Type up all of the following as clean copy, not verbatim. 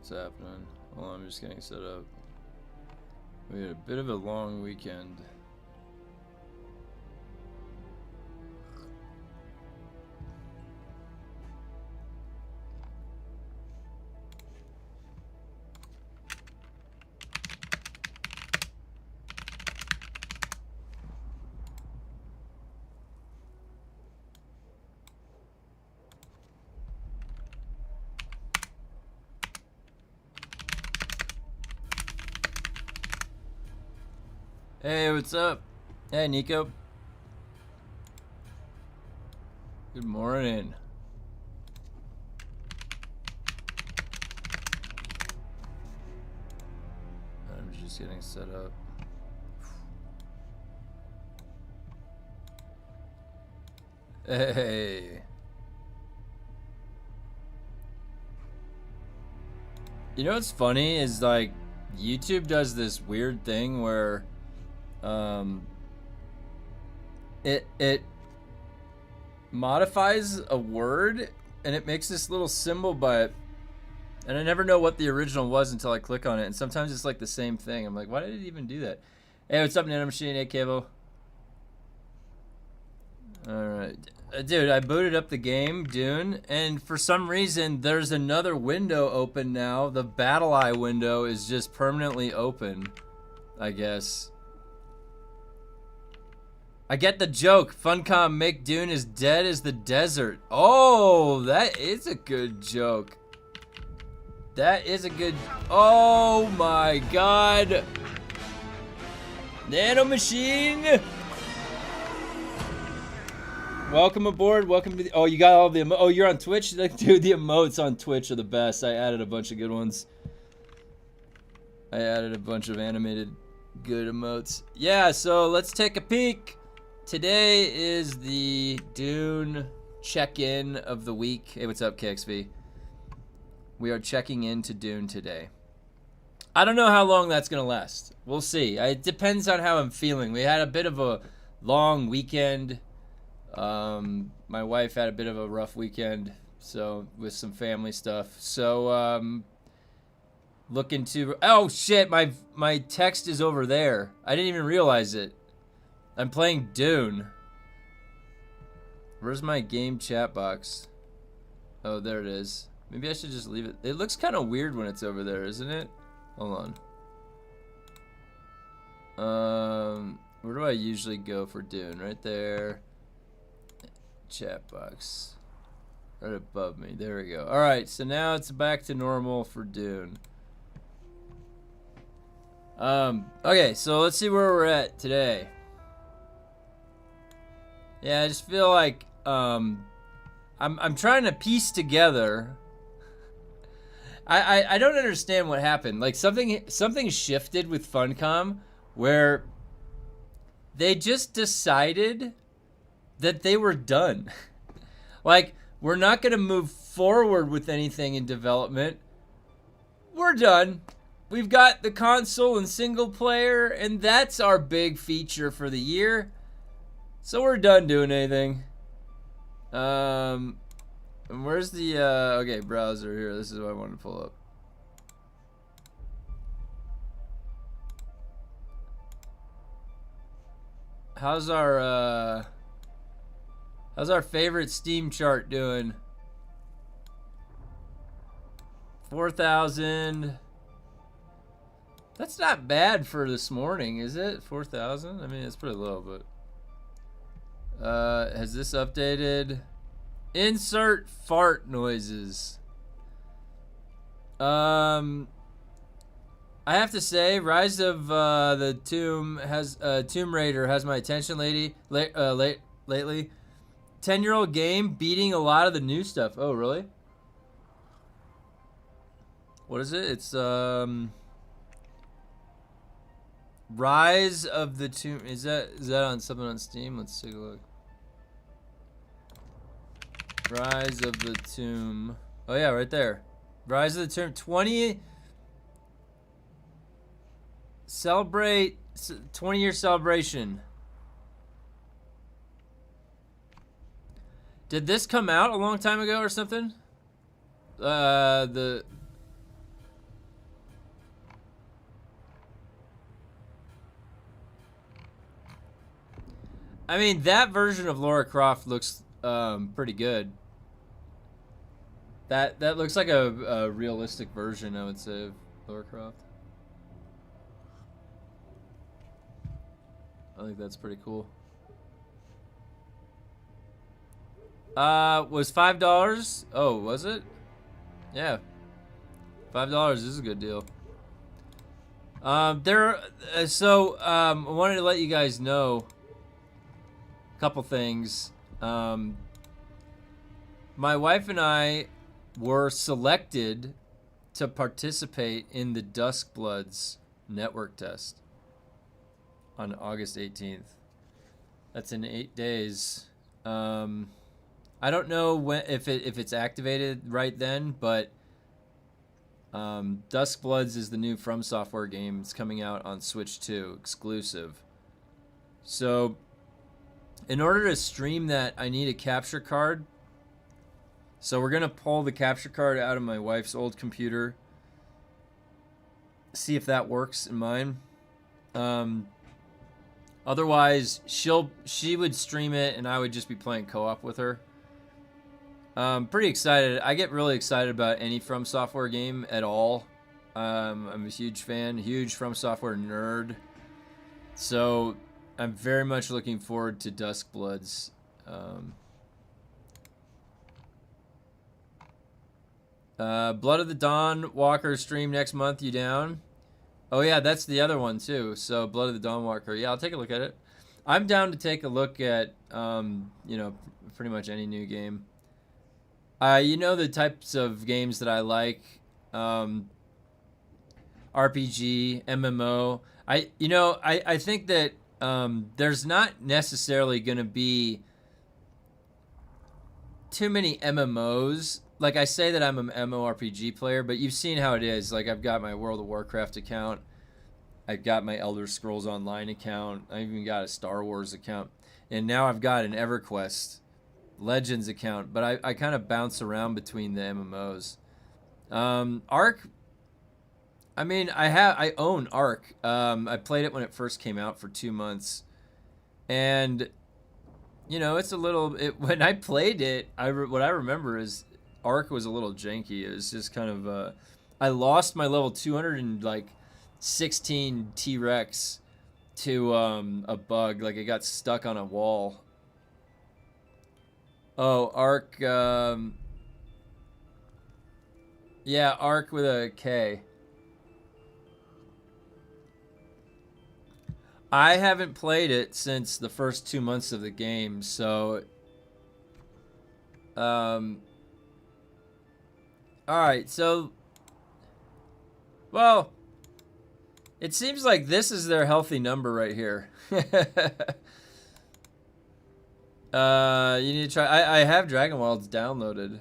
What's happening? Hold on, I'm just getting set up. We had a bit of a long weekend. Hey, what's up? Hey, Nico. Good morning. I'm just getting set up. Hey. You know what's funny is like YouTube does this weird thing where it modifies a word and it makes this little symbol by it, and I never know what the original was until I click on it, and sometimes it's like the same thing. I'm like, why did it even do that? Hey, what's up, Nano Machine? Hey, Cable. Alright. Dude, I booted up the game, Dune, and for some reason there's another window open now. The Battle Eye window is just permanently open, I guess. I get the joke. Funcom make Dune as dead as the desert. Oh, that is a good joke. That is a good... Oh my god. Nano Machine. Welcome aboard. Welcome to the... Oh, you got all the... Oh, you're on Twitch? Dude, the emotes on Twitch are the best. I added a bunch of good ones. I added a bunch of animated good emotes. Yeah, so let's take a peek. Today is the Dune check-in of the week. Hey, what's up, KXV? We are checking into Dune today. I don't know how long that's going to last. We'll see. It depends on how I'm feeling. We had a bit of a long weekend. My wife had a bit of a rough weekend, so with some family stuff. So, looking to... Oh, shit, my text is over there. I didn't even realize it. I'm playing Dune. Where's my game chat box? Oh, there it is. Maybe I should just leave it. It looks kind of weird when it's over there, isn't it? Hold on. Where do I usually go for Dune? Right there. Chat box. Right above me. There we go. Alright, so now it's back to normal for Dune. Okay, so let's see where we're at today. Yeah, I just feel like I'm trying to piece together. I don't understand what happened. Like something shifted with Funcom where they just decided that they were done. Like, we're not going to move forward with anything in development. We're done. We've got the console and single player, and that's our big feature for the year. So we're done doing anything. And where's the, okay, browser here. This is what I wanted to pull up. How's our favorite Steam chart doing? 4,000. That's not bad for this morning, is it? 4,000? I mean, it's pretty low, but... has this updated? Insert fart noises. I have to say, Rise of the Tomb Raider has my attention lately. 10-year-old game beating a lot of the new stuff. Oh, really? What is it? It's Rise of the Tomb. Is that on something on Steam? Let's take a look. Rise of the Tomb. Oh yeah, right there. Rise of the Tomb. 20 celebrate 20-year celebration. Did this come out a long time ago or something? I mean, that version of Lara Croft looks pretty good. That looks like a realistic version, I would say, of Lara Croft. I think that's pretty cool. Was $5? Oh, was it? Yeah. $5 is a good deal. I wanted to let you guys know a couple things. My wife and I were selected to participate in the Duskbloods network test on August 18th. That's in 8 days. I don't know when if it's activated right then, but Duskbloods is the new From Software game. It's coming out on Switch 2, exclusive. So, in order to stream that, I need a capture card. So we're gonna pull the capture card out of my wife's old computer, see if that works in mine. Otherwise, she would stream it, and I would just be playing co-op with her. Pretty excited. I get really excited about any From Software game at all. I'm a huge fan, huge From Software nerd. So I'm very much looking forward to Duskbloods. Blood of the Dawn Walker stream next month. You down? Oh yeah, that's the other one too. So Blood of the Dawn Walker. Yeah, I'll take a look at it. I'm down to take a look at pretty much any new game. You know the types of games that I like. RPG, MMO. I think that there's not necessarily going to be too many MMOs. Like, I say that I'm an MMORPG player, but you've seen how it is. Like, I've got my World of Warcraft account. I've got my Elder Scrolls Online account. I even got a Star Wars account. And now I've got an EverQuest Legends account. But I kind of bounce around between the MMOs. Ark, I mean, I own Ark. I played it when it first came out for 2 months. And, it's a little... when I played it, what I remember is... Ark was a little janky. It was just kind of I lost my level 216 T-Rex to a bug. Like, it got stuck on a wall. Oh, Ark. Yeah, Ark with a K. I haven't played it since the first 2 months of the game, so alright, so, well, it seems like this is their healthy number right here. You need to try, I have Dragon Wilds downloaded.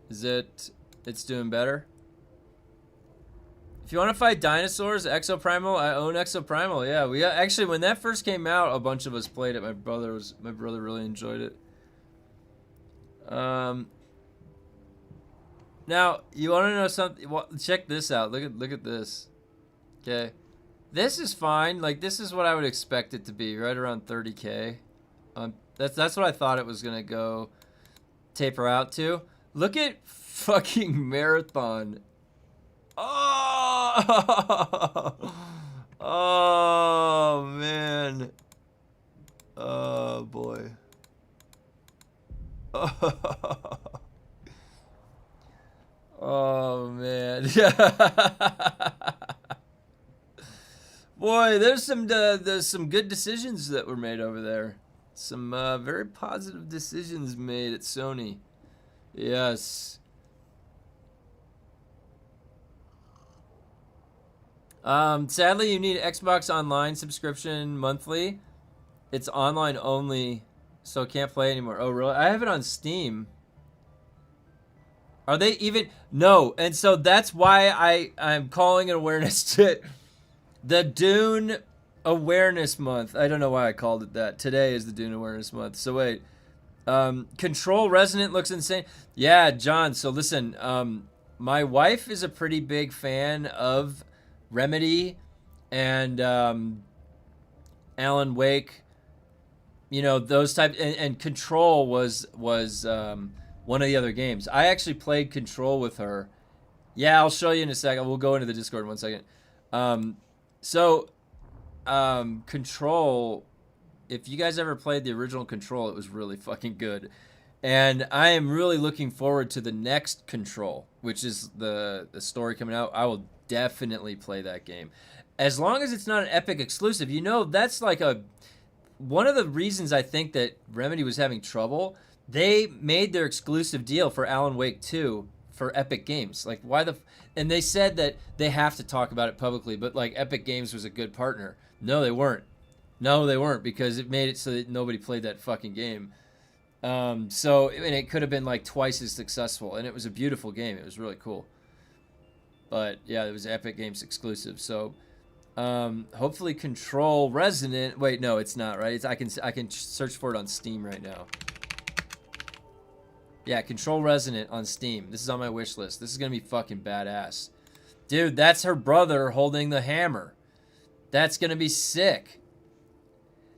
It's doing better? If you want to fight dinosaurs, Exoprimal, I own Exoprimal, yeah. Actually, when that first came out, a bunch of us played it. My brother really enjoyed it. Now, you want to know something? Well, check this out. Look at this. Okay. This is fine. Like, this is what I would expect it to be, right around 30K. That's what I thought it was going to go taper out to. Look at fucking Marathon. Oh! Oh, man. Oh, boy. Oh, man. Boy, there's some good decisions that were made over there. Some very positive decisions made at Sony. Yes. Sadly, you need Xbox Online subscription monthly. It's online only, so can't play anymore. Oh, really? I have it on Steam. Are they even? No. And so that's why I'm calling an awareness to the Dune Awareness Month. I don't know why I called it that. Today is the Dune Awareness Month. So wait. Control Resonant looks insane. Yeah, John. So listen, my wife is a pretty big fan of Remedy and Alan Wake. you know, those type, and Control was one of the other games. I actually played Control with her. Yeah, I'll show you in a second. We'll go into the Discord in 1 second. So Control, if you guys ever played the original Control, it was really fucking good. And I am really looking forward to the next Control, which is the story coming out. I will definitely play that game. As long as it's not an Epic exclusive. You know, that's like one of the reasons I think that Remedy was having trouble. They made their exclusive deal for Alan Wake 2 for Epic Games. Like, why the... And they said that they have to talk about it publicly, but, like, Epic Games was a good partner. No, they weren't. No, they weren't, because it made it so that nobody played that fucking game. And it could have been, like, twice as successful, and it was a beautiful game. It was really cool. But, yeah, it was Epic Games exclusive, so... hopefully Control Resonant... Wait, no, it's not, right? I can search for it on Steam right now. Yeah, Control Resonant on Steam. This is on my wish list. This is gonna be fucking badass. Dude, that's her brother holding the hammer. That's gonna be sick.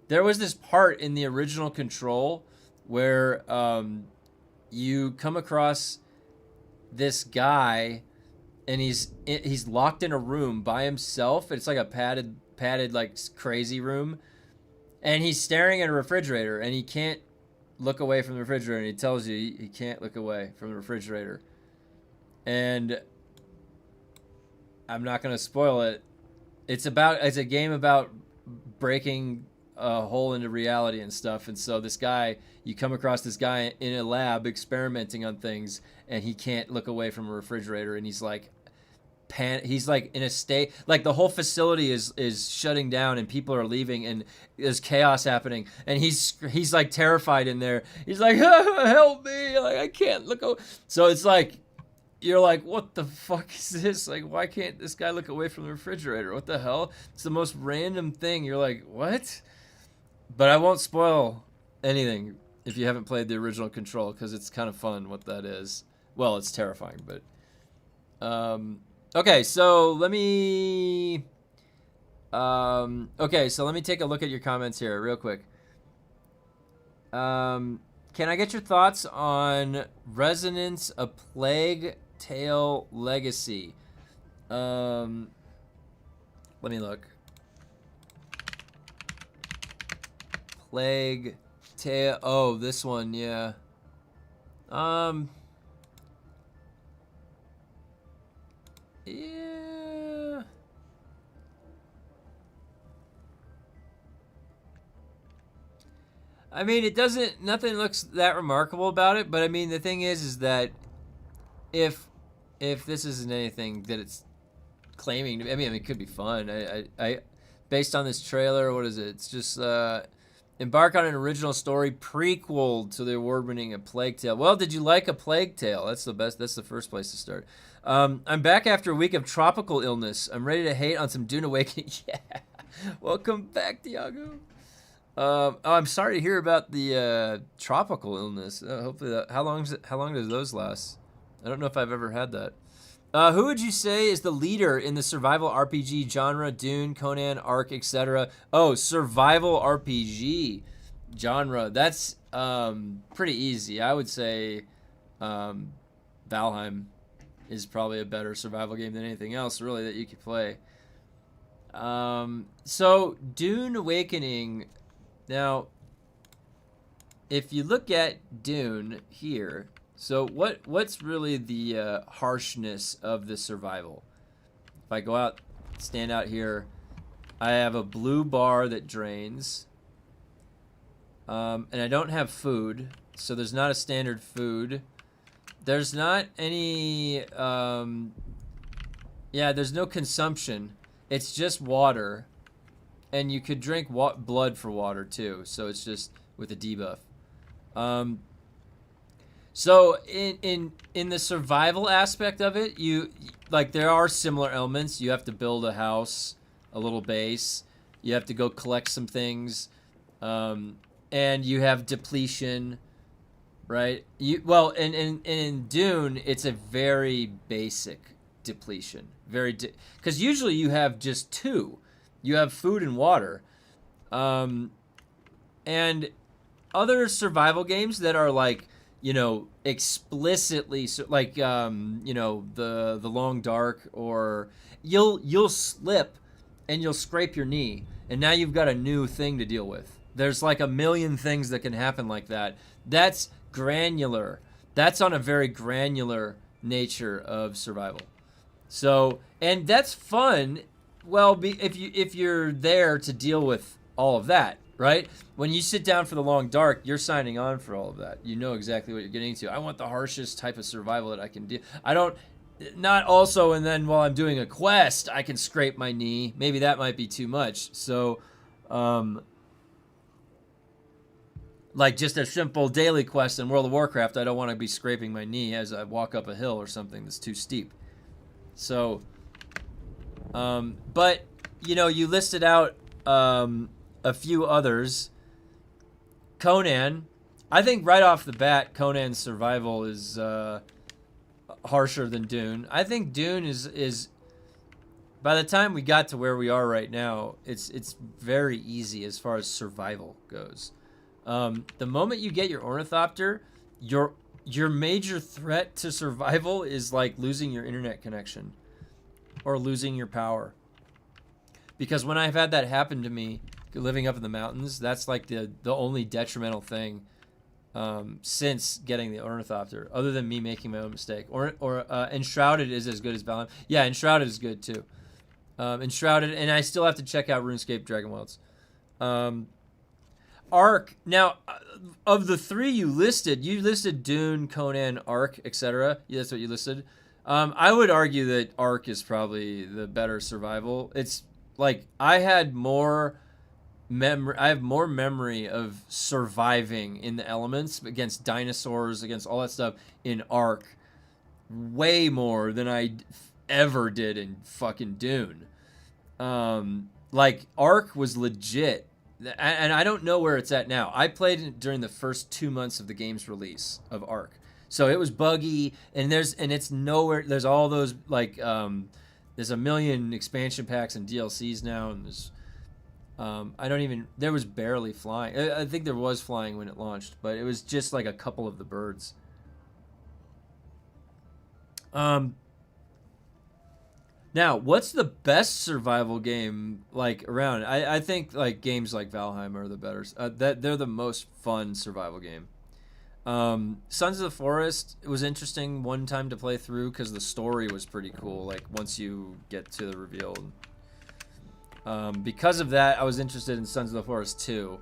There was this part in the original Control where you come across this guy and he's locked in a room by himself. It's like a padded like crazy room, and he's staring at a refrigerator, and he can't look away from the refrigerator, and he tells you he can't look away from the refrigerator. And I'm not gonna spoil it. It's a game about breaking a hole into reality and stuff. And so you come across this guy in a lab experimenting on things, and he can't look away from a refrigerator, and he's like in a state, like the whole facility is shutting down and people are leaving and there's chaos happening, and he's like terrified in there. He's like, help me, like I can't look away. So it's like, you're like, what the fuck is this? Like, why can't this guy look away from the refrigerator? What the hell? It's the most random thing. You're like, what? But I won't spoil anything if you haven't played the original Control, because it's kind of fun what that is. Well, it's terrifying, but okay, so let me take a look at your comments here real quick. Can I get your thoughts on Resonance: A Plague Tale Legacy? Let me look. Plague Tale. Oh, this one, yeah. Yeah. I mean, nothing looks that remarkable about it, but I mean, the thing is that if this isn't anything that it's claiming to, I mean, it could be fun. I based on this trailer, what is it? It's just embark on an original story prequel to the award-winning A Plague Tale. Well, did you like A Plague Tale? That's the best. That's the first place to start. I'm back after a week of tropical illness. I'm ready to hate on some Dune Awakening. Yeah. Welcome back, Tiago. I'm sorry to hear about the tropical illness. Hopefully how long does those last? I don't know if I've ever had that. Who would you say is the leader in the survival RPG genre? Dune, Conan, Ark, etc. Oh, survival RPG genre. That's pretty easy. I would say Valheim is probably a better survival game than anything else, really, that you could play. So Dune Awakening. Now, if you look at Dune here, so what's really the harshness of the survival? If I go out, stand out here, I have a blue bar that drains, and I don't have food, so there's not a standard food. There's not any, there's no consumption. It's just water. And you could drink blood for water too, so it's just with a debuff. So in the survival aspect of it, there are similar elements. You have to build a house, a little base. You have to go collect some things, and you have depletion, right? In Dune, it's a very basic depletion, because usually you have just two. You have food and water. And And other survival games that are like, you know, explicitly like, you know, the Long Dark, or you'll slip and you'll scrape your knee, and now you've got a new thing to deal with. There's like a million things that can happen like that. That's granular. That's on a very granular nature of survival. So, and that's fun. Well, if you're there to deal with all of that, right? When you sit down for the Long Dark, you're signing on for all of that. You know exactly what you're getting into. I want the harshest type of survival that I can do. I don't, not also, and then while I'm doing a quest, I can scrape my knee. Maybe that might be too much. So, like just a simple daily quest in World of Warcraft, I don't want to be scraping my knee as I walk up a hill or something that's too steep. So, but, you know, you listed out a few others. Conan, I think right off the bat, Conan's survival is harsher than Dune. I think Dune is by the time we got to where we are right now, it's very easy as far as survival goes. The moment you get your ornithopter, your major threat to survival is like losing your internet connection or losing your power. Because when I've had that happen to me, living up in the mountains, that's like the only detrimental thing since getting the ornithopter, other than me making my own mistake. Or Enshrouded is as good as Valheim. Yeah, Enshrouded is good too. Enshrouded, and I still have to check out RuneScape Dragon Wilds. Ark. Now, of the three you listed Dune, Conan, Ark, etc. Yeah, that's what you listed. I would argue that Ark is probably the better survival. It's like I have more memory of surviving in the elements against dinosaurs, against all that stuff in Ark, way more than I ever did in fucking Dune. Like Ark was legit, and I don't know where it's at now. I played it during the first 2 months of the game's release of Ark, so it was buggy, and it's nowhere. There's all those like there's a million expansion packs and DLCs now, and there's there was barely flying. I think there was flying when it launched, but it was just like a couple of the birds. Now, what's the best survival game like around? I think like games like Valheim are the better. They're the most fun survival game. Sons of the Forest, it was interesting one time to play through because the story was pretty cool. Like once you get to the reveal. Because of that, I was interested in Sons of the Forest 2,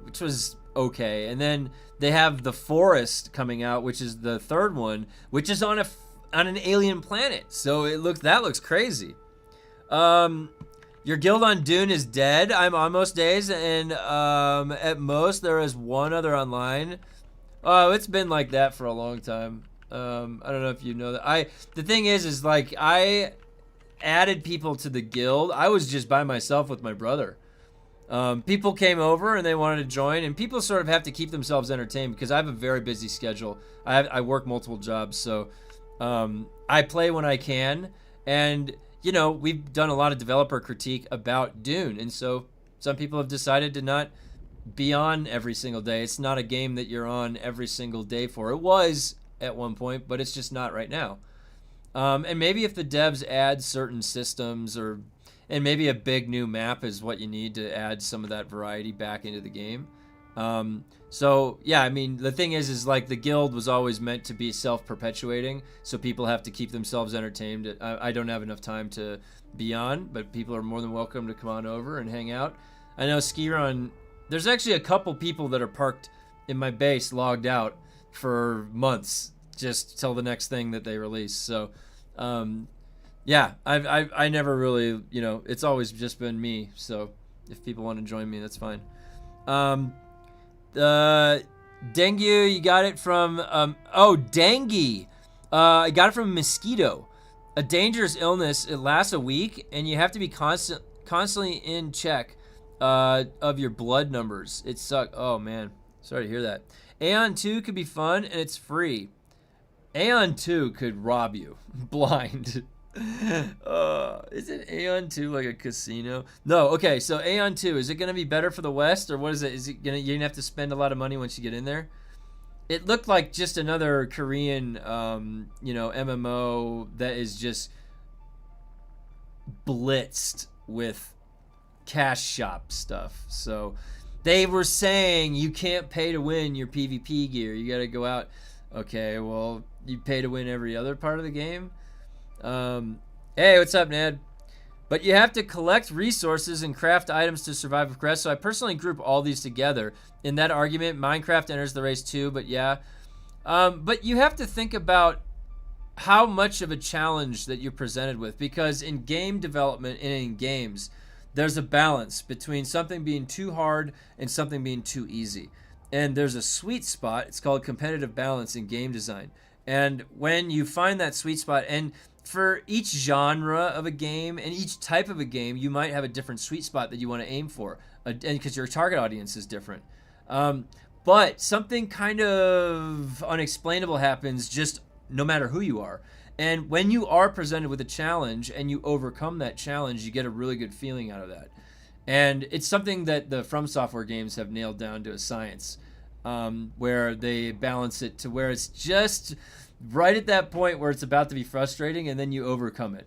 which was okay. And then they have The Forest coming out, which is the third one, which is on an alien planet. So that looks crazy. Your guild on Dune is dead. I'm on most days, and at most there is one other online. Oh, it's been like that for a long time. I don't know if you know that. The thing is like I added people to the guild. I was just by myself with my brother. People came over and they wanted to join, and people sort of have to keep themselves entertained because I have a very busy schedule. I work multiple jobs, so I play when I can, and you know, we've done a lot of developer critique about Dune, and so some people have decided to not be on every single day. It's not a game that you're on every single day for. It was at one point, but it's just not right now. And maybe if the devs add certain systems, and maybe a big new map is what you need to add some of that variety back into the game. So yeah, I mean, the thing is like the guild was always meant to be self-perpetuating, so people have to keep themselves entertained. I don't have enough time to be on, but people are more than welcome to come on over and hang out. I know Skiron, there's actually a couple people that are parked in my base logged out for months just till the next thing that they release. So yeah, I never really, you know, it's always just been me. So if people want to join me, that's fine. Dengue, you got it from dengue. I got it from a mosquito. A dangerous illness. It lasts a week, and you have to be constantly in check of your blood numbers. It sucks. Oh man, sorry to hear that. Aeon 2 could be fun, and it's free. Aeon 2 could rob you blind. Isn't Aeon 2 like a casino? No, okay, so Aeon 2, is it going to be better for the West, or what is it? Is it going to, you're going to have to spend a lot of money once you get in there? It looked like just another Korean, MMO that is just blitzed with cash shop stuff. So they were saying you can't pay to win your PvP gear. You got to go out. Okay, well, you pay to win every other part of the game. Hey, what's up, Ned? But you have to collect resources and craft items to survive with quests. So I personally group all these together. In that argument, Minecraft enters the race too, but yeah. But you have to think about how much of a challenge that you're presented with, because in game development and in games, there's a balance between something being too hard and something being too easy. And there's a sweet spot. It's called competitive balance in game design. And when you find that sweet spot, and for each genre of a game and each type of a game, you might have a different sweet spot that you want to aim for, and because your target audience is different. But something kind of unexplainable happens just no matter who you are. And when you are presented with a challenge and you overcome that challenge, you get a really good feeling out of that. And it's something that the From Software games have nailed down to a science, where they balance it to where it's just right at that point where it's about to be frustrating, and then you overcome it.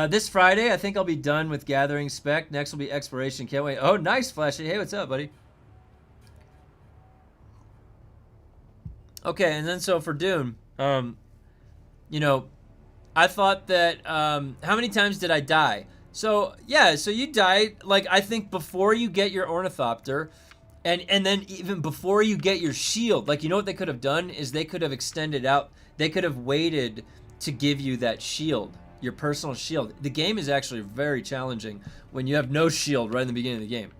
This Friday, I think I'll be done with Gathering Spec. Next will be Exploration. Can't wait. Oh, nice, Flashy. Hey, what's up, buddy? Okay, and then so for Dune, I thought that, how many times did I die? So, yeah, so you die, like, I think before you get your Ornithopter, and then even before you get your shield, like, you know what they could have done is they could have extended out, they could have waited to give you that shield, your personal shield. The game is actually very challenging when you have no shield right in the beginning of the game.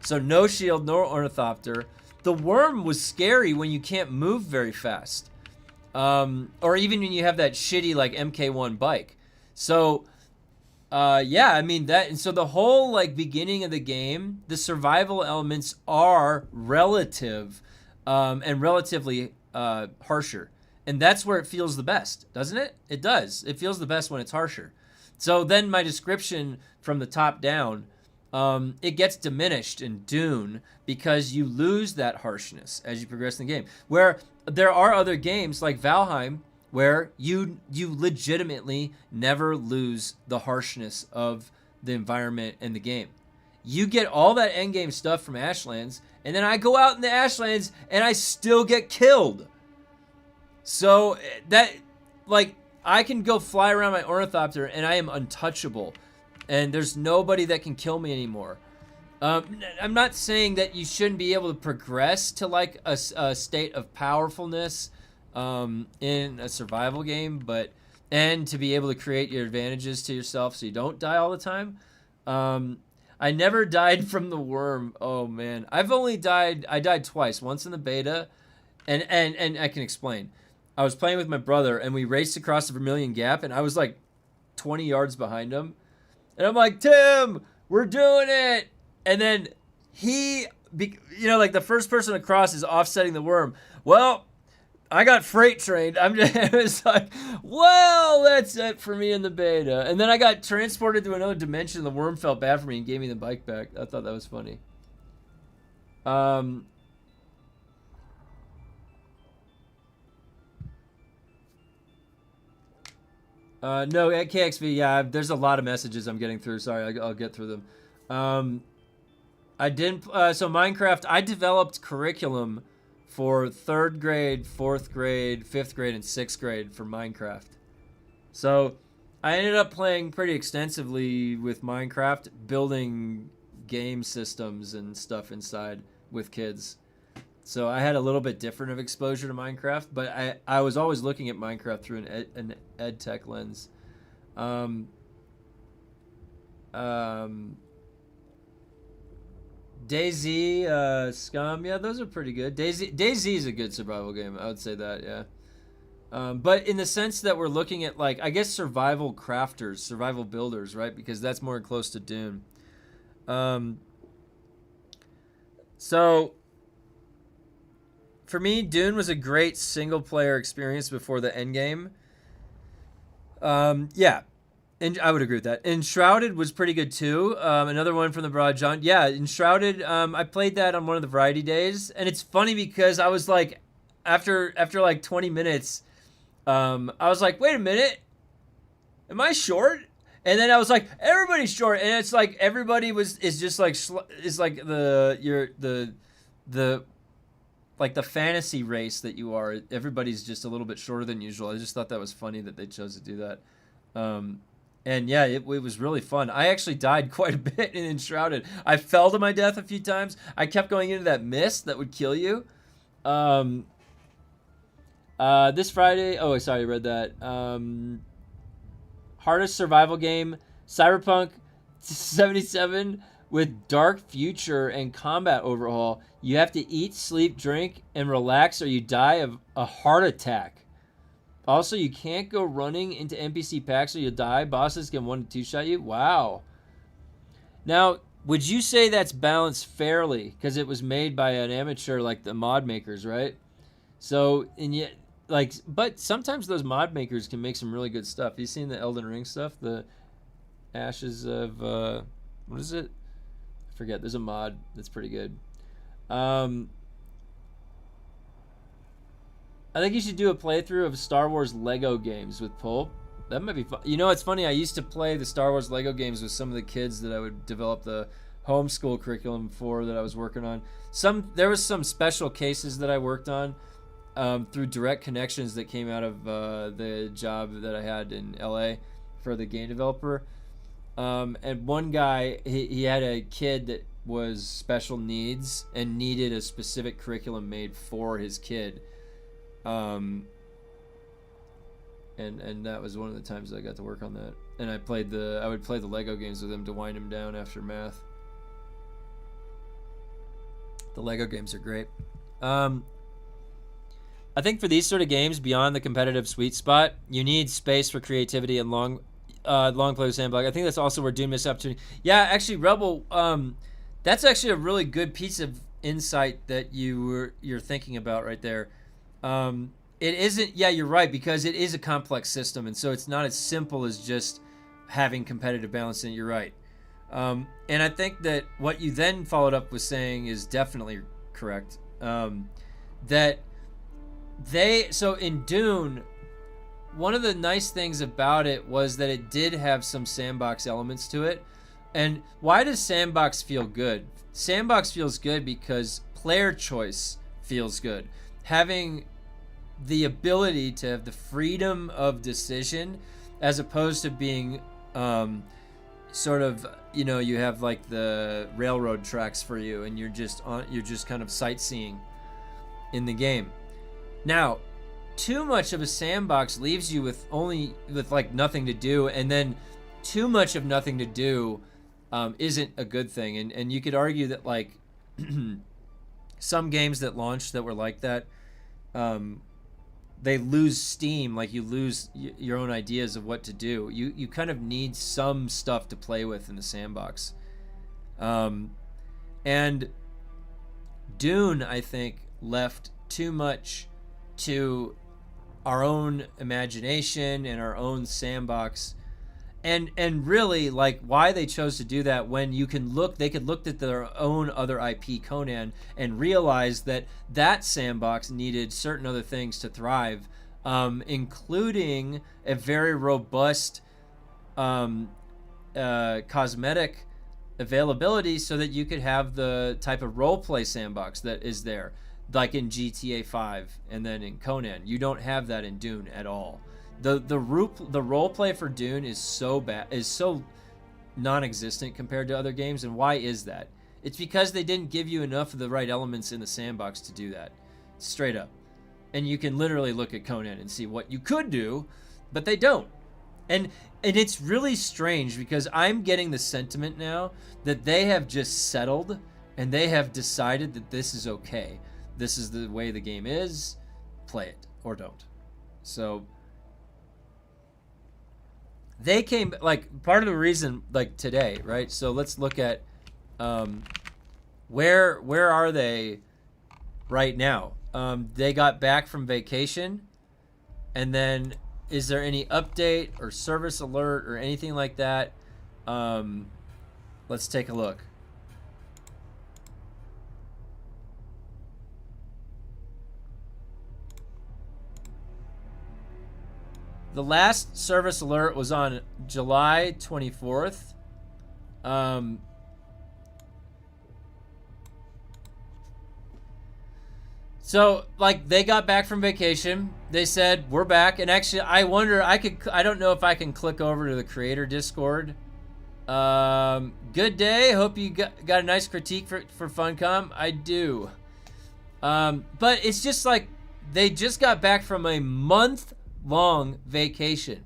So no shield, no Ornithopter. The worm was scary when you can't move very fast. Or even when you have that shitty, like, MK1 bike. So, yeah, I mean, that, and so the whole, like, beginning of the game, the survival elements are relative, and relatively, harsher. And that's where it feels the best, doesn't it? It does. It feels the best when it's harsher. So then my description from the top down, it gets diminished in Dune because you lose that harshness as you progress in the game. Where there are other games like Valheim where you legitimately never lose the harshness of the environment and the game. You get all that endgame stuff from Ashlands, and then I go out in the Ashlands and I still get killed. So that, like, I can go fly around my Ornithopter and I am untouchable. And there's nobody that can kill me anymore. I'm not saying that you shouldn't be able to progress to, like, a state of powerfulness in a survival game, and to be able to create your advantages to yourself so you don't die all the time. I never died from the worm. Oh man, I died twice. Once in the beta, and I can explain. I was playing with my brother and we raced across the Vermilion Gap, and I was like 20 yards behind him. And I'm like, Tim, we're doing it. And then like the first person across is offsetting the worm. Well, I got freight trained. It was like, well, that's it for me in the beta. And then I got transported to another dimension. The worm felt bad for me and gave me the bike back. I thought that was funny. No, at KXV, yeah, there's a lot of messages I'm getting through. Sorry, I'll get through them. I didn't, so Minecraft, I developed curriculum for 3rd grade, 4th grade, 5th grade, and 6th grade for Minecraft. So I ended up playing pretty extensively with Minecraft, building game systems and stuff inside with kids. So I had a little bit different of exposure to Minecraft, but I was always looking at Minecraft through an ed tech lens. DayZ, Scum, yeah, those are pretty good. DayZ is a good survival game. I would say that, yeah. But in the sense that we're looking at, like, I guess survival crafters, survival builders, right? Because that's more close to Dune. So for me, Dune was a great single-player experience before the endgame. Yeah. And I would agree with that. Enshrouded was pretty good too. Another one from the Broad John. Yeah, Enshrouded. I played that on one of the variety days, and it's funny because I was like, after like 20 minutes, I was like, wait a minute, am I short? And then I was like, everybody's short, and it's like everybody is just like is like the like the fantasy race that you are. Everybody's just a little bit shorter than usual. I just thought that was funny that they chose to do that. And yeah, it was really fun. I actually died quite a bit in Enshrouded. I fell to my death a few times. I kept going into that mist that would kill you. This Friday, oh, sorry, I read that. Hardest survival game, Cyberpunk 77 with dark future and combat overhaul. You have to eat, sleep, drink, and relax or you die of a heart attack. Also, you can't go running into NPC packs or you'll die. Bosses can 1 to 2 shot you. Wow. Now, would you say that's balanced fairly? Because it was made by an amateur like the mod makers, right? So, and yet, like, but sometimes those mod makers can make some really good stuff. You seen the Elden Ring stuff? The Ashes of, what is it? I forget. There's a mod that's pretty good. I think you should do a playthrough of Star Wars Lego games with Pulp. That might be fun. You know, it's funny. I used to play the Star Wars Lego games with some of the kids that I would develop the homeschool curriculum for that I was working on. There was some special cases that I worked on through direct connections that came out of the job that I had in LA for the game developer. And one guy, he had a kid that was special needs and needed a specific curriculum made for his kid. And that was one of the times I got to work on that. And I would play the Lego games with him to wind him down after math. The Lego games are great. I think for these sort of games, beyond the competitive sweet spot, you need space for creativity and long play with sandbox. I think that's also where Dune missed opportunity. Yeah, actually, Rebel, that's actually a really good piece of insight that you're thinking about right there. It isn't, yeah, you're right, because it is a complex system, and so it's not as simple as just having competitive balance in it. You're right. And I think that what you then followed up with saying is definitely correct. So in Dune, one of the nice things about it was that it did have some sandbox elements to it. And why does sandbox feel good? Sandbox feels good because player choice feels good. Having the ability to have the freedom of decision as opposed to being sort of, you know, you have like the railroad tracks for you and you're just kind of sightseeing in the game. Now, too much of a sandbox leaves you with like nothing to do, and then too much of nothing to do isn't a good thing. And you could argue that like some games that launched that were like that, they lose steam, like you lose your own ideas of what to do. You kind of need some stuff to play with in the sandbox. And Dune, I think, left too much to our own imagination and our own sandbox. And really, like, why they chose to do that when they could look at their own other IP, Conan, and realize that sandbox needed certain other things to thrive, including a very robust cosmetic availability so that you could have the type of roleplay sandbox that is there, like in GTA 5 and then in Conan. You don't have that in Dune at all. The role play for Dune is so non-existent compared to other games. And why is that? It's because they didn't give you enough of the right elements in the sandbox to do that, straight up. And you can literally look at Conan and see what you could do, but they don't. And it's really strange because I'm getting the sentiment now that they have just settled and they have decided that this is okay. This is the way the game is. Play it or don't. So they came, like, part of the reason, like, today, right? So let's look at where are they right now? They got back from vacation, and then is there any update or service alert or anything like that? Let's take a look. The last service alert was on July 24th. So, like, they got back from vacation. They said, we're back. And actually, I wonder, I don't know if I can click over to the creator Discord. Good day. Hope you got a nice critique for Funcom. I do. But it's just like, they just got back from a month-long vacation.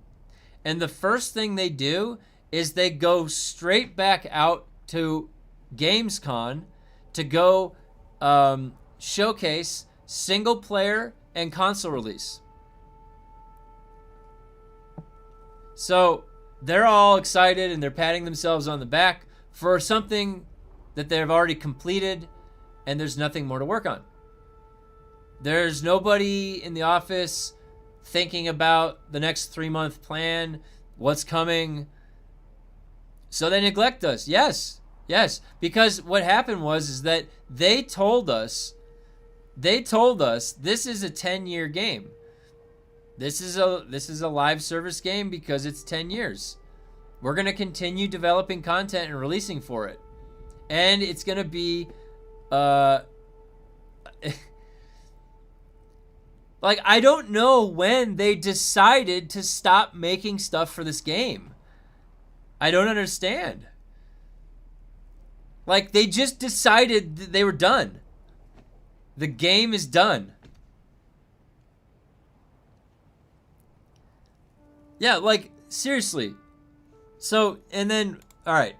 And the first thing they do is they go straight back out to Gamescom to go showcase single player and console release. So they're all excited and they're patting themselves on the back for something that they've already completed, and there's nothing more to work on. There's nobody in the office thinking about the next 3-month plan, what's coming. So they neglect us. Yes, because what happened is that they told us this is a 10-year game. This is a live service game because it's 10 years. We're going to continue developing content and releasing for it. And it's going to be like, I don't know when they decided to stop making stuff for this game. I don't understand. Like, they just decided that they were done. The game is done. Yeah, like, seriously. So, and then, alright.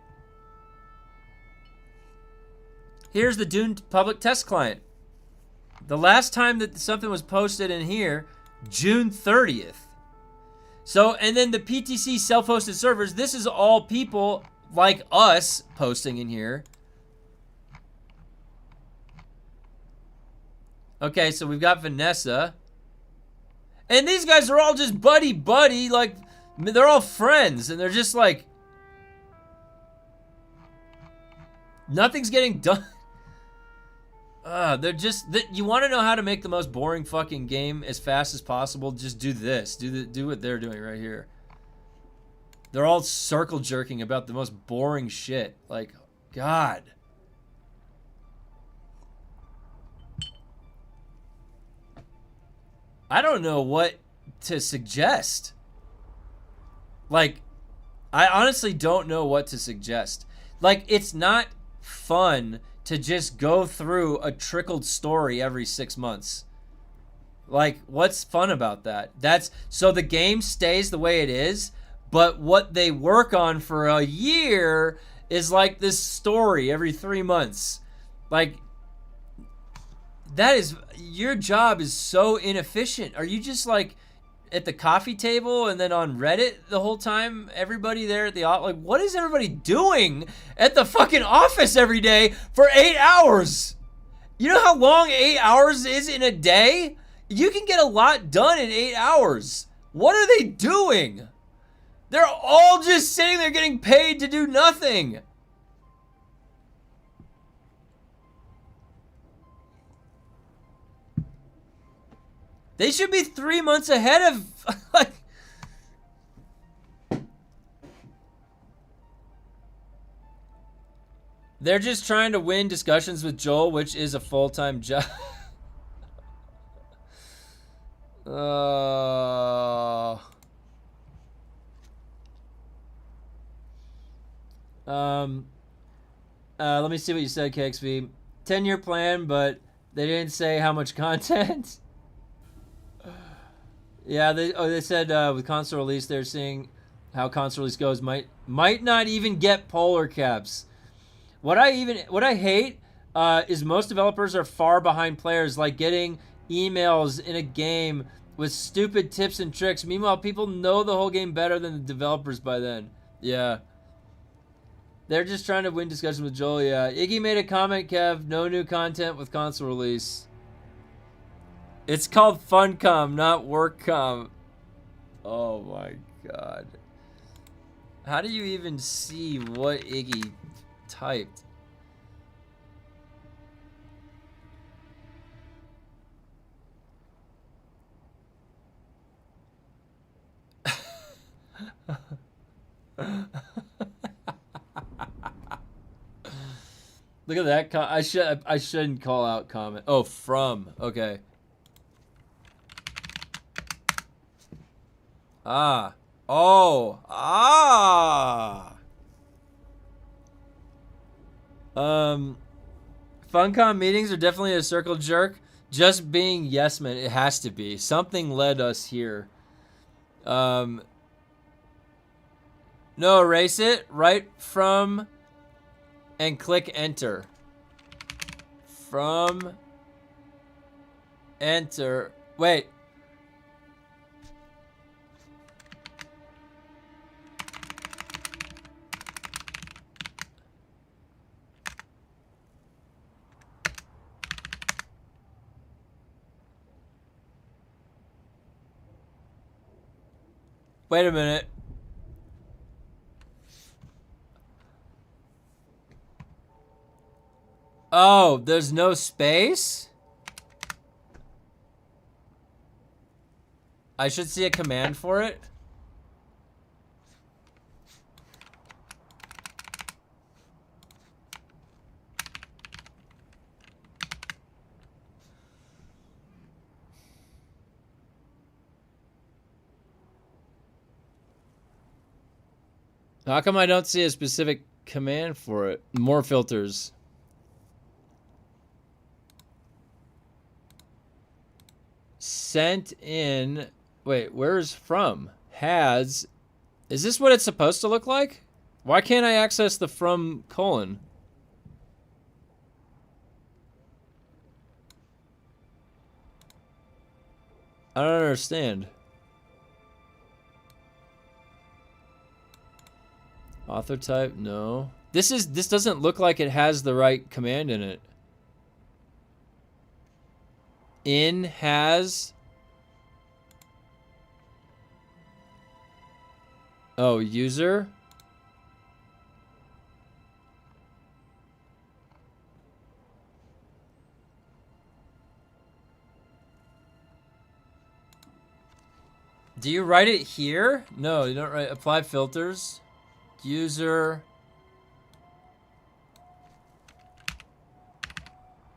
Here's the Dune public test client. The last time that something was posted in here, June 30th. So, and then the PTC self-hosted servers, this is all people like us posting in here. Okay, so we've got Vanessa. And these guys are all just buddy-buddy, like, they're all friends, and they're just like, nothing's getting done. They're just, you want to know how to make the most boring fucking game as fast as possible? Just do this. Do what they're doing right here. They're all circle jerking about the most boring shit. Like, God. I don't know what to suggest. Like, I honestly don't know what to suggest. Like, it's not fun to just go through a trickled story every 6 months. Like, what's fun about that? So the game stays the way it is, but what they work on for a year is like this story every 3 months. Like, your job is so inefficient. Are you just like at the coffee table and then on Reddit the whole time? Everybody there at the office, like, what is everybody doing at the fucking office every day for 8 hours? You know how long 8 hours is in a day? You can get a lot done in 8 hours. What are they doing? They're all just sitting there getting paid to do nothing. They should be 3 months ahead of, like... They're just trying to win discussions with Joel, which is a full-time job. Let me see what you said, KXV. 10-year plan, but they didn't say how much content. Yeah, they said with console release, they're seeing how console release goes. Might not even get polar caps. What I hate is most developers are far behind players, like getting emails in a game with stupid tips and tricks. Meanwhile, people know the whole game better than the developers by then. Yeah. They're just trying to win discussion with Joel, yeah. Iggy made a comment, Kev. No new content with console release. It's called Funcom, not Workcom. Oh my god. How do you even see what Iggy typed? Look at that. I shouldn't call out comment. Oh, from. Okay. Ah. Oh. Ah. Funcom meetings are definitely a circle jerk. Just being yes man, it has to be. Something led us here. No, erase it. Right from and click enter. From enter. Wait. Wait a minute. Oh, there's no space? I should see a command for it. How come I don't see a specific command for it? More filters. Sent in. Wait, where's from? Has. Is this what it's supposed to look like? Why can't I access the from colon? I don't understand. Author type, no. This doesn't look like it has the right command in it. In has. Oh, user. Do you write it here? No, you don't write. Apply filters. User.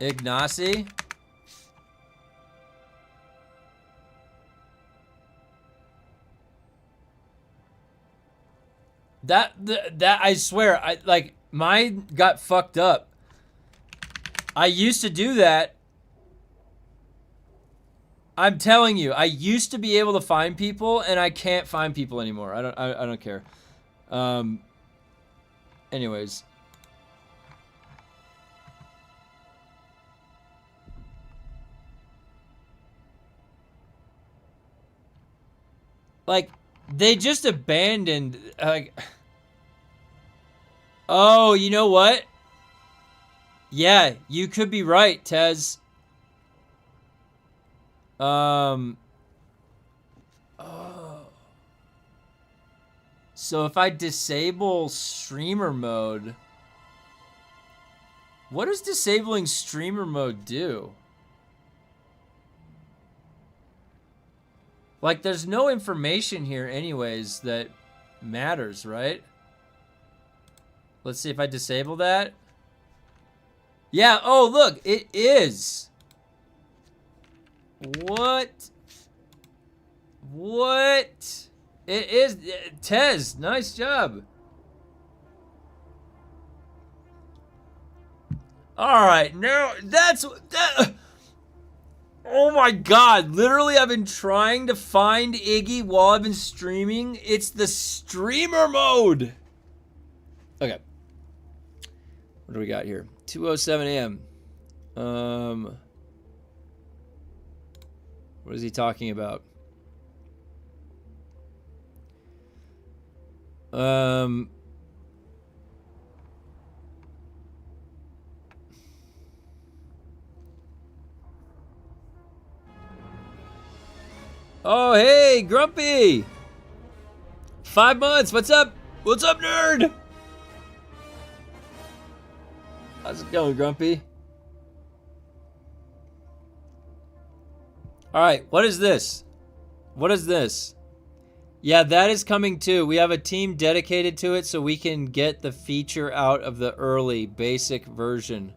Ignacy. That I swear, mine got fucked up. I used to do that. I'm telling you, I used to be able to find people, and I can't find people anymore. I don't care. Anyways. Like, they just abandoned, like... Oh, you know what? Yeah, you could be right, Tez. Oh. So if I disable streamer mode, what does disabling streamer mode do? Like, there's no information here anyways that matters, right? Let's see if I disable that. Yeah, oh, look, it is. What? What? It is. Tez, nice job. All right, now that's that. Oh my god, literally I've been trying to find Iggy while I've been streaming. It's the streamer mode. Okay. What do we got here? 2:07 a.m. What is he talking about? Oh, hey, Grumpy! 5 months. What's up? What's up, nerd? How's it going, Grumpy? All right, what is this? What is this? Yeah, that is coming too. We have a team dedicated to it so we can get the feature out of the early basic version.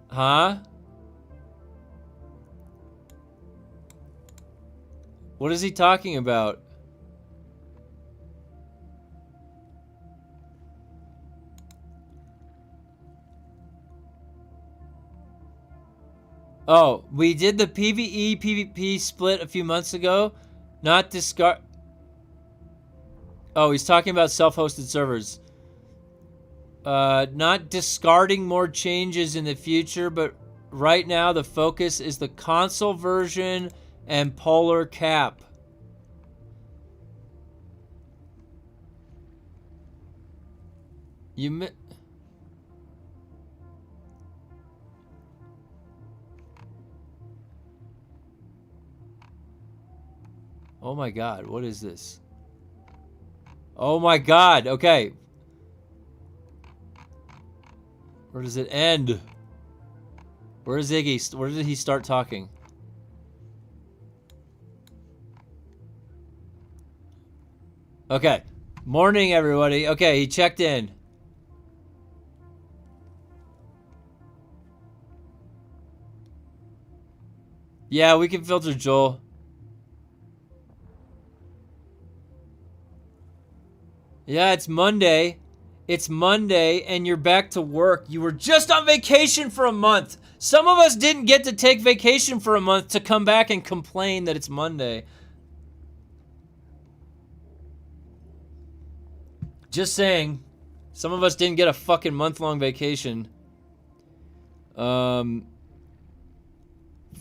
Huh? What is he talking about? Oh, we did the PvE PvP split a few months ago. Not discard. Oh, he's talking about self-hosted servers. Not discarding more changes in the future, but right now the focus is the console version and polar cap. Oh my god, what is this? Oh my god, okay. Where does it end? Where is Iggy? Where did he start talking? Okay. Morning, everybody. Okay, he checked in. Yeah, we can filter Joel. Yeah, it's Monday. It's Monday, and you're back to work. You were just on vacation for a month. Some of us didn't get to take vacation for a month to come back and complain that it's Monday. Just saying. Some of us didn't get a fucking month-long vacation. From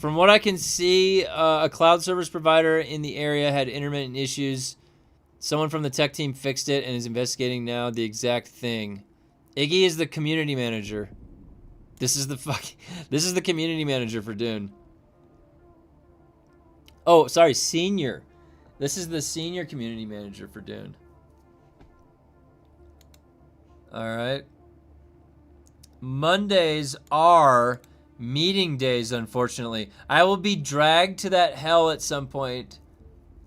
what I can see, a cloud service provider in the area had intermittent issues. Someone from the tech team fixed it and is investigating now the exact thing. Iggy is the community manager. This is the community manager for Dune. Oh, sorry, senior. This is the senior community manager for Dune. All right. Mondays are meeting days, unfortunately. I will be dragged to that hell at some point.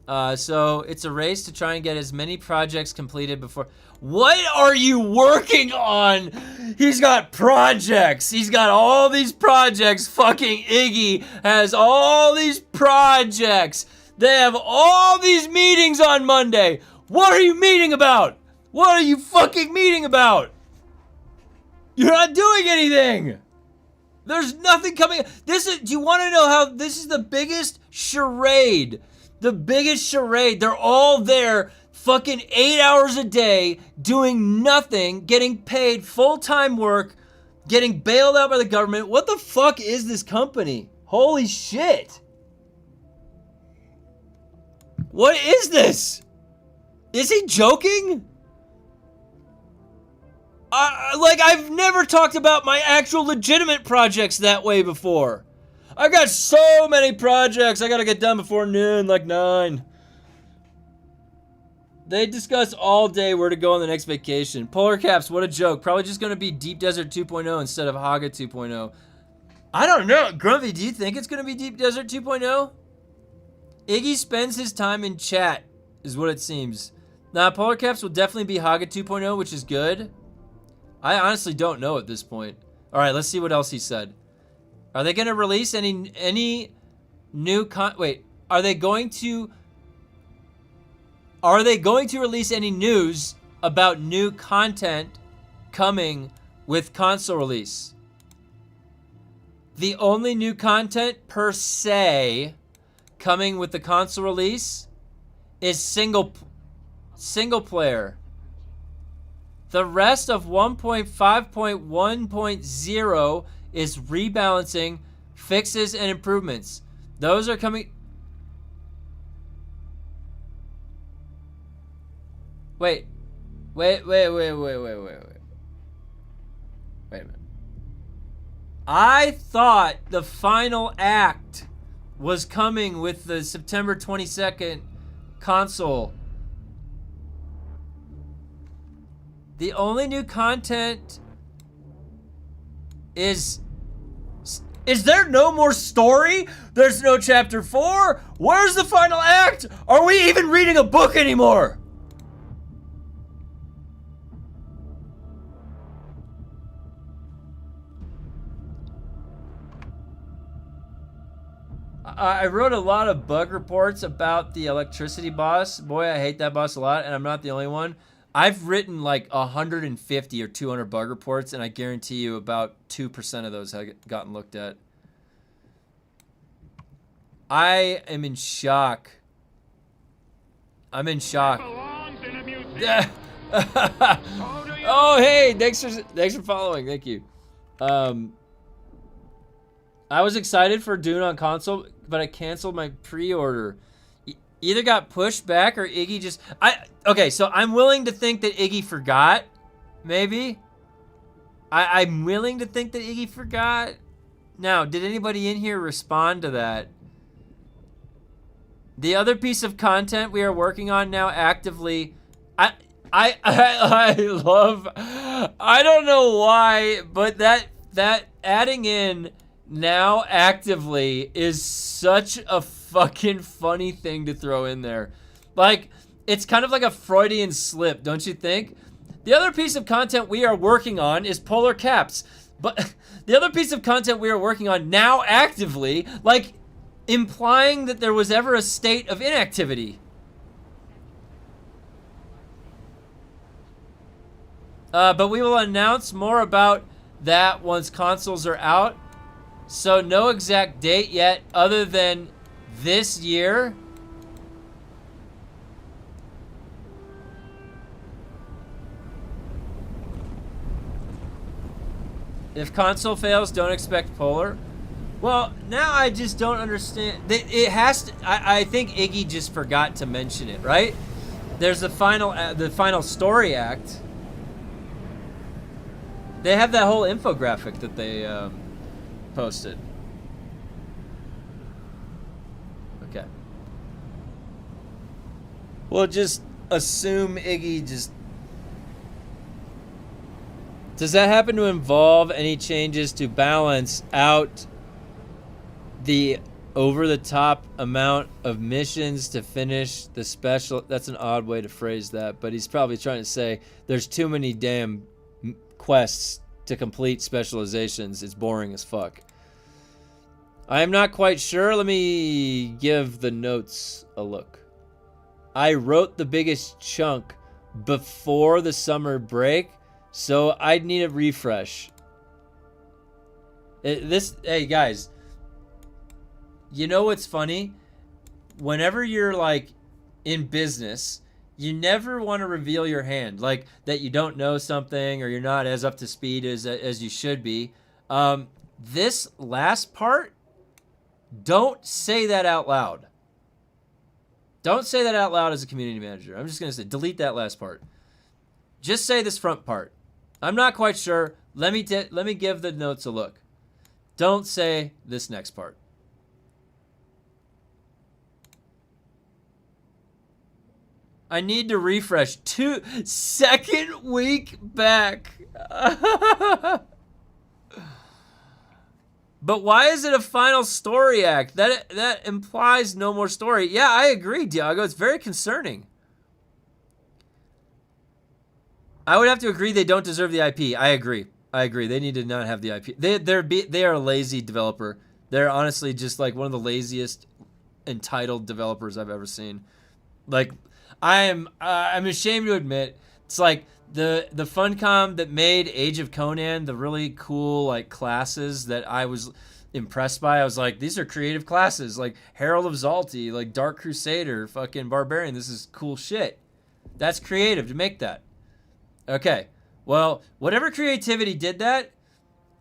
So it's a race to try and get as many projects completed before. What are you working on? He's got projects. He's got all these projects. Fucking Iggy has all these projects. They have all these meetings on Monday. What are you meeting about? What are you fucking meeting about? You're not doing anything. There's nothing coming. Do you want to know how this is the biggest charade? The biggest charade. They're all there fucking 8 hours a day doing nothing, getting paid full-time work, getting bailed out by the government. What the fuck is this company? Holy shit. What is this? Is he joking? I've never talked about my actual legitimate projects that way before. I got so many projects I gotta get done before noon, like 9. They discuss all day where to go on the next vacation. Polar caps, what a joke. Probably just gonna be Deep Desert 2.0 instead of Haga 2.0. I don't know. Grumpy, do you think it's gonna be Deep Desert 2.0? Iggy spends his time in chat, is what it seems. Nah, Polar caps will definitely be Haga 2.0, which is good. I honestly don't know at this point. All right, let's see what else he said. Are they going to release any new are they going to release any news about new content coming with console release? The only new content per se coming with the console release is single player. The rest of 1.5.1.0 is rebalancing, fixes, and improvements. Those are coming. Wait a minute. I thought the final act was coming with the September 22nd console. The only new content is there no more story? There's no chapter 4? Where's the final act? Are we even reading a book anymore? I wrote a lot of bug reports about the electricity boss. Boy, I hate that boss a lot, and I'm not the only one. I've written like 150 or 200 bug reports, and I guarantee you about 2% of those have gotten looked at. I am in shock. I'm in shock. Oh, hey, thanks for following. Thank you. I was excited for Dune on console, but I canceled my pre-order. Either got pushed back or Iggy just... Okay, so I'm willing to think that Iggy forgot, maybe. I'm willing to think that Iggy forgot. Now, did anybody in here respond to that? The other piece of content we are working on now actively... I love... I don't know why, but that adding in... now actively is such a fucking funny thing to throw in there. Like, it's kind of like a Freudian slip, don't you think? The other piece of content we are working on is polar caps. But the other piece of content we are working on now actively, like, implying that there was ever a state of inactivity. But we will announce more about that once consoles are out. So no exact date yet other than this year. If console fails, don't expect polar. Well, now I just don't understand. It has to, I think Iggy just forgot to mention it, right? There's the final story act. They have that whole infographic that they posted. Okay. We'll just assume Iggy just... Does that happen to involve any changes to balance out the over-the-top amount of missions to finish the special? That's an odd way to phrase that, but he's probably trying to say there's too many damn quests to complete specializations. It's boring as fuck. I am not quite sure. Let me give the notes a look. I wrote the biggest chunk before the summer break, so I'd need a refresh. Hey guys, you know what's funny? Whenever you're like in business, you never want to reveal your hand, like that you don't know something or you're not as up to speed as you should be. This last part, don't say that out loud. Don't say that out loud as a community manager. I'm just going to say, delete that last part. Just say this front part. I'm not quite sure. Let me give the notes a look. Don't say this next part. I need to refresh. Second week back. But why is it a final story act? That implies no more story. Yeah, I agree, Diago. It's very concerning. I would have to agree they don't deserve the IP. I agree. They need to not have the IP. They are a lazy developer. They're honestly just like one of the laziest entitled developers I've ever seen. Like, I'm ashamed to admit, it's like the Funcom that made Age of Conan, the really cool like classes that I was impressed by. I was like, these are creative classes, like Herald of Zalti, like Dark Crusader, fucking Barbarian. This is cool shit. That's creative to make that. Okay, well, whatever creativity did that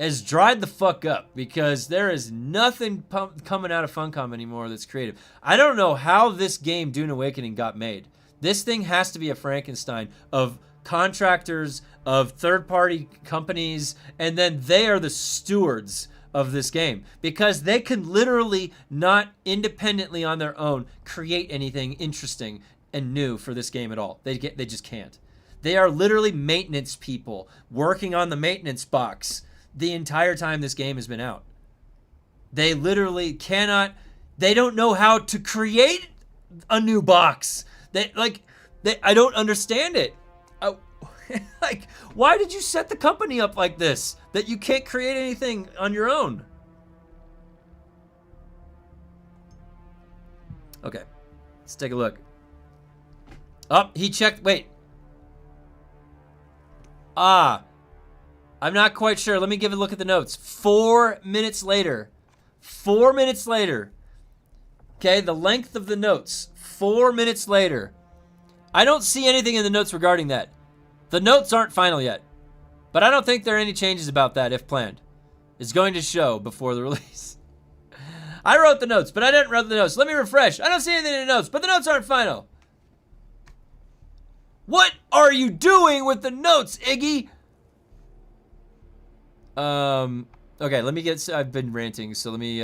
has dried the fuck up because there is nothing coming out of Funcom anymore that's creative. I don't know how this game, Dune Awakening, got made. This thing has to be a Frankenstein of contractors, of third-party companies, and then they are the stewards of this game because they can literally not independently on their own create anything interesting and new for this game at all. They just can't. They are literally maintenance people working on the maintenance box the entire time this game has been out. They literally cannot. They don't know how to create a new box. I don't understand it. Like, why did you set the company up like this that you can't create anything on your own? Okay, let's take a look. Oh, he checked. Wait. I'm not quite sure. Let me give a look at the notes. 4 minutes later. 4 minutes later. Okay, the length of the notes. 4 minutes later. I don't see anything in the notes regarding that. The notes aren't final yet. But I don't think there are any changes about that if planned. It's going to show before the release. I wrote the notes, but I didn't write the notes. Let me refresh. I don't see anything in the notes, but the notes aren't final. What are you doing with the notes, Iggy? Okay, let me get, I've been ranting, so let me,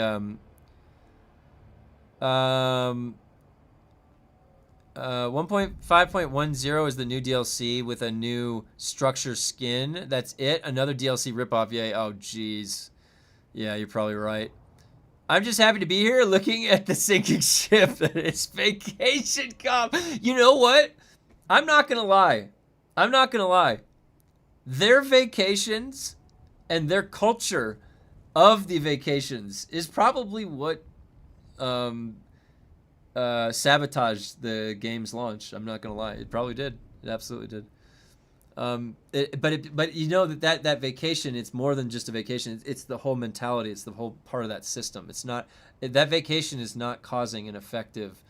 1.5.10 is the new DLC with a new structure skin. That's it. Another DLC ripoff. Yay. Oh, jeez. Yeah, you're probably right. I'm just happy to be here looking at the sinking ship that is vacation comp. You know what? I'm not going to lie. I'm not going to lie. Their vacations and their culture of the vacations is probably what sabotaged the game's launch. I'm not gonna lie, it probably did. It absolutely did. But you know that vacation, it's more than just a vacation. It's the whole mentality. It's the whole part of that system. It's not that vacation is not causing an effective,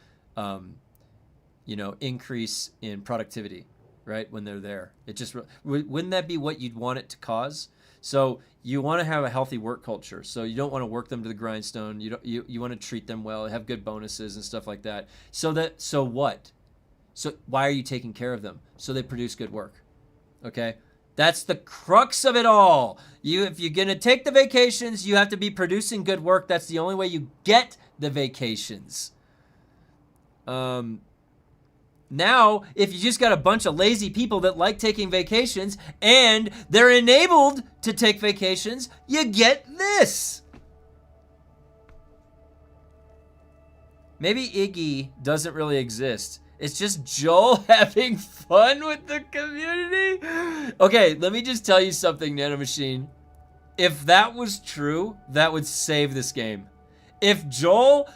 increase in productivity, right? When they're there, it just wouldn't that be what you'd want it to cause? So you want to have a healthy work culture. So you don't want to work them to the grindstone. You want to treat them well, have good bonuses and stuff like that. So what? So why are you taking care of them? So they produce good work. Okay? That's the crux of it all. If you're going to take the vacations, you have to be producing good work. That's the only way you get the vacations. Now, if you just got a bunch of lazy people that like taking vacations and they're enabled to take vacations, you get this. Maybe Iggy doesn't really exist. It's just Joel having fun with the community. Okay, let me just tell you something, Nanomachine. If that was true, that would save this game. If Joel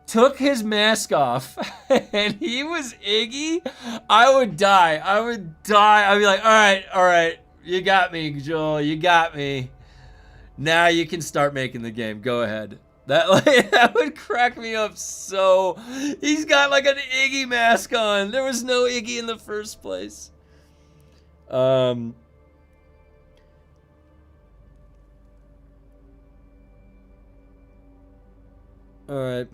took his mask off and he was Iggy, I would die. I'd be like, all right, you got me, Joel, you got me. Now you can start making the game. Go ahead. That would crack me up so. He's got like an Iggy mask on. There was no Iggy in the first place. All right.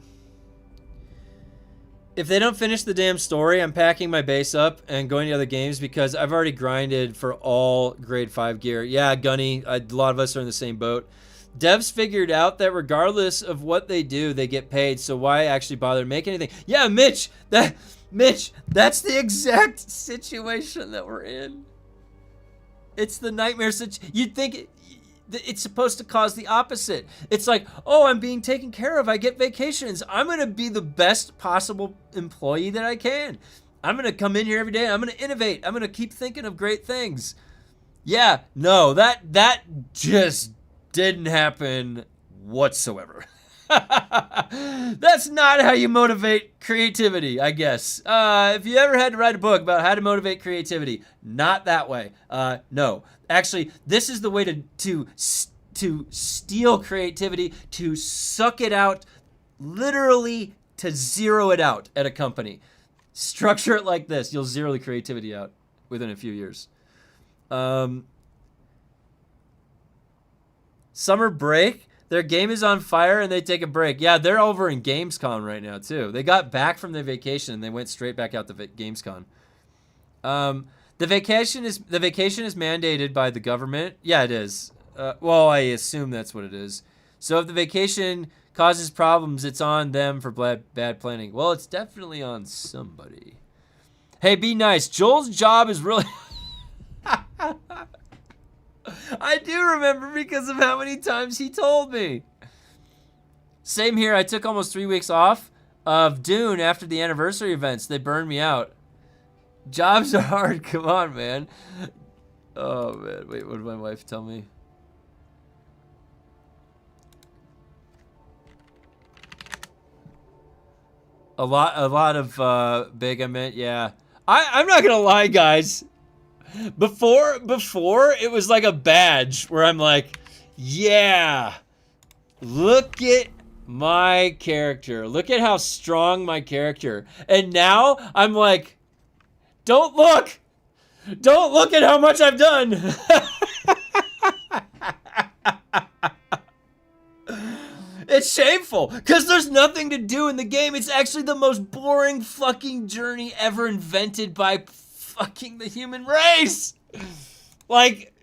If they don't finish the damn story, I'm packing my base up and going to other games because I've already grinded for all grade 5 gear. Yeah, Gunny, a lot of us are in the same boat. Devs figured out that regardless of what they do, they get paid, so why actually bother to make anything? Yeah, Mitch, that's the exact situation that we're in. It's the nightmare situation. You'd think it's supposed to cause the opposite. It's like, oh, I'm being taken care of. I get vacations. I'm going to be the best possible employee that I can. I'm going to come in here every day. I'm going to innovate. I'm going to keep thinking of great things. Yeah, no, that just didn't happen whatsoever. That's not how you motivate creativity, I guess. If you ever had to write a book about how to motivate creativity, not that way. No. Actually, this is the way to steal creativity, to suck it out, literally to zero it out at a company. Structure it like this. You'll zero the creativity out within a few years. Summer break. Their game is on fire and they take a break. Yeah, they're over in Gamescom right now too. They got back from their vacation and they went straight back out to Gamescom. The vacation is mandated by the government. Yeah, it is. Well, I assume that's what it is. So if the vacation causes problems, it's on them for bad planning. Well, it's definitely on somebody. Hey, be nice. Joel's job is really... I do remember because of how many times he told me. Same here. I took almost 3 weeks off of Dune after the anniversary events. They burned me out. Jobs are hard. Come on, man. Oh, man. Wait, what did my wife tell me? A lot of big, I meant, yeah. I'm not gonna lie, guys. Before it was like a badge where I'm like, yeah, look at my character. Look at how strong my character. And now I'm like, don't look at how much I've done. It's shameful because there's nothing to do in the game. It's actually the most boring fucking journey ever invented by fucking the human race. Like,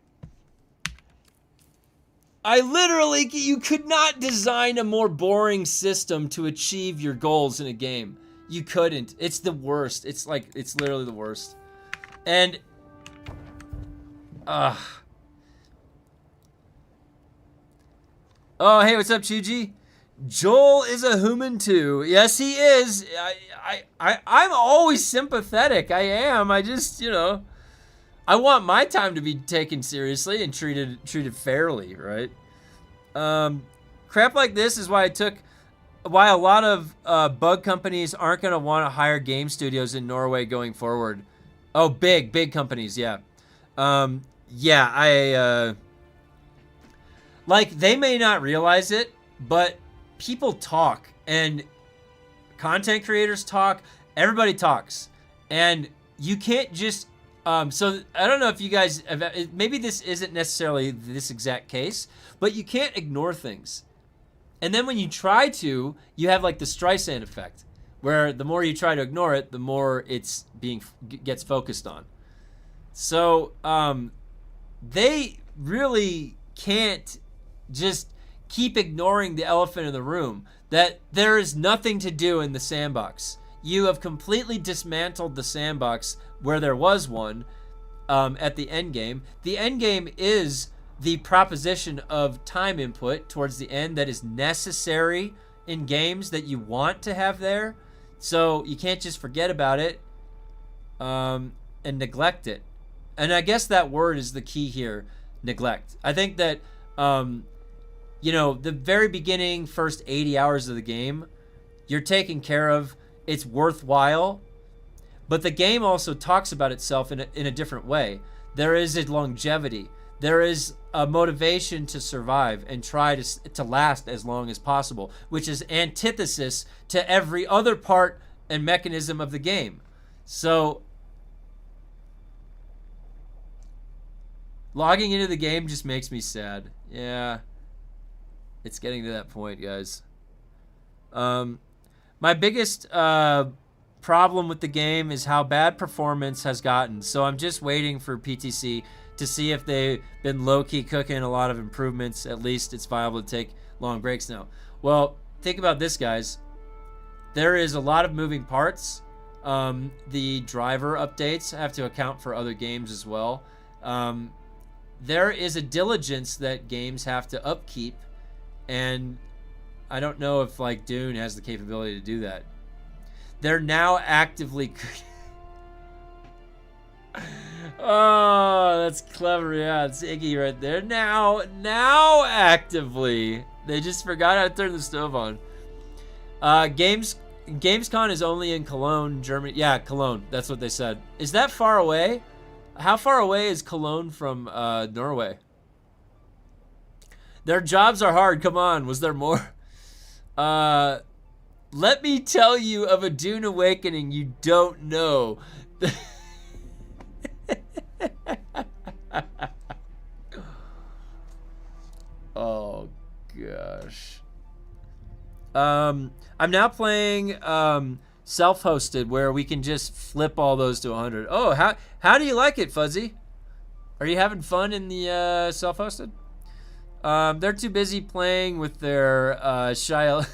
I literally, you could not design a more boring system to achieve your goals in a game. You couldn't. It's the worst. It's like, it's literally the worst. And, oh, hey, what's up, Chuji? Joel is a human too. Yes, he is. I'm always sympathetic. I am. I just, you know, I want my time to be taken seriously and treated fairly, right? Crap like this is why a lot of bug companies aren't going to want to hire game studios in Norway going forward. Oh, big companies, yeah. Yeah, like, they may not realize it, but people talk, and content creators talk, everybody talks, and you can't just, so I don't know if you guys, maybe this isn't necessarily this exact case, but you can't ignore things. And then when you try to, you have like the Streisand effect, where the more you try to ignore it, the more it's gets focused on. So, they really can't just keep ignoring the elephant in the room, that there is nothing to do in the sandbox. You have completely dismantled the sandbox where there was one at the end game. The end game is the proposition of time input towards the end that is necessary in games that you want to have there. So you can't just forget about it and neglect it. And I guess that word is the key here, neglect. I think that you know, the very beginning, first 80 hours of the game, you're taken care of. It's worthwhile. But the game also talks about itself in a different way. There is a longevity. There is a motivation to survive and try to last as long as possible, which is antithesis to every other part and mechanism of the game. So, logging into the game just makes me sad. Yeah. It's getting to that point, guys. My biggest problem with the game is how bad performance has gotten. So I'm just waiting for PTC to see if they've been low-key cooking a lot of improvements. At least it's viable to take long breaks now. Well, think about this, guys. There is a lot of moving parts. The driver updates have to account for other games as well. There is a diligence that games have to upkeep. And I don't know if like Dune has the capability to do that. They're now actively oh, that's clever. Yeah, it's Iggy right there. Now actively. They just forgot how to turn the stove on. Gamescom is only in Cologne, Germany. Yeah, Cologne. That's what they said. Is that far away? How far away is Cologne from Norway? Their jobs are hard. Come on. Was there more? Let me tell you of a Dune awakening you don't know. Oh, gosh. I'm now playing self-hosted where we can just flip all those to 100. Oh, how do you like it, Fuzzy? Are you having fun in the self-hosted? They're too busy playing with their Shia.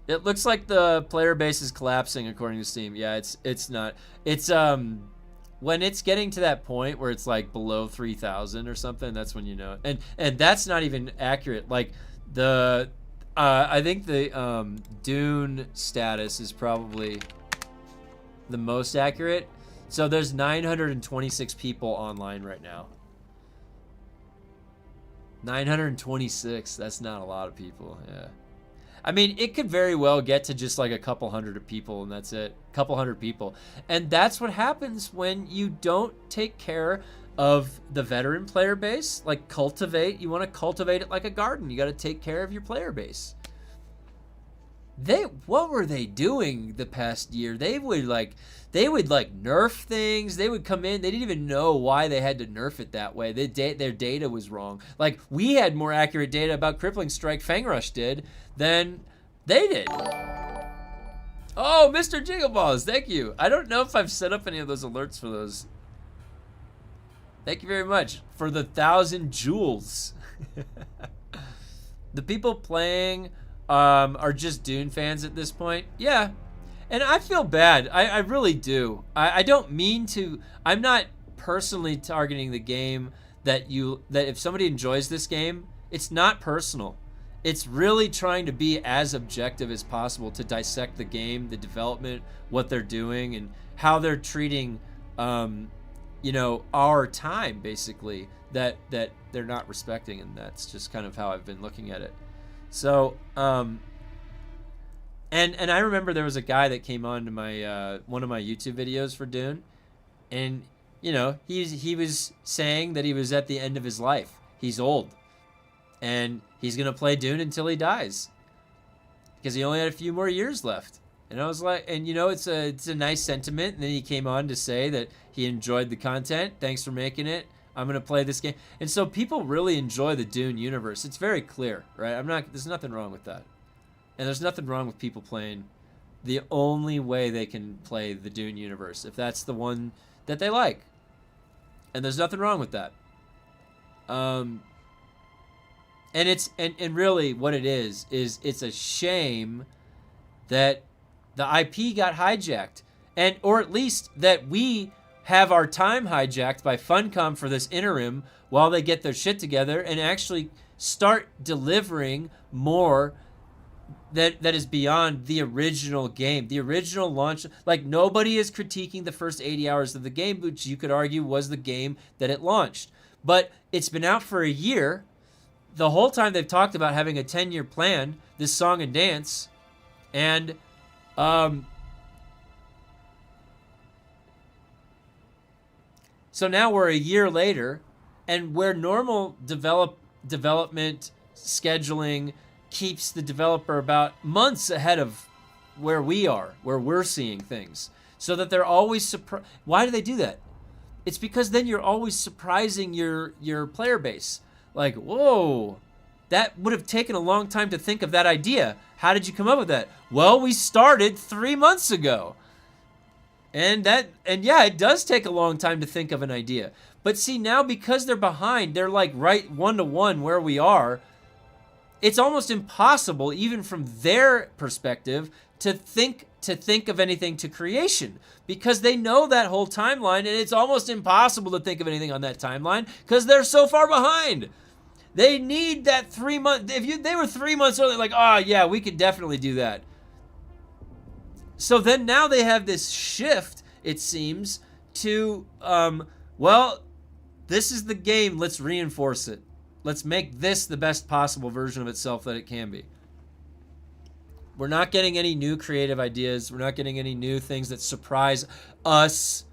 It looks like the player base is collapsing according to Steam. Yeah, it's not. It's when it's getting to that point where it's like below 3,000 or something, that's when you know it. And that's not even accurate. Like the I think the Dune status is probably the most accurate. So there's 926 people online right now. 926. That's not a lot of people. Yeah. I mean, it could very well get to just like a couple hundred people, and that's it. A couple hundred people. And that's what happens when you don't take care of the veteran player base. Like cultivate. You want to cultivate it like a garden. You got to take care of your player base. What were they doing the past year? They would nerf things. They would come in. They didn't even know why they had to nerf it that way. Their data was wrong. Like, we had more accurate data about Crippling Strike, Fangrush did, than they did. Oh, Mr. Jiggleballs, thank you. I don't know if I've set up any of those alerts for those. Thank you very much for the 1,000 jewels. The people playing are just Dune fans at this point. Yeah. And I feel bad. I really do. I don't mean to. I'm not personally targeting the game that if somebody enjoys this game, it's not personal. It's really trying to be as objective as possible to dissect the game, the development, what they're doing, and how they're treating, our time, basically, that they're not respecting. And that's just kind of how I've been looking at it. So, and I remember there was a guy that came on to my one of my YouTube videos for Dune, and he was saying that he was at the end of his life. He's old, and he's gonna play Dune until he dies, because he only had a few more years left. And I was like, and it's a nice sentiment. And then he came on to say that he enjoyed the content. Thanks for making it. I'm gonna play this game. And so people really enjoy the Dune universe. It's very clear, right? There's nothing wrong with that. And there's nothing wrong with people playing the only way they can play the Dune universe, if that's the one that they like. And there's nothing wrong with that. And really what it is it's a shame that the IP got hijacked, or at least that we have our time hijacked by Funcom for this interim while they get their shit together and actually start delivering more that is beyond the original game, the original launch. Like, nobody is critiquing the first 80 hours of the game, which you could argue was the game that it launched. But it's been out for a year. The whole time they've talked about having a 10-year plan, this song and dance, and so now we're a year later, and where normal development scheduling keeps the developer about months ahead of where we're seeing things, so that they're always surprised. Why do they do that? It's because then you're always surprising your player base. Like, whoa, that would have taken a long time to think of that idea. How did you come up with that? Well, we started 3 months ago. And yeah, it does take a long time to think of an idea. But see, now because they're behind, they're like right 1-to-1 where we are. It's almost impossible, even from their perspective, to think of anything to creation, because they know that whole timeline, and it's almost impossible to think of anything on that timeline because they're so far behind. They need that 3 months. They were 3 months early, like, oh yeah, we could definitely do that. So then now they have this shift, it seems, to, well, this is the game, let's reinforce it. Let's make this the best possible version of itself that it can be. We're not getting any new creative ideas. We're not getting any new things that surprise us,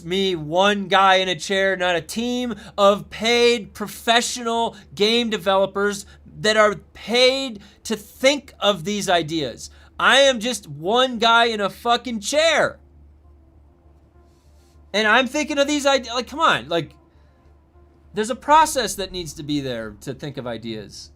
me, one guy in a chair, not a team of paid professional game developers that are paid to think of these ideas. I am just one guy in a fucking chair. And I'm thinking of these ideas. Like, come on. Like, there's a process that needs to be there to think of ideas.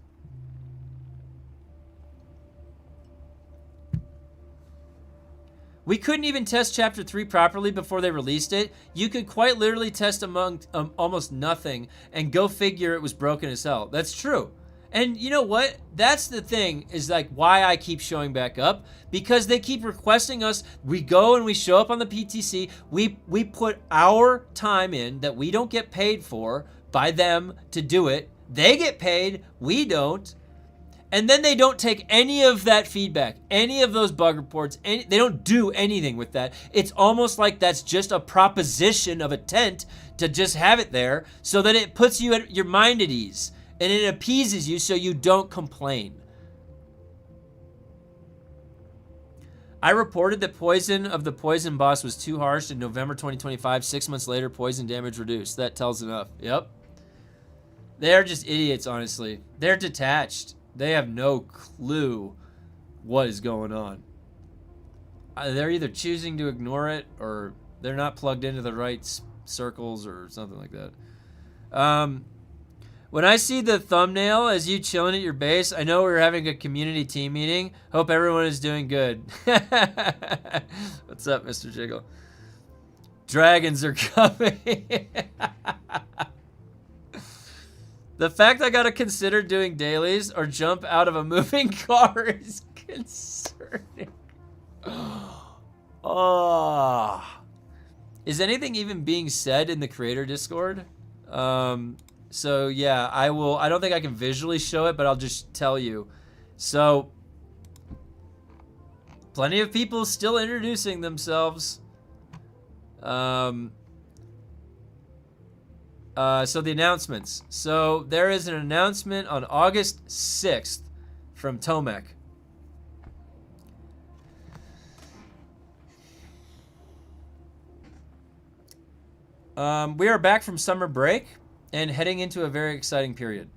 We couldn't even test Chapter 3 properly before they released it. You could quite literally test among almost nothing, and go figure it was broken as hell. That's true. And you know what? That's the thing, is like why I keep showing back up, because they keep requesting us. We go and we show up on the PTC. We put our time in that we don't get paid for by them to do it. They get paid, we don't. And then they don't take any of that feedback, any of those bug reports, they don't do anything with that. It's almost like that's just a proposition of a tent to just have it there so that it puts you at your mind at ease and it appeases you so you don't complain. I reported that poison of the poison boss was too harsh in November 2025. 6 months later, poison damage reduced. That tells enough. Yep. They're just idiots, honestly. They're detached. They have no clue what is going on. They're either choosing to ignore it or they're not plugged into the right circles or something like that. When I see the thumbnail as you chilling at your base, I know we're having a community team meeting. Hope everyone is doing good. What's up, Mr. Jiggle? Dragons are coming. The fact I gotta consider doing dailies or jump out of a moving car is concerning. Oh. Is anything even being said in the creator Discord? So yeah, I don't think I can visually show it, but I'll just tell you. So, plenty of people still introducing themselves. So the announcements. So there is an announcement on August 6th from Tomek. We are back from summer break and heading into a very exciting period.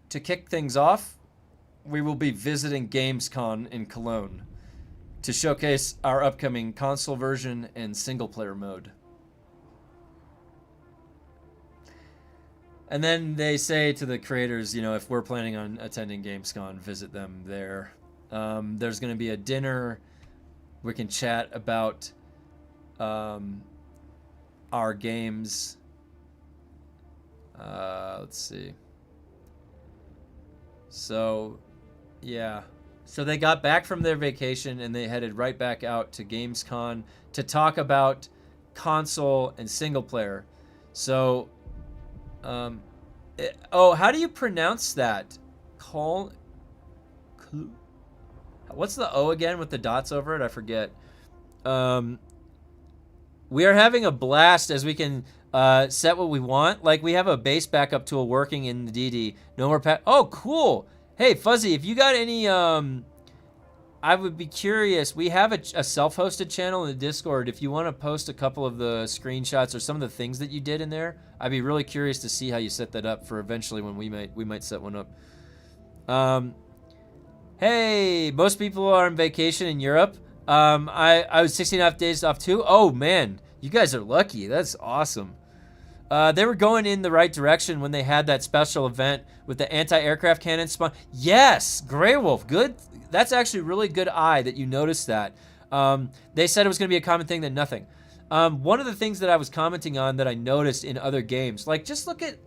To kick things off, we will be visiting Gamescom in Cologne to showcase our upcoming console version and single-player mode. And then they say to the creators, you know, if we're planning on attending Gamescom, visit them there. There's going to be a dinner. We can chat about our games. Let's see. So, yeah. So they got back from their vacation and they headed right back out to Gamescom to talk about console and single player. So, how do you pronounce that? What's the O again with the dots over it? I forget. We are having a blast as we can set what we want. Like, we have a base backup tool working in the DD. No more oh, cool. Hey, Fuzzy, if you got any, I would be curious. We have a self-hosted channel in the Discord. If you want to post a couple of the screenshots or some of the things that you did in there, I'd be really curious to see how you set that up for eventually when we might set one up. Hey, most people are on vacation in Europe. I was 16.5 days off too. Oh man, you guys are lucky. That's awesome. They were going in the right direction when they had that special event with the anti-aircraft cannon spawn. Yes, Grey Wolf, good. That's actually really good eye that you noticed that. They said it was going to be a common thing, then nothing. One of the things that I was commenting on that I noticed in other games, like just look at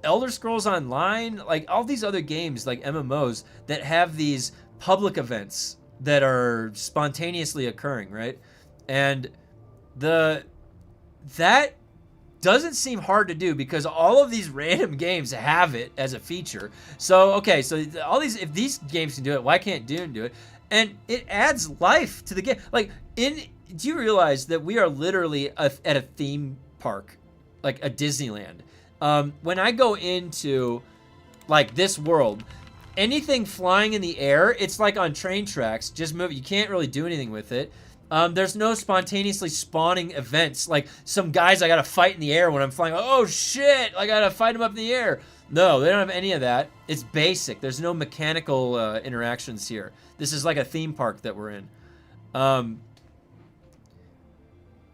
Elder Scrolls Online, like all these other games like MMOs that have these public events that are spontaneously occurring, right? And that doesn't seem hard to do because all of these random games have it as a feature. So, okay, so all these, if these games can do it, why can't Dune do it? And it adds life to the game. Like, do you realize that we are literally at a theme park, like a Disneyland? When I go into, like, this world, anything flying in the air, it's like on train tracks, just move. You can't really do anything with it. There's no spontaneously spawning events, like some guys I gotta fight in the air when I'm flying. Oh shit, I gotta fight them up in the air. No, they don't have any of that. It's basic. There's no mechanical interactions here. This is like a theme park that we're in.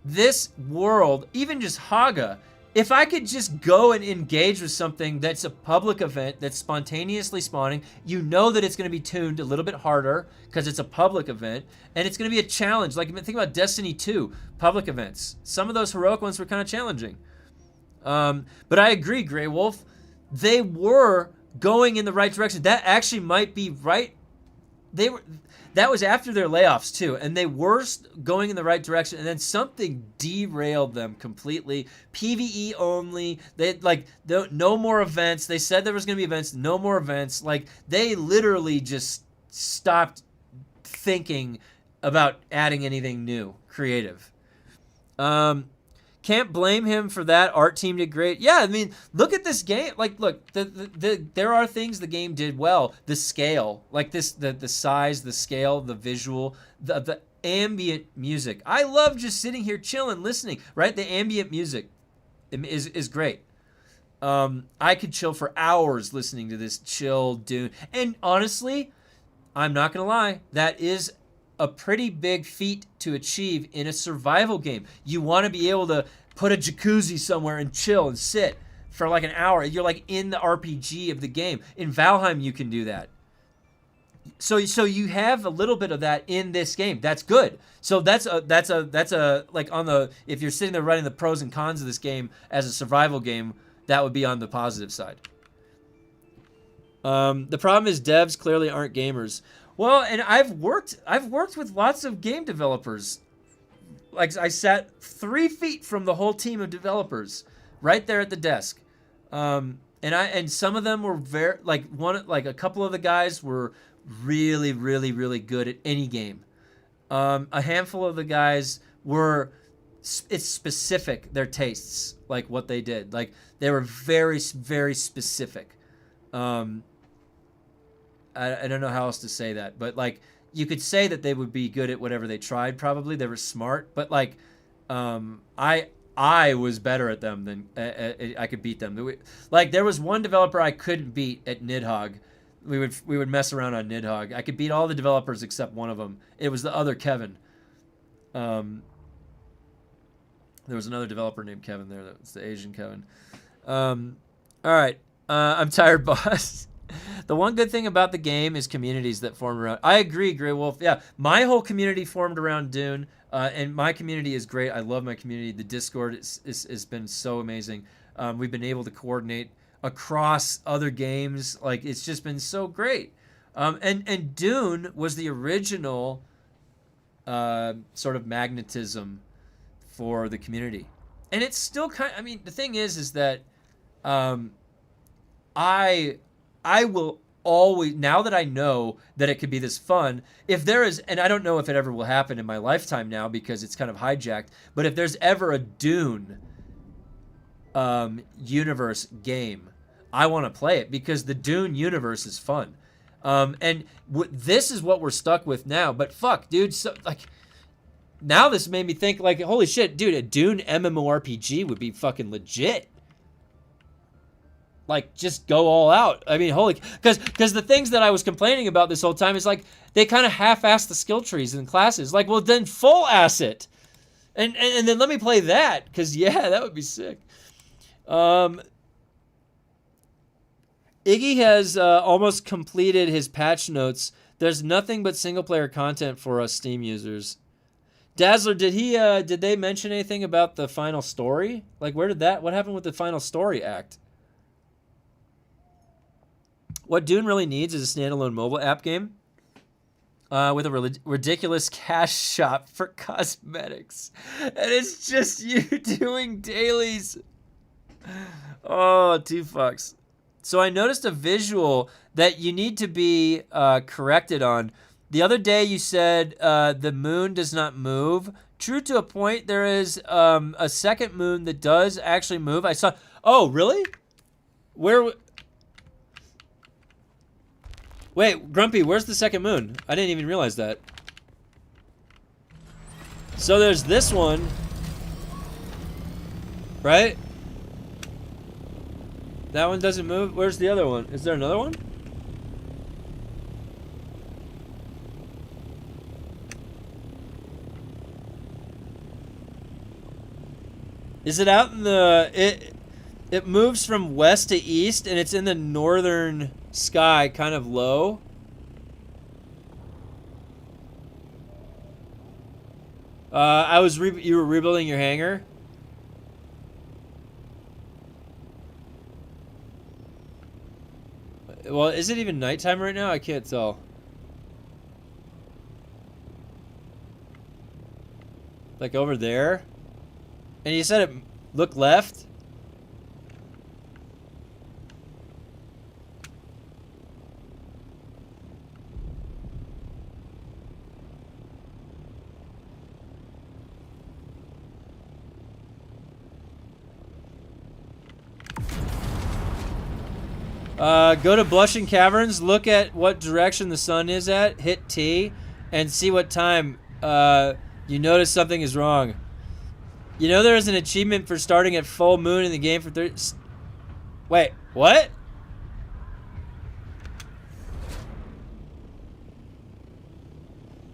This world, even just Haga, if I could just go and engage with something that's a public event that's spontaneously spawning, you know that it's going to be tuned a little bit harder because it's a public event, and it's going to be a challenge. Like, think about Destiny 2 public events. Some of those heroic ones were kind of challenging. But I agree, Grey Wolf. They were going in the right direction. That actually might be right. That was after their layoffs too, and they were going in the right direction, and then something derailed them completely. PvE only. They no more events. They said there was going to be events, no more events. Like, they literally just stopped thinking about adding anything new, creative. Can't blame him for that. Art team did great. Yeah, I mean, look at this game. Like, look, there are things the game did well. The scale, like the size, the scale, the visual, the ambient music. I love just sitting here chilling, listening. Right, the ambient music is great. I could chill for hours listening to this chill Dune. And honestly, I'm not gonna lie, that is a pretty big feat to achieve in a survival game. You want to be able to put a jacuzzi somewhere and chill and sit for like an hour. You're like in the RPG of the game. In Valheim, you can do that. So you have a little bit of that in this game. That's good. So that's a like, on the, if you're sitting there writing the pros and cons of this game as a survival game, that would be on the positive side. The problem is devs clearly aren't gamers. Well, and I've worked with lots of game developers. Like, I sat 3 feet from the whole team of developers, right there at the desk. And some of them were very, a couple of the guys were really, really, really good at any game. A handful of the guys were, it's specific, their tastes, like what they did. Like, they were very, very specific. I don't know how else to say that, but like, you could say that they would be good at whatever they tried. Probably they were smart, but like, I was better at them than I could beat them. Like, there was one developer I couldn't beat at Nidhogg. We would mess around on Nidhogg. I could beat all the developers except one of them. It was the other Kevin. There was another developer named Kevin there. That was the Asian Kevin. All right. I'm tired, boss. The one good thing about the game is communities that form around. I agree, Grey Wolf. Yeah, my whole community formed around Dune, and my community is great. I love my community. The Discord has been so amazing. We've been able to coordinate across other games. Like, it's just been so great. And Dune was the original sort of magnetism for the community, and it's still kind. I mean, the thing is that I will always, now that I know that it could be this fun, if there is, and I don't know if it ever will happen in my lifetime now because it's kind of hijacked, but if there's ever a Dune universe game, I want to play it because the Dune universe is fun. And this is what we're stuck with now, but fuck, dude, so, like, now this made me think, like, holy shit, dude, a Dune MMORPG would be fucking legit. Like, just go all out. I mean, holy, because the things that I was complaining about this whole time is like, they kind of half-ass the skill trees and classes. Like, well, then full-ass it. And then let me play that, because, yeah, that would be sick. Iggy has almost completed his patch notes. There's nothing but single-player content for us Steam users. Dazzler, did they mention anything about the final story? Like, what happened with the final story act? What Dune really needs is a standalone mobile app game with a ridiculous cash shop for cosmetics. And it's just you doing dailies. Oh, 2 fucks. So I noticed a visual that you need to be corrected on. The other day you said the moon does not move. True to a point, there is a second moon that does actually move. I saw... Oh, really? Where... Wait, Grumpy, where's the second moon? I didn't even realize that. So there's this one. Right? That one doesn't move. Where's the other one? Is there another one? Is it out in the... It moves from west to east, and it's in the northern sky, kind of low. You were rebuilding your hangar? Well, is it even nighttime right now? I can't tell. Like over there? And you said it look left? Go to Blushing Caverns, look at what direction the sun is at, hit T, and see what time you notice something is wrong. You know there is an achievement for starting at full moon in the game for 30... Wait, what?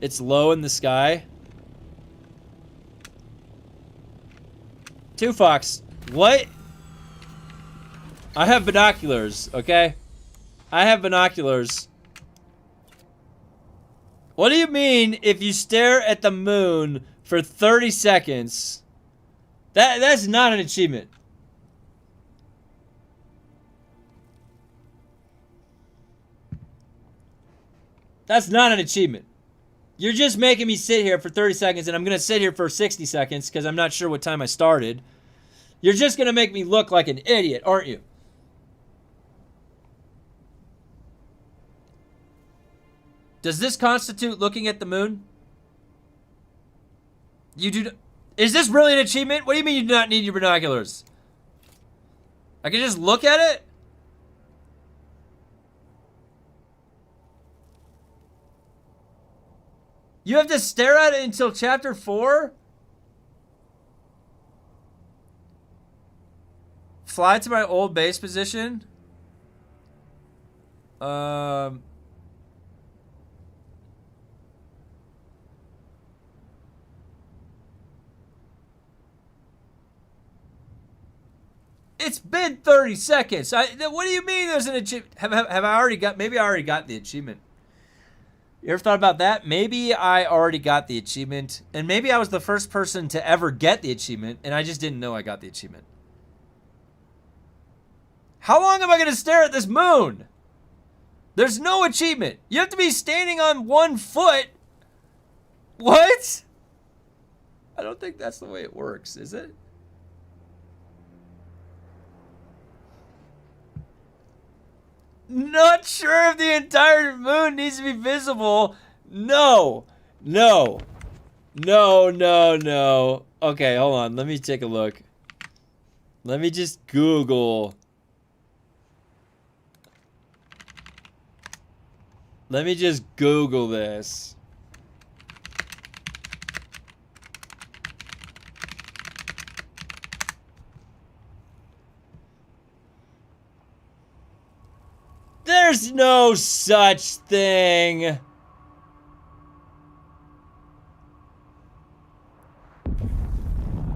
It's low in the sky. 2 Fox, what? I have binoculars, okay? I have binoculars. What do you mean if you stare at the moon for 30 seconds? That's not an achievement. That's not an achievement. You're just making me sit here for 30 seconds, and I'm going to sit here for 60 seconds because I'm not sure what time I started. You're just going to make me look like an idiot, aren't you? Does this constitute looking at the moon? You do. Is this really an achievement? What do you mean you do not need your binoculars? I can just look at it? You have to stare at it until chapter 4? Fly to my old base position? It's been 30 seconds. What do you mean there's an achievement? Have I already got... Maybe I already got the achievement. You ever thought about that? Maybe I already got the achievement. And maybe I was the first person to ever get the achievement. And I just didn't know I got the achievement. How long am I going to stare at this moon? There's no achievement. You have to be standing on 1 foot. What? I don't think that's the way it works, is it? Not sure if the entire moon needs to be visible. No. No. No, no, no. Okay, hold on. Let me take a look. Let me just Google. Let me just Google this. There's no such thing.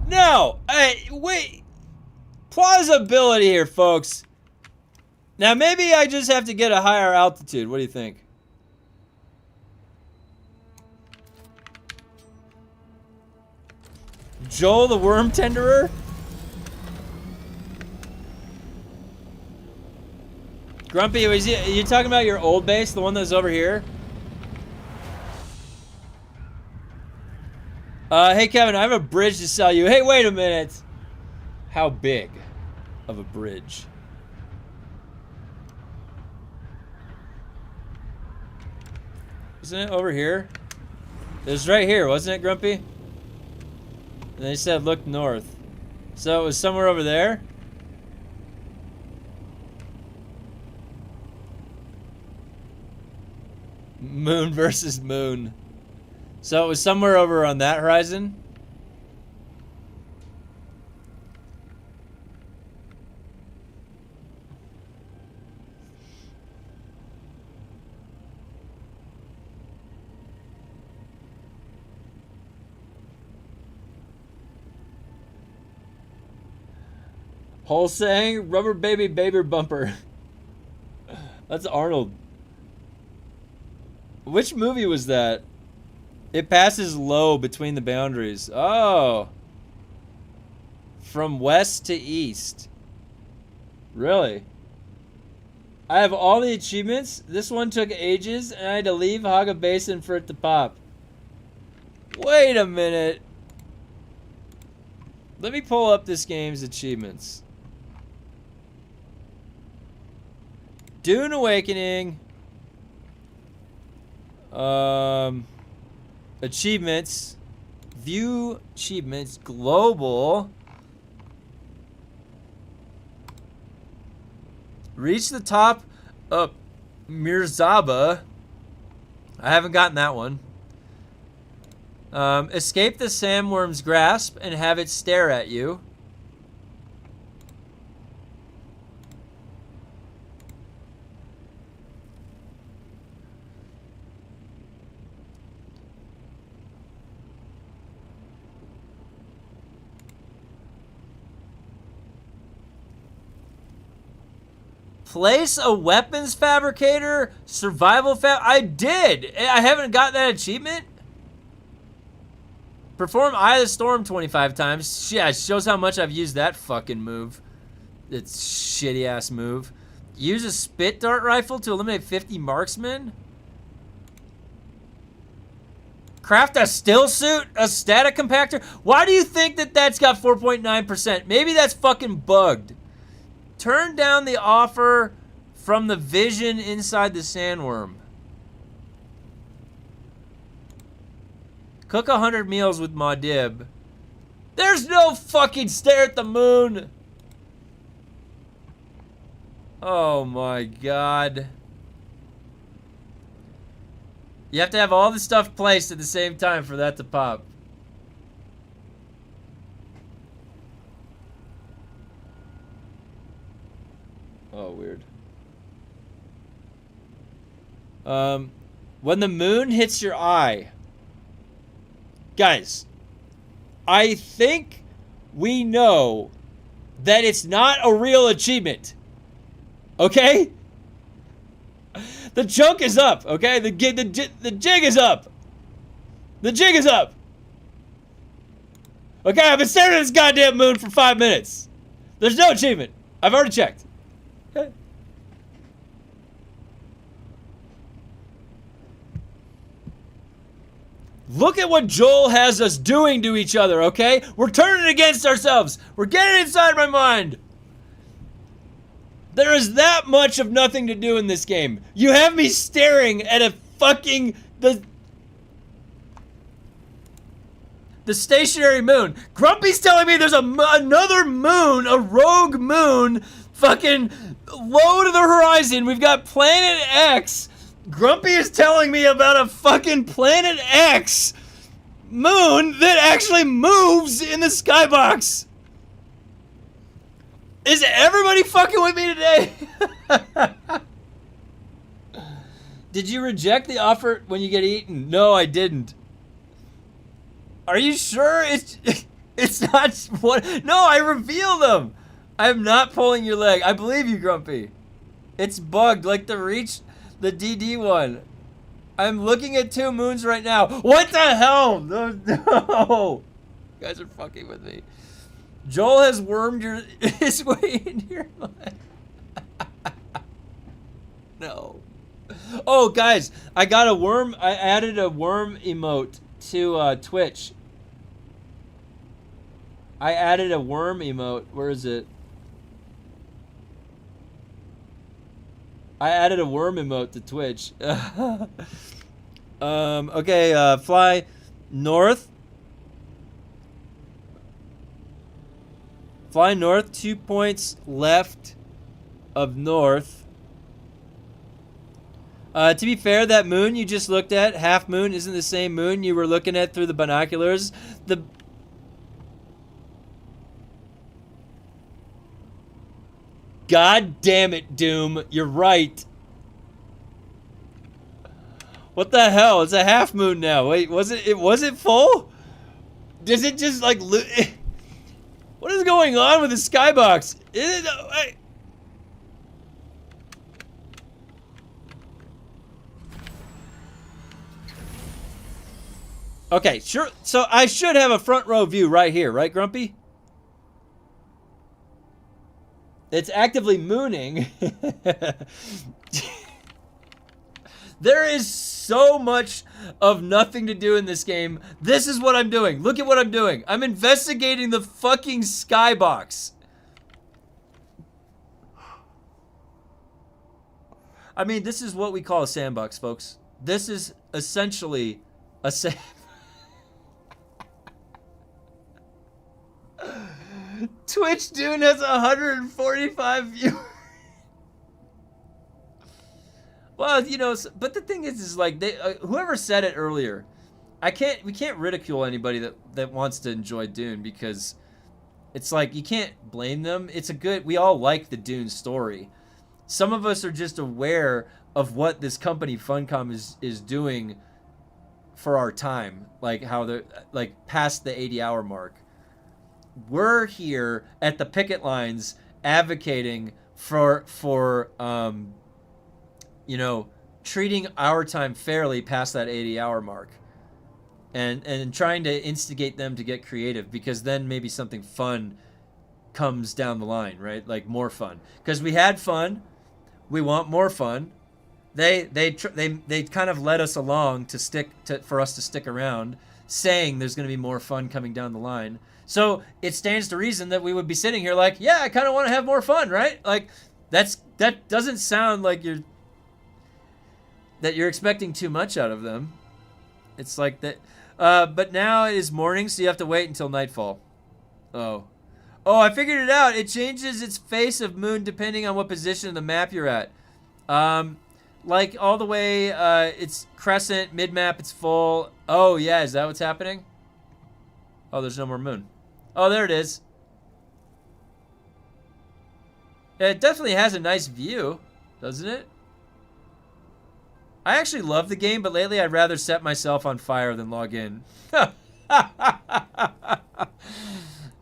No. Hey, wait. Plausibility here, folks. Now, maybe I just have to get a higher altitude. What do you think? Joel the Worm Tenderer? Grumpy, are you talking about your old base, the one that's over here? Hey Kevin, I have a bridge to sell you. Hey, wait a minute. How big of a bridge? Isn't it over here? It was right here, wasn't it, Grumpy? And they said look north. So it was somewhere over there? Moon versus moon. So it was somewhere over on that horizon? Holsang, rubber baby baby bumper. That's Arnold. Which movie was that? It passes low between the boundaries. Oh. From west to east. Really? I have all the achievements. This one took ages, and I had to leave Haga Basin for it to pop. Wait a minute. Let me pull up this game's achievements. Dune Awakening. Achievements. View achievements. Global. Reach the top of Mirzaba. I haven't gotten that one. Escape the sandworm's grasp and have it stare at you. Place a weapons fabricator, survival I did! I haven't got that achievement? Perform Eye of the Storm 25 times. Yeah, it shows how much I've used that fucking move. It's shitty ass move. Use a spit dart rifle to eliminate 50 marksmen. Craft a still suit, a static compactor. Why do you think that that's got 4.9%? Maybe that's fucking bugged. Turn down the offer from the vision inside the sandworm. Cook 100 meals with Maudib. There's no fucking stare at the moon. Oh my god. You have to have all the stuff placed at the same time for that to pop. Oh, weird. When the moon hits your eye. Guys, I think we know that it's not a real achievement. Okay? The joke is up, okay? The jig is up. The jig is up. Okay, I've been staring at this goddamn moon for 5 minutes. There's no achievement. I've already checked. Okay. Look at what Joel has us doing to each other, okay? We're turning against ourselves. We're getting inside my mind. There is that much of nothing to do in this game. You have me staring at a fucking... The stationary moon. Grumpy's telling me there's another moon, a rogue moon, fucking low to the horizon. We've got Planet X. Grumpy is telling me about a fucking Planet X moon that actually moves in the skybox. Is everybody fucking with me today? Did you reject the offer when you get eaten? No, I didn't. Are you sure it's not what? No, I revealed them. I'm not pulling your leg. I believe you, Grumpy. It's bugged like the DD one. I'm looking at 2 moons right now. What the hell? No. You guys are fucking with me. Joel has wormed his way into your life. No. Oh, guys, I got a worm. I added a worm emote to Twitch. I added a worm emote. Where is it? I added a worm emote to Twitch. Okay, fly north. Fly north 2 points left of north. To be fair, that moon you just looked at, half moon, isn't the same moon you were looking at through the binoculars. God damn it, Doom. You're right. What the hell? It's a half moon now. Wait, was it full? Does it just like... What is going on with the skybox? Okay, sure. So I should have a front row view right here, right, Grumpy? It's actively mooning. There is so much of nothing to do in this game. This is what I'm doing. Look at what I'm doing. I'm investigating the fucking skybox. I mean, this is what we call a sandbox, folks. This is essentially a Twitch Dune has 145 viewers. Well, you know, but the thing is like they, whoever said it earlier, we can't ridicule anybody that wants to enjoy Dune, because it's like you can't blame them. It's we all like the Dune story. Some of us are just aware of what this company Funcom is doing for our time, like how they're like past the 80-hour mark. We're here at the picket lines advocating for you know, treating our time fairly past that 80-hour mark, and trying to instigate them to get creative, because then maybe something fun comes down the line, right? Like more fun, because we had fun, we want more fun. They kind of led us along for us to stick around, saying there's going to be more fun coming down the line. So it stands to reason that we would be sitting here like, yeah, I kind of want to have more fun, right? Like that doesn't sound like you're expecting too much out of them. It's like that. But now it is morning, so you have to wait until nightfall. Oh, I figured it out. It changes its face of moon depending on what position of the map you're at. Like all the way, it's crescent, mid-map, it's full. Oh, yeah, is that what's happening? Oh, there's no more moon. Oh, there it is. It definitely has a nice view, doesn't it? I actually love the game, but lately I'd rather set myself on fire than log in.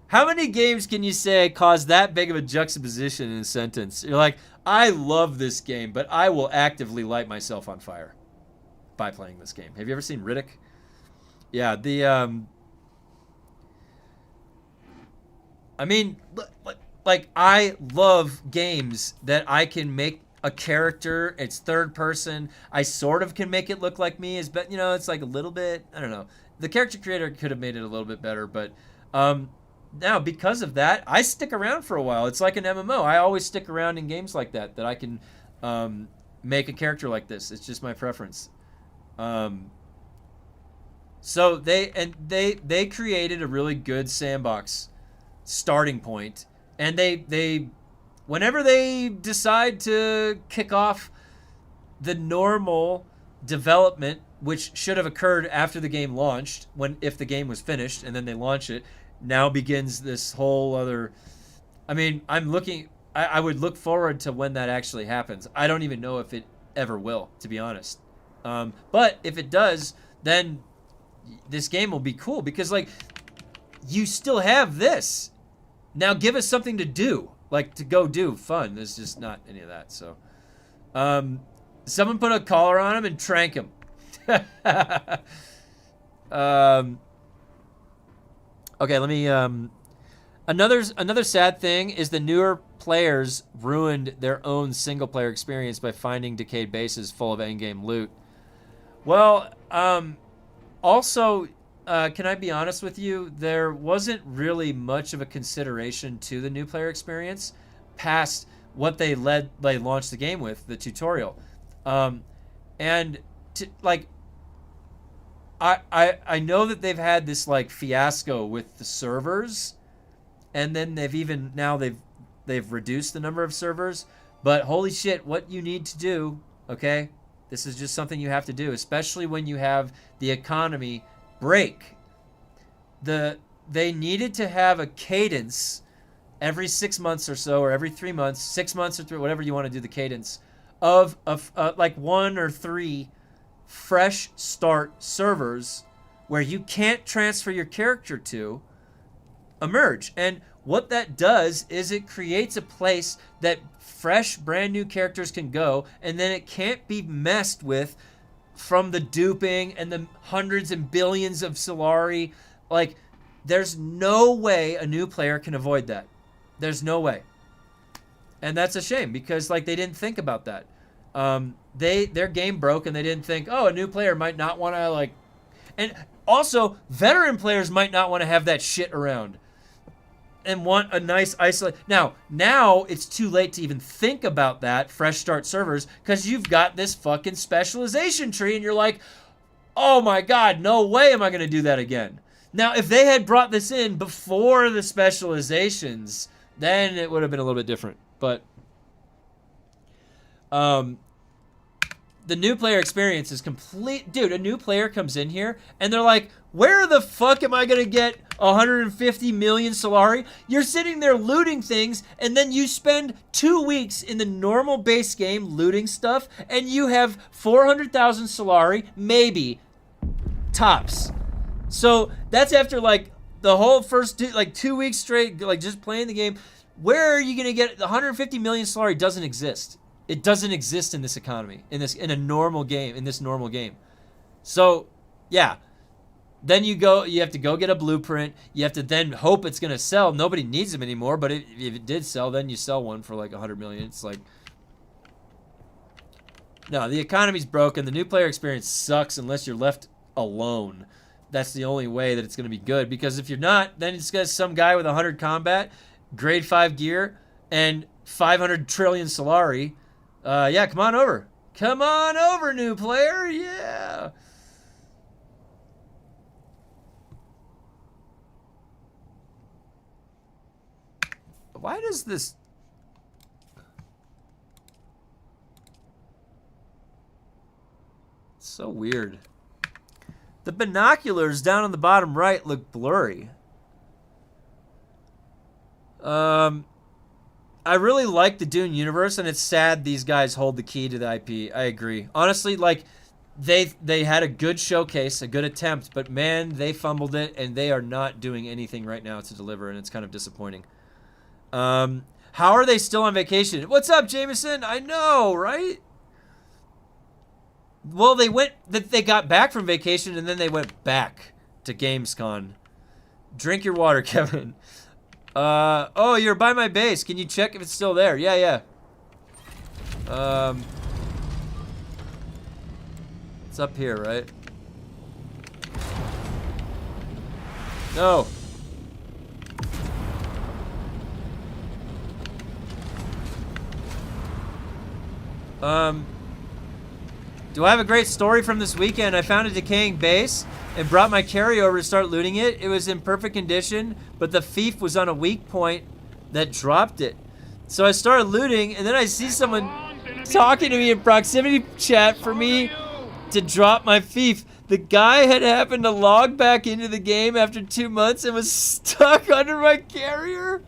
How many games can you say cause that big of a juxtaposition in a sentence? You're like, I love this game, but I will actively light myself on fire by playing this game. Have you ever seen Riddick? Yeah, I mean, like, I love games that I can make a character, it's third person, I sort of can make it look like me, but you know, it's like a little bit, I don't know. The character creator could have made it a little bit better, but now because of that, I stick around for a while. It's like an MMO. I always stick around in games like that I can make a character like this. It's just my preference. So they created a really good sandbox starting point, and they whenever they decide to kick off the normal development, which should have occurred after the game launched, if the game was finished and then they launch it, now begins this whole other, I mean, I would look forward to when that actually happens. I don't even know if it ever will, to be honest. But if it does, then this game will be cool, because like, you still have this. Now give us something to do, like to go do fun. There's just not any of that. So, someone put a collar on him and trank him. Okay, let me, another sad thing is the newer players ruined their own single player experience by finding decayed bases full of endgame loot. Well, also, can I be honest with you? There wasn't really much of a consideration to the new player experience past what they launched the game with, the tutorial. And like, I know that they've had this like fiasco with the servers, and then they've reduced the number of servers, but holy shit, what you need to do, okay? This is just something you have to do, especially when you have the economy break. They needed to have a cadence every 6 months or so, or every 3 months, 6 months or 3, whatever you want to do the cadence of like 1 or 3 fresh start servers where you can't transfer your character to emerge. And what that does is it creates a place that fresh, brand new characters can go, and then it can't be messed with from the duping and the hundreds and billions of Solari. Like, there's no way a new player can avoid that. There's no way. And that's a shame because, like, they didn't think about that. Their game broke and they didn't think, oh, a new player might not want to, like... And also, veteran players might not want to have that shit around and want a nice isolate. Now it's too late to even think about that, fresh start servers, because you've got this fucking specialization tree and you're like, oh my God, no way am I going to do that again. Now, if they had brought this in before the specializations, then it would have been a little bit different. But the new player experience is complete. Dude, a new player comes in here and they're like, where the fuck am I going to get 150 million Solari? You're sitting there looting things, and then you spend 2 weeks in the normal base game looting stuff, and you have 400,000 Solari, maybe, tops. So that's after, like, the whole first 2 weeks straight, like, just playing the game. Where are you going to get 150 million Solari? Doesn't exist. It doesn't exist in this economy, in this normal game. So, yeah. Then you have to go get a blueprint. You have to then hope it's going to sell. Nobody needs them anymore, but if it did sell, then you sell one for like 100 million. It's like, no, the economy's broken. The new player experience sucks unless you're left alone. That's the only way that it's going to be good, because if you're not, then it's got some guy with 100 combat, grade 5 gear, and 500 trillion Solari. Yeah, come on over. Come on over, new player. Yeah. Why does this... It's so weird. The binoculars down on the bottom right look blurry. I really like the Dune universe, and it's sad these guys hold the key to the IP. I agree. Honestly, like, they had a good showcase, a good attempt, but man, they fumbled it, and they are not doing anything right now to deliver, and it's kind of disappointing. How are they still on vacation? What's up, Jameson? I know, right? Well, they got back from vacation and then they went back to Gamescom. Drink your water, Kevin. Oh, you're by my base. Can you check if it's still there? Yeah. It's up here, right? No. Do I have a great story from this weekend? I found a decaying base and brought my carryover to start looting it. It was in perfect condition, but the thief was on a weak point that dropped it. So I started looting, and then I see someone talking to me in proximity chat for me to drop my thief. The guy had happened to log back into the game after 2 months and was stuck under my carrier.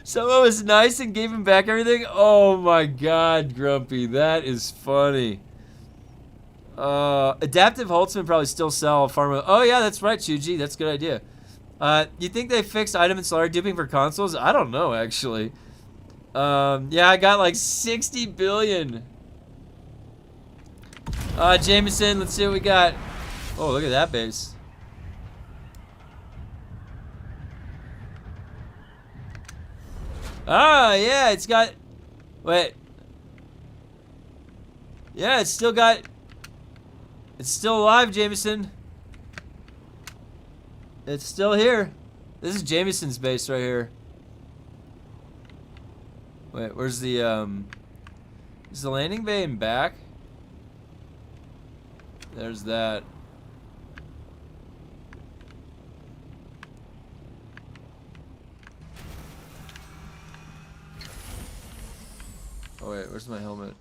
Someone was nice and gave him back everything. Oh my God, Grumpy, that is funny. Adaptive Holtzman probably still sell farm. Oh yeah, that's right, Chuji. That's a good idea. You think they fixed item and Solari duping for consoles? I don't know, actually. Yeah, I got like 60 billion. Jameson, let's see what we got. Oh, look at that base. Ah, yeah, it's got... Wait. Yeah, it's still got... It's still alive, Jameson. It's still here. This is Jameson's base right here. Wait, where's the, is the landing bay in back? There's that. Oh wait, where's my helmet?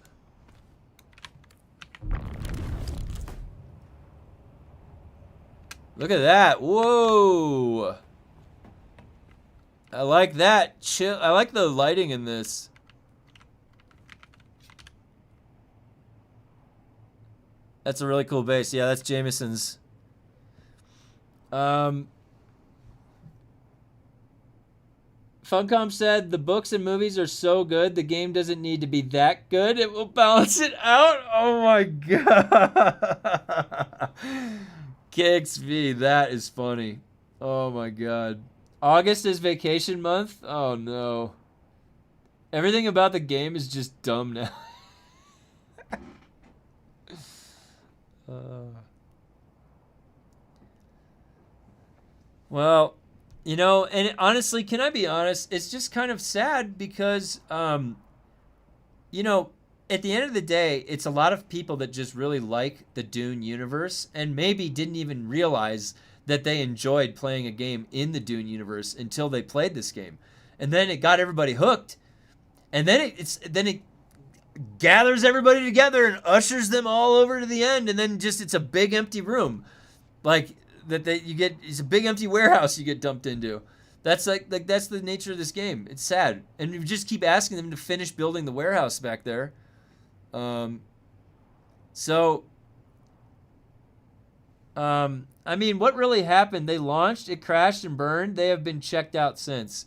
Look at that. Whoa. I like that. Chill. I like the lighting in this. That's a really cool base. Yeah, that's Jameson's. Funcom said the books and movies are so good, the game doesn't need to be that good. It will balance it out. Oh my god. KXV, that is funny. Oh my god. August is vacation month? Oh no. Everything about the game is just dumb now. Well, you know, and honestly, can I be honest? It's just kind of sad because, you know, at the end of the day, it's a lot of people that just really like the Dune universe and maybe didn't even realize that they enjoyed playing a game in the Dune universe until they played this game. And then it got everybody hooked. And then it gathers everybody together and ushers them all over to the end, and then just it's a big empty room. Like it's a big empty warehouse you get dumped into. That's like that's the nature of this game. It's sad. And you just keep asking them to finish building the warehouse back there. I mean, what really happened? They launched, it crashed and burned. They have been checked out since.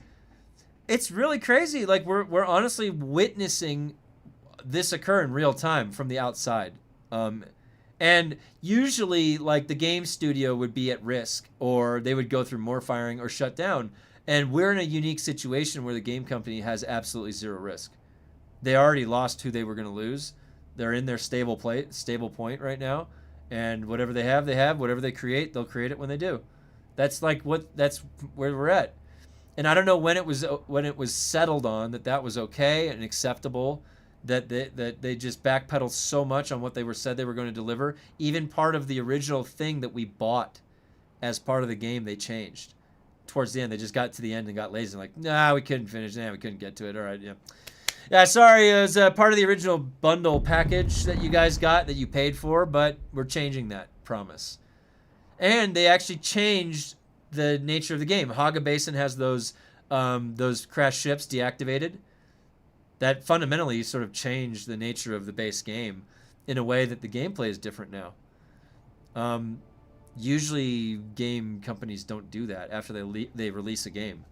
It's really crazy. Like we're honestly witnessing this occur in real time from the outside. And usually, like, the game studio would be at risk, or they would go through more firing or shut down. And we're in a unique situation where the game company has absolutely zero risk. They already lost who they were going to lose. They're in their stable point right now, and whatever they have, they have. Whatever they create, they'll create it when they do. That's where we're at. And I don't know when it was settled on that was okay and acceptable. That they just backpedaled so much on what they said they were going to deliver. Even part of the original thing that we bought as part of the game, they changed. Towards the end, they just got to the end and got lazy. Like, nah, we couldn't finish. Nah, we couldn't get to it. All right, yeah. Yeah, sorry, it was part of the original bundle package that you guys got that you paid for, but we're changing that, promise. And they actually changed the nature of the game. Haga Basin has those crashed ships deactivated. That fundamentally sort of changed the nature of the base game in a way that the gameplay is different now. Usually game companies don't do that after they release a game.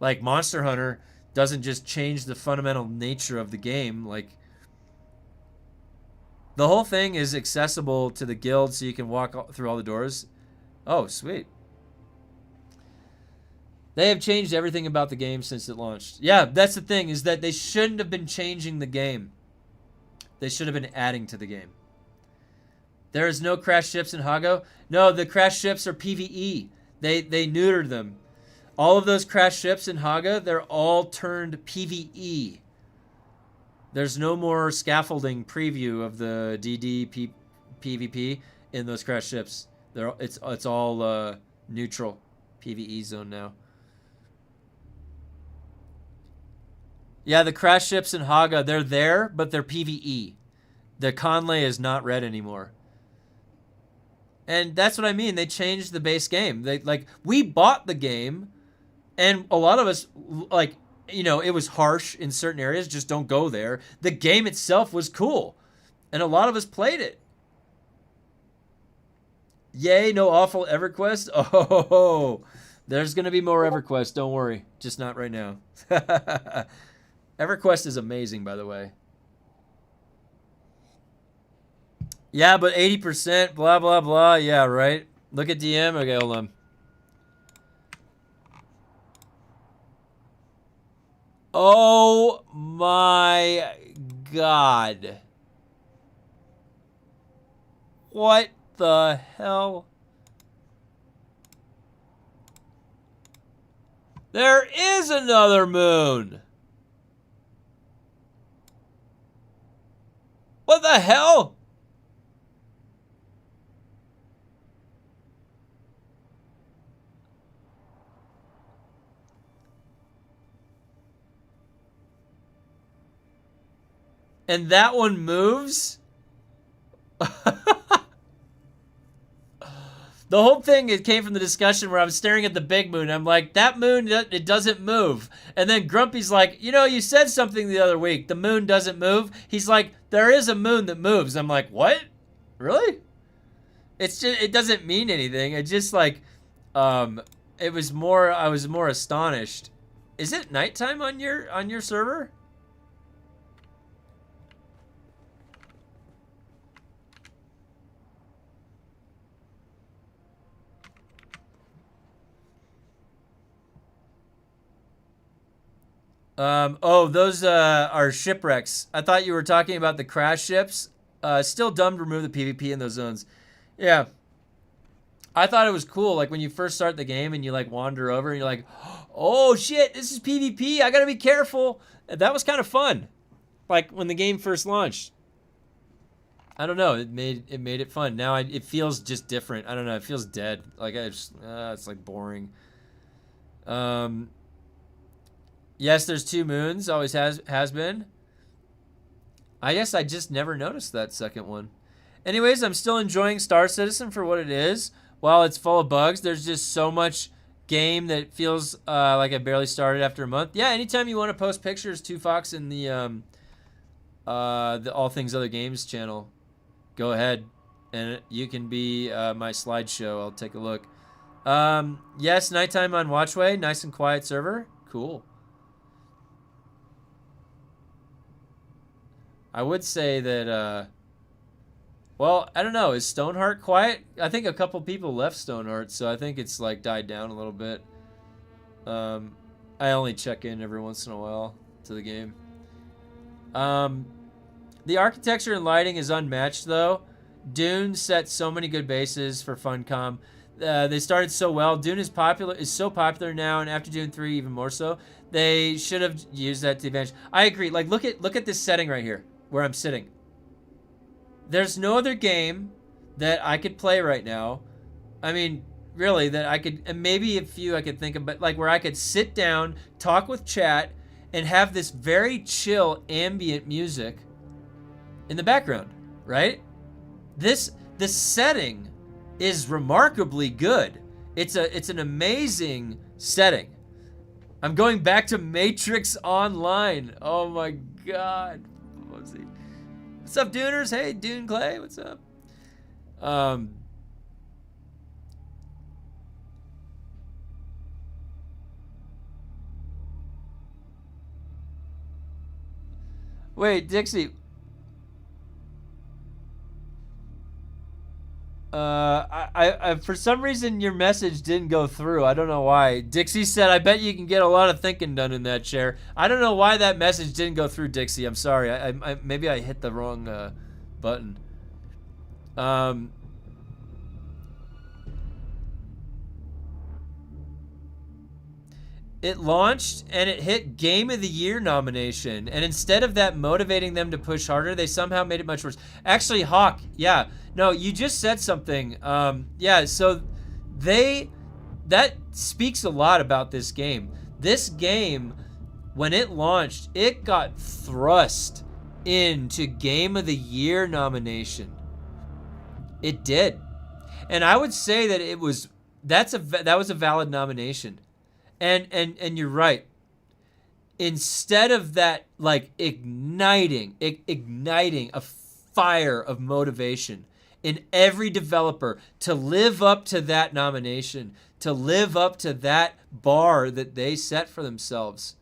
Like Monster Hunter doesn't just change the fundamental nature of the game. Like, the whole thing is accessible to the guild so you can walk through all the doors. Oh, sweet. They have changed everything about the game since it launched. Yeah, that's the thing, is that they shouldn't have been changing the game. They should have been adding to the game. There is no crash ships in Hago. No, the crash ships are PvE. They neutered them. All of those crash ships in Haga, they're all turned PvE. There's no more scaffolding preview of the DD PvP in those crash ships. It's all neutral PvE zone now. Yeah, the crash ships in Haga, they're there, but they're PvE. The Conlay is not red anymore. And that's what I mean. They changed the base game. We bought the game, and a lot of us, it was harsh in certain areas. Just don't go there. The game itself was cool, and a lot of us played it. Yay, no awful EverQuest. Oh, there's going to be more EverQuest. Don't worry. Just not right now. EverQuest is amazing, by the way. Yeah, but 80%, blah, blah, blah. Yeah, right. Look at DM. Okay, hold on. Oh, my God. What the hell? There is another moon. What the hell? And that one moves? The whole thing, it came from the discussion where I was staring at the big moon. I'm like, that moon, it doesn't move. And then Grumpy's like, you said something the other week. The moon doesn't move. He's like, there is a moon that moves. I'm like, what? Really? It's just, it doesn't mean anything. It just I was more astonished Is it nighttime on your server? Oh, those are shipwrecks. I thought you were talking about the crash ships. Still dumb to remove the PvP in those zones. Yeah. I thought it was cool, like when you first start the game and you like wander over and you're like, oh shit, this is PvP, I gotta be careful. That was kind of fun. Like when the game first launched. I don't know, it made it fun. Now it feels just different. I don't know, it feels dead. Like it's like boring. Yes, there's 2 moons, always has been. I guess I just never noticed that second one. Anyways, I'm still enjoying Star Citizen for what it is. While it's full of bugs, there's just so much game that feels like I barely started after a month. Yeah, anytime you want to post pictures, 2Fox in the All Things Other Games channel, go ahead. And you can be my slideshow. I'll take a look. Yes, nighttime on Watchway. Nice and quiet server. Cool. I would say that, well, I don't know. Is Stoneheart quiet? I think a couple people left Stoneheart, so I think it's like died down a little bit. I only check in every once in a while to the game. The architecture and lighting is unmatched, though. Dune set so many good bases for Funcom. They started so well. Dune is so popular now, and after Dune 3, even more so. They should have used that to advantage. I agree. Like, look at this setting right here, where I'm sitting. There's no other game that I could play right now. I mean, really, that I could, and maybe a few I could think of, but like where I could sit down, talk with chat, and have this very chill ambient music in the background, right? The setting is remarkably good. It's an amazing setting. I'm going back to Matrix Online. Oh my god. What's up, Duners? Hey, Dune Clay, what's up? Wait, Dixie. I for some reason your message didn't go through. I don't know why. Dixie said, "I bet you can get a lot of thinking done in that chair." I don't know why that message didn't go through, Dixie. I'm sorry. I maybe I hit the wrong button. It launched and it hit Game of the Year nomination. And instead of that motivating them to push harder, they somehow made it much worse. Actually, Hawk, yeah. No, you just said something. Yeah, so that speaks a lot about this game. This game, when it launched, it got thrust into Game of the Year nomination. It did. And I would say that that was a valid nomination. And you're right. Instead of that, like igniting a fire of motivation in every developer to live up to that nomination, to live up to that bar that they set for themselves,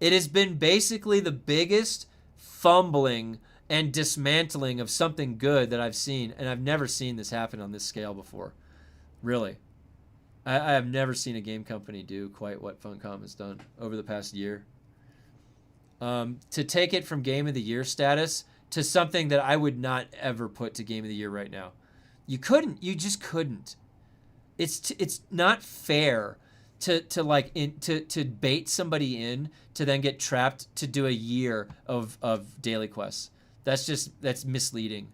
it has been basically the biggest fumbling and dismantling of something good that I've seen, and I've never seen this happen on this scale before. Really. I have never seen a game company do quite what Funcom has done over the past year. To take it from Game of the Year status to something that I would not ever put to Game of the Year right now. You just couldn't. It's not fair to bait somebody in to then get trapped to do a year of daily quests. That's misleading.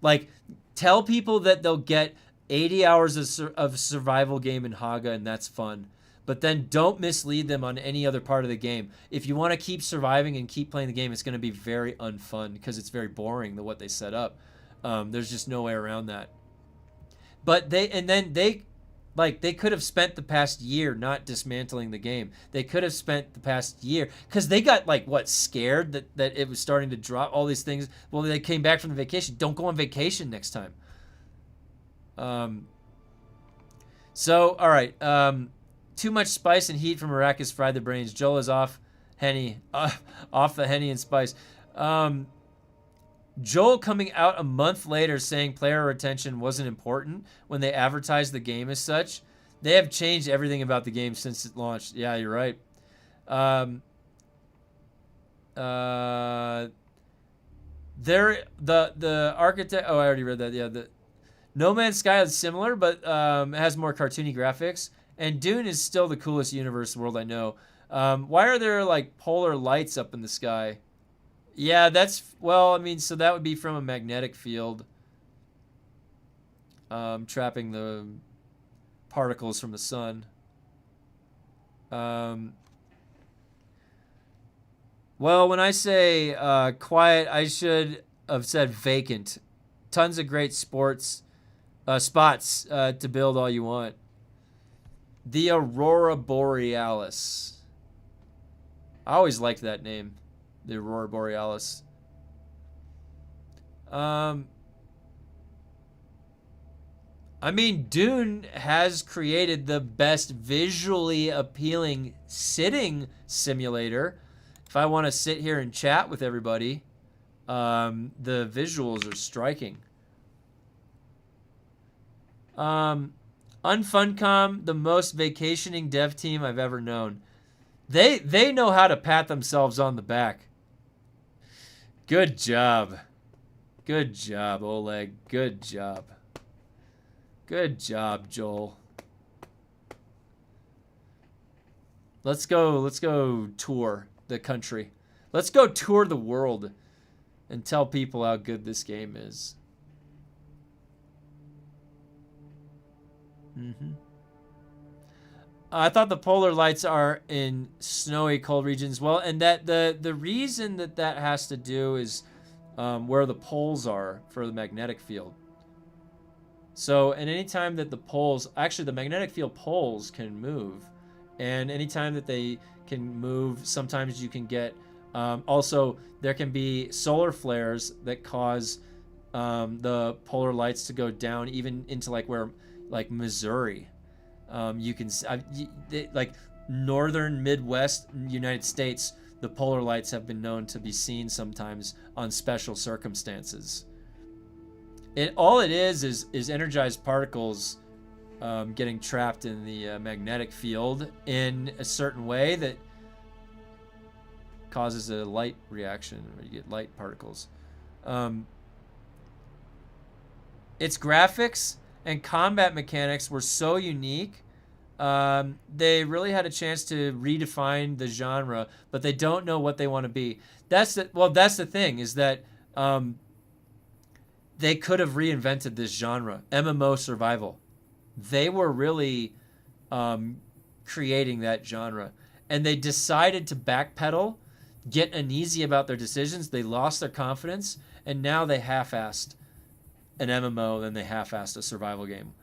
Like, tell people that they'll get 80 hours of survival game in Haga, and that's fun. But then don't mislead them on any other part of the game. If you want to keep surviving and keep playing the game, it's going to be very unfun because it's very boring what they set up. There's just no way around that. But they could have spent the past year not dismantling the game. They could have spent the past year because they got scared that it was starting to drop all these things. Well, they came back from the vacation. Don't go on vacation next time. So, all right. Too much spice and heat from Arrakis fried the brains. Joel is off Henny, off the Henny and spice. Joel coming out a month later saying player retention wasn't important when they advertised the game as such. They have changed everything about the game since it launched. Yeah, you're right. The architect. Oh, I already read that. Yeah, the No Man's Sky is similar, but has more cartoony graphics. And Dune is still the coolest universe world I know. Why are there like polar lights up in the sky? Yeah, that's, well, I mean, so that would be from a magnetic field trapping the particles from the sun. Well, when I say quiet, I should have said vacant. Tons of great spots to build all you want. The Aurora Borealis. I always liked that name. The Aurora Borealis. I mean, Dune has created the best visually appealing sitting simulator. If I want to sit here and chat with everybody, the visuals are striking. Unfuncom, the most vacationing dev team I've ever known. They know how to pat themselves on the back. Good job. Good job, Oleg. Good job. Good job, Joel. Let's go tour the country. Let's go tour the world and tell people how good this game is. I thought the polar lights are in snowy, cold regions. Well, and that the reason that has to do is where the poles are for the magnetic field. So, and anytime that the poles, actually the magnetic field poles can move, and anytime that they can move, sometimes you can get, also there can be solar flares that cause the polar lights to go down even into like Missouri. You can, like northern Midwest United States, the polar lights have been known to be seen sometimes on special circumstances. All it is energized particles getting trapped in the magnetic field in a certain way that causes a light reaction, where you get light particles. Its graphics and combat mechanics were so unique. They really had a chance to redefine the genre, but they don't know what they want to be. That's the thing, is that they could have reinvented this genre, MMO survival. They were really creating that genre, and they decided to backpedal, get uneasy about their decisions. They lost their confidence, and now they half-assed an MMO than they half-assed a survival game.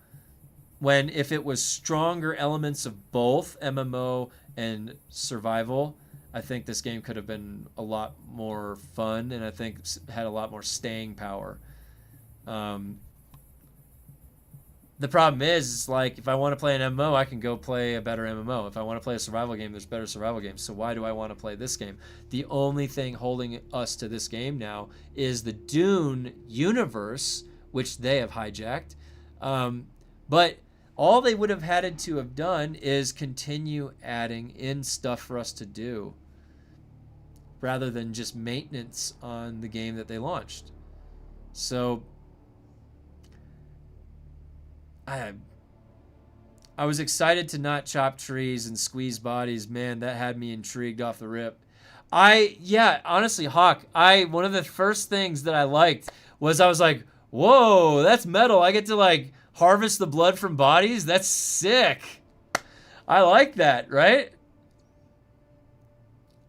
When if it was stronger elements of both MMO and survival, I think this game could have been a lot more fun, and I think had a lot more staying power. The problem is like, if I want to play an MMO, I can go play a better MMO. If I want to play a survival game, there's better survival games. So why do I want to play this game? The only thing holding us to this game now is the Dune universe, which they have hijacked. But all they would have had to have done is continue adding in stuff for us to do, rather than just maintenance on the game that they launched. So I was excited to not chop trees and squeeze bodies. Man, that had me intrigued off the rip. Honestly, Hawk, one of the first things that I liked was I was like, whoa, that's metal. I get to like harvest the blood from bodies. That's sick. I like that, right?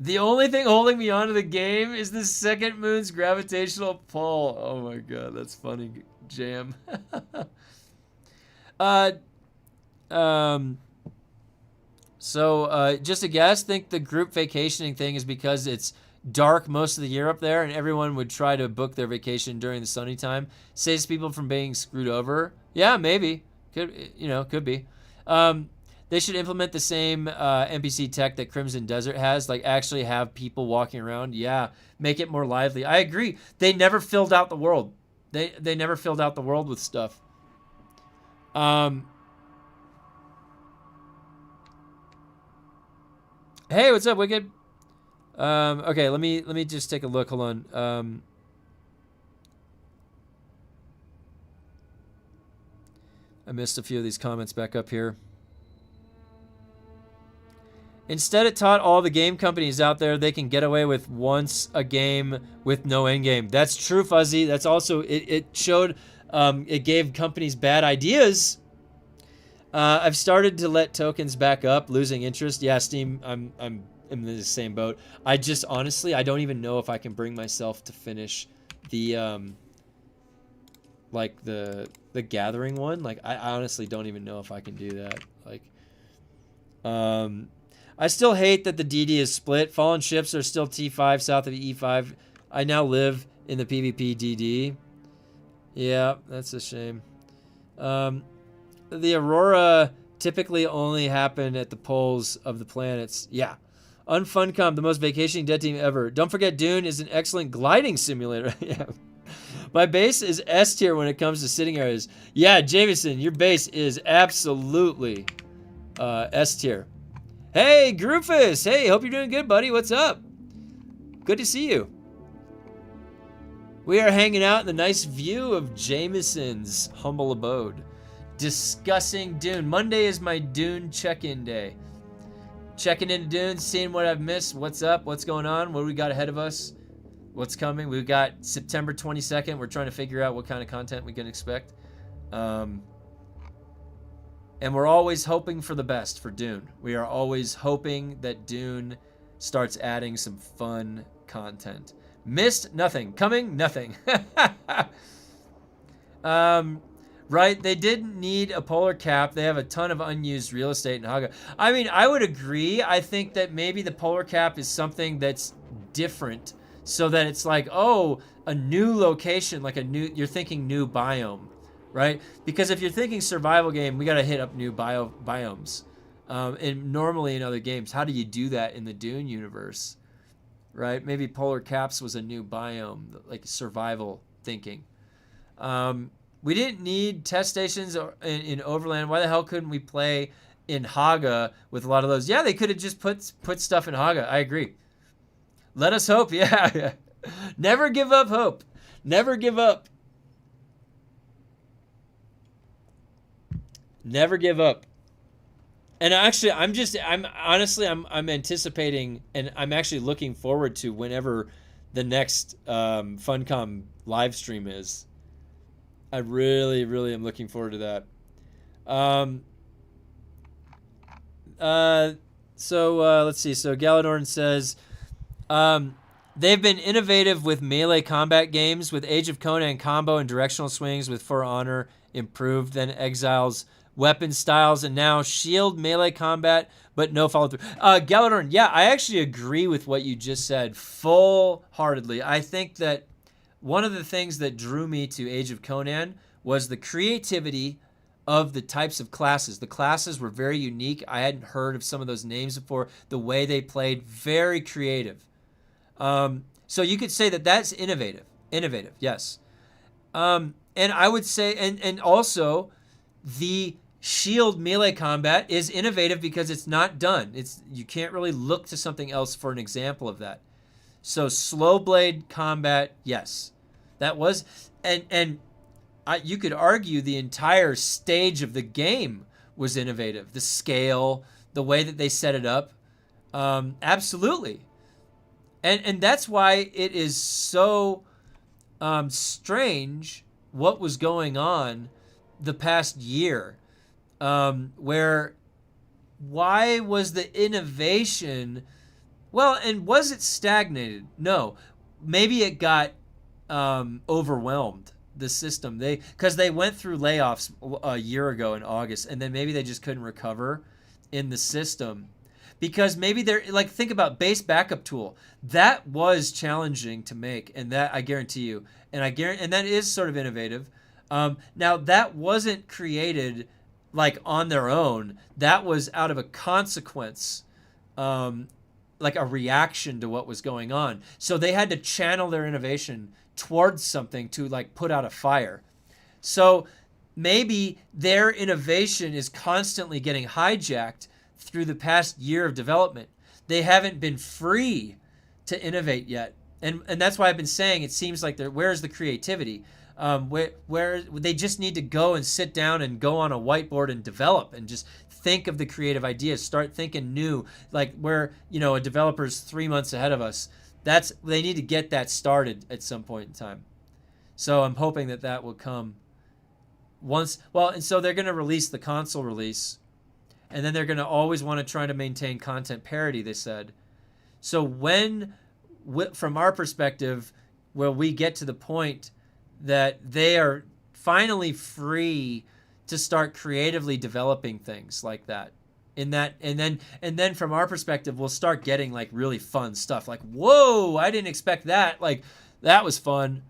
The only thing holding me onto the game is the second moon's gravitational pull. Oh my god, that's funny, Jam. So just a guess, think the group vacationing thing is because it's dark most of the year up there and everyone would try to book their vacation during the sunny time. Saves people from being screwed over. Yeah, maybe. Could be. They should implement the same NPC tech that Crimson Desert has, like actually have people walking around. Yeah, make it more lively. I agree. They never filled out the world. They never filled out the world with stuff. Hey, what's up, Wicked? Okay, let me just take a look. Hold on. I missed a few of these comments back up here. Instead, it taught all the game companies out there they can get away with once a game with no end game. That's true, Fuzzy. That's also it showed it gave companies bad ideas. I've started to let tokens back up, losing interest. Yeah, Steam, I'm in the same boat. I just honestly, I don't even know if I can bring myself to finish the like the gathering one. Like I honestly don't even know if I can do that. Like I still hate that the DD is split. Fallen ships are still T5 south of E5. I now live in the PvP DD. Yeah, that's a shame. The Aurora typically only happen at the poles of the planets. Yeah. Unfuncom, the most vacationing dead team ever. Don't forget, Dune is an excellent gliding simulator. Yeah. My base is S tier when it comes to sitting areas. Yeah, Jameson, your base is absolutely S tier. Hey, Groofus. Hey, hope you're doing good, buddy. What's up? Good to see you. We are hanging out in the nice view of Jameson's humble abode, discussing Dune. Monday is my Dune check-in day. Checking into Dune, seeing what I've missed. What's up? What's going on? What do we got ahead of us? What's coming? We've got September 22nd. We're trying to figure out what kind of content we can expect. And we're always hoping for the best for Dune. We are always hoping that Dune starts adding some fun content. Missed? Nothing. Coming? Nothing. Right? They didn't need a polar cap. They have a ton of unused real estate in Haga. I mean, I would agree. I think that maybe the polar cap is something that's different so that it's like, oh, a new location, like you're thinking new biome, right? Because if you're thinking survival game, we got to hit up new biomes. And normally in other games, how do you do that in the Dune universe? Right? Maybe polar caps was a new biome, like survival thinking. We didn't need test stations in Overland. Why the hell couldn't we play in Haga with a lot of those? Yeah, they could have just put stuff in Haga. I agree. Let us hope. Yeah. Never give up hope. Never give up. Never give up. And actually, I'm anticipating, and I'm actually looking forward to whenever the next Funcom live stream is. I really, really am looking forward to that. Let's see. So Galadorn says, they've been innovative with melee combat games, with Age of Conan combo and directional swings, with For Honor improved, then Exile's weapon styles, and now shield melee combat, but no follow through. Galadorn, yeah, I actually agree with what you just said full-heartedly. I think that one of the things that drew me to Age of Conan was the creativity of the types of classes. The classes were very unique. I hadn't heard of some of those names before. The way they played, very creative. So you could say that that's innovative. Innovative, yes. And I would say, and also the shield melee combat is innovative because it's not done. You can't really look to something else for an example of that. So slow blade combat, yes, that was, you could argue the entire stage of the game was innovative. The scale, the way that they set it up, absolutely, and that's why it is so strange what was going on the past year, where why was the innovation? Well, and was it stagnated? No. Maybe it got overwhelmed, the system. Because they went through layoffs a year ago in August, and then maybe they just couldn't recover in the system. Because maybe they're, like, think about base backup tool. That was challenging to make, and that I guarantee you. And that is sort of innovative. Now, that wasn't created like on their own. That was out of a consequence, like a reaction to what was going on. So they had to channel their innovation towards something to like put out a fire. So maybe their innovation is constantly getting hijacked through the past year of development. They haven't been free to innovate yet. And that's why I've been saying it seems like where's the creativity? Where they just need to go and sit down and go on a whiteboard and develop and just think of the creative ideas, start thinking new, like where, a developer's 3 months ahead of us. They need to get that started at some point in time. So I'm hoping that will come and so they're going to release the console release, and then they're going to always want to try to maintain content parity, they said. So from our perspective, will we get to the point that they are finally free to start creatively developing things like that? And then from our perspective, we'll start getting like really fun stuff. Like, whoa, I didn't expect that. Like, that was fun.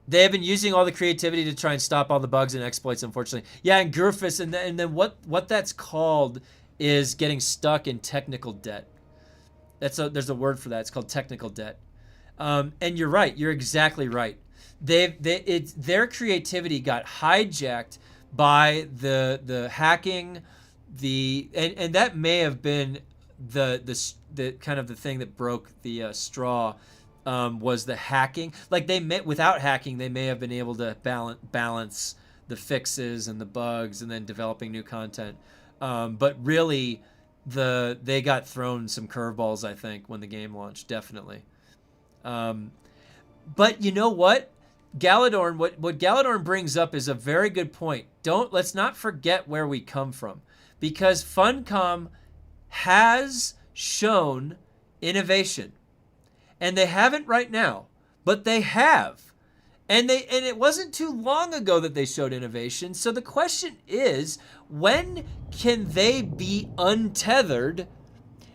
They have been using all the creativity to try and stop all the bugs and exploits, unfortunately. Yeah, and Goofus, and then what that's called is getting stuck in technical debt. There's a word for that. It's called technical debt. And you're right. You're exactly right. Their creativity got hijacked by the hacking, and that may have been the kind of the thing that broke the straw. Was the hacking. Like without hacking, they may have been able to balance the fixes and the bugs and then developing new content. But really, they got thrown some curveballs, I think, when the game launched, definitely. But you know what? Galadorn, what Galadorn brings up is a very good point. Let's not forget where we come from, because Funcom has shown innovation. And they haven't right now, but they have. And it wasn't too long ago that they showed innovation. So the question is, when can they be untethered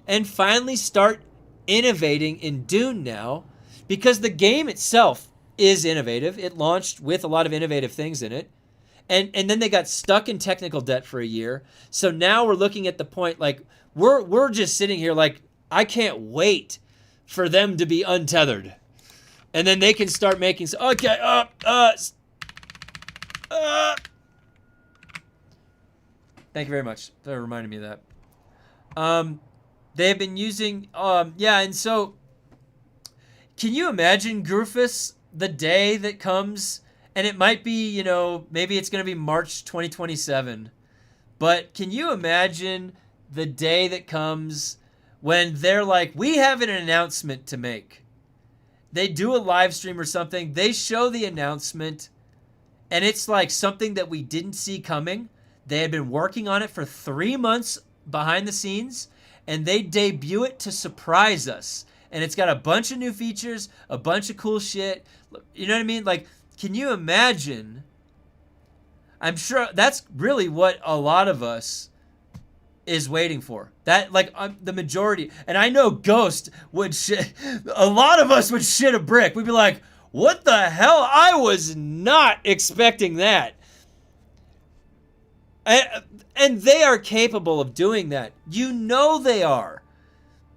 and finally start innovating in Dune now? Because the game itself is innovative. It launched with a lot of innovative things in it. And then they got stuck in technical debt for a year. So now we're looking at the point, like, we're just sitting here like, I can't wait for them to be untethered, and then they can start making. Thank you very much for reminding me of that. They have been using, and so, can you imagine, Goofus, the day that comes, and it might be, maybe it's going to be March 2027, but can you imagine the day that comes when they're like, we have an announcement to make? They do a live stream or something. They show the announcement, and it's like something that we didn't see coming. They had been working on it for 3 months behind the scenes, and they debut it to surprise us. And it's got a bunch of new features, a bunch of cool shit. You know what I mean? Like, can you imagine? I'm sure that's really what a lot of us is waiting for. That, like, the majority, and I know Ghost would shit, a lot of us would shit a brick. We'd be like, what the hell? I was not expecting that. And they are capable of doing that. They are.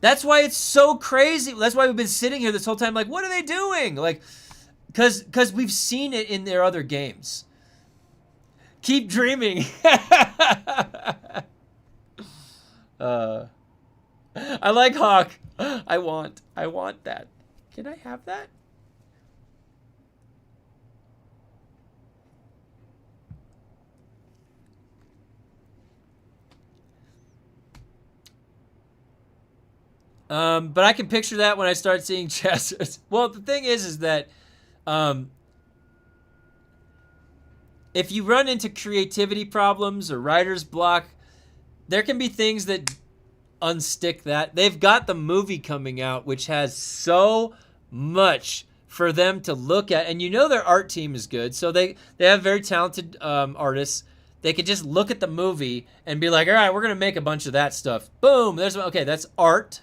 That's why it's so crazy. That's why we've been sitting here this whole time like, what are they doing? Like, because we've seen it in their other games. Keep dreaming. I like Hawk. I want that. Can I have that? But I can picture that when I start seeing chess. Well, the thing is that if you run into creativity problems or writer's block, there can be things that unstick that. They've got the movie coming out, which has so much for them to look at. And their art team is good. So they have very talented artists. They could just look at the movie and be like, all right, we're going to make a bunch of that stuff. Boom. That's art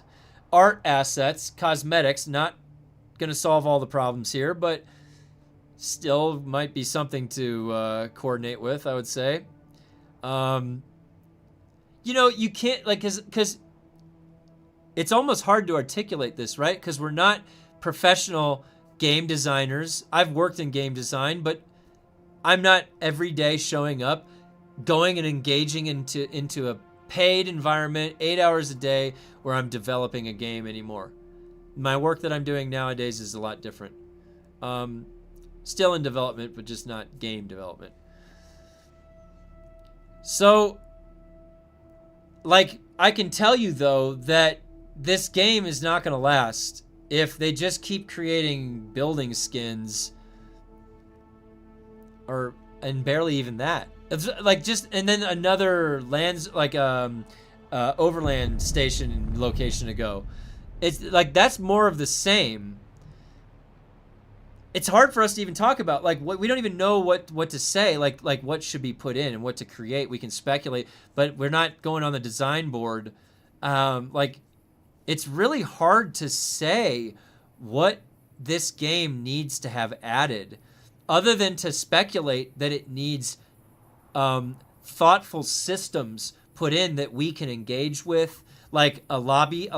assets, cosmetics, not going to solve all the problems here, but still might be something to coordinate with, I would say. You know, you can't, like, because it's almost hard to articulate this, right? Because we're not professional game designers. I've worked in game design, but I'm not every day showing up, going and engaging into a paid environment 8 hours a day where I'm developing a game anymore. My work that I'm doing nowadays is a lot different. Still in development, but just not game development. So, like, I can tell you, though, that this game is not going to last if they just keep creating building skins, and barely even that. It's like just, and then another lands, like overland station location to go. It's like, that's more of the same. It's hard for us to even talk about, like, what we don't even know what to say, like what should be put in and what to create. We can speculate, but we're not going on the design board. Like, it's really hard to say what this game needs to have added, other than to speculate that it needs thoughtful systems put in that we can engage with. Like a lobby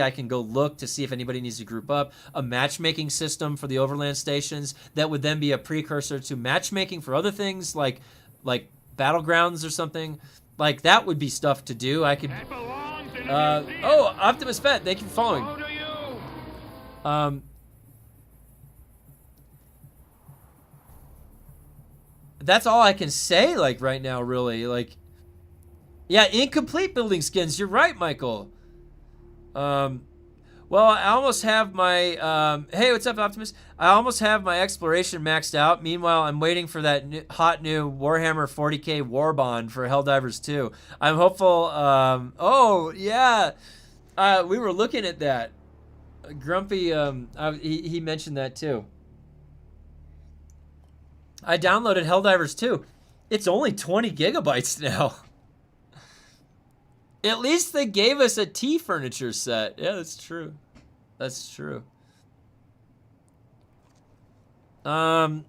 I can go look to see if anybody needs to group up. A matchmaking system for the overland stations that would then be a precursor to matchmaking for other things like battlegrounds or something. Like, that would be stuff to do. I could. Oh, Optimus Fett, thank you for following. That's all I can say, like, right now, really. Like, yeah, incomplete building skins. You're right, Michael. Well, I almost have my, hey, what's up, Optimus? I almost have my exploration maxed out. Meanwhile, I'm waiting for that hot new Warhammer 40k War Bond for Helldivers 2. I'm hopeful, oh, yeah. We were looking at that. Grumpy, he mentioned that too. I downloaded Helldivers 2. It's only 20 gigabytes now. At least they gave us a tea furniture set. Yeah, that's true. That's true. I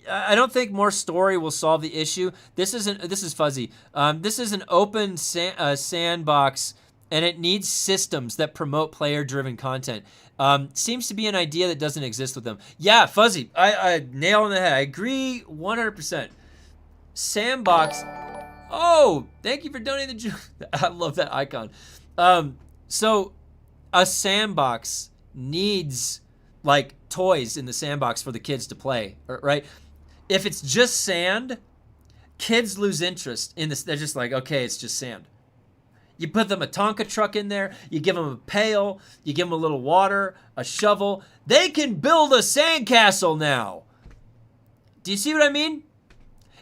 don't think more story will solve the issue. This is fuzzy. This is an open sandbox, and it needs systems that promote player-driven content. Seems to be an idea that doesn't exist with them. Yeah, fuzzy. I nail on the head. I agree 100%. Sandbox. Oh, thank you for donating the I love that icon. So a sandbox needs, like, toys in the sandbox for the kids to play, right? If it's just sand, kids lose interest in this. They're just like, okay, it's just sand. You put them a Tonka truck in there, you give them a pail, you give them a little water, a shovel. They can build a sandcastle now. Do you see what I mean?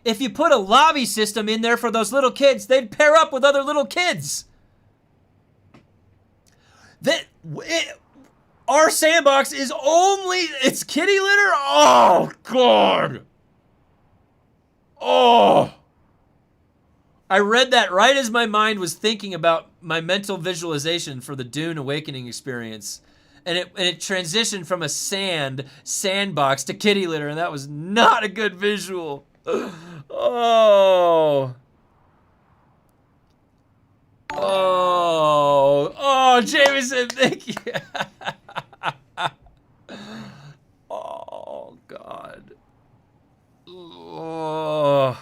If you put a lobby system in there for those little kids, they'd pair up with other little kids. Our sandbox is it's kitty litter? Oh, God. Oh. I read that right as my mind was thinking about my mental visualization for the Dune Awakening experience. And it transitioned from a sandbox to kitty litter, and that was not a good visual. Oh. Oh, Jameson, thank you. Oh, God. Oh.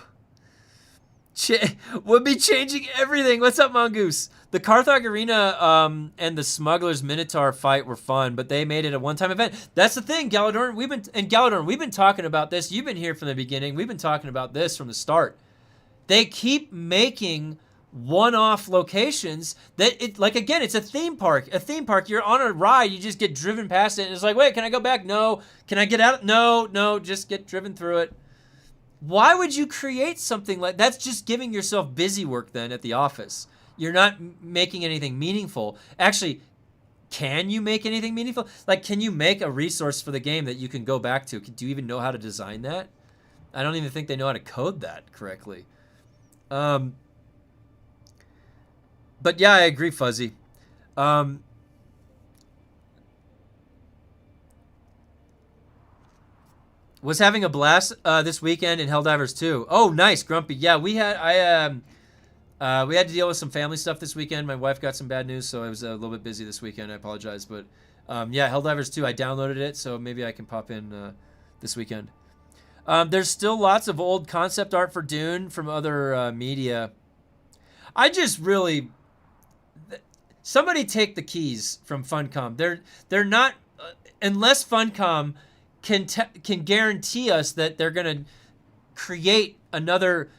Would be changing everything. What's up, Mongoose? The Carthage Arena and the Smuggler's Minotaur fight were fun, but they made it a one-time event. That's the thing, Galadorn. We've been talking about this. You've been here from the beginning. We've been talking about this from the start. They keep making one-off locations that like, again, it's a theme park. A theme park, you're on a ride, you just get driven past it, and it's like, wait, can I go back? No. Can I get out? No, just get driven through it. Why would you create something like that's just giving yourself busy work then at the office? You're not making anything meaningful. Actually, can you make anything meaningful? Like, can you make a resource for the game that you can go back to? Do you even know how to design that? I don't even think they know how to code that correctly. But yeah, I agree, Fuzzy. Was having a blast this weekend in Helldivers 2. Oh, nice, Grumpy. Yeah, we had we had to deal with some family stuff this weekend. My wife got some bad news, so I was a little bit busy this weekend. I apologize, but yeah, Helldivers 2. I downloaded it, so maybe I can pop in this weekend. There's still lots of old concept art for Dune from other media. I just really somebody take the keys from Funcom. They're not unless Funcom can guarantee us that they're going to create another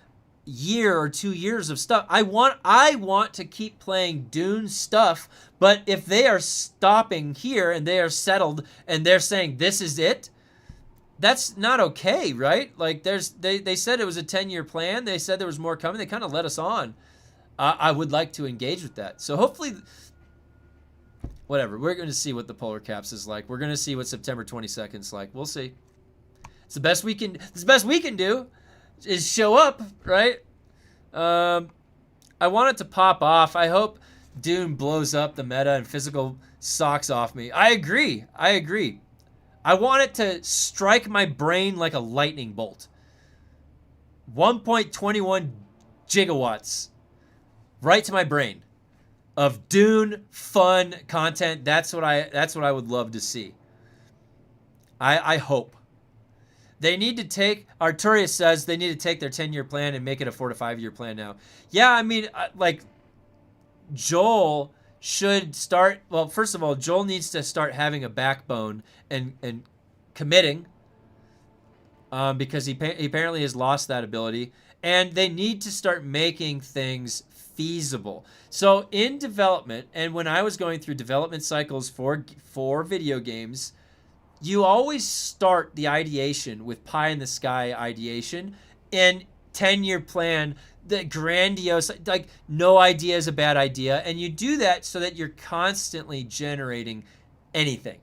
year or 2 years of stuff. I want to keep playing Dune stuff, but if they are stopping here and they are settled and they're saying this is it, that's not okay, right? Like they said it was a 10-year plan. They said there was more coming. They kind of let us on. I would like to engage with that. So hopefully whatever. We're going to see what the Polar Caps is like. We're going to see what September 22nd is like. We'll see. It's the best we can. It's the best we can do is show up, right? I want it to pop off. I hope Dune blows up the meta and physical socks off me. I agree. I want it to strike my brain like a lightning bolt. 1.21 gigawatts right to my brain of Dune fun content. That's what I would love to see. I hope. They need to take, Arturius says they need to take their 10-year plan and make it a 4 to 5 year plan now. Yeah, I mean, like, Joel should start, well, first of all, Joel needs to start having a backbone and committing because he apparently has lost that ability. And they need to start making things feasible. So in development, and when I was going through development cycles for video games, you always start the ideation with pie in the sky ideation and 10-year plan, the grandiose, like no idea is a bad idea. And you do that so that you're constantly generating anything.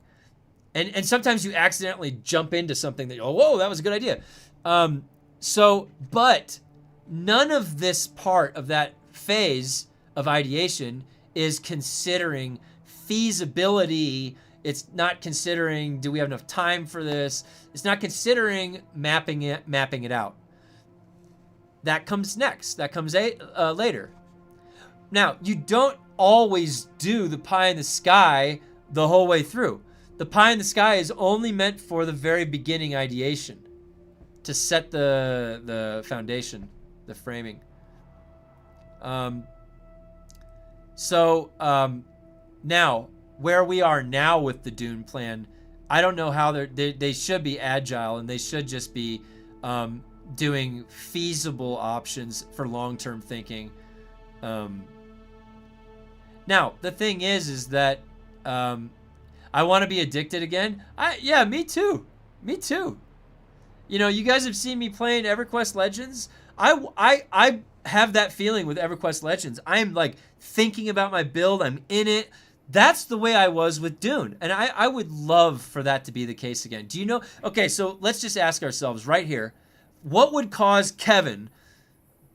And sometimes you accidentally jump into something that, oh, whoa, that was a good idea. But none of this part of that phase of ideation is considering feasibility. It's not considering, do we have enough time for this? It's not considering mapping it out. That comes next. That comes later. Now, you don't always do the pie in the sky the whole way through. The pie in the sky is only meant for the very beginning ideation to set the foundation, the framing. Now, where we are now with the Dune plan, I don't know how they should be agile and they should just be doing feasible options for long-term thinking. Now, the thing is that I want to be addicted again. Yeah, me too. Me too. You know, you guys have seen me playing EverQuest Legends. I have that feeling with EverQuest Legends. I'm like thinking about my build. I'm in it. That's the way I was with Dune. And I would love for that to be the case again. Do you know? Okay, so let's just ask ourselves right here. What would cause Kevin,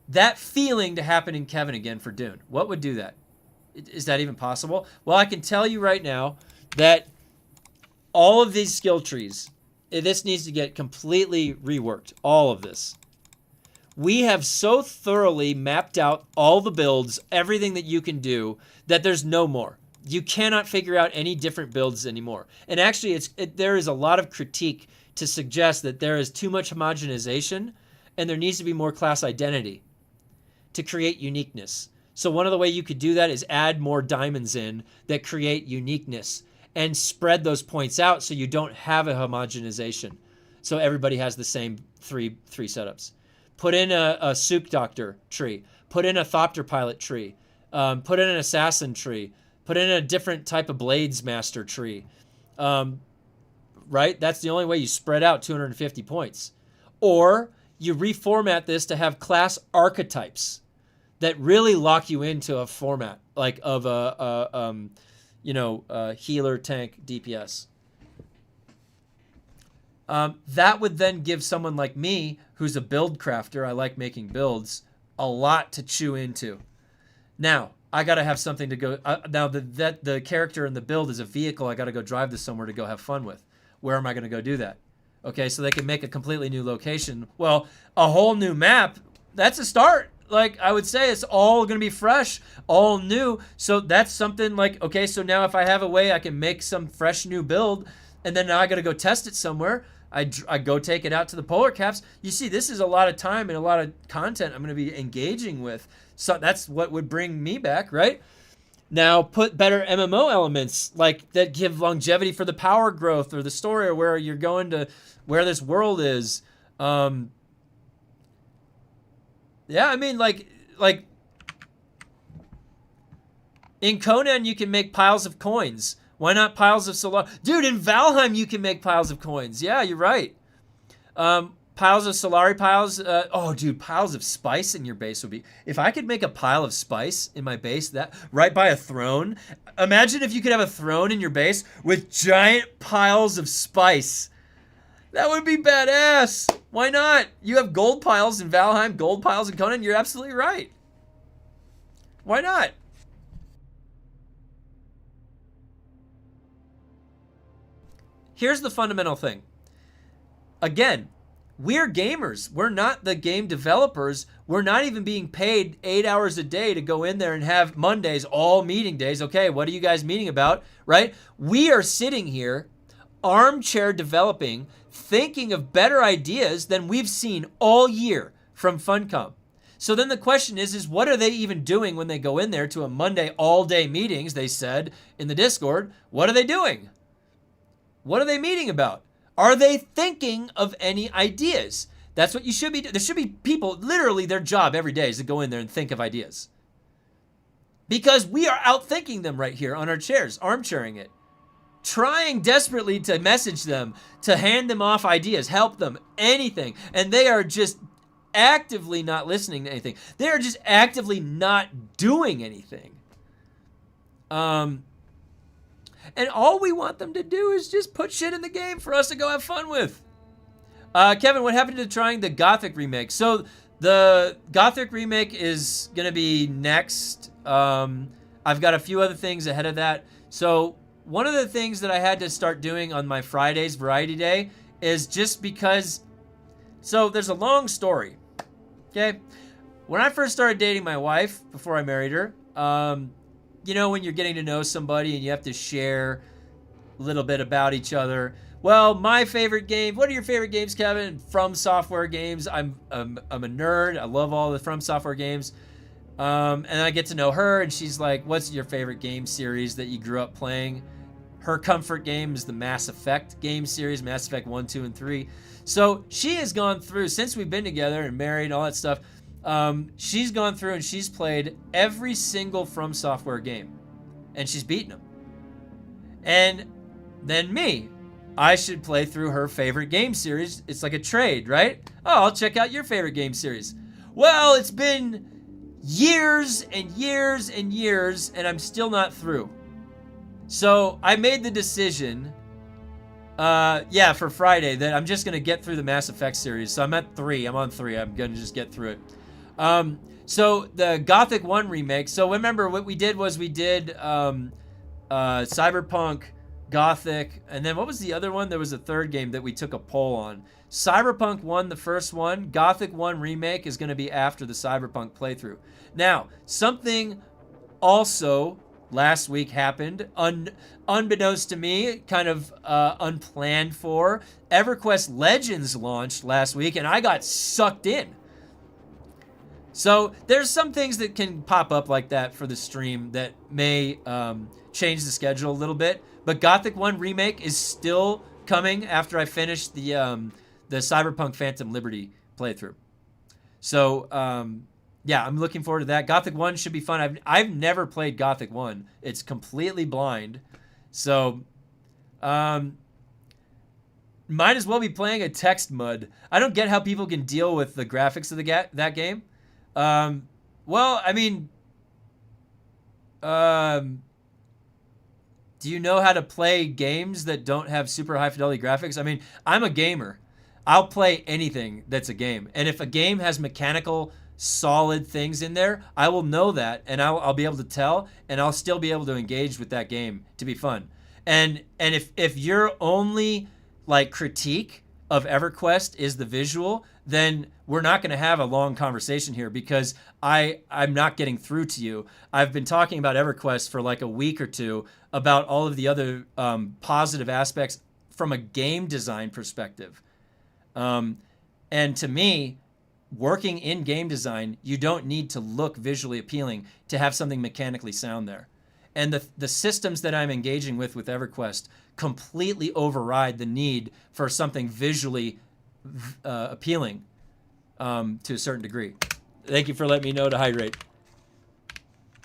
that feeling to happen in Kevin again for Dune? What would do that? Is that even possible? Well, I can tell you right now that all of these skill trees, this needs to get completely reworked. All of this. We have so thoroughly mapped out all the builds, everything that you can do, that there's no more. You cannot figure out any different builds anymore. And actually, there is a lot of critique to suggest that there is too much homogenization and there needs to be more class identity to create uniqueness. So one of the ways you could do that is add more diamonds in that create uniqueness and spread those points out so you don't have a homogenization. So everybody has the same three setups. Put in a Souk Doctor tree. Put in a Thopter Pilot tree. Put in an Assassin tree. Put in a different type of Blades Master tree. Right? That's the only way you spread out 250 points. Or you reformat this to have class archetypes that really lock you into a format like of a healer, tank, DPS. That would then give someone like me, who's a build crafter, I like making builds, a lot to chew into. Now, I got to have something to go... now, the character in the build is a vehicle I got to go drive this somewhere to go have fun with. Where am I going to go do that? Okay, so they can make a completely new location. Well, a whole new map, that's a start. Like, I would say it's all going to be fresh, all new. So that's something like, okay, so now if I have a way I can make some fresh new build, and then now I got to go test it somewhere, I go take it out to the polar caps. You see, this is a lot of time and a lot of content I'm going to be engaging with. So that's what would bring me back, right? Now put better MMO elements like that give longevity for the power growth or the story or where you're going to, where this world is. Yeah, I mean, like in Conan you can make piles of coins. Why not piles of solar? Dude, in Valheim you can make piles of coins. Yeah, you're right. Piles of Solari piles. Oh, dude, piles of spice in your base would be. If I could make a pile of spice in my base, that right by a throne. Imagine if you could have a throne in your base with giant piles of spice. That would be badass. Why not? You have gold piles in Valheim, gold piles in Conan. You're absolutely right. Why not? Here's the fundamental thing. Again, we're gamers. We're not the game developers. We're not even being paid 8 hours a day to go in there and have Mondays all meeting days. Okay, what are you guys meeting about, right? We are sitting here, armchair developing, thinking of better ideas than we've seen all year from Funcom. So then the question is what are they even doing when they go in there to a Monday all-day meetings, they said in the Discord? What are they doing? What are they meeting about? Are they thinking of any ideas? That's what you should be doing. There should be people, literally their job every day is to go in there and think of ideas. Because we are outthinking them right here on our chairs, armchairing it. Trying desperately to message them, to hand them off ideas, help them, anything. And they are just actively not listening to anything. They are just actively not doing anything. And all we want them to do is just put shit in the game for us to go have fun with. Kevin, what happened to trying the Gothic remake? So the Gothic remake is going to be next. I've got a few other things ahead of that. So one of the things that I had to start doing on my Fridays Variety Day is just because... So there's a long story, okay? When I first started dating my wife, before I married her, you know, when you're getting to know somebody and you have to share a little bit about each other. Well, my favorite game, what are your favorite games, Kevin? From Software games. I'm a nerd. I love all the From Software games. And I get to know her, and she's like, what's your favorite game series that you grew up playing? Her comfort game is the Mass Effect game series, Mass Effect 1, 2, and 3. So she has gone through, since we've been together and married, all that stuff, she's gone through and she's played every single From Software game. And she's beaten them. And then me, I should play through her favorite game series. It's like a trade, right? Oh, I'll check out your favorite game series. Well, it's been years and years and years, and I'm still not through. So I made the decision, for Friday, that I'm just going to get through the Mass Effect series. So I'm at 3. I'm on 3. I'm going to just get through it. So the Gothic 1 remake. So remember what we did was we did Cyberpunk, Gothic, and then what was the other one? There was a third game that we took a poll on. Cyberpunk 1, the first one. Gothic 1 remake is going to be after the Cyberpunk playthrough. Now, something also last week happened, unbeknownst to me, kind of unplanned for. EverQuest Legends launched last week, and I got sucked in. So there's some things that can pop up like that for the stream that may change the schedule a little bit. But Gothic 1 remake is still coming after I finish the Cyberpunk Phantom Liberty playthrough. So I'm looking forward to that. Gothic 1 should be fun. I've never played Gothic 1. It's completely blind. So might as well be playing a text mud. I don't get how people can deal with the graphics of that game. Well, I mean, do you know how to play games that don't have super high fidelity graphics? I mean, I'm a gamer. I'll play anything that's a game. And if a game has mechanical, solid things in there, I will know that, and I'll be able to tell, and I'll still be able to engage with that game to be fun. And if your only like critique of EverQuest is the visual, then we're not going to have a long conversation here because I'm not getting through to you. I've been talking about EverQuest for like a week or two about all of the other positive aspects from a game design perspective. And to me, working in game design, you don't need to look visually appealing to have something mechanically sound there. And the systems that I'm engaging with EverQuest completely override the need for something visually appealing to a certain degree. Thank you for letting me know to hydrate.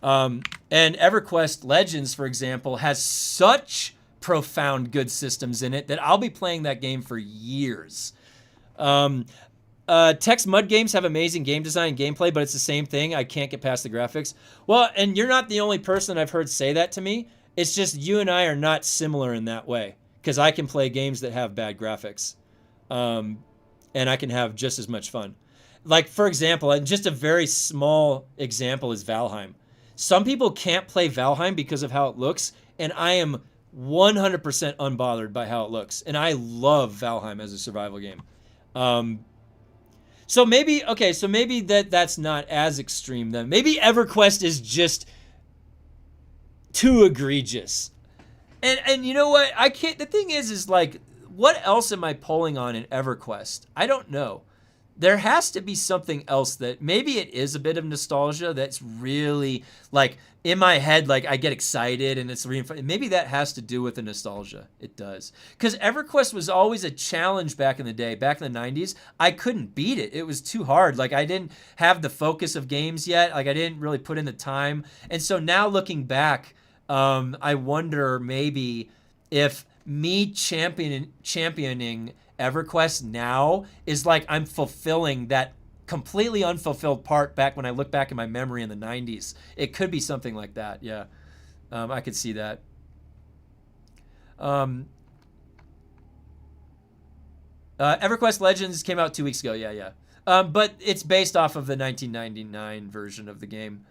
And EverQuest Legends, for example, has such profound good systems in it that I'll be playing that game for years. Text Mud games have amazing game design and gameplay, but it's the same thing. I can't get past the graphics. Well, and you're not the only person I've heard say that to me. It's just you and I are not similar in that way because I can play games that have bad graphics, and I can have just as much fun. Like, for example, and just a very small example is Valheim. Some people can't play Valheim because of how it looks, and I am 100% unbothered by how it looks. And I love Valheim as a survival game. So maybe that's not as extreme then. Maybe EverQuest is just too egregious. And you know what? I can't, the thing is like, what else am I pulling on in EverQuest? I don't know. There has to be something else that maybe it is a bit of nostalgia that's really like in my head, like I get excited and it's maybe that has to do with the nostalgia. It does. Because EverQuest was always a challenge back in the day, back in the 90s. I couldn't beat it. It was too hard. Like I didn't have the focus of games yet. Like I didn't really put in the time. And so now looking back, I wonder maybe if me championing EverQuest now is like I'm fulfilling that completely unfulfilled part back when I look back in my memory in the 90s. It could be something like that. Yeah. I could see that. EverQuest Legends came out 2 weeks ago. Yeah. But it's based off of the 1999 version of the game.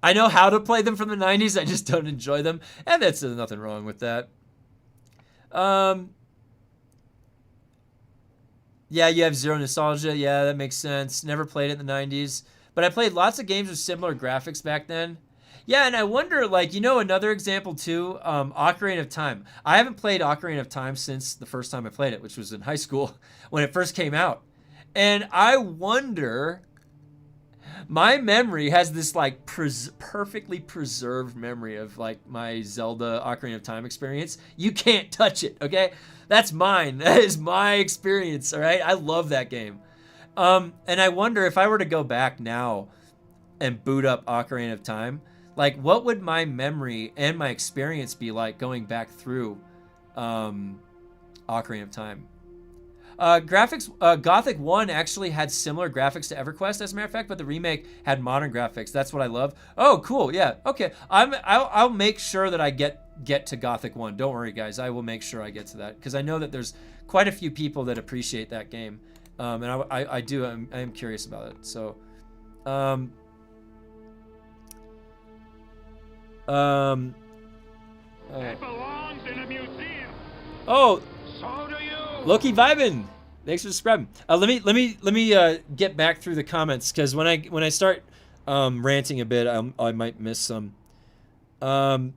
I know how to play them from the 90s. I just don't enjoy them. And there's nothing wrong with that. Yeah, you have zero nostalgia. Yeah, that makes sense. Never played it in the 90s. But I played lots of games with similar graphics back then. Yeah, and I wonder, like, you know, another example too, Ocarina of Time. I haven't played Ocarina of Time since the first time I played it, which was in high school when it first came out. And I wonder... My memory has this like perfectly preserved memory of like my Zelda Ocarina of Time experience. You can't touch it, okay? That's mine. That is my experience, all right? I love that game. And I wonder if I were to go back now and boot up Ocarina of Time, like what would my memory and my experience be like going back through Ocarina of Time? Gothic 1 actually had similar graphics to EverQuest, as a matter of fact, but the remake had modern graphics. That's what I love. Oh, cool. Yeah. Okay. I'll make sure that I get to Gothic 1. Don't worry, guys. I will make sure I get to that because I know that there's quite a few people that appreciate that game, and I do. I am curious about it. So, It belongs in a museum. Oh. So do you. Loki vibin'. Thanks for subscribing. Let me get back through the comments because when I start ranting a bit, I might miss some. They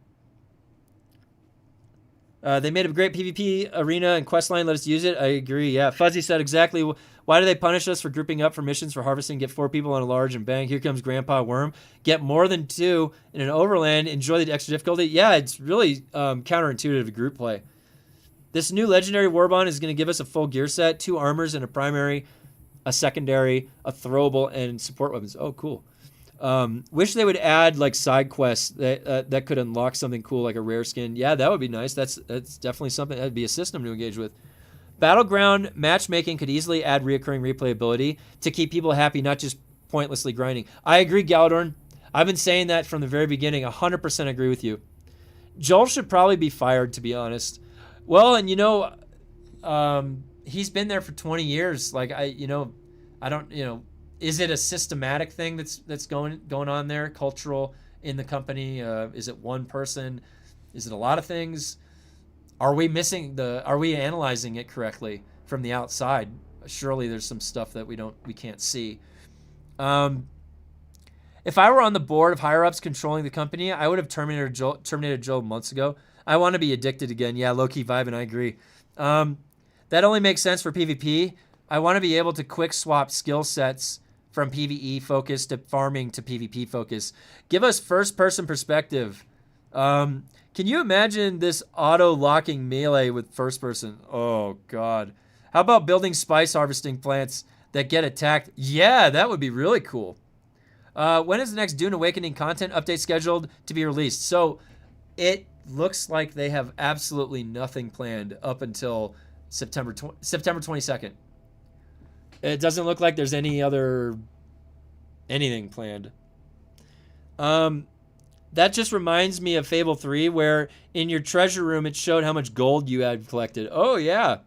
made a great PvP arena and quest line. Let us use it. I agree. Yeah, Fuzzy said exactly. Why do they punish us for grouping up for missions for harvesting? Get 4 people on a large and bang, here comes Grandpa Worm. Get more than 2 in an overland. Enjoy the extra difficulty. Yeah, it's really counterintuitive to group play. This new legendary Warbond is going to give us a full gear set, 2 armors and a primary, a secondary, a throwable, and support weapons. Oh, cool. Wish they would add like side quests that could unlock something cool like a rare skin. Yeah, that would be nice. That's definitely something that'd be a system to engage with. Battleground matchmaking could easily add reoccurring replayability to keep people happy, not just pointlessly grinding. I agree, Galadorn. I've been saying that from the very beginning. 100% agree with you. Joel should probably be fired, to be honest. Well, and you know, he's been there for 20 years. Like I don't, is it a systematic thing that's going on there, cultural in the company? Is it one person? Is it a lot of things? Are we analyzing it correctly from the outside? Surely there's some stuff that we can't see. If I were on the board of higher ups controlling the company, I would have terminated Joel months ago. I want to be addicted again. Yeah, low-key vibing, I agree. That only makes sense for PvP. I want to be able to quick swap skill sets from PvE focus to farming to PvP focus. Give us first-person perspective. Can you imagine this auto-locking melee with first-person? Oh, God. How about building spice harvesting plants that get attacked? Yeah, that would be really cool. When is the next Dune Awakening content update scheduled to be released? So it looks like they have absolutely nothing planned up until September 22nd. It doesn't look like there's anything planned. That just reminds me of Fable 3, where in your treasure room it showed how much gold you had collected. Oh, yeah.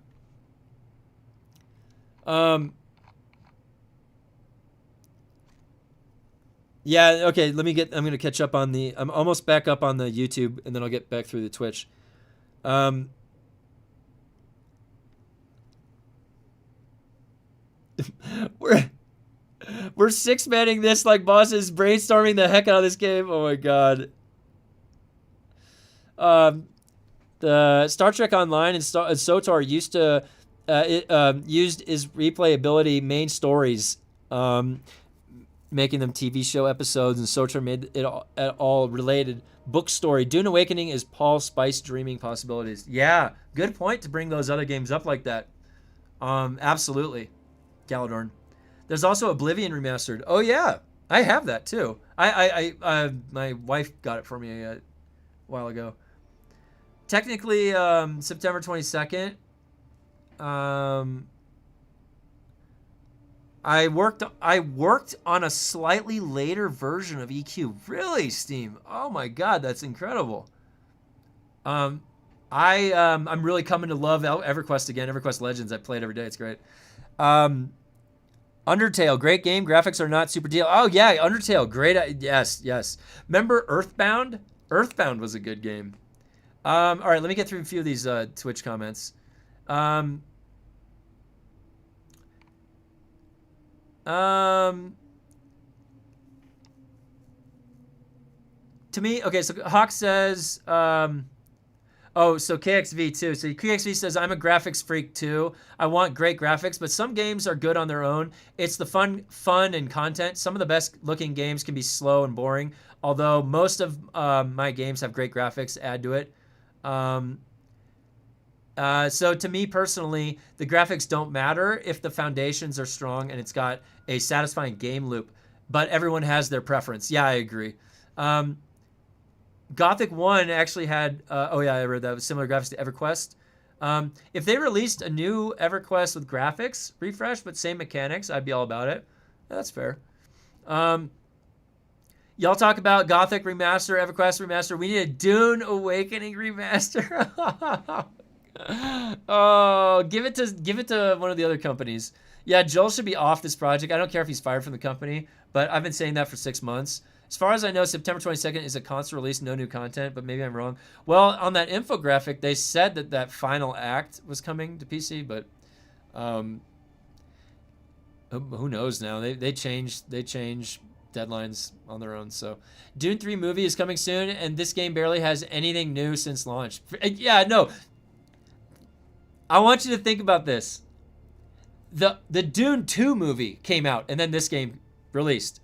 Yeah, okay, I'm going to catch up on I'm almost back up on the YouTube, and then I'll get back through the Twitch. We're six-manning this like bosses, brainstorming the heck out of this game. Oh my god. The Star Trek Online and SOTOR used to used as replayability main stories, making them TV show episodes, and SOTOR made it all related. Book story. Dune Awakening is Paul Spice dreaming possibilities. Yeah, good point to bring those other games up like that. Absolutely, Galadorn. There's also Oblivion remastered. Oh yeah, I have that too. My wife got it for me a while ago. Technically, September 22nd. I worked on a slightly later version of EQ. Really, Steam? Oh my god, that's incredible. I'm really coming to love EverQuest again. EverQuest Legends. I play it every day. It's great. Undertale, great game. Graphics are not super deal. Oh yeah, Undertale, great. Yes. Remember Earthbound? Earthbound was a good game. All right, let me get through a few of these Twitch comments. To me, okay, so Hawk says, oh, so KXV too. So KXV says, I'm a graphics freak too. I want great graphics, but some games are good on their own. It's the fun and content. Some of the best looking games can be slow and boring, although most of my games have great graphics to add to it. So to me personally, the graphics don't matter if the foundations are strong and it's got a satisfying game loop, but everyone has their preference. Yeah, I agree. Gothic 1 actually had, oh yeah, I read that, was similar graphics to EverQuest. If they released a new EverQuest with graphics refresh but same mechanics, I'd be all about it. Yeah, that's fair. Y'all talk about Gothic remaster, EverQuest remaster. We need a Dune Awakening remaster. Oh, give it to one of the other companies. Yeah, Joel should be off this project. I don't care if he's fired from the company, but I've been saying that for 6 months. As far as I know, September 22nd is a console release, no new content, but maybe I'm wrong. Well, on that infographic, they said that final act was coming to PC, but who knows now? They change deadlines on their own. So, Dune 3 movie is coming soon, and this game barely has anything new since launch. Yeah, no. I want you to think about this. The Dune 2 movie came out, and then this game released.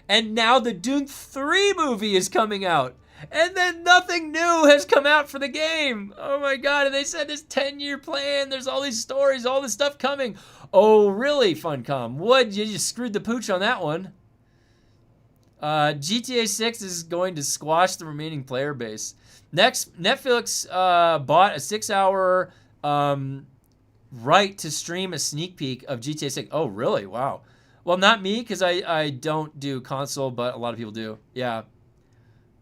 And now the Dune 3 movie is coming out. And then nothing new has come out for the game. Oh my god, and they said this 10-year plan. There's all these stories, all this stuff coming. Oh, really, Funcom? What? You just screwed the pooch on that one. GTA 6 is going to squash the remaining player base. Next, Netflix bought a 6-hour right to stream a sneak peek of GTA 6. Oh, really? Wow. Well, not me, because I don't do console, but a lot of people do. Yeah.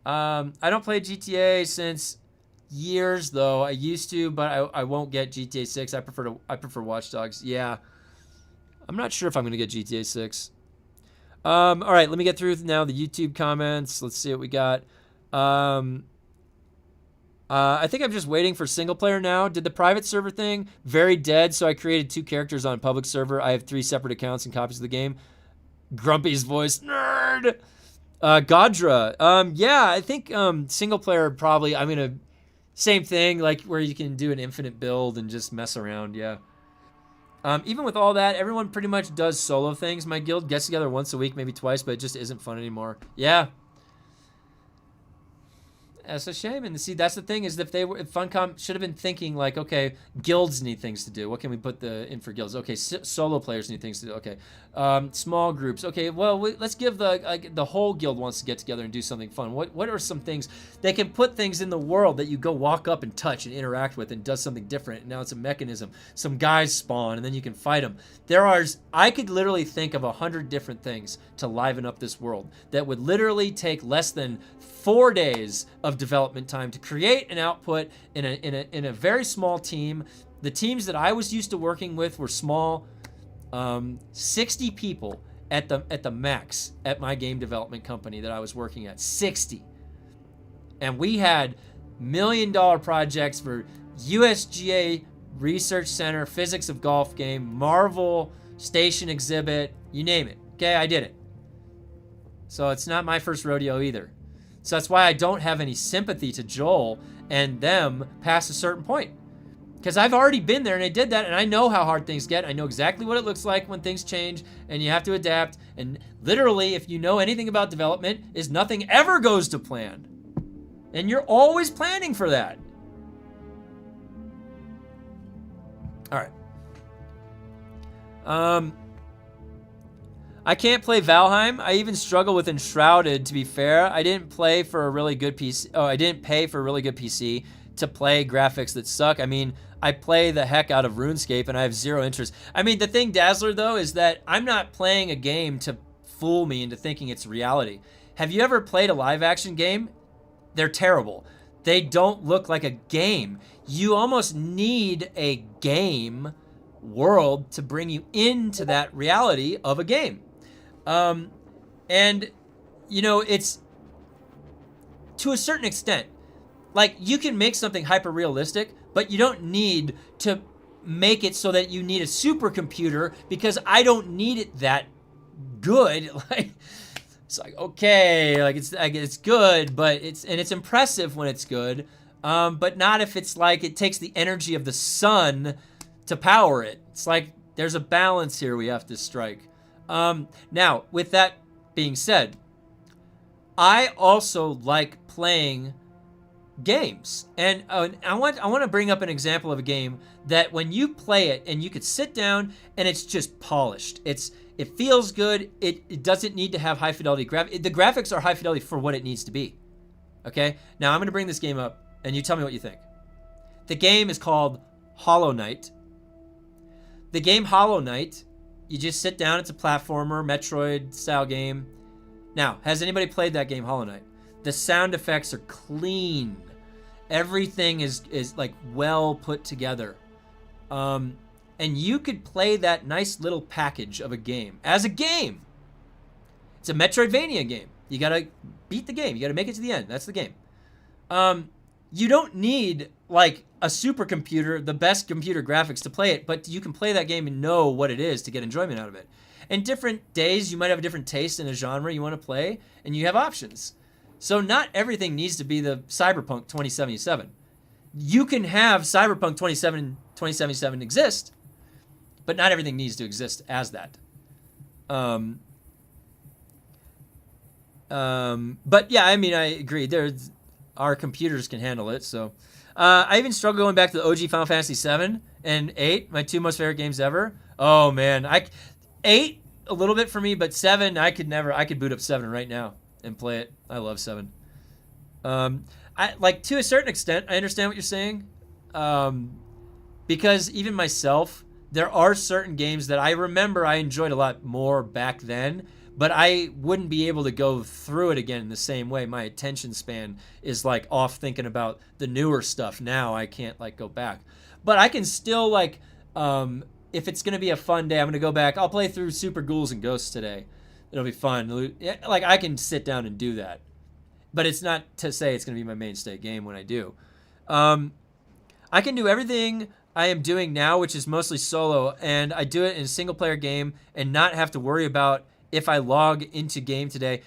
I don't play GTA since years, though. I used to, but I won't get GTA 6. I prefer Watch Dogs. Yeah. I'm not sure if I'm going to get GTA 6. All right, let me get through now the YouTube comments. Let's see what we got. I think I'm just waiting for single player now. Did the private server thing. Very dead, so I created 2 characters on public server. I have 3 separate accounts and copies of the game. Grumpy's voice. Nerd! Godra. Yeah, I think single player probably, I'm going to... Same thing, like where you can do an infinite build and just mess around, yeah. Even with all that, everyone pretty much does solo things. My guild gets together once a week, maybe twice, but it just isn't fun anymore. Yeah. That's a shame. And see, that's the thing is if Funcom should have been thinking like, okay, guilds need things to do. What can we put in for guilds? Okay, solo players need things to do. Okay, small groups. Okay, well, let's give the whole guild wants to get together and do something fun. What are some things they can put things in the world that you go walk up and touch and interact with and does something different? And now it's a mechanism. Some guys spawn and then you can fight them. I could literally think of 100 different things to liven up this world that would literally take less than 4 days of development time to create an output in a very small team. The teams that I was used to working with were small, 60 people at the max at my game development company that I was working at, 60. And we had $1 million projects for USGA Research Center, Physics of Golf game, Marvel Station exhibit, you name it. Okay, I did it. So it's not my first rodeo either. So that's why I don't have any sympathy to Joel and them past a certain point. Because I've already been there and I did that and I know how hard things get. I know exactly what it looks like when things change and you have to adapt. And literally, if you know anything about development, is nothing ever goes to plan. And you're always planning for that. All right. I can't play Valheim. I even struggle with Enshrouded, to be fair. I didn't pay for a really good PC to play graphics that suck. I mean, I play the heck out of RuneScape and I have 0 interest. I mean, the thing, Dazzler, though, is that I'm not playing a game to fool me into thinking it's reality. Have you ever played a live action game? They're terrible. They don't look like a game. You almost need a game world to bring you into that reality of a game. And, you know, it's to a certain extent, like you can make something hyper realistic, but you don't need to make it so that you need a supercomputer because I don't need it that good. Like, it's like, okay, like it's good, but it's impressive when it's good. But not if it's like it takes the energy of the sun to power it. It's like there's a balance here we have to strike. Now, with that being said, I also like playing games, and I want to bring up an example of a game that when you play it and you could sit down and it's just polished. It feels good. It doesn't need to have high fidelity graphics. The graphics are high fidelity for what it needs to be. Okay. Now I'm going to bring this game up, and you tell me what you think. The game is called Hollow Knight. The game Hollow Knight. You just sit down. It's a platformer, Metroid style game. Now, has anybody played that game, Hollow Knight? The sound effects are clean. Everything is like well put together. And you could play that nice little package of a game as a game. It's a Metroidvania game. You gotta beat the game. You gotta make it to the end. That's the game. You don't need like a supercomputer, the best computer graphics to play it, but you can play that game and know what it is to get enjoyment out of it. And different days, you might have a different taste in a genre you want to play, and you have options. So not everything needs to be the Cyberpunk 2077. You can have Cyberpunk 2077 exist, but not everything needs to exist as that. But yeah, I mean, I agree. Our computers can handle it, so... I even struggle going back to the OG Final Fantasy 7 and 8, my 2 most favorite games ever. Oh man, 8 a little bit for me, but 7 I could boot up 7 right now and play it. I love 7. I like to a certain extent, I understand what you're saying, because even myself, there are certain games that I remember I enjoyed a lot more back then. But I wouldn't be able to go through it again in the same way. My attention span is like off thinking about the newer stuff now. I can't like go back. But I can still like, if it's going to be a fun day, I'm going to go back. I'll play through Super Ghouls and Ghosts today. It'll be fun. Like I can sit down and do that. But it's not to say it's going to be my mainstay game when I do. I can do everything I am doing now, which is mostly solo, and I do it in a single player game and not have to worry about if I log into game today,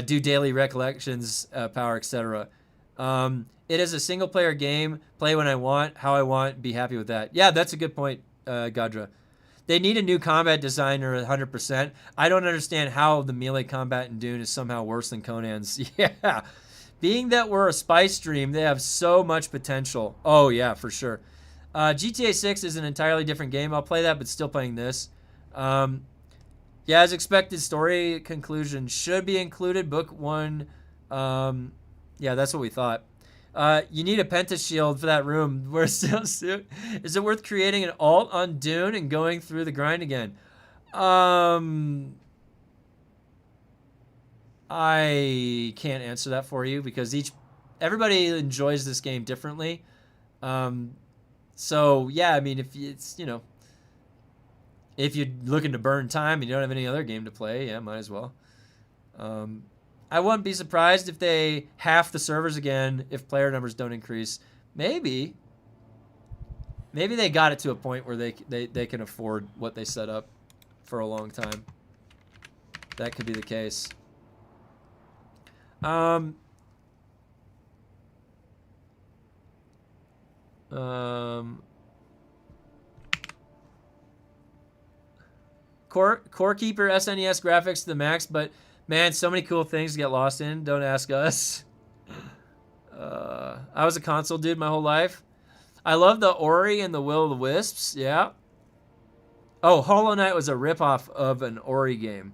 do daily recollections, power, etc. It is a single player game, play when I want, how I want, be happy with that. Yeah, that's a good point, Gadra. They need a new combat designer 100%. I don't understand how the melee combat in Dune is somehow worse than Conan's. Yeah. Being that we're a spy stream, they have so much potential. Oh, yeah, for sure. GTA 6 is an entirely different game. I'll play that, but still playing this. Yeah, as expected, story conclusion should be included. Book 1. Yeah, that's what we thought. You need a Penta shield for that room. We're still suit. Is it worth creating an alt on Dune and going through the grind again? I can't answer that for you because everybody enjoys this game differently. So yeah, I mean, if it's, you know, if you're looking to burn time and you don't have any other game to play, yeah, might as well. I wouldn't be surprised if they half the servers again if player numbers don't increase. Maybe they got it to a point where they can afford what they set up for a long time. That could be the case. Core Keeper SNES graphics to the max, but man, so many cool things to get lost in. Don't ask us. I was a console dude my whole life. I love the Ori and the Will of the Wisps. Yeah. Oh, Hollow Knight was a ripoff of an Ori game.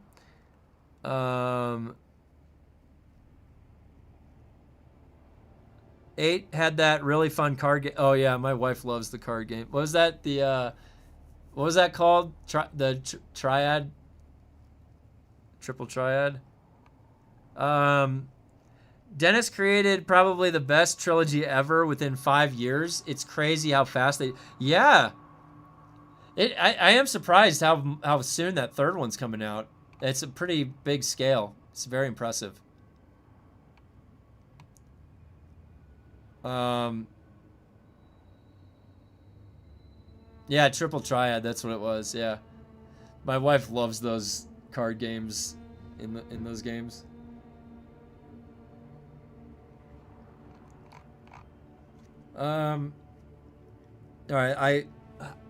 8 had that really fun card game. Oh yeah, my wife loves the card game. What was that? What was that called? Triad? Triple Triad? Dennis created probably the best trilogy ever within 5 years. It's crazy how fast they... Yeah. I am surprised how soon that third one's coming out. It's a pretty big scale. It's very impressive. Yeah, Triple Triad, that's what it was, yeah. My wife loves those card games in those games. Alright, I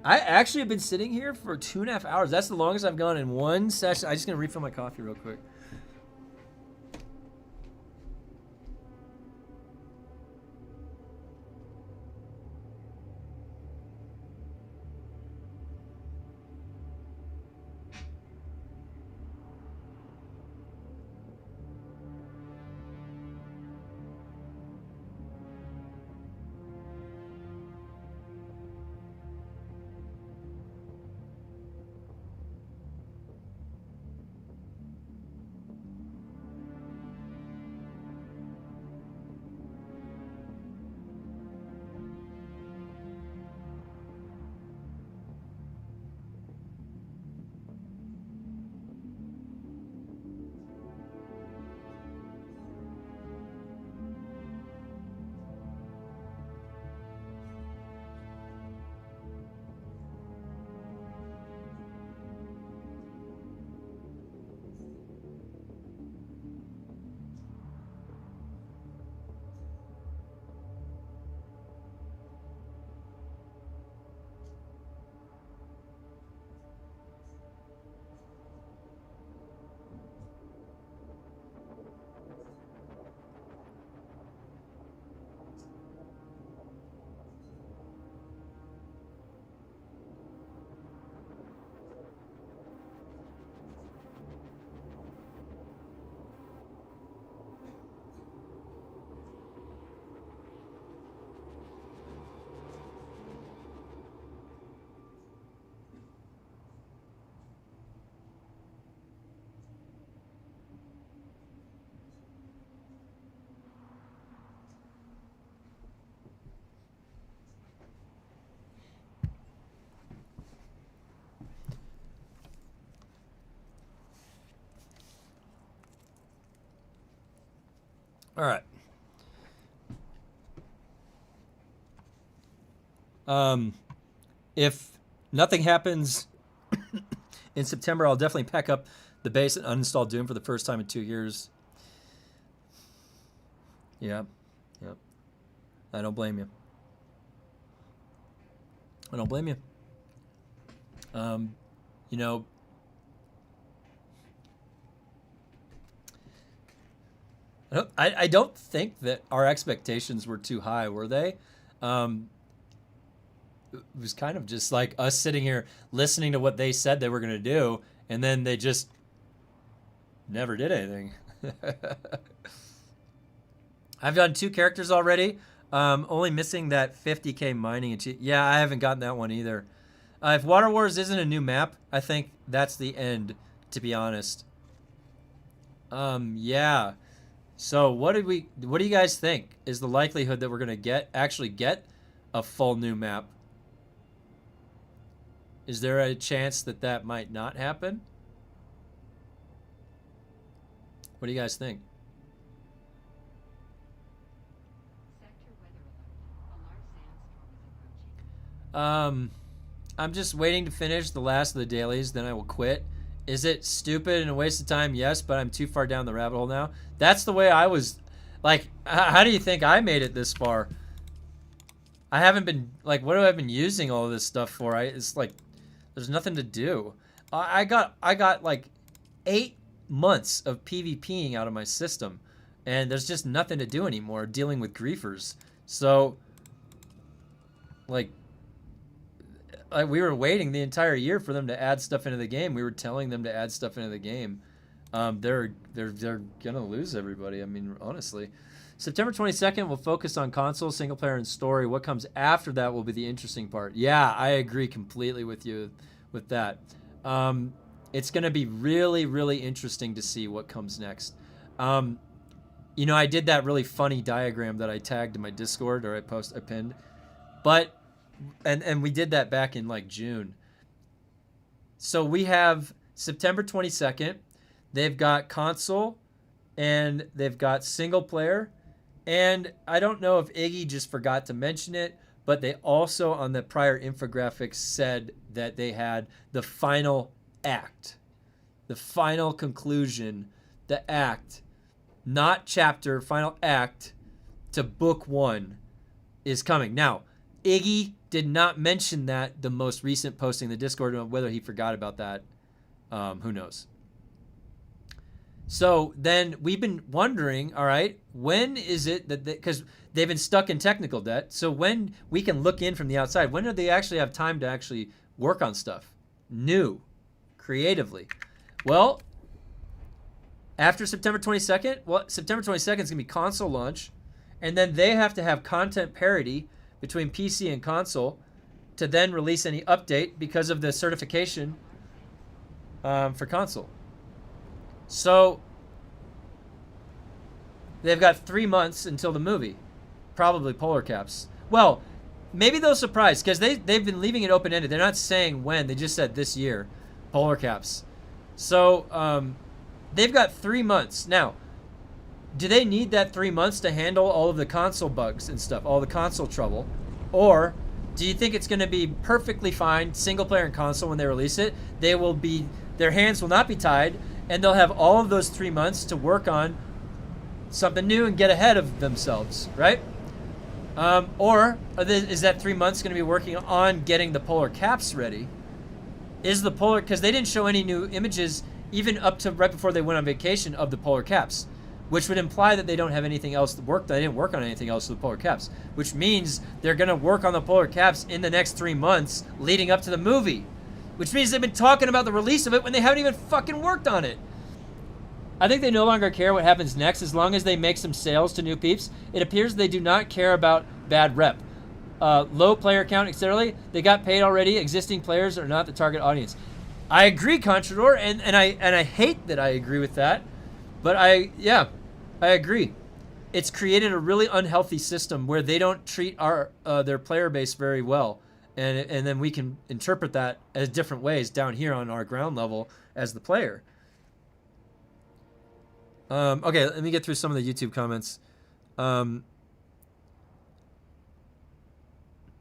actually have been sitting here for 2.5 hours. That's the longest I've gone in one session. I'm just gonna refill my coffee real quick. All right. If nothing happens in September, I'll definitely pack up the base and uninstall Doom for the first time in 2 years. Yeah. I don't blame you. I don't blame you. You know, I don't think that our expectations were too high, were they? It was kind of just like us sitting here listening to what they said they were going to do, and then they just never did anything. I've done 2 characters already. Only missing that 50k mining. Yeah, I haven't gotten that one either. If Water Wars isn't a new map, I think that's the end, to be honest. Yeah. So what do you guys think is the likelihood that we're gonna actually get a full new map? Is there a chance that might not happen? What do you guys think? I'm just waiting to finish the last of the dailies, then I will quit. Is it stupid and a waste of time? Yes, but I'm too far down the rabbit hole now. That's the way I was. Like, how do you think I made it this far? I haven't been, like, what have I been using all of this stuff for? It's like, there's nothing to do. I got like 8 months of PvPing out of my system, and there's just nothing to do anymore dealing with griefers. So, like we were waiting the entire year for them to add stuff into the game. We were telling them to add stuff into the game. They're gonna lose everybody. I mean, honestly. September 22nd will focus on console, single player, and story. What comes after that will be the interesting part. Yeah, I agree completely with you with that. It's gonna be really, really interesting to see what comes next. You know, I did that really funny diagram that I tagged in my Discord, or I pinned, but. And we did that back in like June. So we have September 22nd. They've got console and they've got single player. And I don't know if Iggy just forgot to mention it, but they also on the prior infographics said that they had the final act, the final conclusion, the act, not chapter, final act to book 1 is coming. Now, Iggy did not mention that the most recent posting in the Discord. Whether he forgot about that, who knows. So then we've been wondering, all right, when is it that because they've been stuck in technical debt, so when we can look in from the outside, when do they actually have time to actually work on stuff new, creatively? Well, after September 22nd, September 22nd is going to be console launch, and then they have to have content parity between PC and console to then release any update because of the certification for console. So they've got 3 months until the movie, probably Polar Caps. Well, maybe they'll surprise because they've been leaving it open-ended. They're not saying when. They just said this year, Polar Caps. So they've got 3 months. Now, do they need that 3 months to handle all of the console bugs and stuff, all the console trouble? Or do you think it's going to be perfectly fine, single player and console, when they release it? Their hands will not be tied, and they'll have all of those 3 months to work on something new and get ahead of themselves, right? Or is that 3 months going to be working on getting the Polar Caps ready? Because they didn't show any new images even up to right before they went on vacation of the Polar Caps, which would imply that they don't have anything else to work. They didn't work on anything else with the Polar Caps, which means they're going to work on the Polar Caps in the next 3 months leading up to the movie, which means they've been talking about the release of it when they haven't even fucking worked on it. I think they no longer care what happens next as long as they make some sales to new peeps. It appears they do not care about bad rep. Low player count, etc. They got paid already. Existing players are not the target audience. I agree, Contrador, and I hate that I agree with that. But I agree. It's created a really unhealthy system where they don't treat their player base very well, and then we can interpret that as different ways down here on our ground level as the player. Okay, let me get through some of the YouTube comments.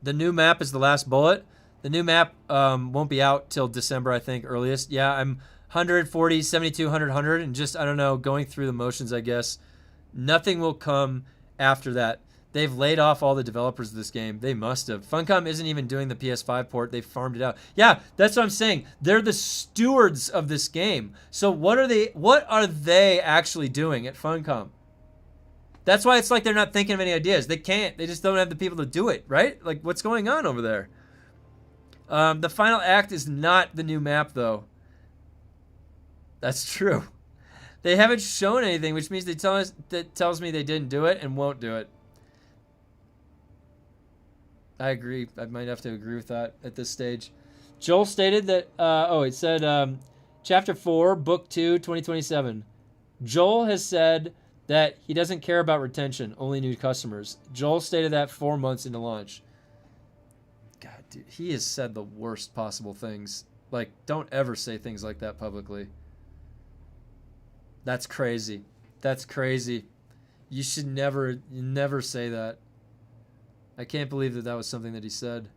The new map is the last bullet. The new map won't be out till December, I think, earliest. Yeah, I'm 140, 72, 100, 100, and just, I don't know, going through the motions, I guess. Nothing will come after that. They've laid off all the developers of this game. They must have. Funcom isn't even doing the PS5 port. They farmed it out. Yeah, that's what I'm saying. They're the stewards of this game. So what are they actually doing at Funcom? That's why it's like they're not thinking of any ideas. They can't. They just don't have the people to do it, right? Like, what's going on over there? The final act is not the new map, though. That's true. They haven't shown anything, which means that tells me they didn't do it and won't do it. I agree. I might have to agree with that at this stage. Joel stated that, it said Chapter 4, Book 2, 2027. Joel has said that he doesn't care about retention, only new customers. Joel stated that 4 months into launch. God, dude, he has said the worst possible things. Like, don't ever say things like that publicly. That's crazy. That's crazy. You should never say that. I can't believe that was something that he said.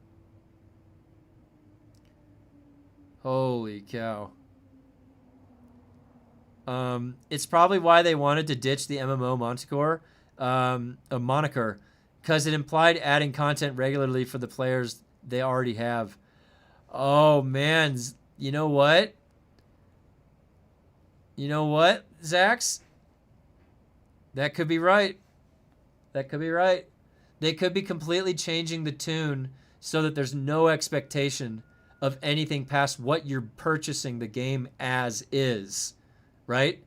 Holy cow. It's probably why they wanted to ditch the MMO moniker, because it implied adding content regularly for the players they already have. Oh, man. You know what? You know what, Zax? That could be right. That could be right. They could be completely changing the tune so that there's no expectation of anything past what you're purchasing the game as is, right?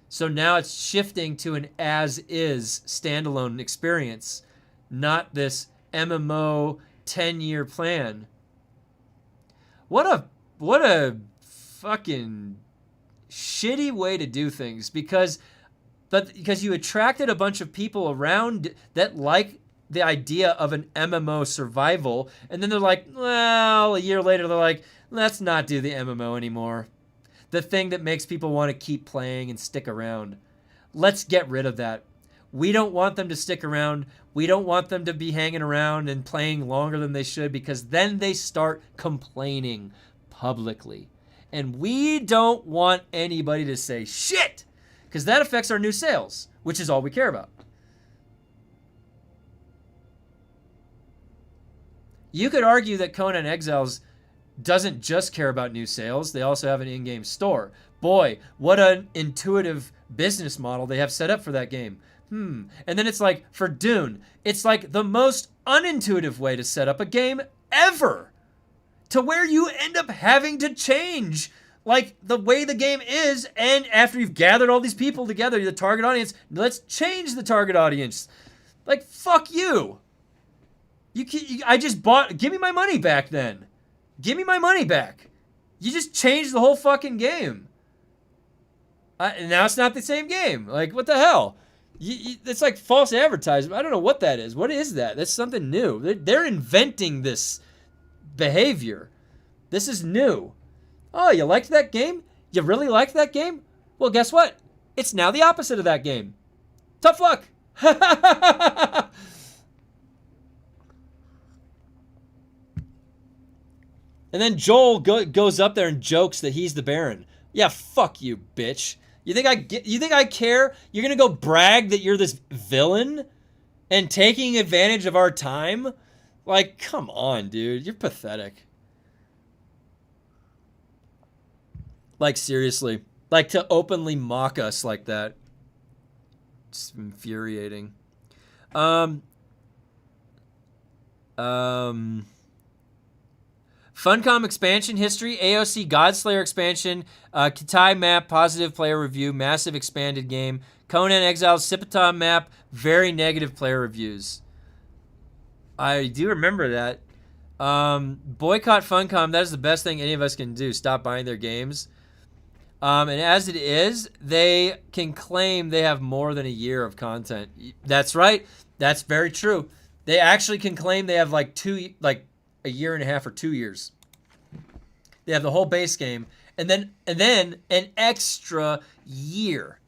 So now it's shifting to an as-is standalone experience, not this MMO 10-year plan. What a fucking shitty way to do things, because you attracted a bunch of people around that like the idea of an MMO survival, and then they're like, well, a year later they're like, let's not do the MMO anymore. The thing that makes people want to keep playing and stick around. Let's get rid of that. We don't want them to stick around. We don't want them to be hanging around and playing longer than they should, because then they start complaining publicly. And we don't want anybody to say shit, because that affects our new sales, which is all we care about. You could argue that Conan Exiles doesn't just care about new sales. They also have an in-game store. Boy, what an intuitive business model they have set up for that game. And then it's like, for Dune, it's like the most unintuitive way to set up a game ever, to where you end up having to change like the way the game is, and after you've gathered all these people together, the target audience, let's change the target audience. Like, fuck you. I just bought, give me my money back then. Give me my money back. You just changed the whole fucking game. And now it's not the same game. Like, what the hell? It's like false advertisement. I don't know what that is. What is that? That's something new. They're inventing this behavior. This is new. Oh, you liked that game? You really liked that game? Well, guess what? It's now the opposite of that game. Tough luck. And then Joel goes up there and jokes that he's the Baron. Yeah, fuck you, bitch. You think I care? You're gonna go brag that you're this villain and taking advantage of our time? Like, come on, dude. You're pathetic. Like, seriously. Like, to openly mock us like that. It's infuriating. Funcom expansion history, AOC Godslayer expansion, Kitai map, positive player review, massive expanded game, Conan Exiles Sipatam map, very negative player reviews. I do remember that. Boycott Funcom, that is the best thing any of us can do. Stop buying their games. And as it is, they can claim they have more than a year of content. That's right. That's very true. They actually can claim they have like a year and a half or 2 years. They have the whole base game, and then an extra year.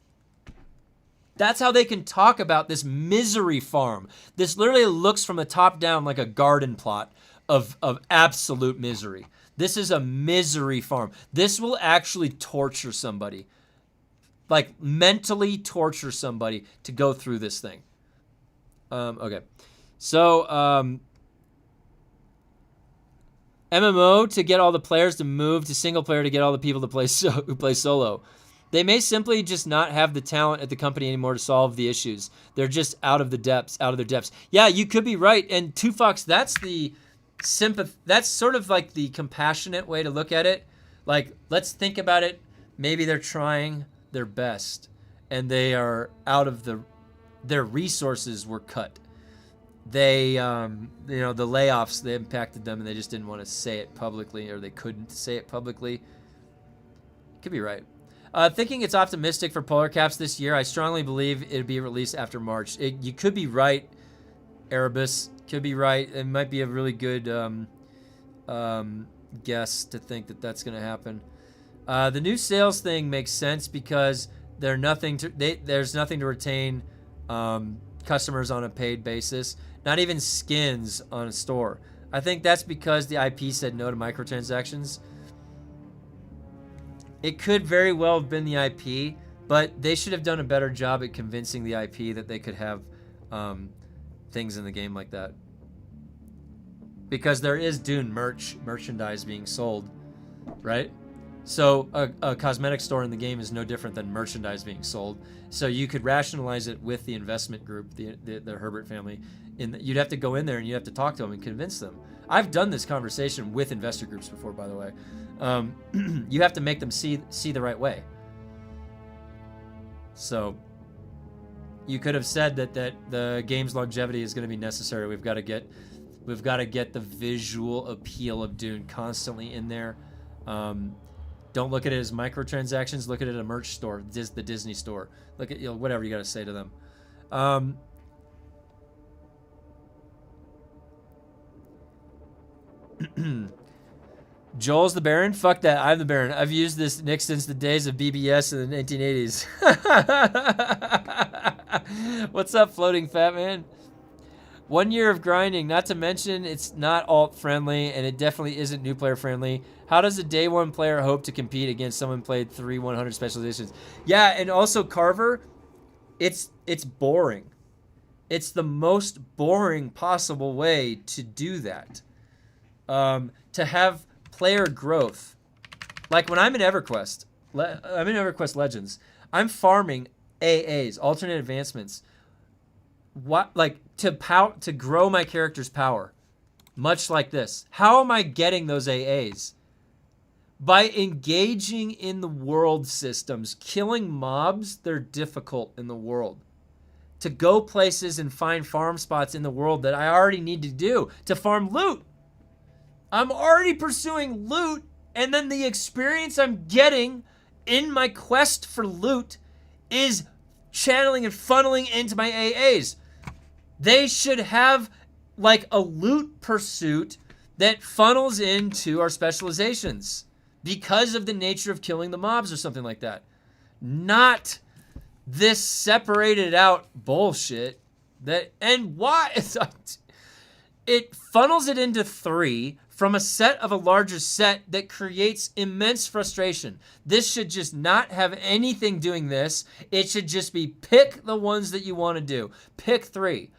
That's how they can talk about this misery farm. This literally looks from the top down like a garden plot of absolute misery. This is a misery farm. This will actually torture somebody. Like mentally torture somebody to go through this thing. Okay. So, MMO to get all the players to move to single player to get all the people to play who play solo. They may simply just not have the talent at the company anymore to solve the issues. They're just out of their depths. Yeah, you could be right. And Tufox, that's the that's sort of like the compassionate way to look at it. Like, let's think about it. Maybe they're trying their best and they are out of their resources were cut. They, the layoffs, they impacted them and they just didn't want to say it publicly, or they couldn't say it publicly. Could be right. Thinking it's optimistic for Polar Caps this year, I strongly believe it'll be released after March. You could be right, Erebus. Could be right. It might be a really good guess to think that that's going to happen. The new sales thing makes sense because there's nothing to retain customers on a paid basis. Not even skins on a store. I think that's because the IP said no to microtransactions. It could very well have been the IP, but they should have done a better job at convincing the IP that they could have things in the game like that. Because there is Dune merchandise being sold, right? So a cosmetic store in the game is no different than merchandise being sold. So you could rationalize it with the investment group, the Herbert family. You'd have to go in there and you have to talk to them and convince them. I've done this conversation with investor groups before, by the way. You have to make them see the right way. So you could have said that the game's longevity is going to be necessary. We've got to get the visual appeal of Dune constantly in there. Don't look at it as microtransactions. Look at it as a merch store, the Disney store. Look at whatever you got to say to them. Joel's the Baron? Fuck that. I'm the Baron. I've used this nick since the days of BBS in the 1980s. What's up, floating fat man? 1 year of grinding, not to mention it's not alt friendly and it definitely isn't new player friendly. How does a day one player hope to compete against someone played 100 specializations? Yeah, and also Carver, it's boring. It's the most boring possible way to do that. To have player growth. Like when I'm in EverQuest, Legends, I'm farming AAs, alternate advancements. To grow my character's power, much like this. How am I getting those AAs? By engaging in the world systems, killing mobs. They're difficult in the world. To go places and find farm spots in the world that I already need to do to farm loot. I'm already pursuing loot, and then the experience I'm getting in my quest for loot is channeling and funneling into my AAs. They should have like a loot pursuit that funnels into our specializations because of the nature of killing the mobs or something like that. Not this separated out bullshit and why it funnels it into 3 from a set of a larger set that creates immense frustration. This should just not have anything doing this. It should just be pick the ones that you want to do. Pick 3.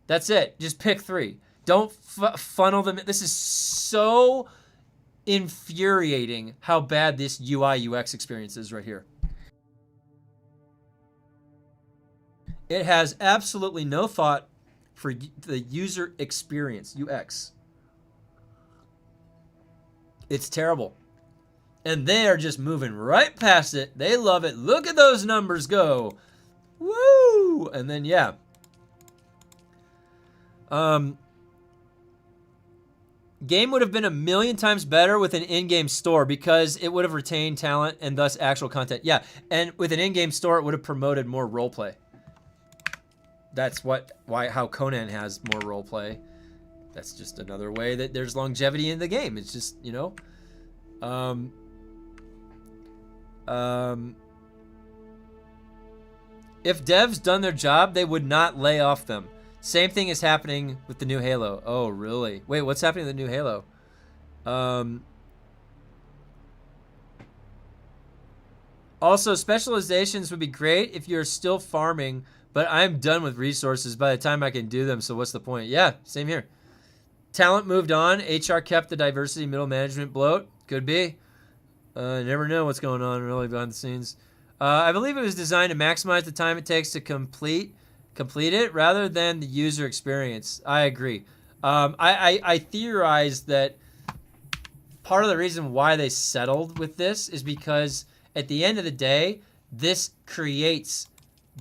That's it. Just pick 3. Don't funnel them. This is so infuriating how bad this UI UX experience is right here. It has absolutely no thought for the user experience, UX. It's terrible. And they are just moving right past it. They love it. Look at those numbers go. Woo! And then, yeah. Game would have been 1,000,000 times better with an in-game store because it would have retained talent and thus actual content. Yeah, and with an in-game store, it would have promoted more roleplay. That's how Conan has more roleplay. That's just another way that there's longevity in the game. It's just, If devs done their job, they would not lay off them. Same thing is happening with the new Halo. Oh, really? Wait, what's happening with the new Halo? Also, specializations would be great if you're still farming, but I'm done with resources by the time I can do them, so what's the point? Yeah, same here. Talent moved on. HR kept the diversity middle management bloat. Could be. Never know what's going on really behind the scenes. I believe it was designed to maximize the time it takes to complete it rather than the user experience. I agree. I theorized that part of the reason why they settled with this is because at the end of the day, this creates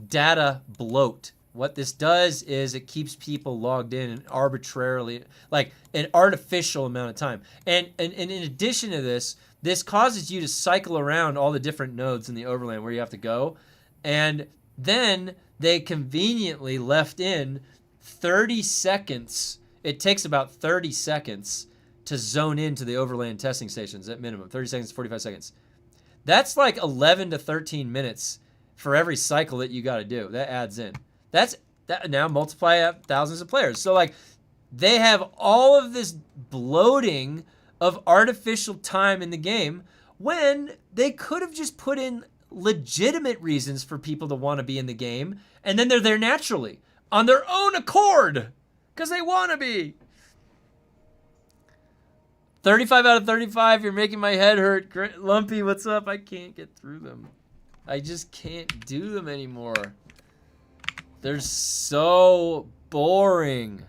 data bloat. What this does is it keeps people logged in arbitrarily, like an artificial amount of time. And in addition to this, this causes you to cycle around all the different nodes in the overland where you have to go. And then they conveniently left in 30 seconds. It takes about 30 seconds to zone into the overland testing stations at minimum. 30 seconds to 45 seconds. That's like 11 to 13 minutes for every cycle that you got to do. That adds in. That now multiply up thousands of players. So like they have all of this bloating of artificial time in the game when they could have just put in legitimate reasons for people to want to be in the game, and then they're there naturally on their own accord because they want to be. 35 out of 35. You're making my head hurt. Lumpy, what's up? I can't get through them. I just can't do them anymore. They're so boring.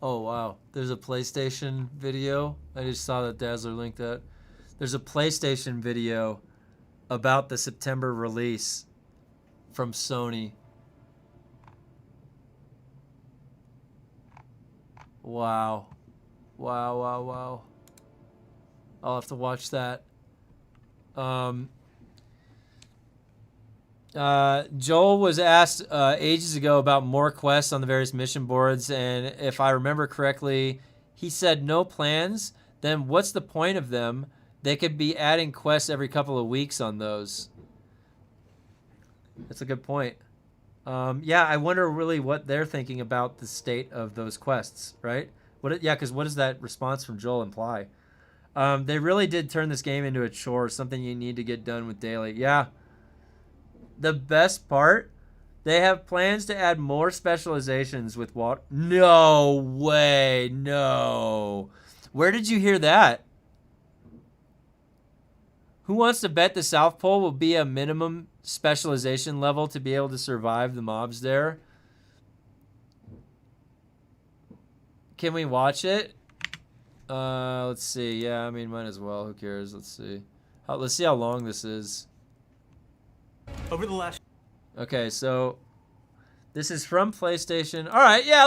Oh, wow. There's a PlayStation video. I just saw that Dazzler linked that. There's a PlayStation video about the September release from Sony. Wow. Wow, wow, wow. I'll have to watch that. Joel was asked ages ago about more quests on the various mission boards, and if I remember correctly, he said no plans. Then what's the point of them? They could be adding quests every couple of weeks on those. That's a good point. Yeah, I wonder really what they're thinking about the state of those quests, right? Because what does that response from Joel imply? They really did turn this game into a chore, something you need to get done with daily. Yeah. The best part, they have plans to add more specializations with water. No way, no. Where did you hear that? Who wants to bet the South Pole will be a minimum specialization level to be able to survive the mobs there? Can we watch it? Let's see. Yeah, I mean, might as well. Who cares? Let's see. Let's see how long this is. Over the last... Okay, so this is from PlayStation. All right, yeah,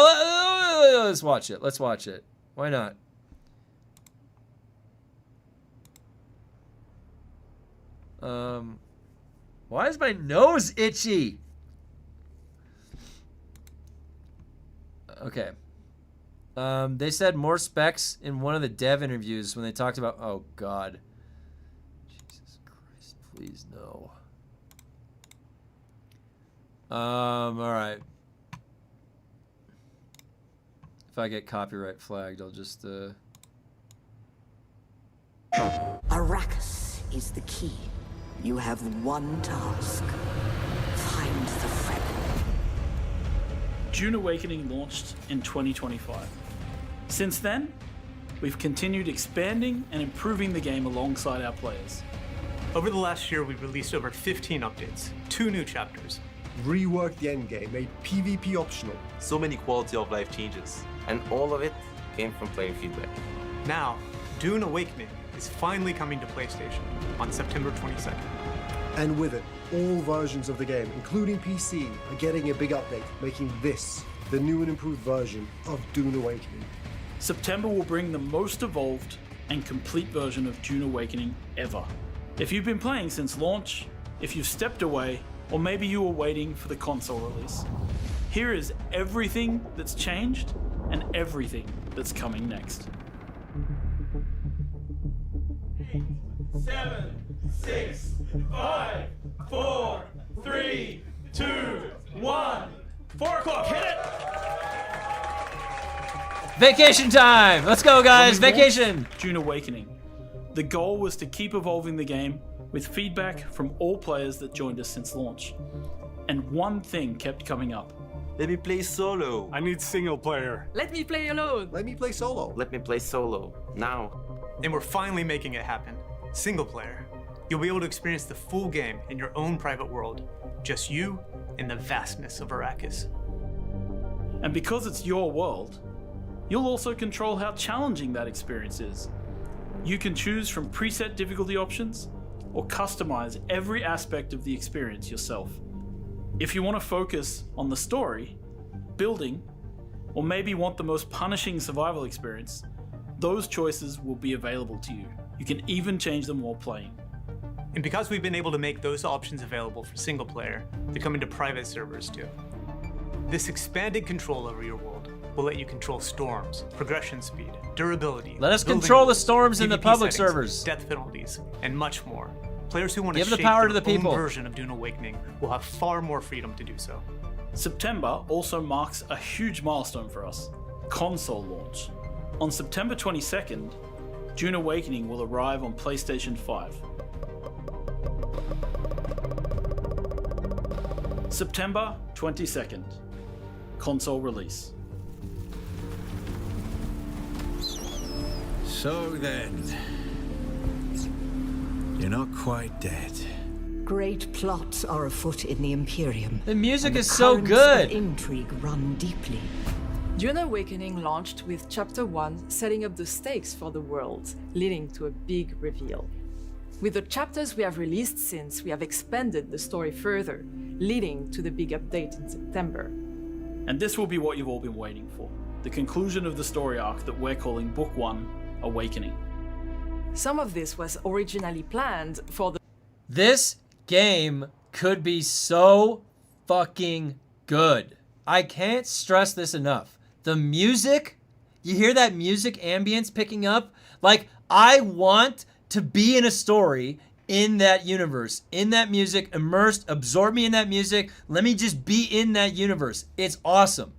let's watch it. Let's watch it. Why not? Why is my nose itchy? Okay. They said more specs in one of the dev interviews when they talked about... Oh, God. Jesus Christ, please no. All right. If I get copyright flagged, I'll just, Arrakis is the key. You have one task. Find the fragment. Dune Awakening launched in 2025. Since then, we've continued expanding and improving the game alongside our players. Over the last year, we've released over 15 updates, 2 new chapters. Reworked the endgame, made PvP optional. So many quality of life changes. And all of it came from player feedback. Now, Dune Awakening is finally coming to PlayStation on September 22nd. And with it, all versions of the game, including PC, are getting a big update, making this the new and improved version of Dune Awakening. September will bring the most evolved and complete version of Dune Awakening ever. If you've been playing since launch, if you've stepped away, or maybe you were waiting for the console release, here is everything that's changed and everything that's coming next. 7, 6, 5, 4, 3, 2, 1. 4 o'clock, hit it! Vacation time! Let's go, guys! When we Vacation! launched Dune Awakening. The goal was to keep evolving the game with feedback from all players that joined us since launch. And one thing kept coming up. Let me play solo. I need single player. Let me play alone. Let me play solo. Let me play solo. Now. And we're finally making it happen. Single player. You'll be able to experience the full game in your own private world. Just you and the vastness of Arrakis. And because it's your world, you'll also control how challenging that experience is. You can choose from preset difficulty options or customize every aspect of the experience yourself. If you want to focus on the story, building, or maybe want the most punishing survival experience, those choices will be available to you. You can even change them while playing. And because we've been able to make those options available for single player, they're coming to private servers too. This expanded control over your world will let you control storms, progression speed, durability. Let us building control the rules, storms in the PvP public settings, servers. death penalties, and much more. Players who want to Give the shape power their to the people. own version of Dune Awakening will have far more freedom to do so. September also marks a huge milestone for us, console launch. On September 22nd, Dune Awakening will arrive on PlayStation 5. September 22nd, console release. So then, you're not quite dead. Great plots are afoot in the Imperium. The music and the is so currents good. of intrigue run deeply. Dune Awakening launched with Chapter 1 setting up the stakes for the world, leading to a big reveal. With the chapters we have released since, we have expanded the story further, leading to the big update in September. And this will be what you've all been waiting for, the conclusion of the story arc that we're calling Book 1, Awakening. Some of this was originally planned for the This game could be so fucking good. I can't stress this enough. The music, you hear that music ambience picking up? Like, I want to be in a story in that universe, in that music, immersed, absorb me in that music. Let me just be in that universe. It's awesome.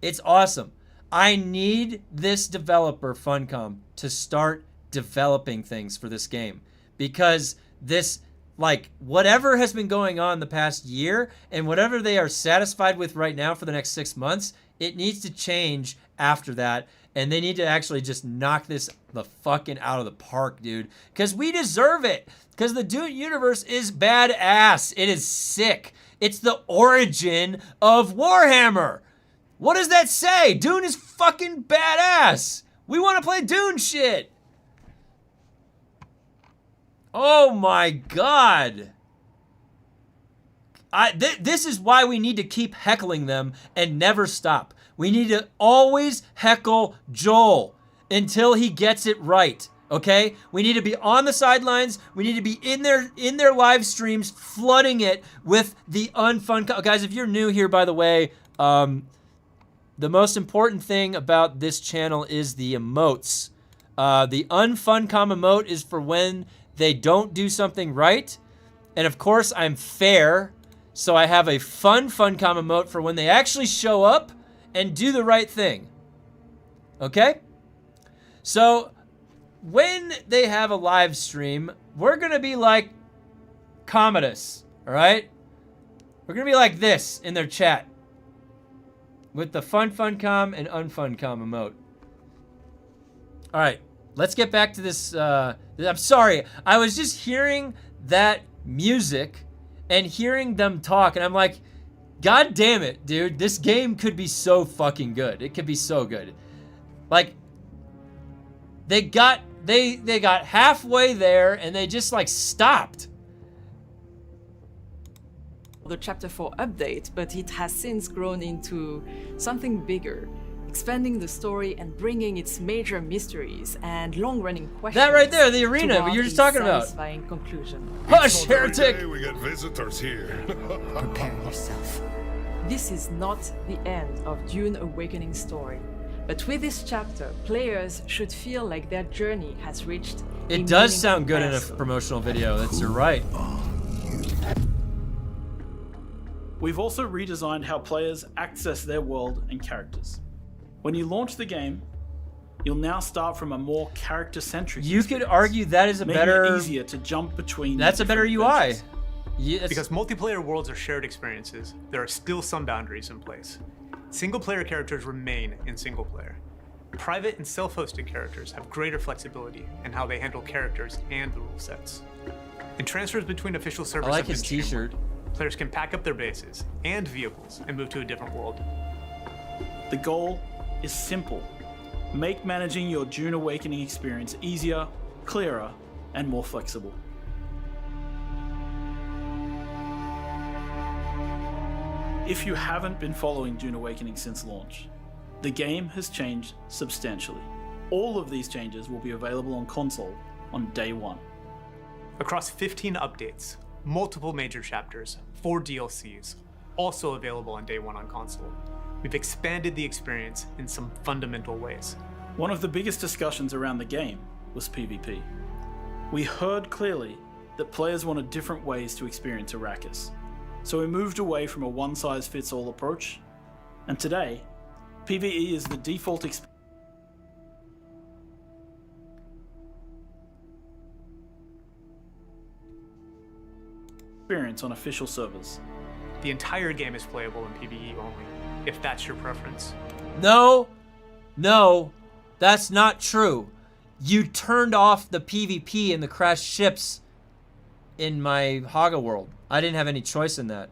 It's awesome. I need this developer, Funcom, to start developing things for this game, because this, like, whatever has been going on the past year and whatever they are satisfied with right now for the next 6 months, it needs to change after that. And they need to actually just knock this the fucking out of the park, dude. Because we deserve it. Because the Dune universe is badass. It is sick. It's the origin of Warhammer. What does that say? Dune is fucking badass. We want to play Dune shit. Oh my god. This is why we need to keep heckling them and never stop. We need to always heckle Joel until he gets it right, okay? We need to be on the sidelines. We need to be in their live streams, flooding it with the unfun... Guys, if you're new here, by the way, the most important thing about this channel is the emotes. The unfuncom emote is for when they don't do something right. And of course, I'm fair, so I have a funcom emote for when they actually show up and do the right thing. Okay? So, when they have a live stream, we're going to be like Commodus, all right? We're going to be like this in their chat with the funcom and unfuncom emote. All right, let's get back to this. I'm sorry. I was just hearing that music and hearing them talk, and I'm like, God damn it, dude. This game could be so fucking good. It could be so good. Like, they got halfway there and they just like stopped. the Chapter 4 update, but it has since grown into something bigger, expanding the story and bringing its major mysteries and long-running questions. That right there, the arena toward you were just a talking about. satisfying conclusion. Hush, heretic! Hey, we got visitors here. Prepare yourself. This is not the end of Dune Awakening story, but with this chapter, players should feel like their journey has reached a It does meaningful sound good in a milestone. promotional video. That's you're right. We've also redesigned how players access their world and characters. When you launch the game, you'll now start from a more character-centric You could experience, argue that is a making better. it easier to jump between. That's a better different UI. adventures. Yeah, Because multiplayer worlds are shared experiences, there are still some boundaries in place. Single-player characters remain in single-player. Private and self-hosted characters have greater flexibility in how they handle characters and the rule sets. And transfers between official servers I like have been his T-shirt. streamlined. Players can pack up their bases and vehicles and move to a different world. The goal is simple. Make managing your Dune Awakening experience easier, clearer, and more flexible. If you haven't been following Dune Awakening since launch, the game has changed substantially. All of these changes will be available on console on day one. Across 15 updates, multiple major chapters, 4 DLCs, also available on day one on console. We've expanded the experience in some fundamental ways. One of the biggest discussions around the game was PvP. We heard clearly that players wanted different ways to experience Arrakis, so we moved away from a one-size-fits-all approach, and today, PvE is the default experience on official servers. The entire game is playable in PvE only, if that's your preference. No, that's not true. You turned off the PvP in the crashed ships in my Haga world. I didn't have any choice in that.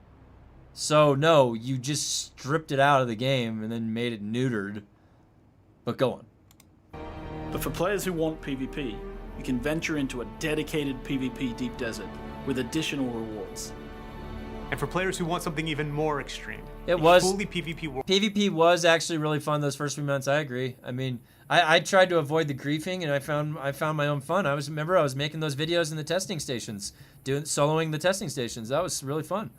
So no, you just stripped it out of the game and then made it neutered. But go on. But for players who want PvP, you can venture into a dedicated PvP deep desert with additional rewards. And for players who want something even more extreme, It was fully PvP world. PvP was actually really fun those first few months. I agree. I mean, I tried to avoid the griefing, and I found my own fun. I was making those videos in the testing stations, soloing the testing stations. That was really fun.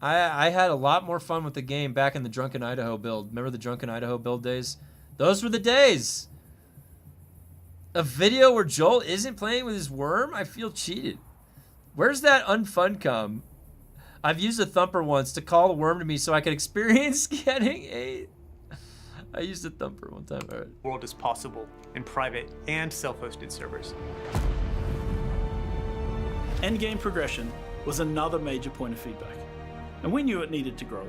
I had a lot more fun with the game back in the Drunken Idaho build. Remember the Drunken Idaho build days? Those were the days. A video where Joel isn't playing with his worm? I feel cheated. Where's that unfun come? I've used a thumper once to call the worm to me so I could experience getting a... I used a thumper one time. All right. World is possible in private and self-hosted servers. Endgame progression was another major point of feedback, and we knew it needed to grow.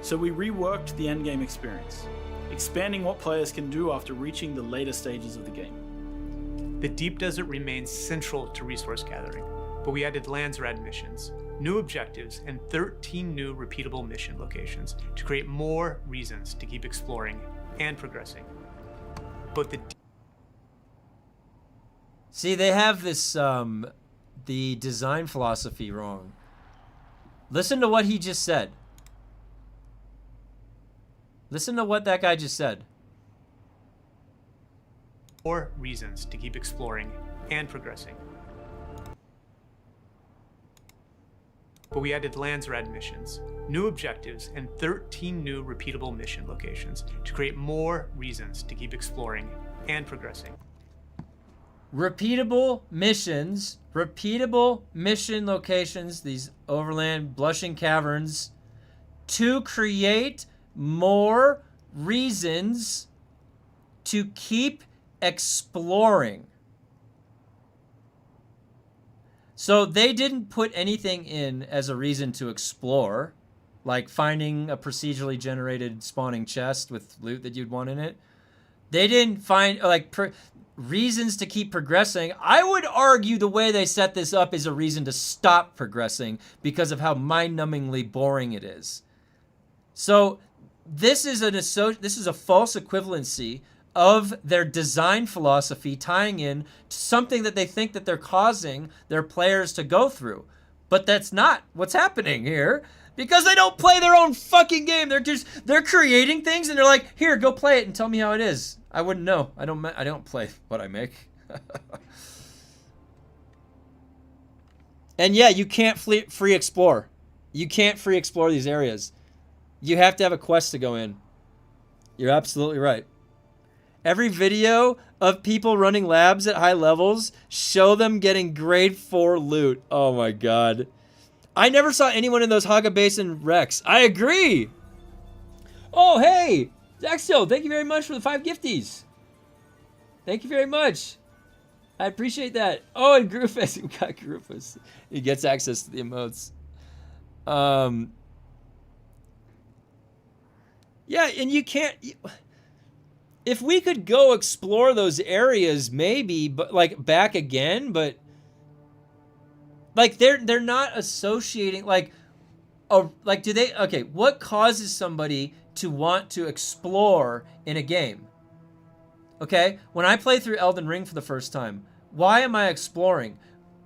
So we reworked the endgame experience, expanding what players can do after reaching the later stages of the game. The Deep Desert remains central to resource gathering, but we added lands rad missions, new objectives, and 13 new repeatable mission locations to create more reasons to keep exploring and progressing. But See, they have this, the design philosophy wrong. Listen to what he just said. Listen to what that guy just said. more reasons to keep exploring and progressing. But we added lands rad missions, new objectives, and 13 new repeatable mission locations to create more reasons to keep exploring and progressing. Repeatable mission locations, these overland blushing caverns, to create more reasons to keep exploring. So they didn't put anything in as a reason to explore, like finding a procedurally generated spawning chest with loot that you'd want in it. They didn't find reasons to keep progressing. I would argue the way they set this up is a reason to stop progressing because of how mind-numbingly boring it is. So this is a false equivalency of their design philosophy tying in to something that they think that they're causing their players to go through. But that's not what's happening here because they don't play their own fucking game. They're creating things and they're like, here, go play it and tell me how it is. I wouldn't know. I don't play what I make. And yeah, you can't free explore. You can't free explore these areas. You have to have a quest to go in. You're absolutely right. Every video of people running labs at high levels show them getting grade 4 loot. Oh my god. I never saw anyone in those Haga Basin wrecks. I agree. Oh, hey. Zaxil, thank you very much for the 5 gifties. Thank you very much. I appreciate that. Oh, and Groofus. We got Groofus. He gets access to the emotes. Yeah, and you can't... If we could go explore those areas, maybe, but like back again, but... Like, they're not associating, like... do they... Okay, what causes somebody to want to explore in a game? Okay, when I play through Elden Ring for the first time, why am I exploring?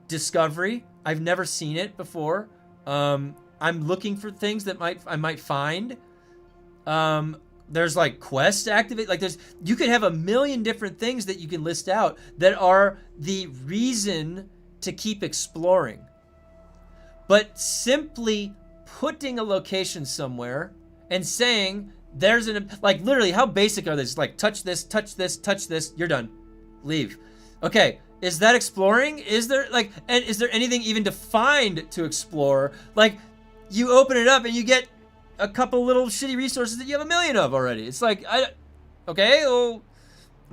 Discovery. I've never seen it before. I'm looking for things that I might find. There's like quests to activate. Like you could have a million different things that you can list out that are the reason to keep exploring. But simply putting a location somewhere and saying, there's like literally how basic are these? Like touch this, touch this, touch this, you're done. Leave. Okay, is that exploring? Is there anything even defined to explore? Like you open it up and you get a couple little shitty resources that you have a million of already. It's like okay, well,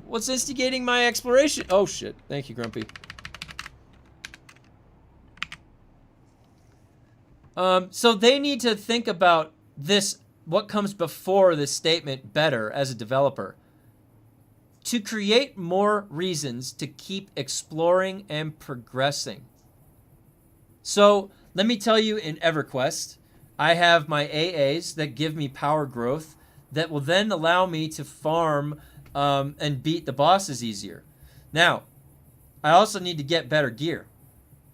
what's instigating my exploration? Oh shit. Thank you, Grumpy. So they need to think about this, what comes before this statement better as a developer. To create more reasons to keep exploring and progressing. So let me tell you, in EverQuest, I have my AAs that give me power growth that will then allow me to farm and beat the bosses easier. Now, I also need to get better gear.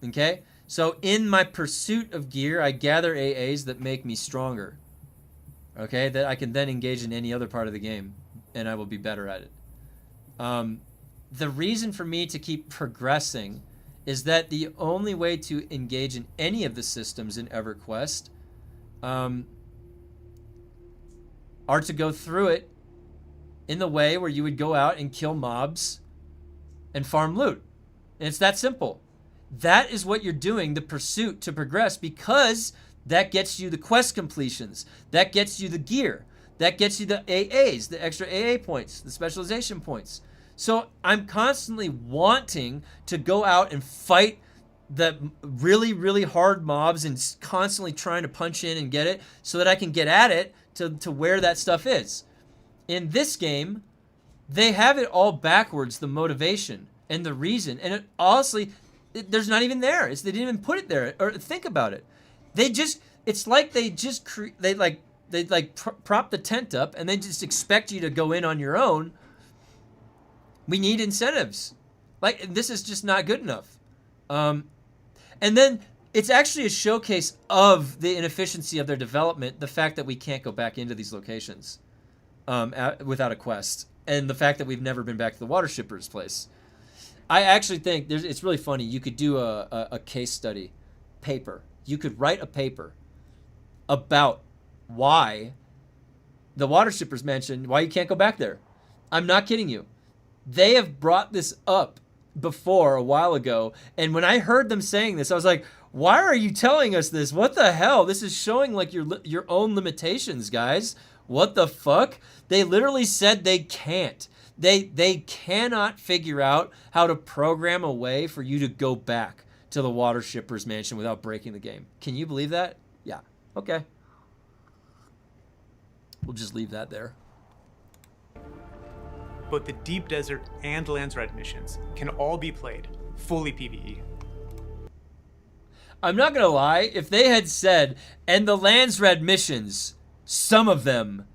Okay? So in my pursuit of gear, I gather AAs that make me stronger. Okay? That I can then engage in any other part of the game, and I will be better at it. The reason for me to keep progressing is that the only way to engage in any of the systems in EverQuest are to go through it in the way where you would go out and kill mobs and farm loot. And it's that simple. That is what you're doing, the pursuit to progress, because that gets you the quest completions. That gets you the gear. That gets you the AAs, the extra AA points, the specialization points. So I'm constantly wanting to go out and fight the really, really hard mobs and constantly trying to punch in and get it so that I can get at it to where that stuff is. In this game, they have it all backwards, the motivation and the reason. And honestly, there's not even there. They didn't even put it there or think about it. It's like they just prop the tent up and they just expect you to go in on your own. We need incentives. Like, this is just not good enough. And then it's actually a showcase of the inefficiency of their development, the fact that we can't go back into these locations without a quest, and the fact that we've never been back to the water shipper's place. I actually think it's really funny. You could do a case study paper. You could write a paper about why the water shippers mentioned why you can't go back there. I'm not kidding you. They have brought this up before a while ago, and when I heard them saying this, I was like, why are you telling us this? What the hell? This is showing like your own limitations, guys. What the fuck? They literally said they can't. They cannot figure out how to program a way for you to go back to the water shipper's mansion without breaking the game. Can you believe that? Yeah. Okay. We'll just leave that there. Both the Deep Desert and Lands Red missions can all be played fully PvE. I'm not gonna lie, if they had said, and the Lands Red missions, some of them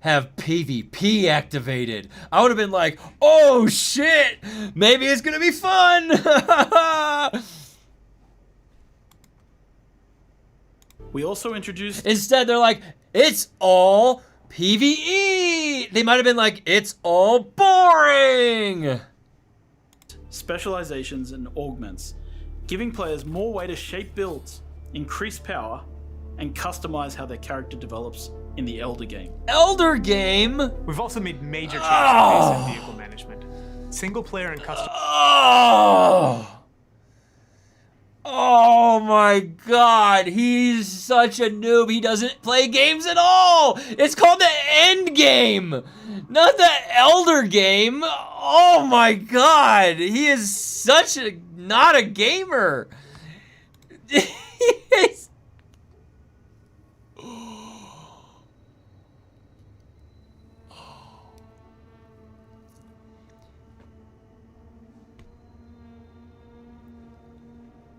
have PvP activated, I would have been like, oh shit, maybe it's gonna be fun. We also introduced... Instead, they're like, it's all PvE. They might have been like, it's all boring. specializations and augments, giving players more way to shape builds, increase power, and customize how their character develops in the Elder game. Elder game? We've also made major changes to base and vehicle management. Single player and custom... Oh my god, he's such a noob. He doesn't play games at all. It's called the end game, not the Elder game. Oh my god, he is such a not a gamer.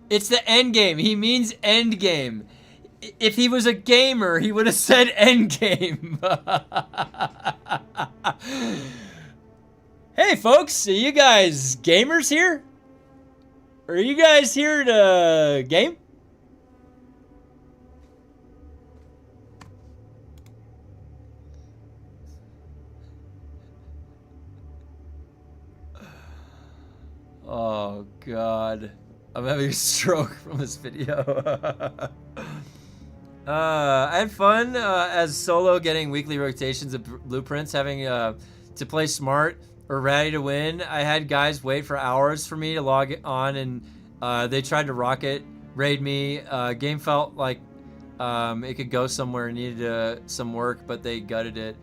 It's the end game. He means end game. If he was a gamer, he would have said end game. Hey, folks, are you guys gamers here? Are you guys here to game? Oh, God. I'm having a stroke from this video. I had fun as solo getting weekly rotations of blueprints, having to play smart or ready to win. I had guys wait for hours for me to log on, and they tried to rocket raid me. Game felt like it could go somewhere, needed some work, but they gutted it.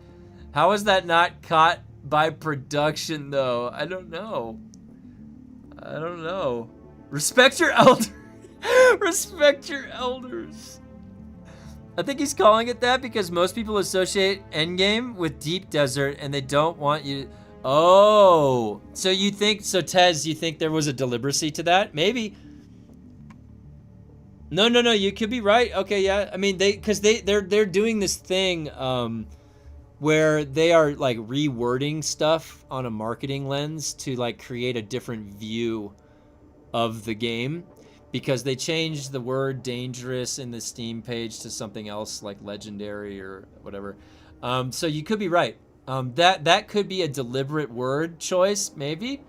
How is that not caught by production, though? I don't know. I don't know. Respect your elders. Respect your elders. I think he's calling it that because most people associate endgame with deep desert and they don't want you. Oh, so you think, so Tez, you think there was a deliberacy to that? Maybe. No, you could be right. Okay, yeah. I mean, they're doing this thing where they are like rewording stuff on a marketing lens to like create a different view of the game, because they changed the word dangerous in the Steam page to something else like legendary or whatever. So you could be right. That could be a deliberate word choice, maybe.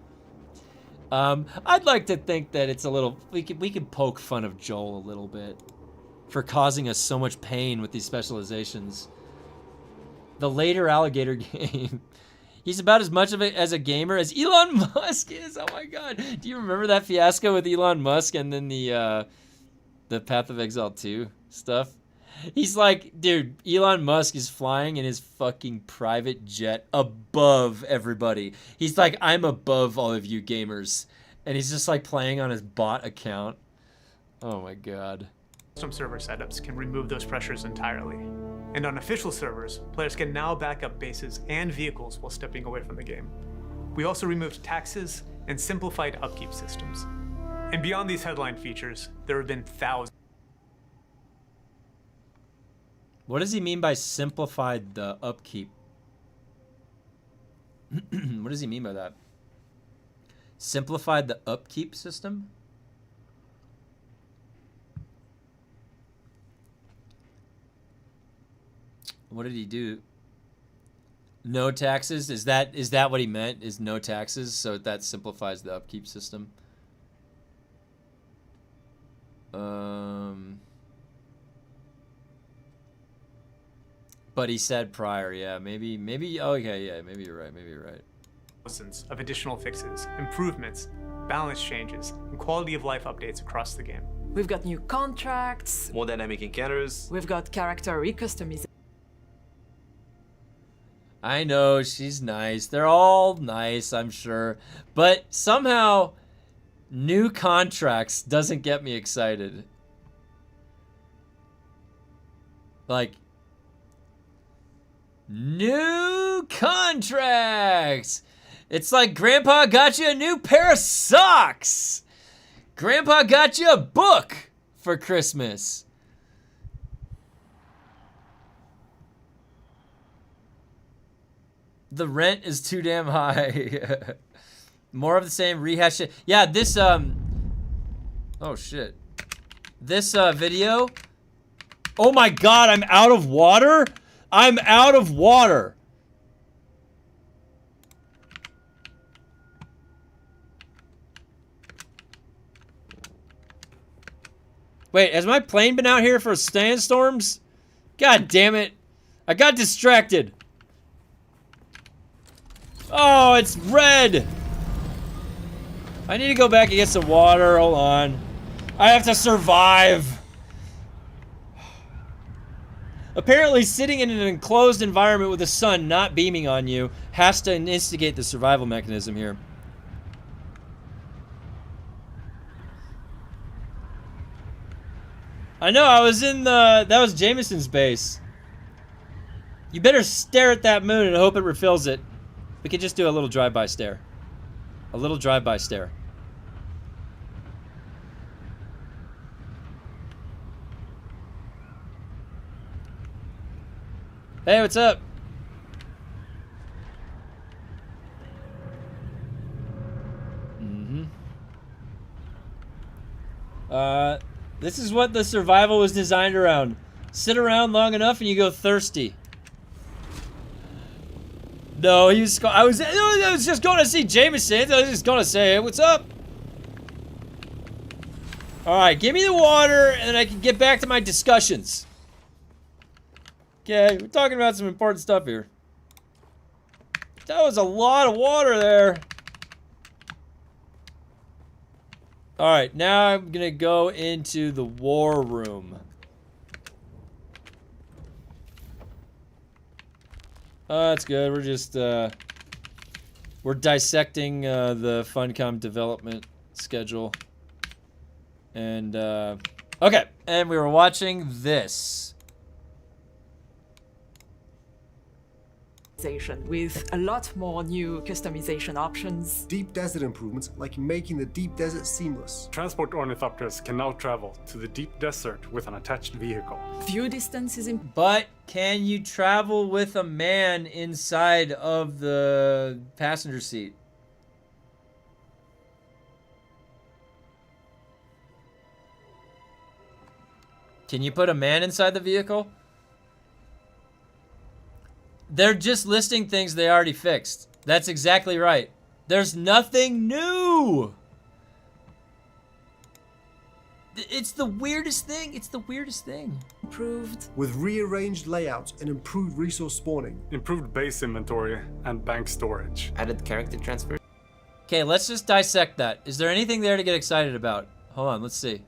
I'd like to think that it's a little, we could poke fun of Joel a little bit for causing us so much pain with these specializations. The later alligator game. He's about as much of it as a gamer as Elon Musk is. Oh my god. Do you remember that fiasco with Elon Musk and then the Path of Exile 2 stuff? He's like, dude, Elon Musk is flying in his fucking private jet above everybody. He's like, I'm above all of you gamers. And he's just like playing on his bot account. Oh my god. Custom server setups can remove those pressures entirely. And on official servers, players can now back up bases and vehicles while stepping away from the game. We also removed taxes and simplified upkeep systems. And beyond these headline features, there have been thousands. What does he mean by simplified the upkeep? What does he mean by that? Simplified the upkeep system? What did he do? No taxes? Is that what he meant? Is no taxes? So that simplifies the upkeep system. But he said prior, yeah. Maybe. Okay, yeah. Maybe you're right. Thousands of additional fixes, improvements, balance changes, and quality of life updates across the game. We've got new contracts. More dynamic encounters. We've got character recustomization. I know, she's nice. They're all nice, I'm sure. But somehow, new contracts doesn't get me excited. Like, new contracts! It's like Grandpa got you a new pair of socks! Grandpa got you a book for Christmas. The rent is too damn high. More of the same rehash shit. Yeah, this, oh shit. This video Oh my god, I'm out of water? I'm out of water. Wait, has my plane been out here for sandstorms? God damn it. I got distracted. Oh, it's red. I need to go back and get some water. Hold on. I have to survive. Apparently, sitting in an enclosed environment with the sun not beaming on you has to instigate the survival mechanism here. I know, I was in the... That was Jameson's base. You better stare at that moon and hope it refills it. We could just do a little drive-by stare. A little drive-by stare. Hey, what's up? This is what the survival was designed around. Sit around long enough and you go thirsty. No, I was just going to see Jameson. I was just going to say, hey, what's up? Alright, give me the water and then I can get back to my discussions. Okay, we're talking about some important stuff here. That was a lot of water there. Alright, now I'm gonna go into the war room. Oh, that's good. We're just, we're dissecting, the Funcom development schedule. And, okay. And we were watching this. With a lot more new customization options. Deep desert improvements like making the deep desert seamless. Transport ornithopters can now travel to the deep desert with an attached vehicle. View distance is But can you travel with a man inside of the passenger seat? Can you put a man inside the vehicle? They're just listing things they already fixed. That's exactly right. There's nothing new. It's the weirdest thing. It's the weirdest thing. Improved. With rearranged layouts and improved resource spawning. Improved base inventory and bank storage. Added character transfer. Okay, let's just dissect that. Is there anything there to get excited about? Hold on, let's see.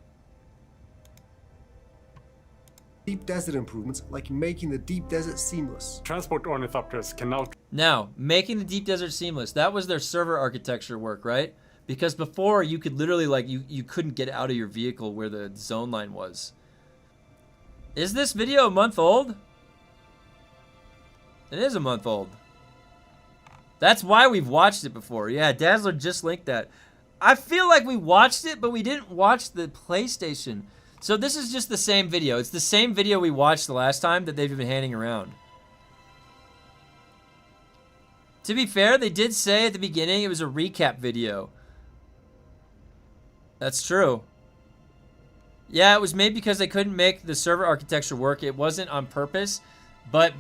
Deep desert improvements like making the deep desert seamless. Transport ornithopters can now... Now, making the deep desert seamless. That was their server architecture work, right? Because before, you could literally, like, you couldn't get out of your vehicle where the zone line was. Is this video a month old? It is a month old. That's why we've watched it before. Yeah, Dazzler just linked that. I feel like we watched it, but we didn't watch the PlayStation. So this is just the same video. It's the same video we watched the last time that they've been handing around. To be fair, they did say at the beginning it was a recap video. That's true. Yeah, it was made because they couldn't make the server architecture work. It wasn't on purpose, but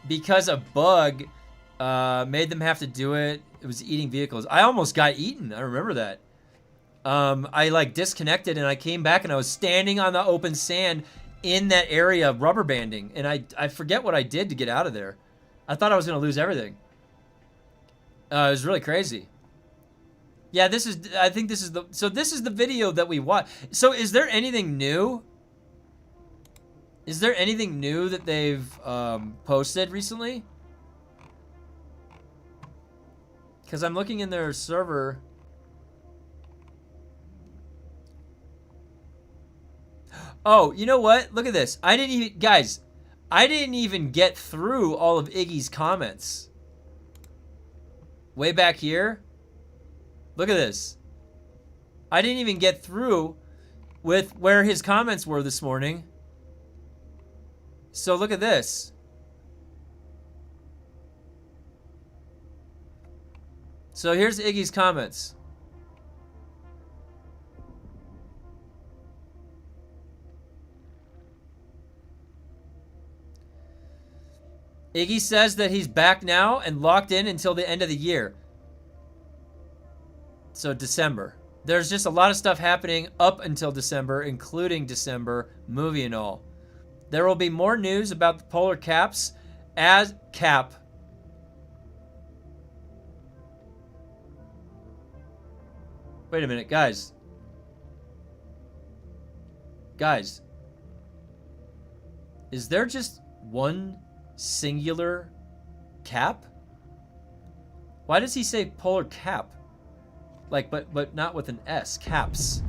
because a bug made them have to do it. It was eating vehicles. I almost got eaten. I remember that. I like disconnected and I came back and I was standing on the open sand in that area rubber banding, and I forget what I did to get out of there. I thought I was gonna lose everything. It was really crazy. Yeah, I think this is the video that we watched. So is there anything new? Is there anything new that they've posted recently? Because I'm looking in their server. Oh, you know what? Look at this. I didn't even get through all of Iggy's comments. Way back here. Look at this. I didn't even get through with where his comments were this morning. So look at this. So here's Iggy's comments. Iggy says that he's back now and locked in until the end of the year. So December. There's just a lot of stuff happening up until December, including December, movie and all. There will be more news about the polar caps as cap. Wait a minute, guys. Guys. Is there just one singular cap? Why does he say polar cap? Like, but not with an S, caps.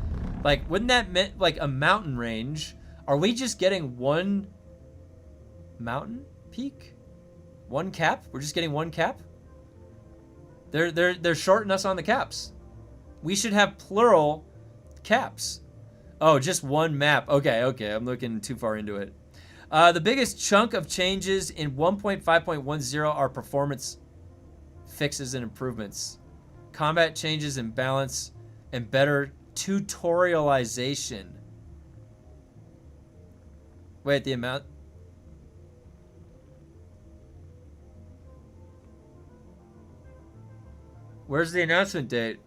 Like, wouldn't that mean like a mountain range? Are we just getting one mountain peak? One cap? We're just getting one cap? They're shorting us on the caps. We should have plural caps. Oh, just one map. Okay, I'm looking too far into it. The biggest chunk of changes in 1.5.10 are performance fixes and improvements. Combat changes and balance and better tutorialization. Wait, the amount... Where's the announcement date?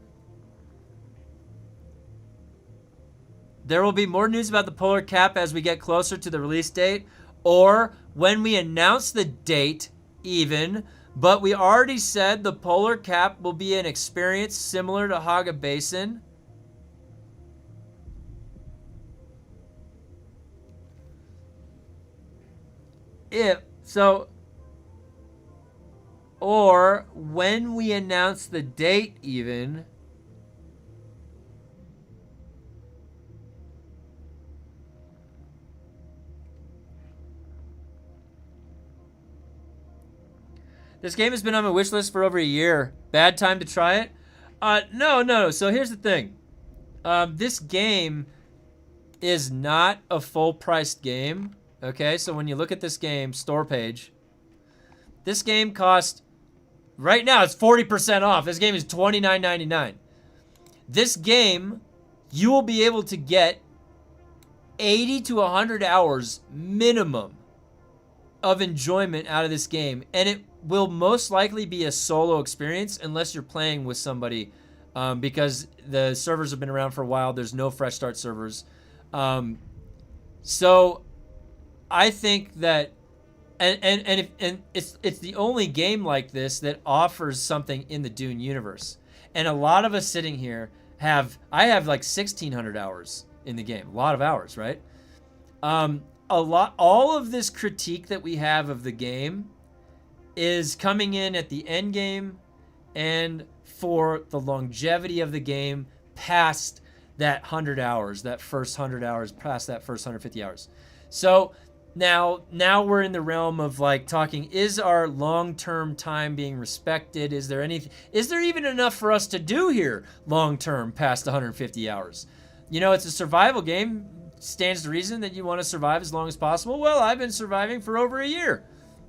There will be more news about the polar cap as we get closer to the release date, or when we announce the date even, but we already said the polar cap will be an experience similar to Haga Basin. Or when we announce the date even, this game has been on my wish list for over a year. Bad time to try it? No. So here's the thing. This game is not a full-priced game. Okay, so when you look at this game store page, this game costs, right now it's 40% off. This game is $29.99. This game, you will be able to get 80 to 100 hours minimum of enjoyment out of this game, and it will most likely be a solo experience unless you're playing with somebody, because the servers have been around for a while. There's no fresh start servers. So I think that, and it's the only game like this that offers something in the Dune universe. And a lot of us sitting here I have like 1,600 hours in the game. A lot of hours, right? All of this critique that we have of the game is coming in at the end game and for the longevity of the game past that 100 hours, that first 100 hours, past that first 150 hours. So now we're in the realm of like talking, is our long-term time being respected? Is there even enough for us to do here long-term past 150 hours? You know, it's a survival game. Stands to reason that you want to survive as long as possible. Well, I've been surviving for over a year.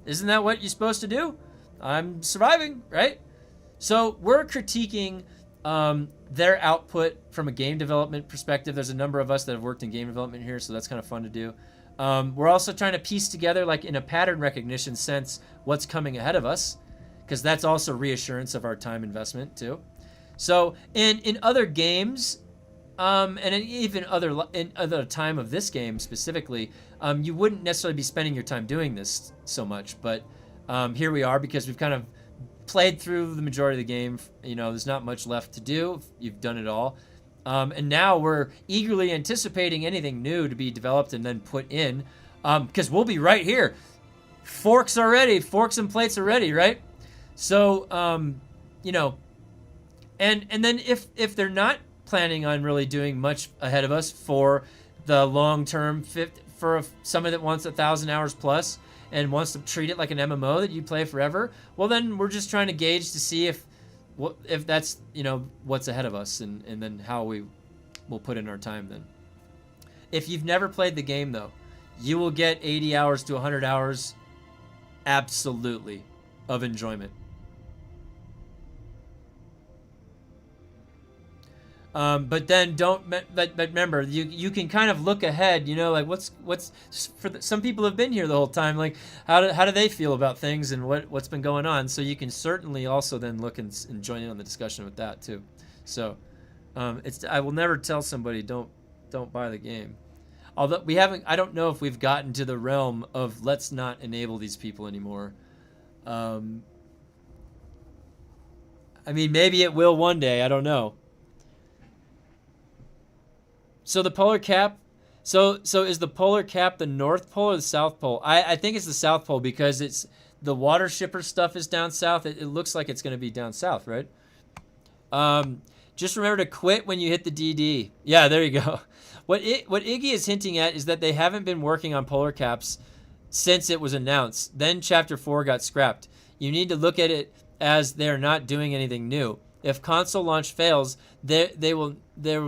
Isn't that what you're supposed to do? I'm surviving, right? So we're critiquing their output from a game development perspective. There's a number of us that have worked in game development here, so that's kind of fun to do. We're also trying to piece together, like in a pattern recognition sense, what's coming ahead of us, because that's also reassurance of our time investment too. So in other games, and even in other time of this game specifically, you wouldn't necessarily be spending your time doing this so much, but here we are because we've kind of played through the majority of the game. You know, there's not much left to do. You've done it all. And now we're eagerly anticipating anything new to be developed and then put in, because we'll be right here. Forks and plates are ready, right? So, you know, and then if they're not planning on really doing much ahead of us for the long term fit for somebody that wants 1,000 hours plus and wants to treat it like an MMO that you play forever, well then we're just trying to gauge to see if that's, you know, what's ahead of us, and then how we will put in our time then. If you've never played the game though, you will get 80 hours to 100 hours absolutely of enjoyment. But then but remember, you can kind of look ahead, you know, like what's some people have been here the whole time, like how do they feel about things and what's been going on, so you can certainly also then look and join in on the discussion with that too. So I will never tell somebody don't buy the game. Although I don't know if we've gotten to the realm of let's not enable these people anymore. I mean, maybe it will one day, I don't know. So the polar cap, so is the polar cap the North Pole or the South Pole? I think it's the South Pole because it's the water shipper stuff is down south. It looks like it's going to be down south, right? Just remember to quit when you hit the DD. Yeah, there you go. What Iggy is hinting at is that they haven't been working on polar caps since it was announced. Then Chapter 4 got scrapped. You need to look at it as they're not doing anything new. If console launch fails, there will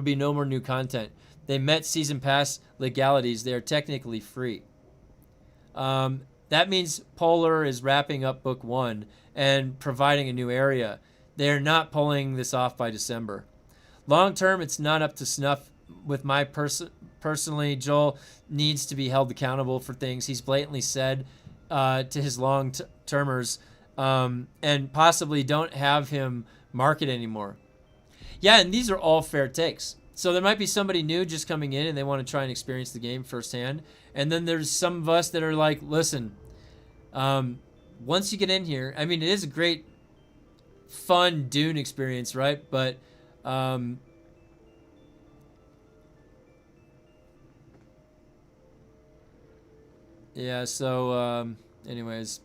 be no more new content. They met season pass legalities. They are technically free. That means Polar is wrapping up book 1 and providing a new area. They're not pulling this off by December. Long term, it's not up to snuff with my personally. Joel needs to be held accountable for things he's blatantly said to his long-termers, and possibly don't have him market anymore. Yeah, and these are all fair takes. So there might be somebody new just coming in and they want to try and experience the game firsthand. And then there's some of us that are like, listen, once you get in here, I mean, it is a great, fun Dune experience, right? But yeah, so anyways.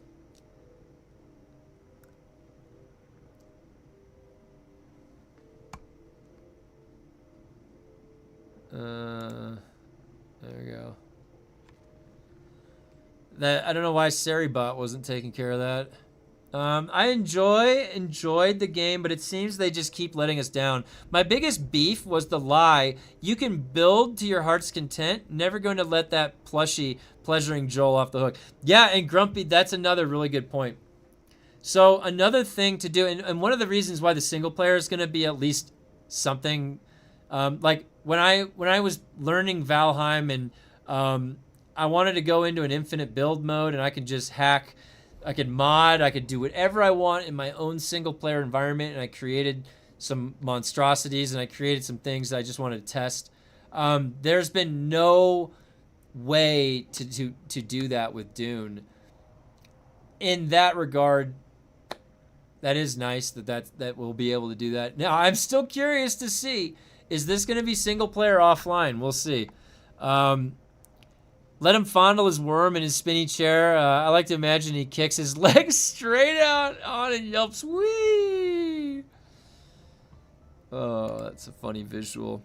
There we go. I don't know why Seribot wasn't taking care of that. I enjoyed the game, but it seems they just keep letting us down. My biggest beef was the lie. You can build to your heart's content. Never going to let that plushie pleasuring Joel off the hook. Yeah, and Grumpy, that's another really good point. So another thing to do, and one of the reasons why the single player is going to be at least something, like when I was learning Valheim and I wanted to go into an infinite build mode and I could just hack, I could mod, I could do whatever I want in my own single player environment, and I created some monstrosities and I created some things that I just wanted to test. There's been no way to do that with Dune. In that regard, that is nice that we'll be able to do that. Now, I'm still curious to see, is this going to be single player offline? We'll see. Let him fondle his worm in his spinny chair. I like to imagine he kicks his legs straight out on and yelps, "Wee!" Oh, that's a funny visual.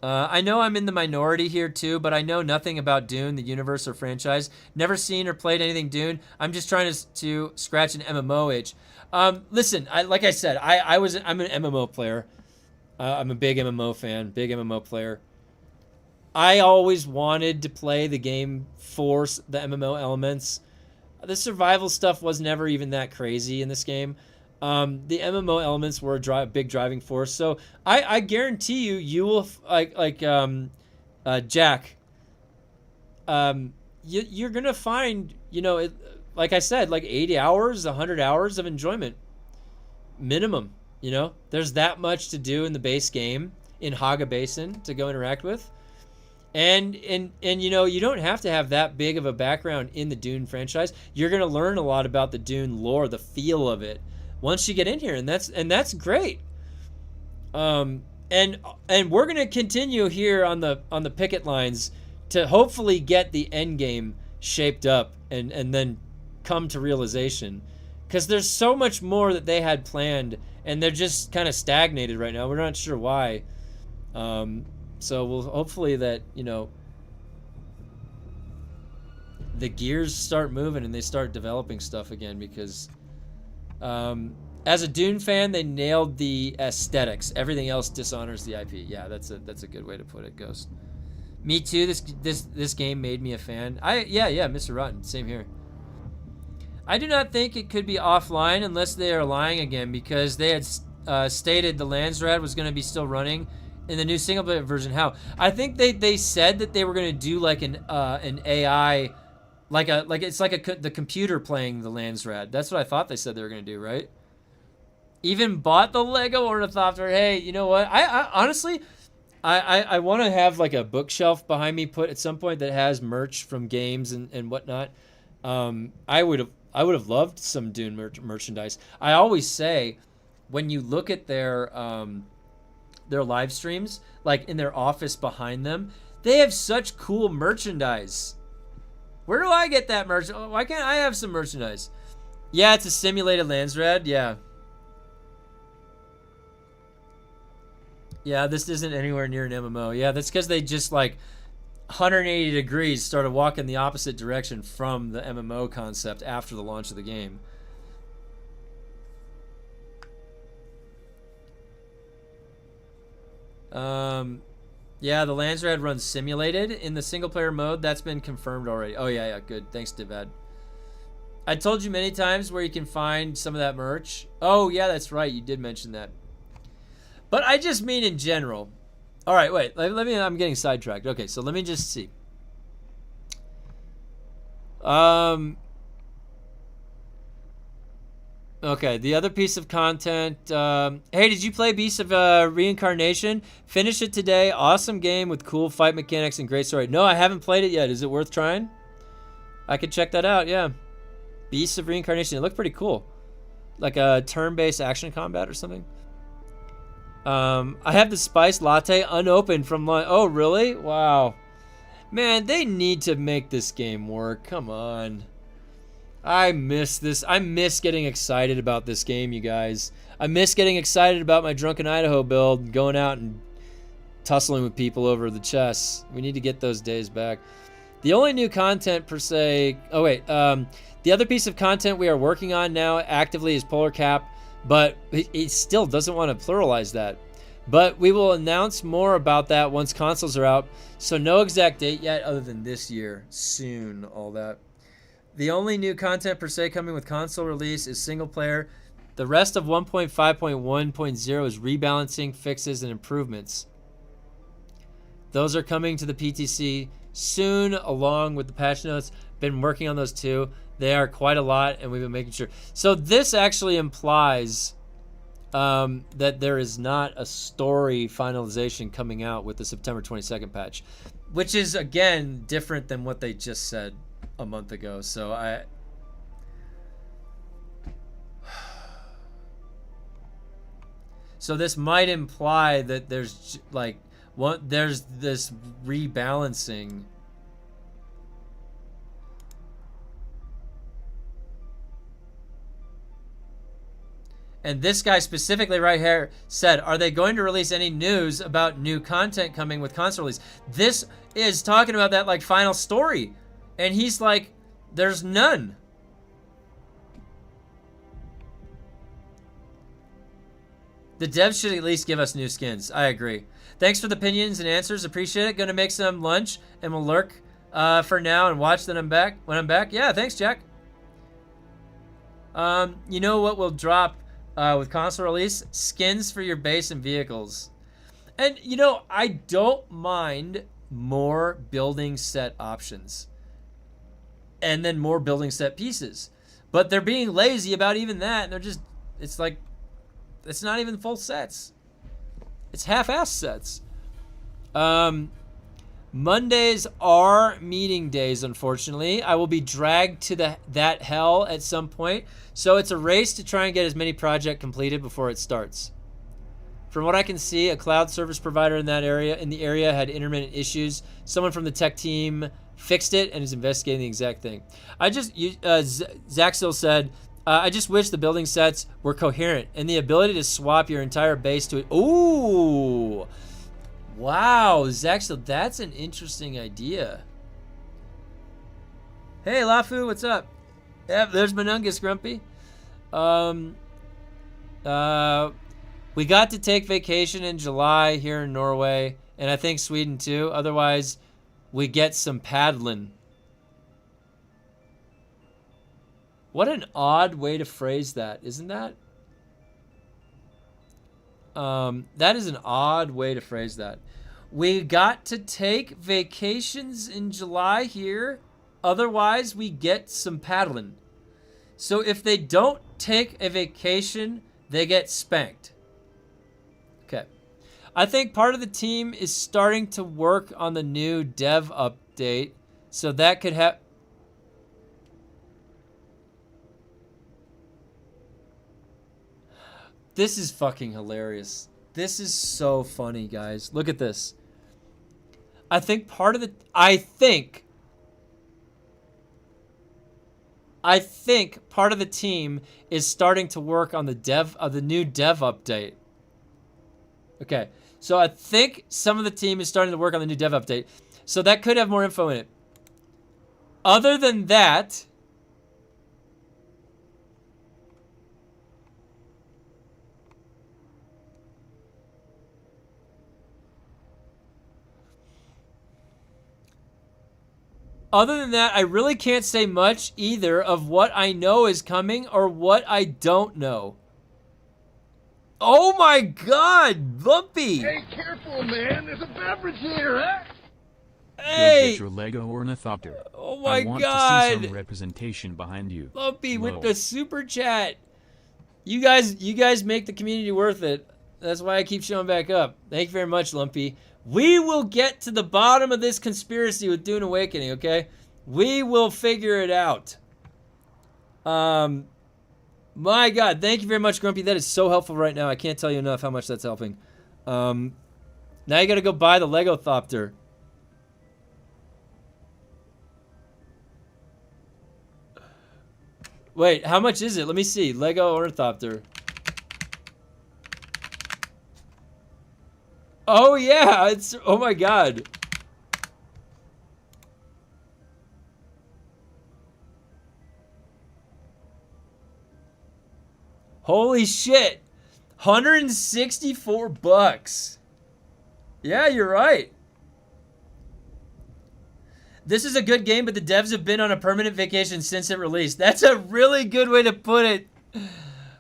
I know I'm in the minority here too, but I know nothing about Dune, the universe or franchise. Never seen or played anything Dune. I'm just trying to scratch an MMO itch. Listen, like I said, I'm an MMO player. I'm a big MMO fan, big MMO player. I always wanted to play the game for the MMO elements. The survival stuff was never even that crazy in this game. The MMO elements were a big driving force. So I guarantee you will Jack. You're gonna find, like I said, like 80 hours, 100 hours of enjoyment, minimum. There's that much to do in the base game in Haga Basin to go interact with. And you don't have to have that big of a background in the Dune franchise. You're going to learn a lot about the Dune lore, the feel of it, once you get in here, and that's great. And we're going to continue here on the picket lines to hopefully get the end game shaped up and then come to realization, because there's so much more that they had planned, and they're just kind of stagnated right now. We're not sure why. So we'll hopefully that, the gears start moving and they start developing stuff again, because as a Dune fan, they nailed the aesthetics. Everything else dishonors the IP. Yeah, that's a good way to put it, Ghost. Me too. This game made me a fan. Yeah, Mr. Rotten, same here. I do not think it could be offline unless they are lying again, because they had stated the Landsrad was going to be still running In the new single player version, how? I think they said that they were gonna do like an AI, the computer playing the Landsrad. That's what I thought they said they were gonna do, right? Even bought the Lego Ornithopter. Hey, you know what? I honestly, I want to have like a bookshelf behind me put at some point that has merch from games and whatnot. I would have loved some Dune merchandise. I always say, when you look at their live streams, like in their office behind them, they have such cool merchandise. Where do I get that merch? Why can't I have some merchandise? Yeah, it's a simulated Landsrad. Yeah. Yeah, this isn't anywhere near an MMO. Yeah, that's because they just like 180 degrees started walking the opposite direction from the MMO concept after the launch of the game. Yeah, the Landsrad runs simulated in the single player mode. That's been confirmed already. Oh yeah, good. Thanks, Divad. I told you many times where you can find some of that merch. Oh yeah, that's right. You did mention that. But I just mean in general. All right, wait. Let me. I'm getting sidetracked. Okay, so let me just see. Okay, the other piece of content. Hey, did you play Beasts of Reincarnation? Finish it today. Awesome game with cool fight mechanics and great story. No, I haven't played it yet. Is it worth trying? I could check that out. Yeah, Beasts of Reincarnation. It looked pretty cool, like a turn-based action combat or something. I have the spice latte unopened from oh really? Wow. Man, they need to make this game work. Come on. I miss this. I miss getting excited about this game, you guys. I miss getting excited about my Drunken Idaho build, going out and tussling with people over the chess. We need to get those days back. The only new content per se... Oh wait, the other piece of content we are working on now actively is Polar Cap, but he still doesn't want to pluralize that. But we will announce more about that once consoles are out. So no exact date yet other than this year. Soon, all that. The only new content per se coming with console release is single player. The rest of 1.5.1.0 is rebalancing, fixes, and improvements. Those are coming to the PTC soon along with the patch notes. Been working on those too. They are quite a lot, and we've been making sure. So this actually implies that there is not a story finalization coming out with the September 22nd patch, which is, again, different than what they just said a month ago. So so this might imply that there's like there's this rebalancing. And this guy specifically right here said, are they going to release any news about new content coming with console release? This is talking about that like final story. And he's like, there's none. The devs should at least give us new skins. I agree. Thanks for the opinions and answers. Appreciate it. Gonna make some lunch and we'll lurk for now and watch when I'm back. Yeah, thanks, Jack. You know what will drop with console release? Skins for your base and vehicles. And, you know, I don't mind more building set options. And then more building set pieces. But they're being lazy about even that. And they're just, it's like, it's not even full sets. It's half-ass sets. Mondays are meeting days, unfortunately. I will be dragged to that hell at some point. So it's a race to try and get as many projects completed before it starts. From what I can see, a cloud service provider in the area had intermittent issues. Someone from the tech team fixed it and is investigating the exact thing. Zaxil said, I just wish the building sets were coherent and the ability to swap your entire base to it. Ooh, wow, Zaxil, that's an interesting idea. Hey, Lafu, what's up? Yeah, there's Manungus, Grumpy. We got to take vacation in July here in Norway, and I think Sweden too. Otherwise, we get some paddling. What an odd way to phrase that, isn't that? That is an odd way to phrase that. We got to take vacations in July here. Otherwise, we get some paddling. So if they don't take a vacation, they get spanked. Okay. I think part of the team is starting to work on the new dev update. So that could have... This is fucking hilarious. This is so funny, guys. Look at this. I think part of the... I think part of the team is starting to work on the new dev update. Okay. So I think some of the team is starting to work on the new dev update. So that could have more info in it. Other than that... Other than that, I really can't say much either of what I know is coming or what I don't know. Oh my god, Lumpy! Hey, careful, man. There's a beverage here, huh? Hey! Get your Lego Ornithopter. Oh my I want god! to see some representation behind you. Lumpy Low. with the super chat. You guys make the community worth it. That's why I keep showing back up. Thank you very much, Lumpy. We will get to the bottom of this conspiracy with Dune Awakening, okay? We will figure it out. My God, thank you very much, Grumpy. That is so helpful right now. I can't tell you enough how much that's helping. Now you gotta go buy the Lego Thopter. Wait, how much is it? Let me see. Lego Ornithopter. Oh yeah, it's, oh my god. Holy shit. 164 bucks. Yeah, you're right. This is a good game, but the devs have been on a permanent vacation since it released. That's a really good way to put it.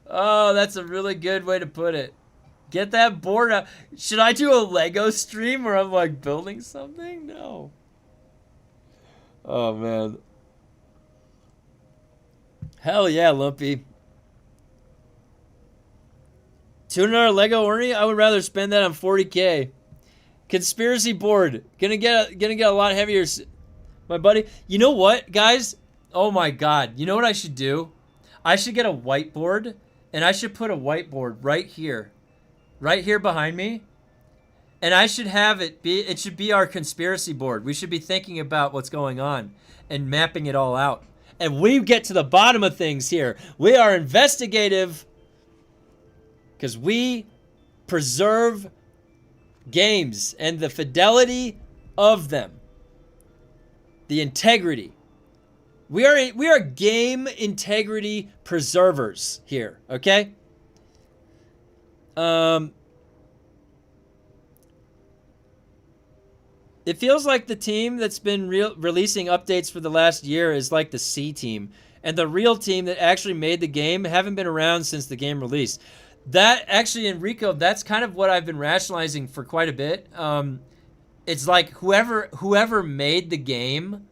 Oh, that's a really good way to put it. Get that board out. Should I do a Lego stream where I'm like building something? No. Oh man. Hell yeah, Lumpy. $200 Lego Orny? I would rather spend that on 40K. Conspiracy board. Gonna get a lot heavier, my buddy. You know what, guys? Oh my god. You know what I should do? I should get a whiteboard and I should put a whiteboard right here. Right here behind me, and I should have it should be our conspiracy board. We should be thinking about what's going on and mapping it all out. And we get to the bottom of things here. We are investigative because we preserve games and the fidelity of them. The integrity. We are game integrity preservers here, okay? It feels like the team that's been releasing updates for the last year is like the C team, and the real team that actually made the game haven't been around since the game released. That actually, Enrico, that's kind of what I've been rationalizing for quite a bit. It's like whoever made the game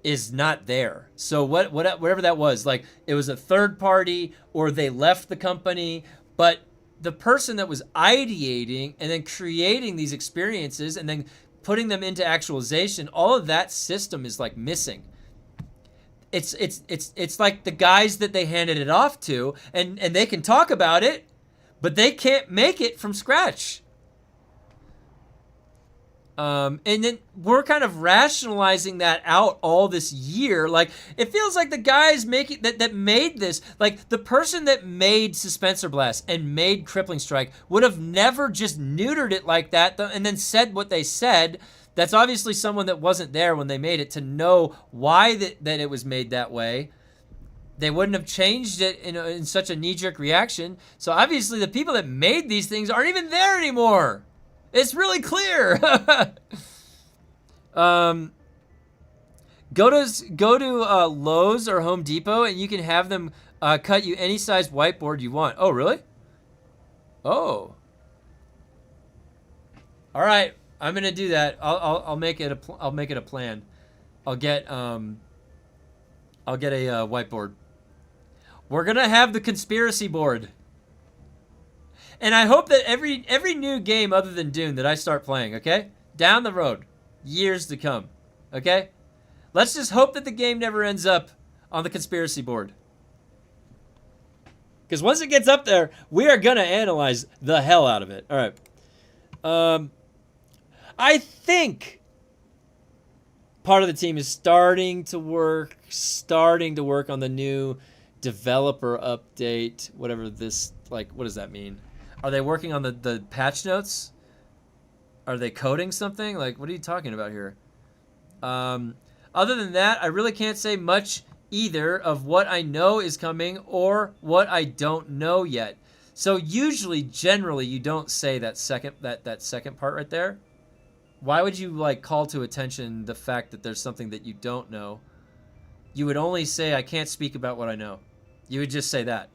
is not there. So whatever that was, like it was a third party or they left the company, but the person that was ideating and then creating these experiences and then putting them into actualization, all of that system is like missing. It's like the guys that they handed it off to, and they can talk about it, but they can't make it from scratch. And then we're kind of rationalizing that out all this year. Like, it feels like the guys making that made this, like the person that made Suspensor Blast and made Crippling Strike would have never just neutered it like that and then said what they said. That's obviously someone that wasn't there when they made it to know why that it was made that way. They wouldn't have changed it in such a knee-jerk reaction. So obviously the people that made these things aren't even there anymore. It's really clear. Go to Lowe's or Home Depot and you can have them cut you any size whiteboard you want. Oh, really? Oh, All right, I'm gonna do that. I'll make it I'll make it a plan. I'll get a whiteboard. We're gonna have the conspiracy board. And I hope that every new game other than Dune that I start playing, okay? Down the road, years to come, okay? Let's just hope that the game never ends up on the conspiracy board. Because once it gets up there, we are going to analyze the hell out of it. All right. I think part of the team is starting to work on the new developer update, whatever this, like, what does that mean? Are they working on the patch notes? Are they coding something? Like, what are you talking about here? Other than that, I really can't say much either of what I know is coming or what I don't know yet. So usually, generally, you don't say that second part right there. Why would you like call to attention the fact that there's something that you don't know? You would only say, I can't speak about what I know. You would just say that.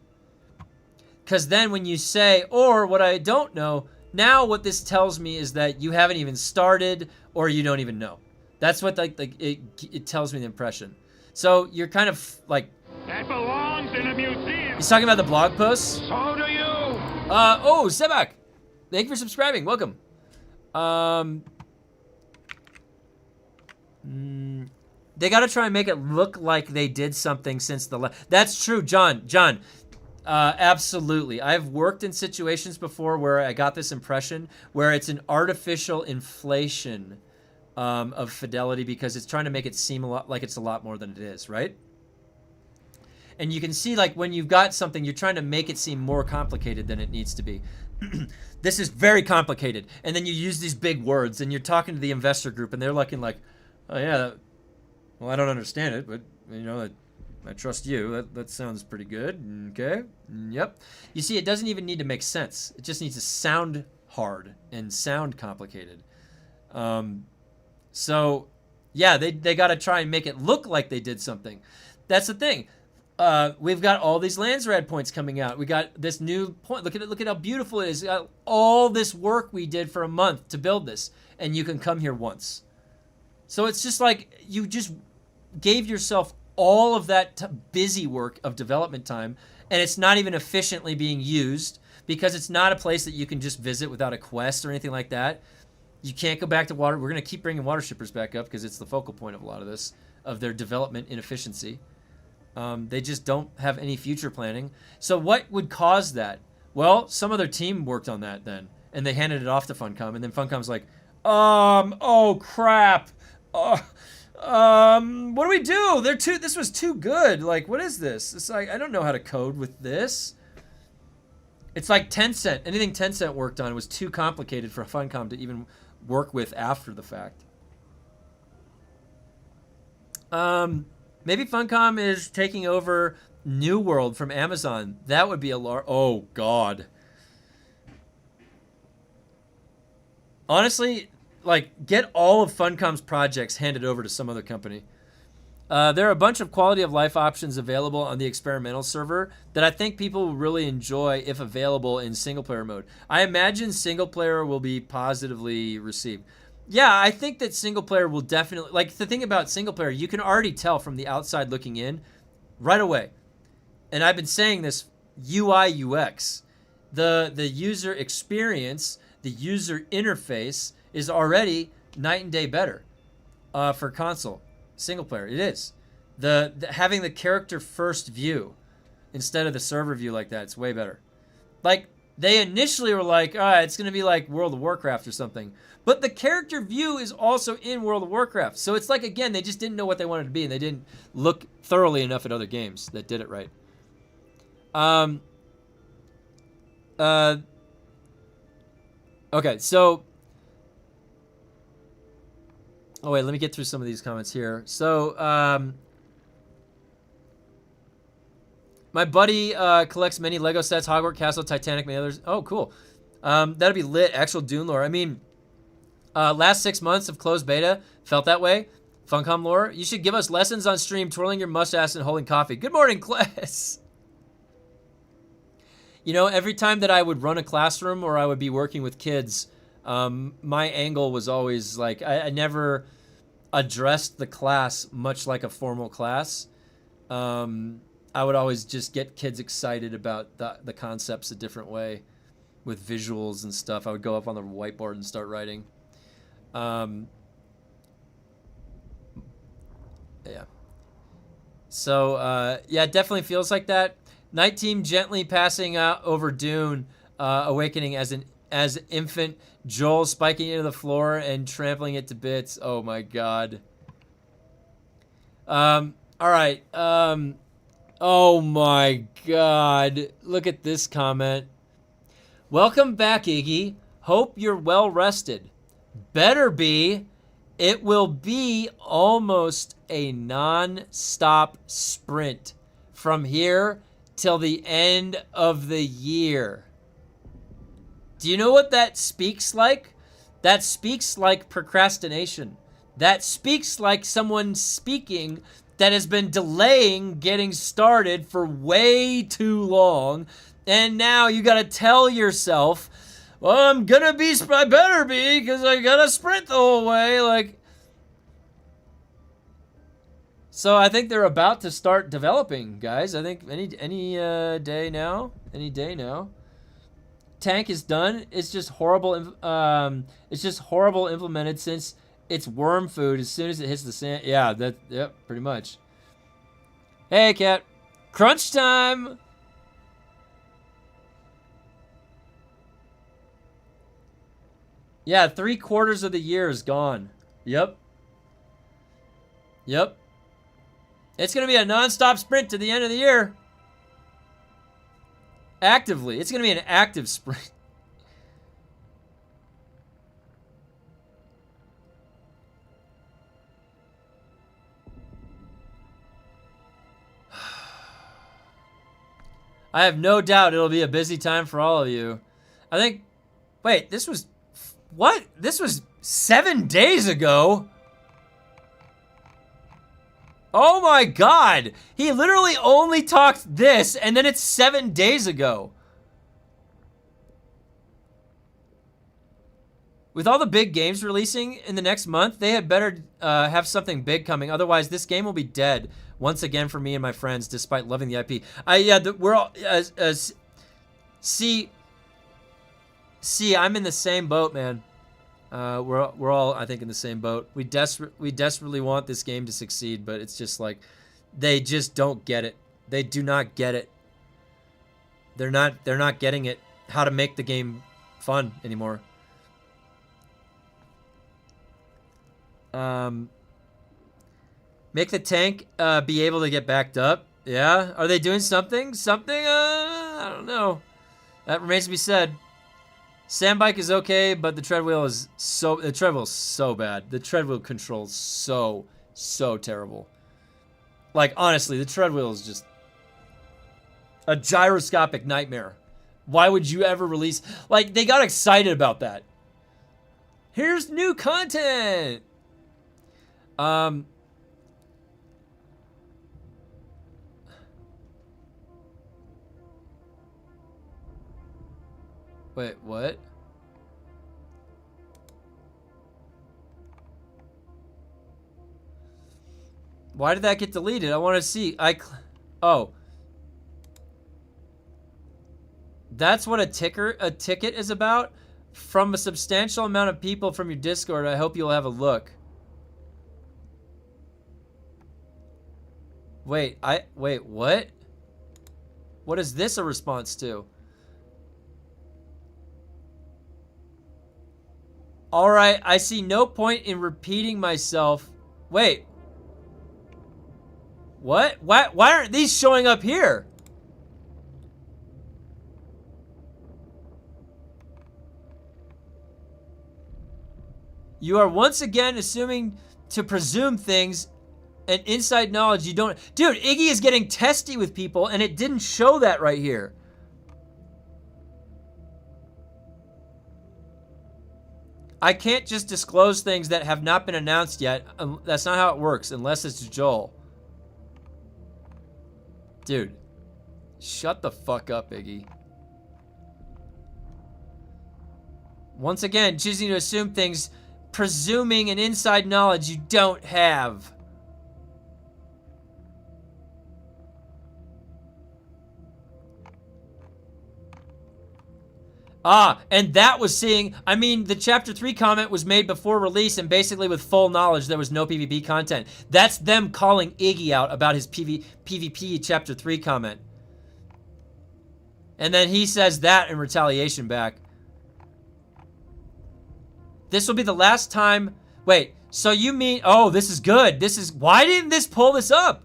Because then when you say, or what I don't know, now what this tells me is that you haven't even started or you don't even know. That's what it tells me the impression. So you're kind of like... That belongs in a museum. He's talking about the blog posts. So do you. Oh, Sebak. Thank you for subscribing. Welcome. They got to try and make it look like they did something since the... That's true, John. Absolutely. I've worked in situations before where I got this impression where it's an artificial inflation of fidelity because it's trying to make it seem a lot like it's a lot more than it is, right? And you can see, like, when you've got something, you're trying to make it seem more complicated than it needs to be. This is very complicated. And then you use these big words, and you're talking to the investor group, and they're looking like, oh, yeah, well, I don't understand it, but, you know, I trust you. That sounds pretty good. Okay. Yep. You see, it doesn't even need to make sense. It just needs to sound hard and sound complicated. So, yeah, they got to try and make it look like they did something. That's the thing. We've got all these Landsrad points coming out. We got this new point. Look at how beautiful it is. All this work we did for a month to build this, and you can come here once. So it's just like you just gave yourself all of that busy work of development time, and it's not even efficiently being used because it's not a place that you can just visit without a quest or anything like that. You can't go back to water. We're going to keep bringing water shippers back up because it's the focal point of a lot of this, of their development inefficiency. They just don't have any future planning. So what would cause that? Well, some other team worked on that then, and they handed it off to Funcom, and then Funcom's like, oh crap. What do we do? This was too good. Like, what is this? It's like, I don't know how to code with this. It's like Tencent. Anything Tencent worked on was too complicated for Funcom to even work with after the fact. Maybe Funcom is taking over New World from Amazon. That would be a large... Oh, God. Honestly, like, get all of Funcom's projects handed over to some other company. There are a bunch of quality of life options available on the experimental server that I think people will really enjoy if available in single player mode. I imagine single player will be positively received. Yeah, I think that single player will definitely... Like, the thing about single player, you can already tell from the outside looking in right away. And I've been saying this, UI, UX. The user experience, the user interface is already night and day better for console. Single player, it is. The having the character first view instead of the server view like that, it's way better. Like, they initially were like, it's going to be like World of Warcraft or something. But the character view is also in World of Warcraft. So it's like, again, they just didn't know what they wanted to be, and they didn't look thoroughly enough at other games that did it right. Okay, so... Oh, wait, let me get through some of these comments here. So, my buddy collects many Lego sets, Hogwarts Castle, Titanic, many others. Oh, cool. That'll be lit. Actual Dune lore. I mean, last 6 months of closed beta felt that way. Funcom lore. You should give us lessons on stream, twirling your mustache and holding coffee. Good morning, class. You know, every time that I would run a classroom or I would be working with kids, My angle was always like I never addressed the class much like a formal class. I would always just get kids excited about the concepts a different way with visuals and stuff. I would go up on the whiteboard and start writing. Yeah. So, yeah, it definitely feels like that. Night Team gently passing out over Dune, awakening as infant Joel spiking into the floor and trampling it to bits. Oh my god. All right. Oh my god. Look at this comment. Welcome back, Iggy. Hope you're well rested. Better be. It will be almost a non-stop sprint from here till the end of the year. Do you know what that speaks like? That speaks like procrastination. That speaks like someone speaking that has been delaying getting started for way too long. And now you got to tell yourself, well, I better be, because I got to sprint the whole way. Like, so I think they're about to start developing, guys. I think any day now. Any day now. Tank is done. It's just horrible. It's just horrible implemented since it's worm food as soon as it hits the sand. Yeah, yep, pretty much. Hey, cat. Crunch time. Yeah, 3/4 of the year is gone. Yep. Yep. It's going to be a non-stop sprint to the end of the year. Actively. It's going to be an active sprint. I have no doubt it'll be a busy time for all of you. I think... Wait, this was... What? This was 7 days ago? Oh my god! He literally only talked this, and then it's 7 days ago. With all the big games releasing in the next month, they had better have something big coming. Otherwise, this game will be dead once again for me and my friends, despite loving the IP. We're all... See, I'm in the same boat, man. We're all, I think, in the same boat. We desperately want this game to succeed, but it's just like they just don't get it. They do not get it. They're not getting it. How to make the game fun anymore. Make the tank be able to get backed up. Yeah, are they doing something? I don't know. That remains to be said. Sandbike is okay, but the treadwheel is so bad. The treadwheel controls so terrible. Like, honestly, the treadwheel is just a gyroscopic nightmare. Why would you ever release... Like, they got excited about that. Here's new content! Wait, what? Why did that get deleted? I want to see. Oh. That's what a ticket is about? From a substantial amount of people from your Discord, I hope you'll have a look. Wait, what? What is this a response to? Alright, I see no point in repeating myself. Wait. What? Why aren't these showing up here? You are once again assuming to presume things and inside knowledge you don't... Dude, Iggy is getting testy with people and it didn't show that right here. I can't just disclose things that have not been announced yet. That's not how it works, unless it's Joel. Dude. Shut the fuck up, Iggy. Once again, choosing to assume things, presuming an inside knowledge you don't have. And that was seeing, I mean, the Chapter 3 comment was made before release and basically with full knowledge there was no PvP content. That's them calling Iggy out about his PvP Chapter 3 comment. And then he says that in retaliation back. This will be the last time. Wait, so you mean, oh, this is good. Why didn't this pull this up?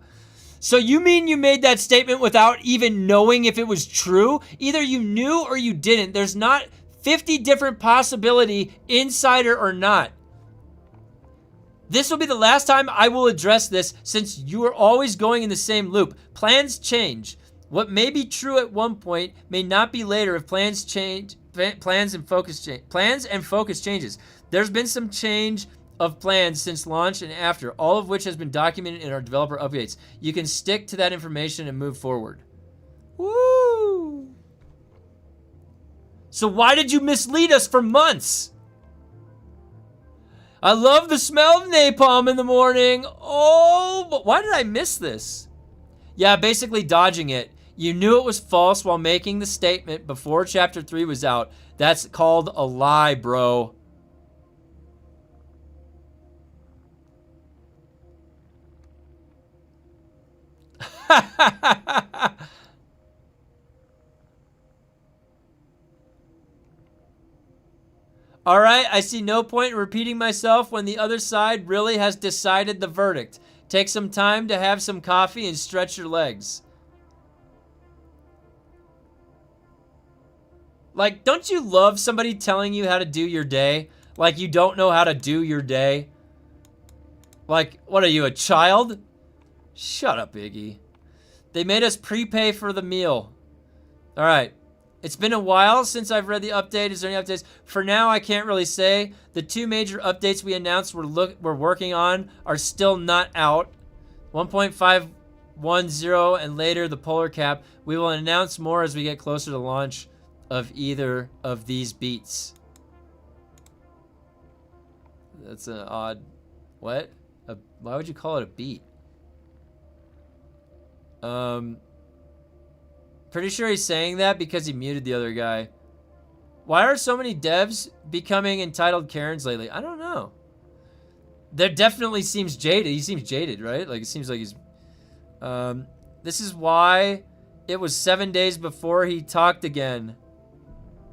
So you mean you made that statement without even knowing if it was true? Either you knew or you didn't. There's not 50 different possibility, insider or not. This will be the last time I will address this since you are always going in the same loop. Plans change. What may be true at one point may not be later if plans change. Plans and focus changes. There's been some change of plans since launch and after, all of which has been documented in our developer updates. You can stick to that information and move forward. Woo! So why did you mislead us for months? I love the smell of napalm in the morning. Oh, but why did I miss this? Yeah, basically dodging it. You knew it was false while making the statement before Chapter 3 was out. That's called a lie, bro. All right, I see no point in repeating myself when the other side really has decided the verdict. Take some time to have some coffee and stretch your legs. Like, don't you love somebody telling you how to do your day? Like you don't know how to do your day? Like, what are you, a child? Shut up, Iggy. They made us prepay for the meal. All right. It's been a while since I've read the update. Is there any updates? For now, I can't really say. The two major updates we announced we're working on are still not out. 1.510 and later the polar cap. We will announce more as we get closer to launch of either of these beats. That's an odd... What? Why would you call it a beat? Pretty sure he's saying that because he muted the other guy. Why are so many devs becoming entitled Karens lately? I don't know. There definitely seems jaded. He seems jaded, right? Like, it seems like he's... this is why it was 7 days before he talked again.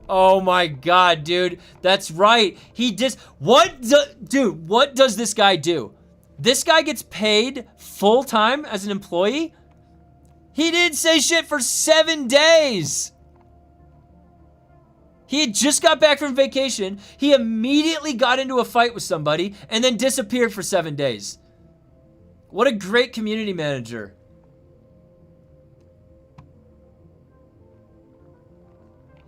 Oh my god, dude. That's right. He just... Dude, what does this guy do? This guy gets paid full-time as an employee? He didn't say shit for 7 days. He had just got back from vacation. He immediately got into a fight with somebody and then disappeared for 7 days. What a great community manager.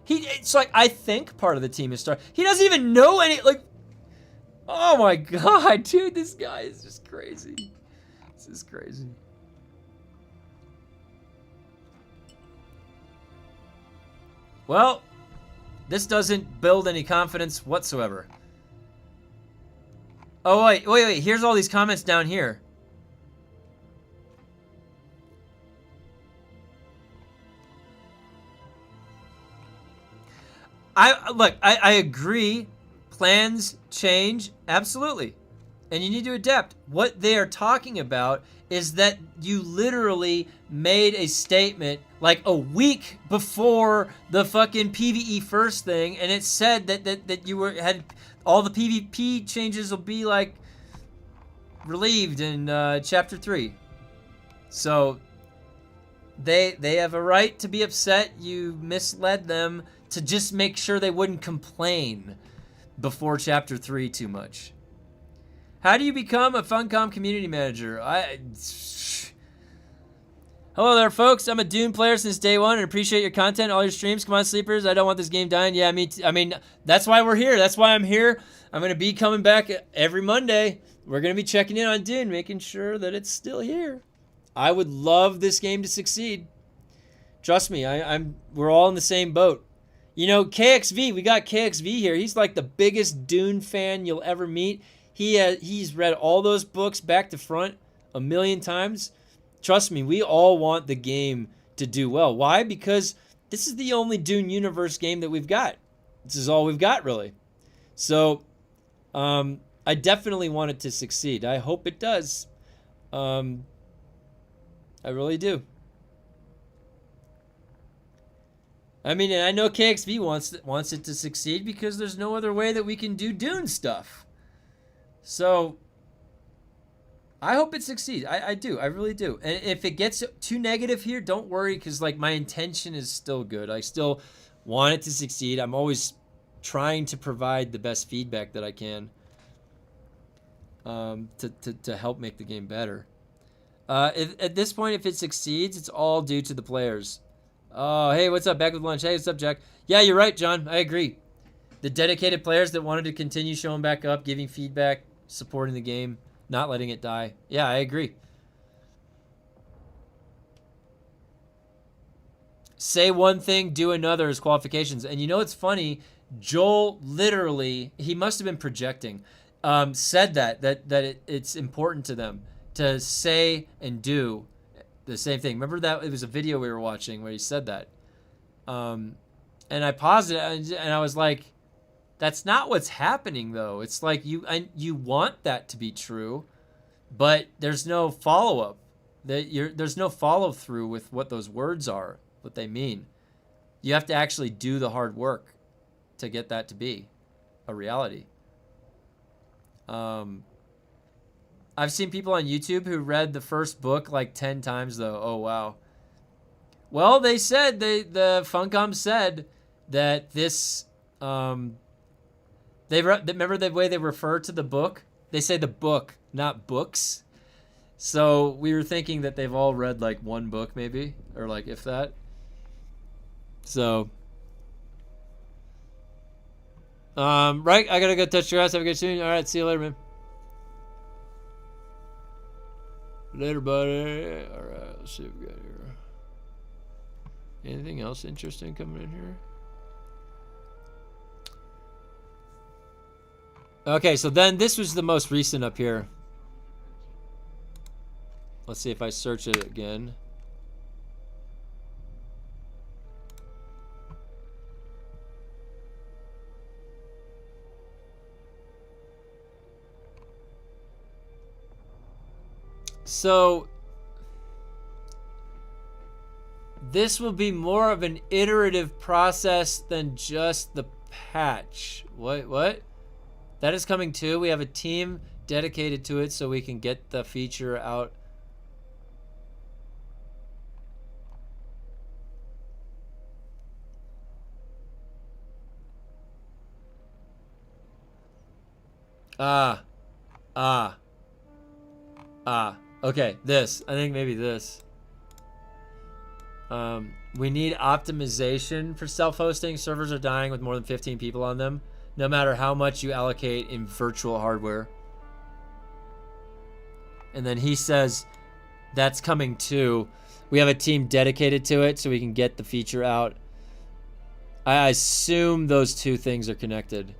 It's like, I think part of the team is starting. He doesn't even know any, like, oh my god, dude, this guy is just crazy. This is crazy. Well, this doesn't build any confidence whatsoever. Oh, wait. Here's all these comments down here. I agree. Plans change. Absolutely. And you need to adapt. What they are talking about is that you literally made a statement like a week before the fucking PvE first thing, and it said that you had all the PvP changes will be like relieved in Chapter 3. So they have a right to be upset. You misled them to just make sure they wouldn't complain before Chapter 3 too much. How do you become a Funcom community manager? Hello there, folks. I'm a Dune player since day one and appreciate your content, all your streams. Come on, sleepers. I don't want this game dying. Yeah, I mean, that's why we're here. That's why I'm here. I'm going to be coming back every Monday. We're going to be checking in on Dune, making sure that it's still here. I would love this game to succeed. Trust me, we're all in the same boat. You know, KXV, we got KXV here. He's like the biggest Dune fan you'll ever meet. He's read all those books back to front a million times. Trust me, we all want the game to do well. Why? Because this is the only Dune universe game that we've got. This is all we've got, really. So, I definitely want it to succeed. I hope it does. I really do. I mean, and I know KXV wants it to succeed because there's no other way that we can do Dune stuff. So, I hope it succeeds. I do. I really do. And if it gets too negative here, don't worry, because like my intention is still good. I still want it to succeed. I'm always trying to provide the best feedback that I can to help make the game better. At this point, if it succeeds, it's all due to the players. Oh, hey, what's up? Back with lunch. Hey, what's up, Jack? Yeah, you're right, John. I agree. The dedicated players that wanted to continue showing back up, giving feedback, supporting the game, not letting it die. Yeah, I agree. Say one thing, do another as qualifications. And you know what's funny? Joel literally, he must have been projecting, said that it's important to them to say and do the same thing. Remember that? It was a video we were watching where he said that. And I paused it and I was like, that's not what's happening though. It's like you want that to be true, but there's no follow-up. There's no follow-through with what those words are, what they mean. You have to actually do the hard work to get that to be a reality. I've seen people on YouTube who read the first book like 10 times though. Oh, wow. Well, they said, the Funcom said that this, remember the way they refer to the book? They say the book, not books. So we were thinking that they've all read like one book maybe, or like if that. So, right, I gotta go touch your ass. Have a good soon. All right, see you later, man. Later, buddy. All right, let's see what we got here. Anything else interesting coming in here? Okay, so then this was the most recent up here. Let's see if I search it again. So this will be more of an iterative process than just the patch. What? That is coming too. We have a team dedicated to it so we can get the feature out. Okay, this. I think maybe this. We need optimization for self-hosting. Servers are dying with more than 15 people on them, no matter how much you allocate in virtual hardware. And then he says that's coming too. We have a team dedicated to it so we can get the feature out. I assume those two things are connected.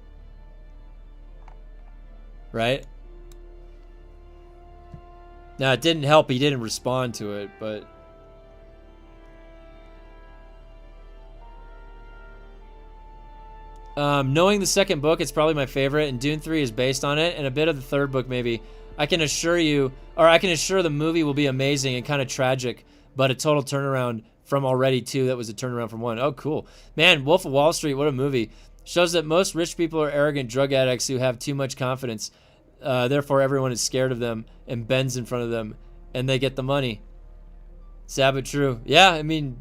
Right? Now, it didn't help he didn't respond to it, but... knowing the second book, it's probably my favorite, and Dune 3 is based on it, and a bit of the third book maybe. I can assure you, or I can assure the movie will be amazing and kind of tragic, but a total turnaround from already 2 that was a turnaround from 1. Oh, cool. Man, Wolf of Wall Street, what a movie. Shows that most rich people are arrogant drug addicts who have too much confidence. Therefore, everyone is scared of them and bends in front of them, and they get the money. Sad but true. Yeah, I mean,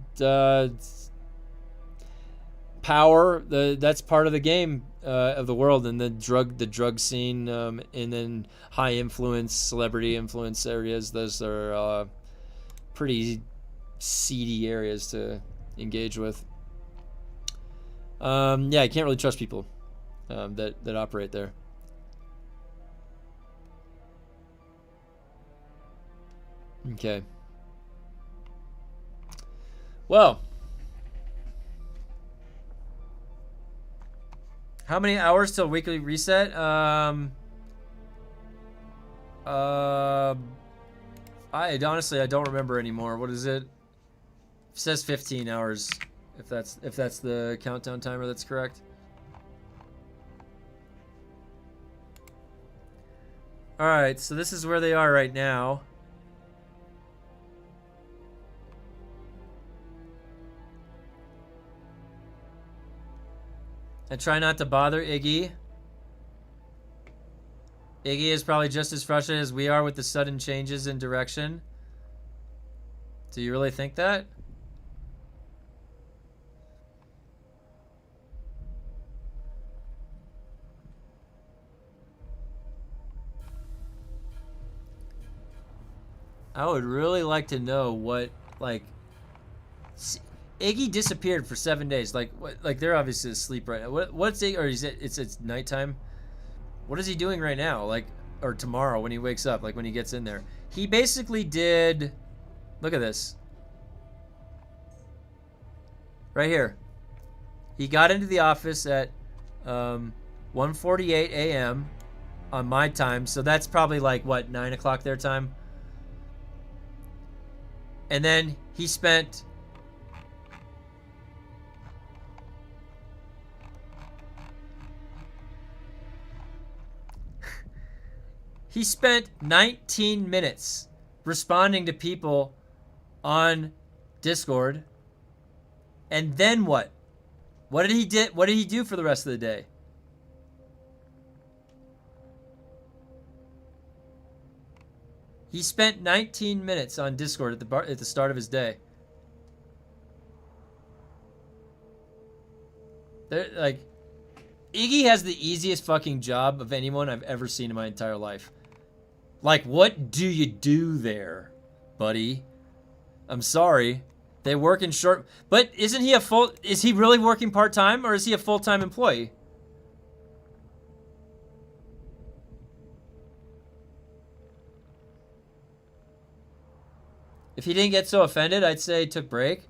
power. That's part of the game of the world, and the drug scene, and then high influence, celebrity influence areas. Those are pretty seedy areas to engage with. Yeah, I can't really trust people that operate there. Okay. How many hours till weekly reset? I don't remember anymore. What is it? It says 15 hours. If that's the countdown timer, that's correct. All right, so this is where they are right now. I try not to bother Iggy. Iggy is probably just as frustrated as we are with the sudden changes in direction. Do you really think that? I would really like to know what, like, Iggy disappeared for 7 days. Like, what? Like, they're obviously asleep right now. What's Iggy? Or is it? It's nighttime. What is he doing right now? Like, or tomorrow when he wakes up? Like when he gets in there, he basically did. Look at this. Right here. He got into the office at 1:48 a.m. on my time, so that's probably like what 9 o'clock their time. And then he spent he spent 19 minutes responding to people on Discord. And then what? What did he do for the rest of the day? He spent 19 minutes on Discord at the start of his day. Like, Iggy has the easiest fucking job of anyone I've ever seen in my entire life. Like, what do you do there, buddy? I'm sorry. They work in short... But isn't he is he really working part-time, or is he a full-time employee? If he didn't get so offended, I'd say he took break.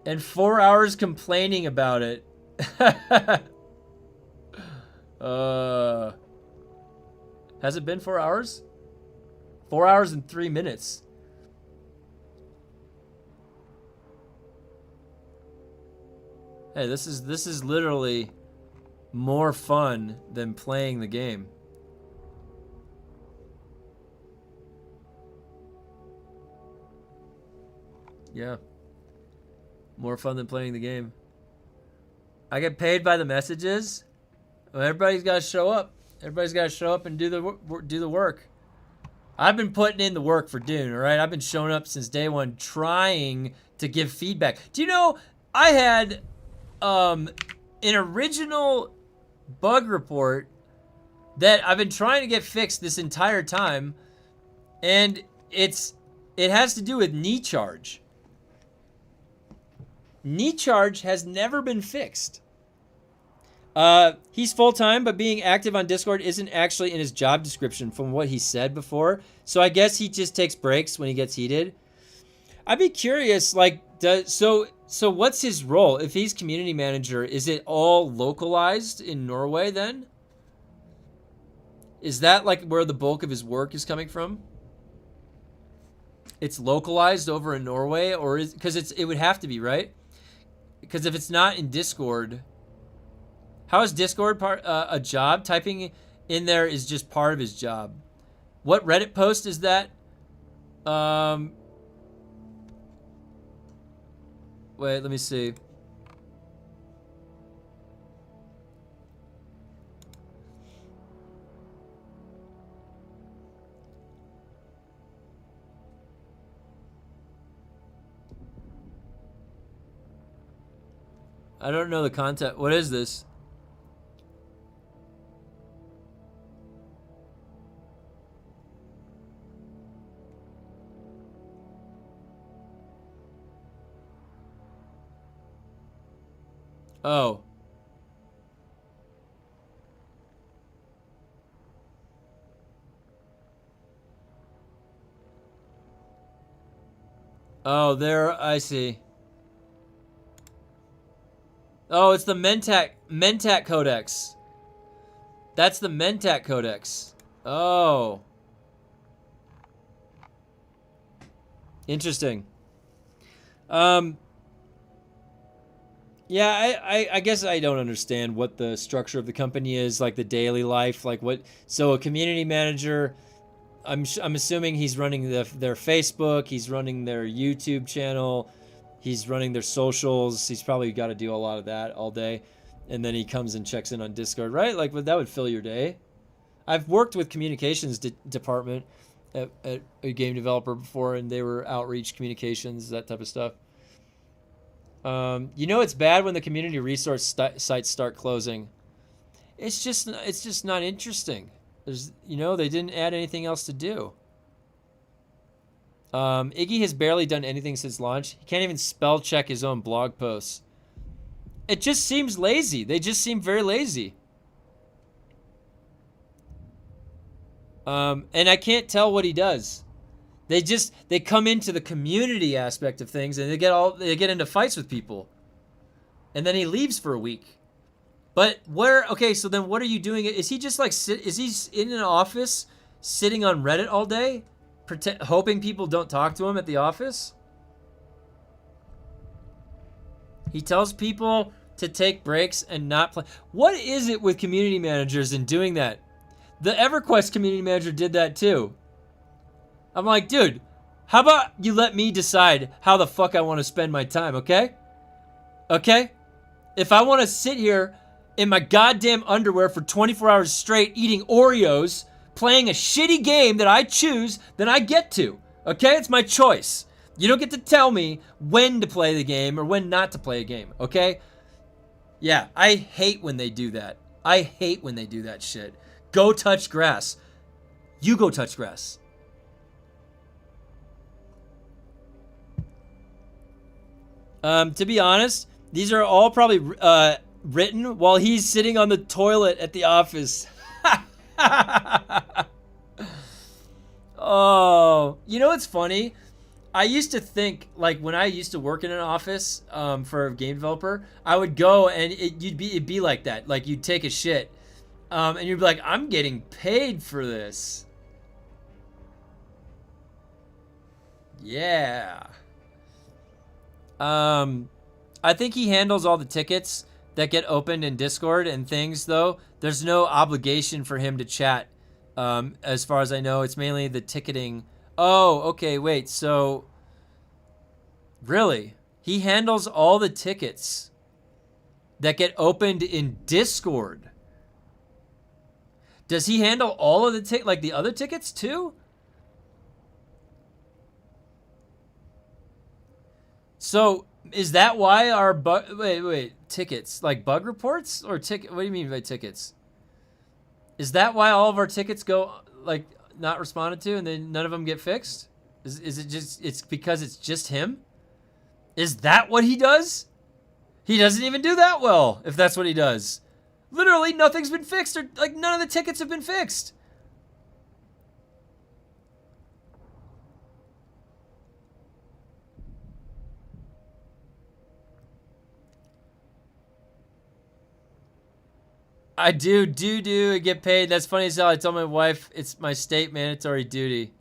And 4 hours complaining about it. Has it been 4 hours? 4 hours and 3 minutes. Hey, this is literally more fun than playing the game. Yeah. More fun than playing the game. I get paid by the messages. Well, everybody's got to show up. Everybody's got to show up and do the work. I've been putting in the work for Dune, all right? I've been showing up since day one trying to give feedback. Do you know, I had an original bug report that I've been trying to get fixed this entire time, and it has to do with knee charge. Knee charge has never been fixed. He's full-time, but being active on Discord isn't actually in his job description from what he said before. So I guess he just takes breaks when he gets heated. I'd be curious, like, so what's his role? If he's community manager, is it all localized in Norway then? Is that like where the bulk of his work is coming from? It's localized over in Norway, or is because it would have to be, right? Because if it's not in Discord, how is Discord part a job? Typing in there is just part of his job. What Reddit post is that? Wait, let me see. I don't know the content. What is this? Oh. Oh, there, I see. Oh, it's the Mentat Codex. That's the Mentat Codex. Oh. Interesting. Yeah, I guess I don't understand what the structure of the company is, like the daily life, like what. So a community manager, I'm assuming he's running their Facebook, he's running their YouTube channel, he's running their socials. He's probably got to do a lot of that all day, and then he comes and checks in on Discord, right? Like, that would fill your day. I've worked with communications department at a game developer before, and they were outreach communications, that type of stuff. You know, it's bad when the community resource sites start closing. It's just not interesting. There's, you know, they didn't add anything else to do. Iggy has barely done anything since launch. He can't even spell check his own blog posts. It just seems lazy. They just seem very lazy. And I can't tell what he does. They come into the community aspect of things, and they get into fights with people. And then he leaves for a week. But okay, so then what are you doing? Is he just like is he in an office sitting on Reddit all day, hoping people don't talk to him at the office? He tells people to take breaks and not play. What is it with community managers and doing that? The EverQuest community manager did that too. I'm like, dude, how about you let me decide how the fuck I want to spend my time, okay? Okay? If I want to sit here in my goddamn underwear for 24 hours straight eating Oreos, playing a shitty game that I choose, then I get to. Okay? It's my choice. You don't get to tell me when to play the game or when not to play a game, okay? Yeah, I hate when they do that. I hate when they do that shit. Go touch grass. You go touch grass. To be honest, these are all probably written while he's sitting on the toilet at the office. Oh, you know what's funny? I used to think, like, when I used to work in an office for a game developer, I would go and it'd be like that. Like, you'd take a shit, and you'd be like, I'm getting paid for this. Yeah. I think he handles all the tickets that get opened in Discord and things, though. There's no obligation for him to chat. As far as I know, it's mainly the ticketing. Oh, okay, wait, so... Really? He handles all the tickets that get opened in Discord. Does he handle all of the like the other tickets, too? So, is that why our tickets, like bug reports or ticket? What do you mean by tickets? Is that why all of our tickets go like not responded to and then none of them get fixed? Is it just it's because it's just him? Is that what he does? He doesn't even do that well if that's what he does. Literally nothing's been fixed, or like none of the tickets have been fixed. I do get paid. That's funny as hell. I told my wife it's my state mandatory duty.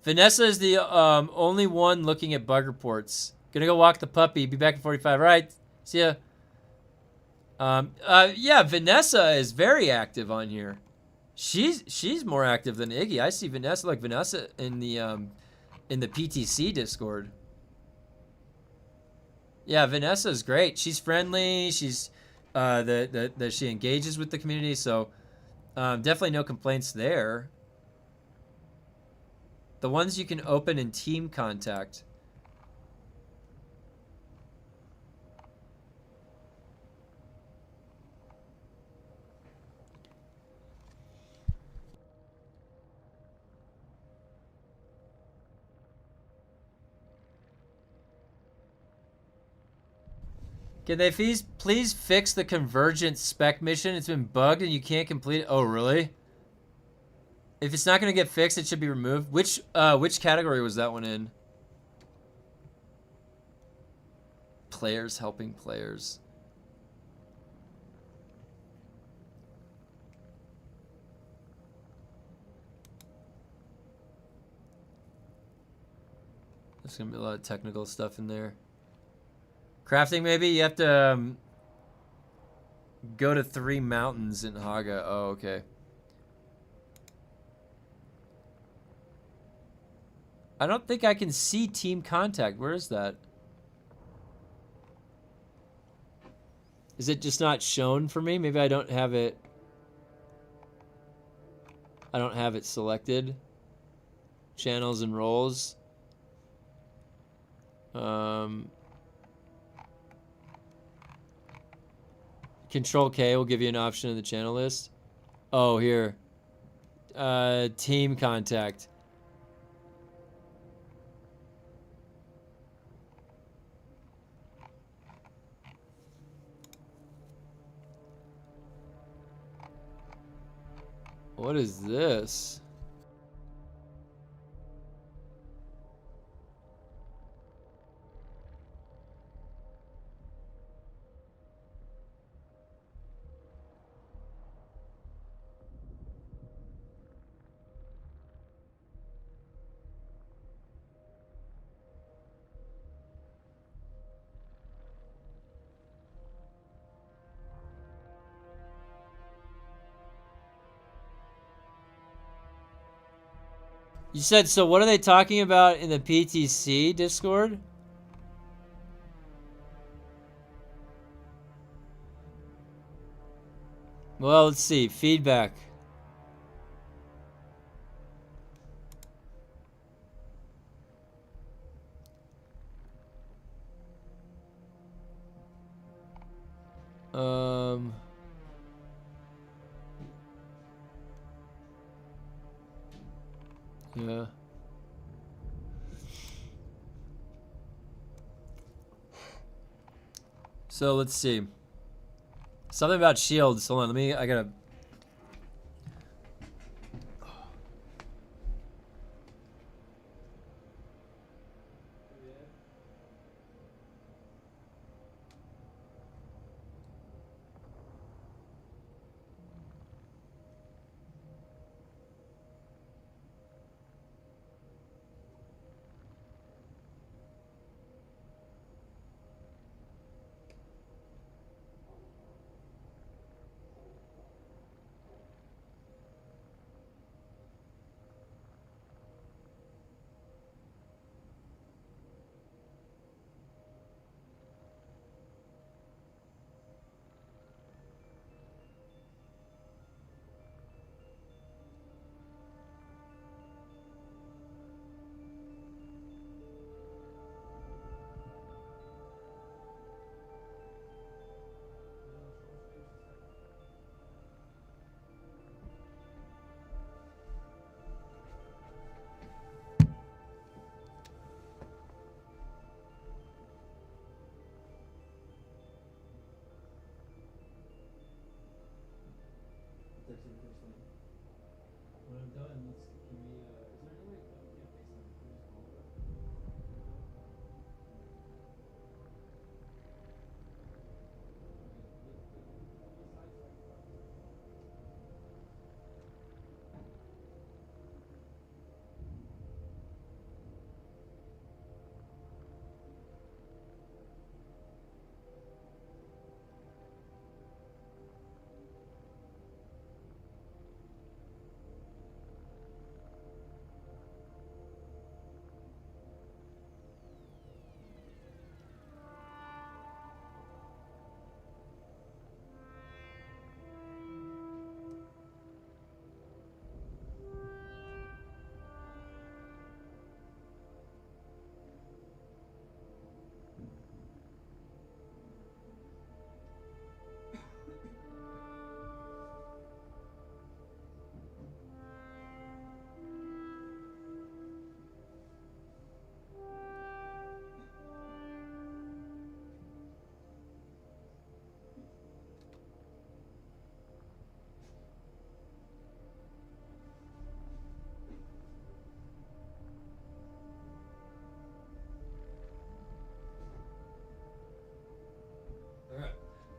Vanessa is the only one looking at bug reports. Gonna go walk the puppy. Be back in 45. All right. See ya. Yeah, Vanessa is very active on here. She's more active than Iggy. I see Vanessa in the PTC Discord. Yeah, Vanessa's great. She's friendly. She's that she engages with the community, so definitely no complaints there. The ones you can open in team contact. Can they please fix the Convergent spec mission? It's been bugged and you can't complete it. Oh, really? If it's not going to get fixed, it should be removed. Which category was that one in? players helping players. There's gonna be a lot of technical stuff in there. Crafting, maybe? You have to go to 3 mountains in Haga. Oh, okay. I don't think I can see team contact. Where is that? Is it just not shown for me? Maybe I don't have it. I don't have it selected. Channels and roles. Control K will give you an option in the channel list. Oh, here. Team contact. What is this? You said, so what are they talking about in the PTC Discord? Well, let's see. Feedback. Yeah. So let's see. Something about shields. Hold on, I gotta.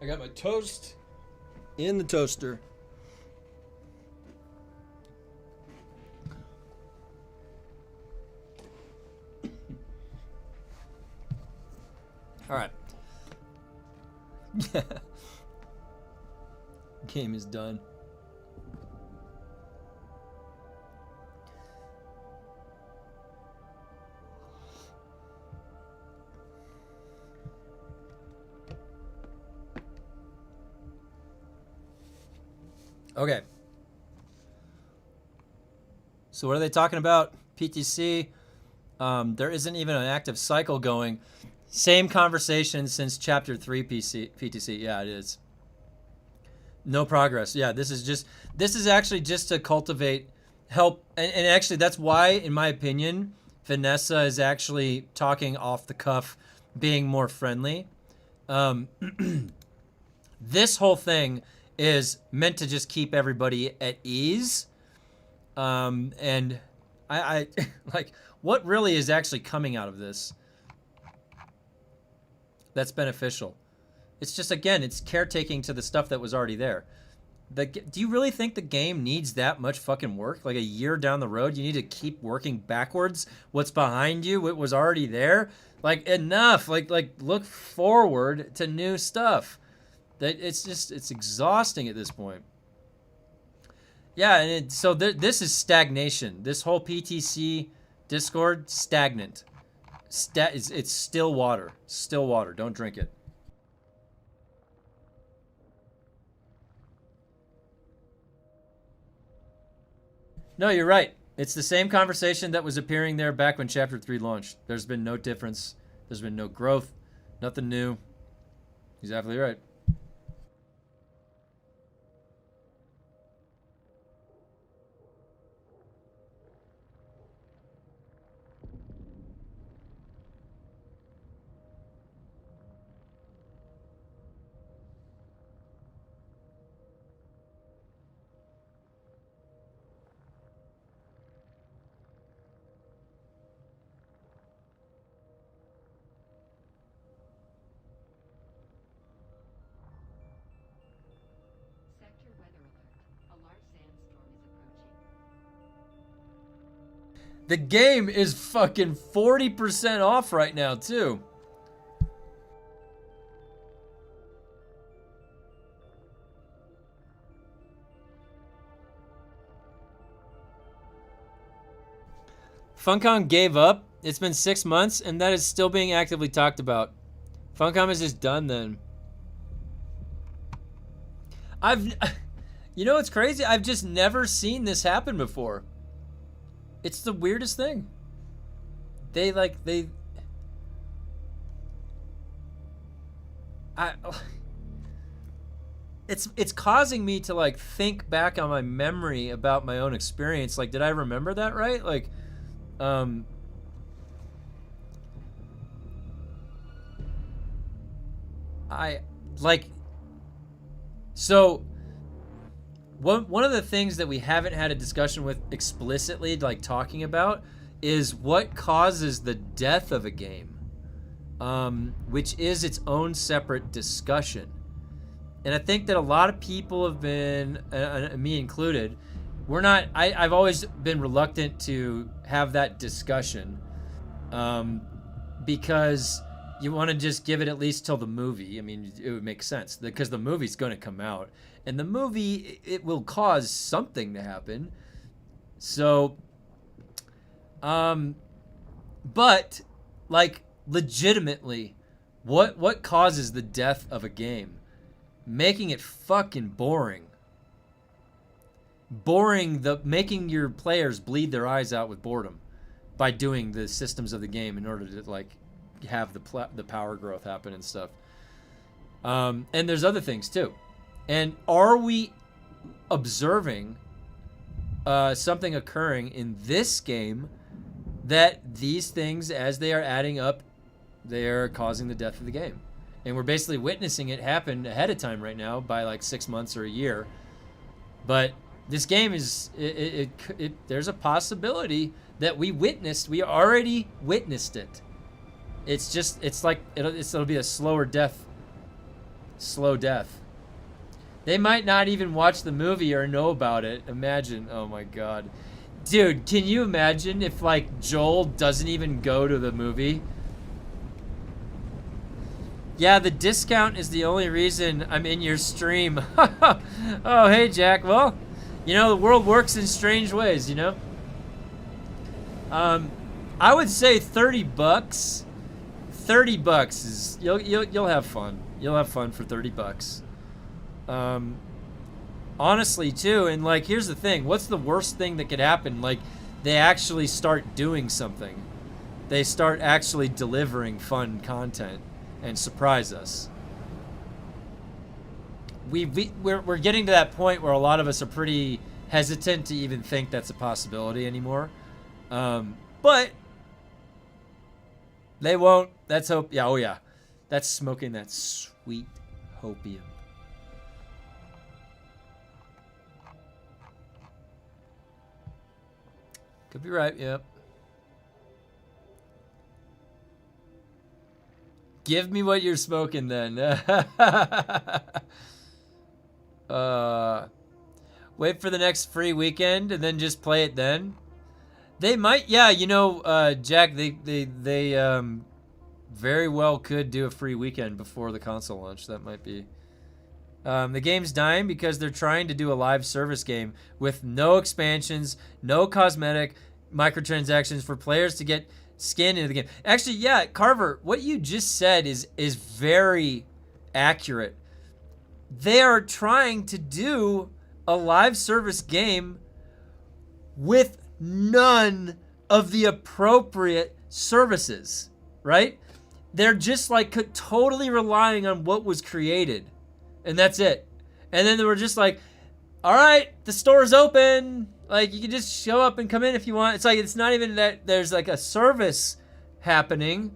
I got my toast in the toaster. All right. Game is done. Okay. So what are they talking about? PTC. There isn't even an active cycle going. Same conversation since Chapter 3 PTC. Yeah, it is. No progress. Yeah, this is actually just to cultivate help. And actually, that's why, in my opinion, Vanessa is actually talking off the cuff, being more friendly. This whole thing is meant to just keep everybody at ease. And I like, what really is actually coming out of this that's beneficial? It's just, again, it's caretaking to the stuff that was already there. Do you really think the game needs that much fucking work? Like a year down the road, you need to keep working backwards? What's behind you? What was already there? Like, enough. Like look forward to new stuff. That it's exhausting at this point. Yeah, and so this is stagnation. This whole PTC Discord, stagnant. It's still water. Still water. Don't drink it. No, you're right. It's the same conversation that was appearing there back when Chapter 3 launched. There's been no difference. There's been no growth. Nothing new. Exactly right. The game is fucking 40% off right now, too. Funcom gave up. It's been 6 months, and that is still being actively talked about. Funcom is just done then. You know what's crazy? I've just never seen this happen before. It's the weirdest thing. It's causing me to like think back on my memory about my own experience. Like, did I remember that right? Like, so one of the things that we haven't had a discussion with explicitly, like talking about, is what causes the death of a game, which is its own separate discussion. And I think that a lot of people have been, me included, I've always been reluctant to have that discussion, because you want to just give it at least till the movie. I mean, it would make sense because the movie's going to come out, and the movie, it will cause something to happen. So, but like legitimately, what causes the death of a game? Making it fucking boring. Making your players bleed their eyes out with boredom by doing the systems of the game in order to like have the power growth happen and stuff. And there's other things too. And are we observing something occurring in this game that these things, as they are adding up, they are causing the death of the game? And we're basically witnessing it happen ahead of time right now by like 6 months or a year. But this game is, there's a possibility that we already witnessed it. It's just, it's like, it'll be a slower death slow death. They might not even watch the movie or know about it. Imagine. Oh my god. Dude, can you imagine if, like, Joel doesn't even go to the movie? Yeah, the discount is the only reason I'm in your stream. Oh, hey, Jack. Well, you know, the world works in strange ways, you know? I would say $30. $30 is you'll have fun. You'll have fun for $30. Honestly, too, and like, here's the thing: what's the worst thing that could happen? Like, they actually start doing something. They start actually delivering fun content and surprise us. We're getting to that point where a lot of us are pretty hesitant to even think that's a possibility anymore. But they won't. That's hope. Yeah. Oh yeah. That's smoking that sweet hopium. Could be right. Yep. Give me what you're smoking then. Wait for the next free weekend and then just play it then. They might, yeah, you know, Jack, they very well could do a free weekend before the console launch. That might be. The game's dying because they're trying to do a live service game with no expansions, no cosmetic microtransactions for players to get skin into the game. Actually, yeah, Carver, what you just said is very accurate. They are trying to do a live service game with none of the appropriate services, right? They're just like totally relying on what was created, and that's it. And then they were just like, all right, the store's open. Like, you can just show up and come in if you want. It's like, it's not even that there's like a service happening.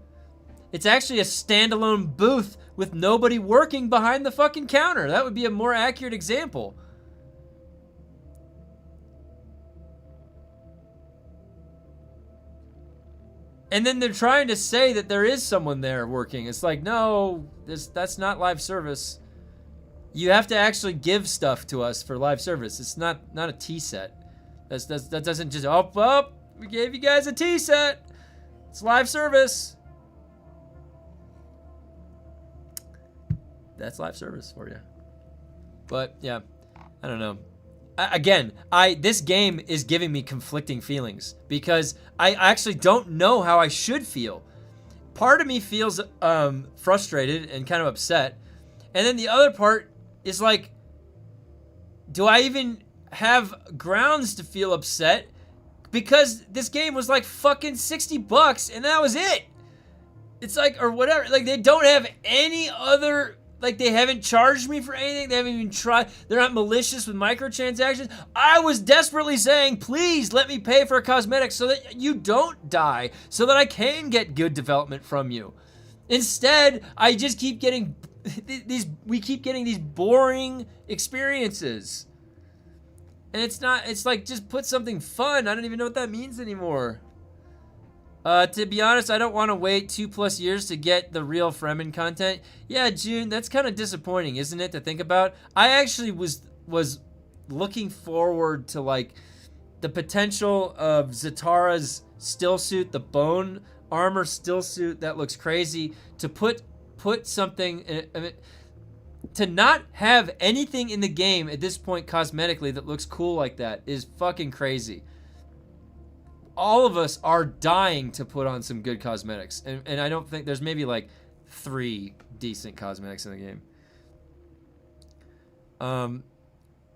It's actually a standalone booth with nobody working behind the fucking counter. That would be a more accurate example. And then they're trying to say that there is someone there working. It's like, no, that's not live service. You have to actually give stuff to us for live service. It's not a tea set. That doesn't just, oh, we gave you guys a tea set. It's live service. That's live service for you. But yeah, I don't know. This game is giving me conflicting feelings because I actually don't know how I should feel. Part of me feels frustrated and kind of upset, and then the other part is like, do I even have grounds to feel upset? Because this game was like fucking $60 and that was it. It's like, or whatever. Like, they don't have any other. Like, they haven't charged me for anything. They haven't even tried. They're not malicious with microtransactions. I was desperately saying, please let me pay for cosmetics so that you don't die, so that I can get good development from you. Instead, I just keep getting we keep getting these boring experiences. And it's like, just put something fun. I don't even know what that means anymore. To be honest, I don't want to wait 2+ years to get the real Fremen content. Yeah, June, that's kind of disappointing, isn't it, to think about? I actually was looking forward to, like, the potential of Zatara's stillsuit, the bone armor stillsuit that looks crazy, to put something, to not have anything in the game at this point cosmetically that looks cool like that is fucking crazy. All of us are dying to put on some good cosmetics. And I don't think there's maybe like 3 decent cosmetics in the game.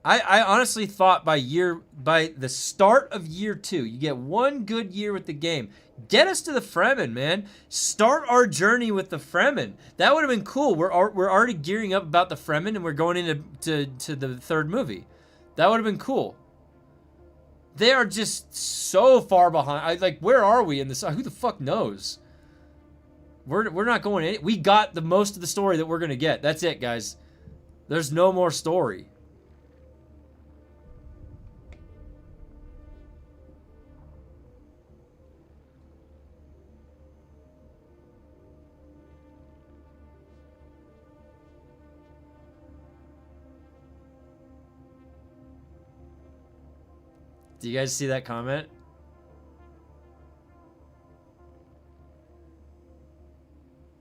I honestly thought by the start of year 2, you get 1 good year with the game. Get us to the Fremen, man. Start our journey with the Fremen. That would have been cool. We're already gearing up about the Fremen, and we're going into to the 3rd movie. That would have been cool. They are just so far behind. Where are we in this? Who the fuck knows? We're not going in. We got the most of the story that we're gonna get. That's it, guys. There's no more story. Do you guys see that comment?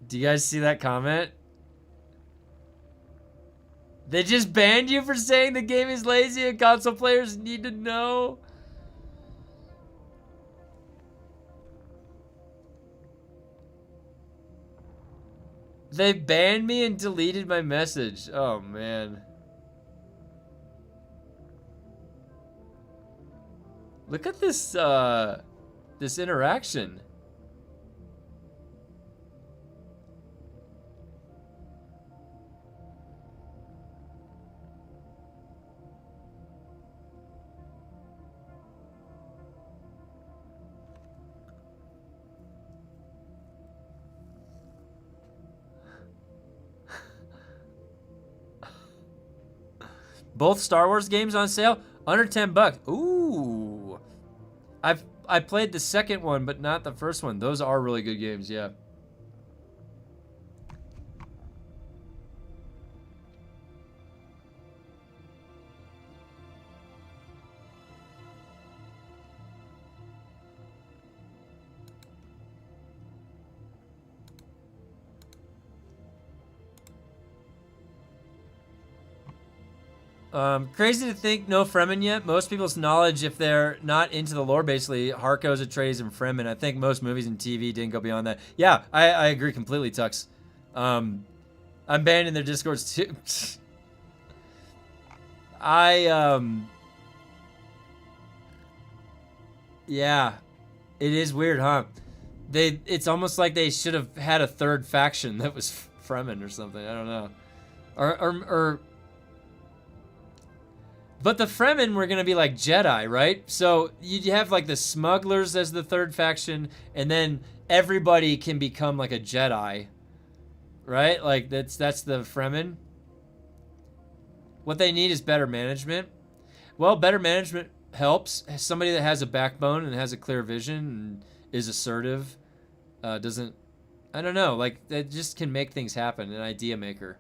Do you guys see that comment? They just banned you for saying the game is lazy and console players need to know. They banned me and deleted my message. Oh, man. Look at this, this interaction. Both Star Wars games on sale, under $10. Ooh. I played the second one, but not the first one. Those are really good games, yeah. Crazy to think no Fremen yet. Most people's knowledge, if they're not into the lore, basically, Harkos, Atreides, and Fremen. I think most movies and TV didn't go beyond that. Yeah, I agree completely, Tux. I'm banned in their Discords too. Yeah, it is weird, huh? It's almost like they should have had a third faction that was Fremen or something. I don't know. Or but the Fremen were going to be like Jedi, right? So you'd have like the smugglers as the third faction, and then everybody can become like a Jedi, right? Like that's the Fremen. What they need is better management. Well, better management helps. Somebody that has a backbone and has a clear vision and is assertive, doesn't, I don't know, like that just can make things happen, an idea maker.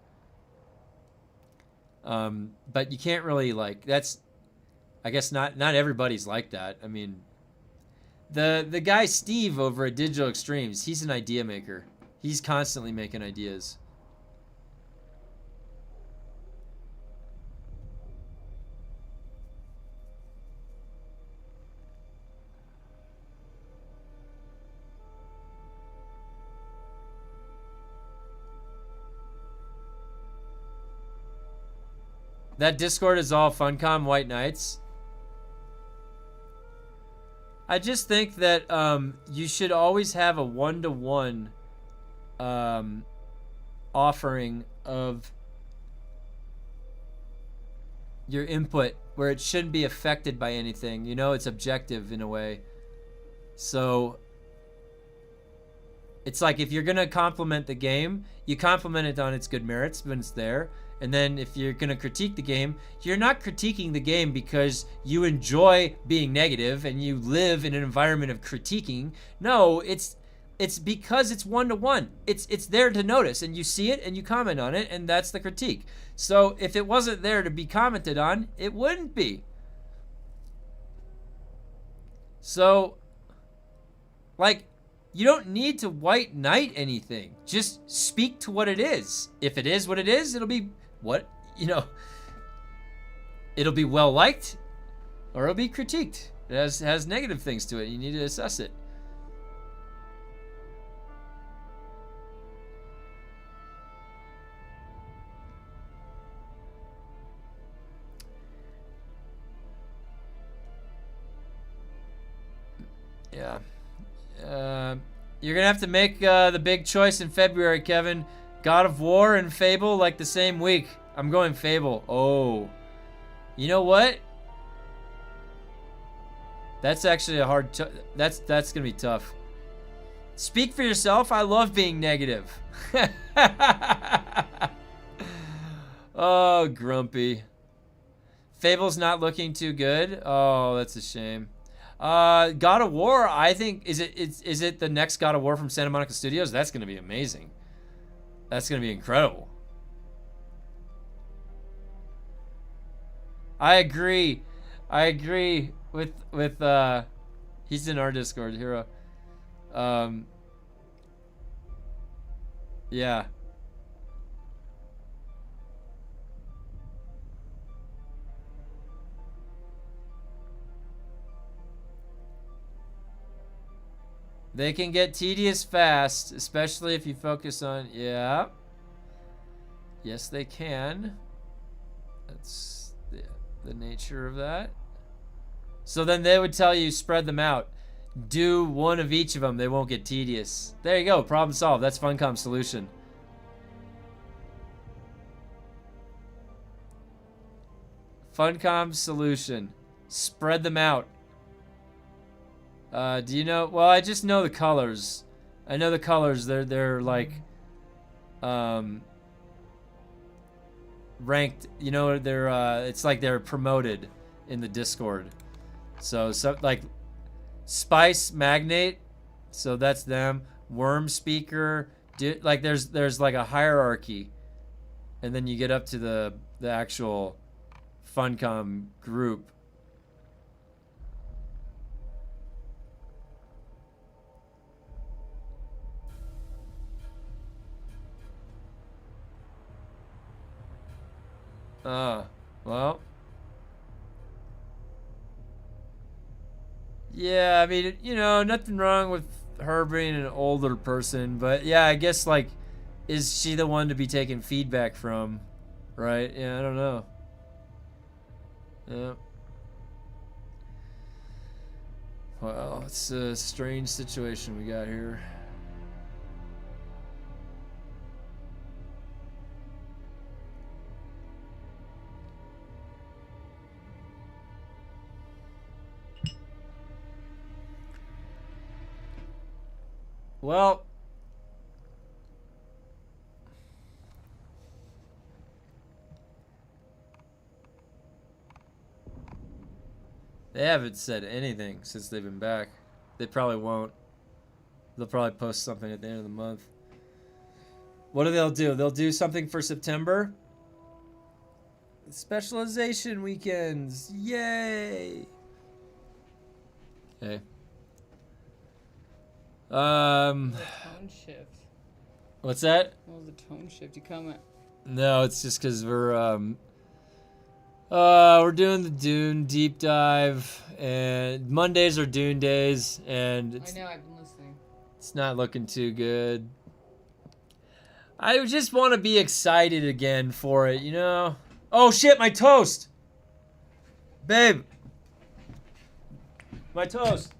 But you can't really, like, that's, I guess not everybody's like that. I mean, the guy Steve over at Digital Extremes, he's an idea maker. He's constantly making ideas. That Discord is all Funcom White Knights. I just think that you should always have a one-to-one offering of your input where it shouldn't be affected by anything. You know, it's objective in a way. So it's like if you're going to compliment the game, you compliment it on its good merits when it's there. And then if you're going to critique the game, you're not critiquing the game because you enjoy being negative and you live in an environment of critiquing. No, it's because it's one-to-one. It's there to notice, and you see it and you comment on it, and that's the critique. So if it wasn't there to be commented on, it wouldn't be. So, like, you don't need to white knight anything. Just speak to what it is. If it is what it is, it'll be what, you know, it'll be well liked or it'll be critiqued. It has negative things to it. You need to assess it. Yeah. You're gonna have to make the big choice in February, Kevin. God of War and Fable like the same week. I'm going Fable. Oh. You know what? That's actually a hard that's gonna be tough. Speak for yourself. I love being negative. Oh, grumpy. Fable's not looking too good. Oh, that's a shame. God of War, I think, is it the next God of War from Santa Monica Studios? That's gonna be amazing. That's going to be incredible. I agree. he's in our Discord, Hero. Yeah. They can get tedious fast, especially if you focus on, yeah. Yes, they can. That's the nature of that. So then they would tell you, spread them out. Do one of each of them, they won't get tedious. There you go, problem solved. That's Funcom's solution. Funcom's solution. Spread them out. Do you know? Well, I just know the colors. I know the colors. They're like ranked. You know, they're it's like they're promoted in the Discord. So like Spice Magnate. So that's them. Worm Speaker. Like there's like a hierarchy, and then you get up to the actual Funcom group. Well. Yeah, I mean, you know, nothing wrong with her being an older person, but yeah, I guess, like, is she the one to be taking feedback from? Right? Yeah, I don't know. Yeah. Well, it's a strange situation we got here. Well, they haven't said anything since they've been back. They probably won't. They'll probably post something at the end of the month. What do they'll do? They'll do something for September. Specialization weekends. Yay. Okay. Tone shift. What's that? What was the tone shift? You comment. No, it's just because we're doing the Dune deep dive, and Mondays are Dune days, and I know, I've been listening. It's not looking too good. I just want to be excited again for it, you know? Oh shit, my toast! Babe! My toast!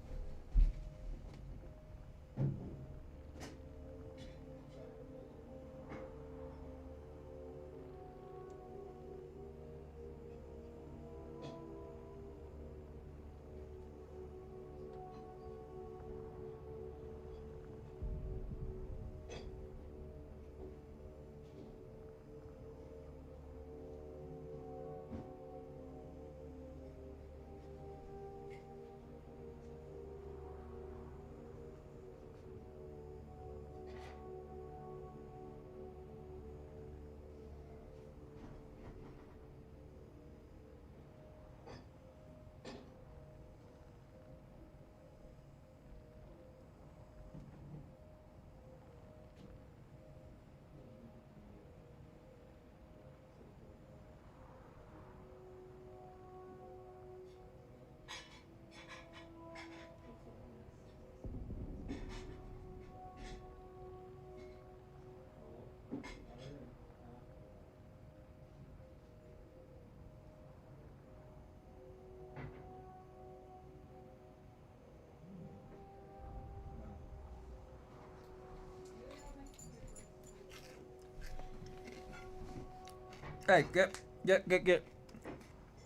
Hey, get.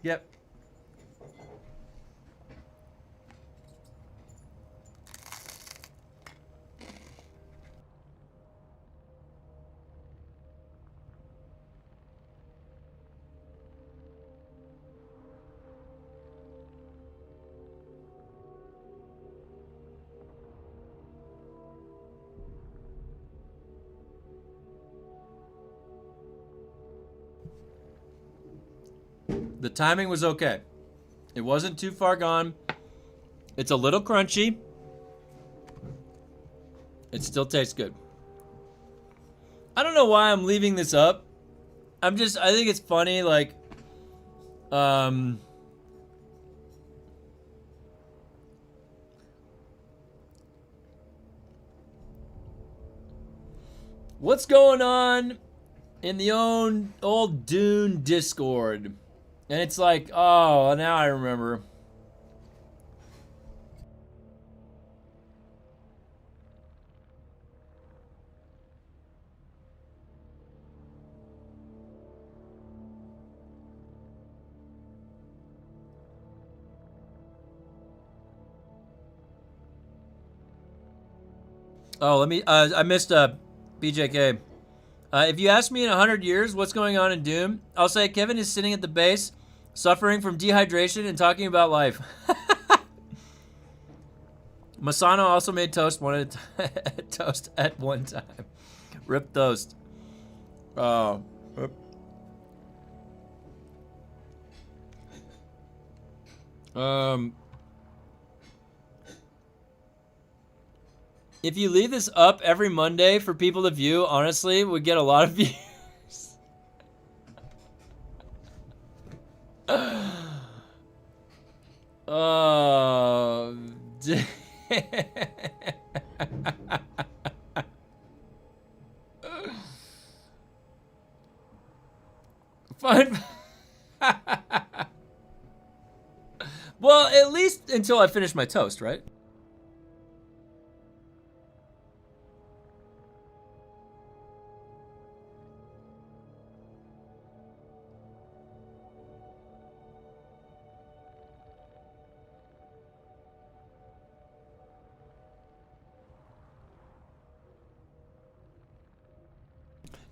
Yep. The timing was okay. It wasn't too far gone. It's a little crunchy. It still tastes good. I don't know why I'm leaving this up. I think it's funny, like, what's going on in the old Dune Discord? And it's like, oh, now I remember. Oh, I missed BJK. If you ask me in 100 years what's going on in Doom, I'll say Kevin is sitting at the base, suffering from dehydration and talking about life. Masano also made toast toast at one time. Rip toast. Oh. If you leave this up every Monday for people to view, honestly, we'd get a lot of views. Oh, fine. Well, at least until I finish my toast, right?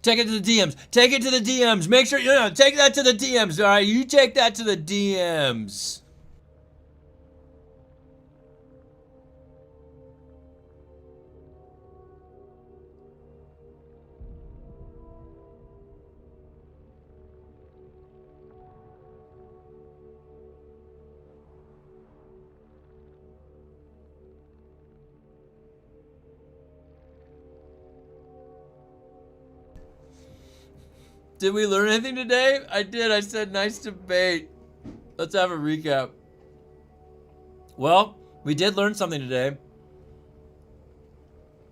Take it to the DMs. Take it to the DMs. Make sure, take that to the DMs, all right? You take that to the DMs. Did we learn anything today? I did. I said nice debate. Let's have a recap. Well, we did learn something today.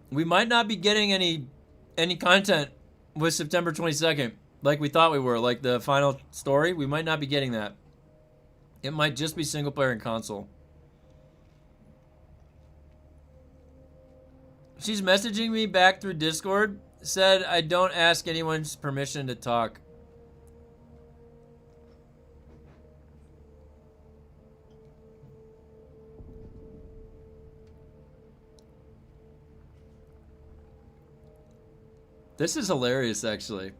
We might not be getting any content with September 22nd like we thought we were, like the final story. We might not be getting that. It might just be single player and console. She's messaging me back through Discord. Said I don't ask anyone's permission to talk. This is hilarious, actually.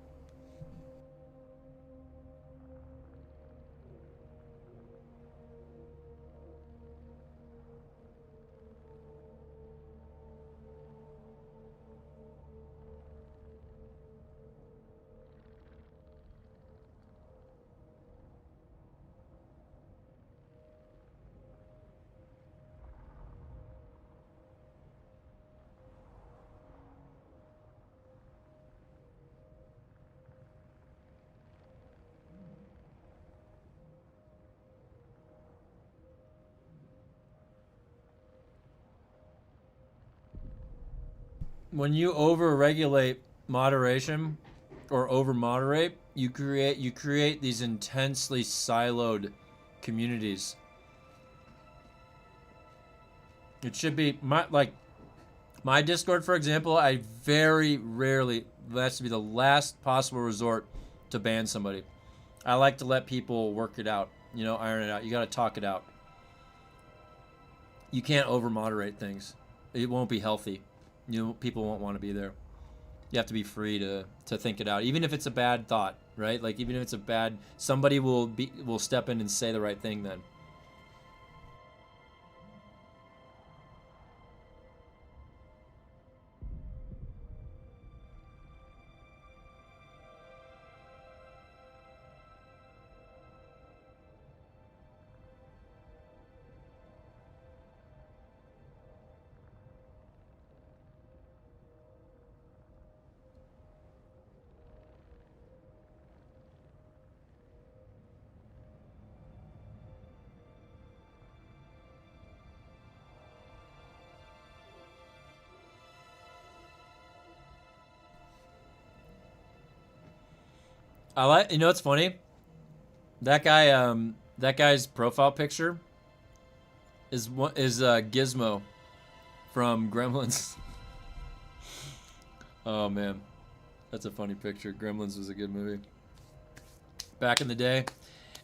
When you over-regulate moderation or over-moderate, you create these intensely siloed communities. It should be my Discord, for example. I very rarely, that's to be the last possible resort to ban somebody. I like to let people work it out, iron it out. You got to talk it out. You can't over-moderate things. It won't be healthy. People won't want to be there. You have to be free to think it out, even if it's a bad thought, right? Like even if it's a bad, somebody will step in and say the right thing then. I like. You know what's funny? That guy. That guy's profile picture is Gizmo from Gremlins. Oh man, that's a funny picture. Gremlins was a good movie back in the day.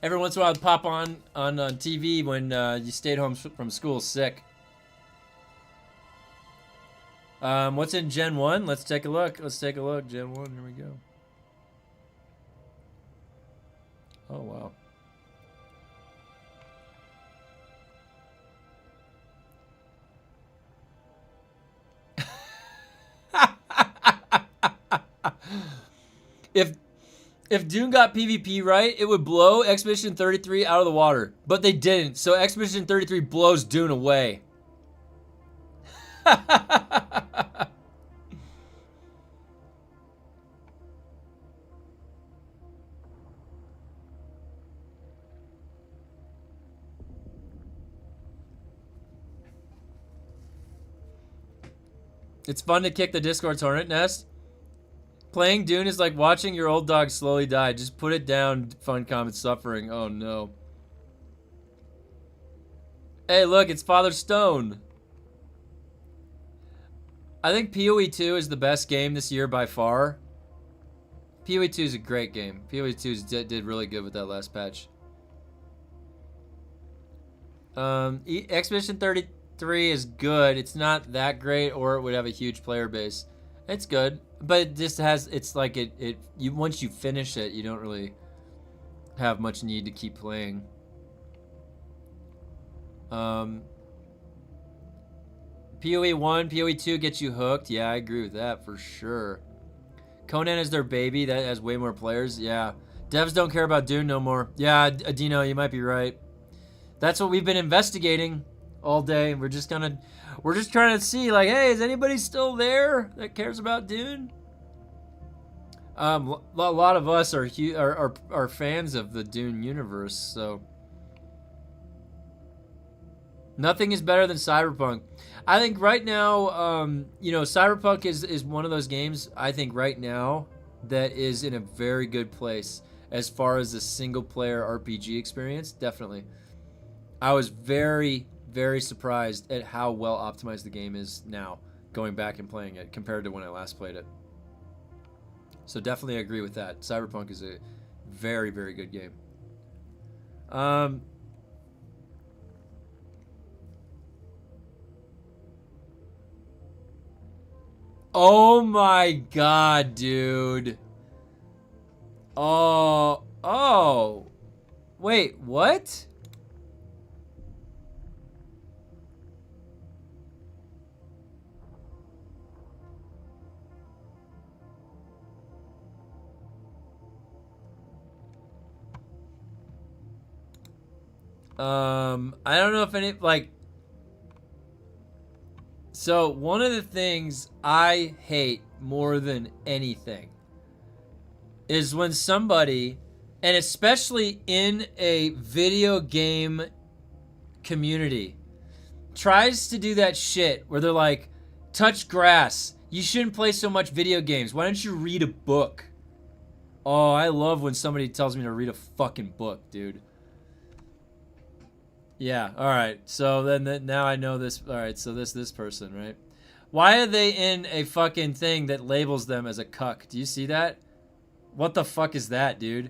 Every once in a while, I'd pop on TV when you stayed home from school sick. What's in Gen 1? Let's take a look. Gen 1. Here we go. Oh wow. If Dune got PvP right, it would blow Expedition 33 out of the water. But they didn't, so Expedition 33 blows Dune away. It's fun to kick the Discord's hornet nest. Playing Dune is like watching your old dog slowly die. Just put it down, Funcom. It's suffering. Oh, no. Hey, look. It's Father Stone. I think PoE 2 is the best game this year by far. PoE 2 is a great game. PoE 2 did really good with that last patch. Expedition 33 is good. It's not that great, or it would have a huge player base. It's good. But it just has, it's like you once you finish it, you don't really have much need to keep playing. PoE 1, PoE 2 gets you hooked. Yeah, I agree with that for sure. Conan is their baby. That has way more players. Yeah. Devs don't care about Dune no more. Yeah, Adino, you might be right. That's what we've been investigating all day. We're just trying to see, like, hey, is anybody still there that cares about Dune? A lot of us are fans of the Dune universe, so nothing is better than Cyberpunk. I think right now, Cyberpunk is one of those games, I think right now, that is in a very good place as far as the single-player RPG experience. Definitely. I was very, very surprised at how well optimized the game is now, going back and playing it, compared to when I last played it. So definitely agree with that. Cyberpunk is a very, very good game. Oh my god, dude. Oh. Wait, what? I don't know if any, like, so one of the things I hate more than anything is when somebody, and especially in a video game community, tries to do that shit where they're like, touch grass, you shouldn't play so much video games, why don't you read a book? Oh, I love when somebody tells me to read a fucking book, dude. Yeah, alright, so then now I know this. Alright, so this person, right? Why are they in a fucking thing that labels them as a cuck? Do you see that? What the fuck is that, dude?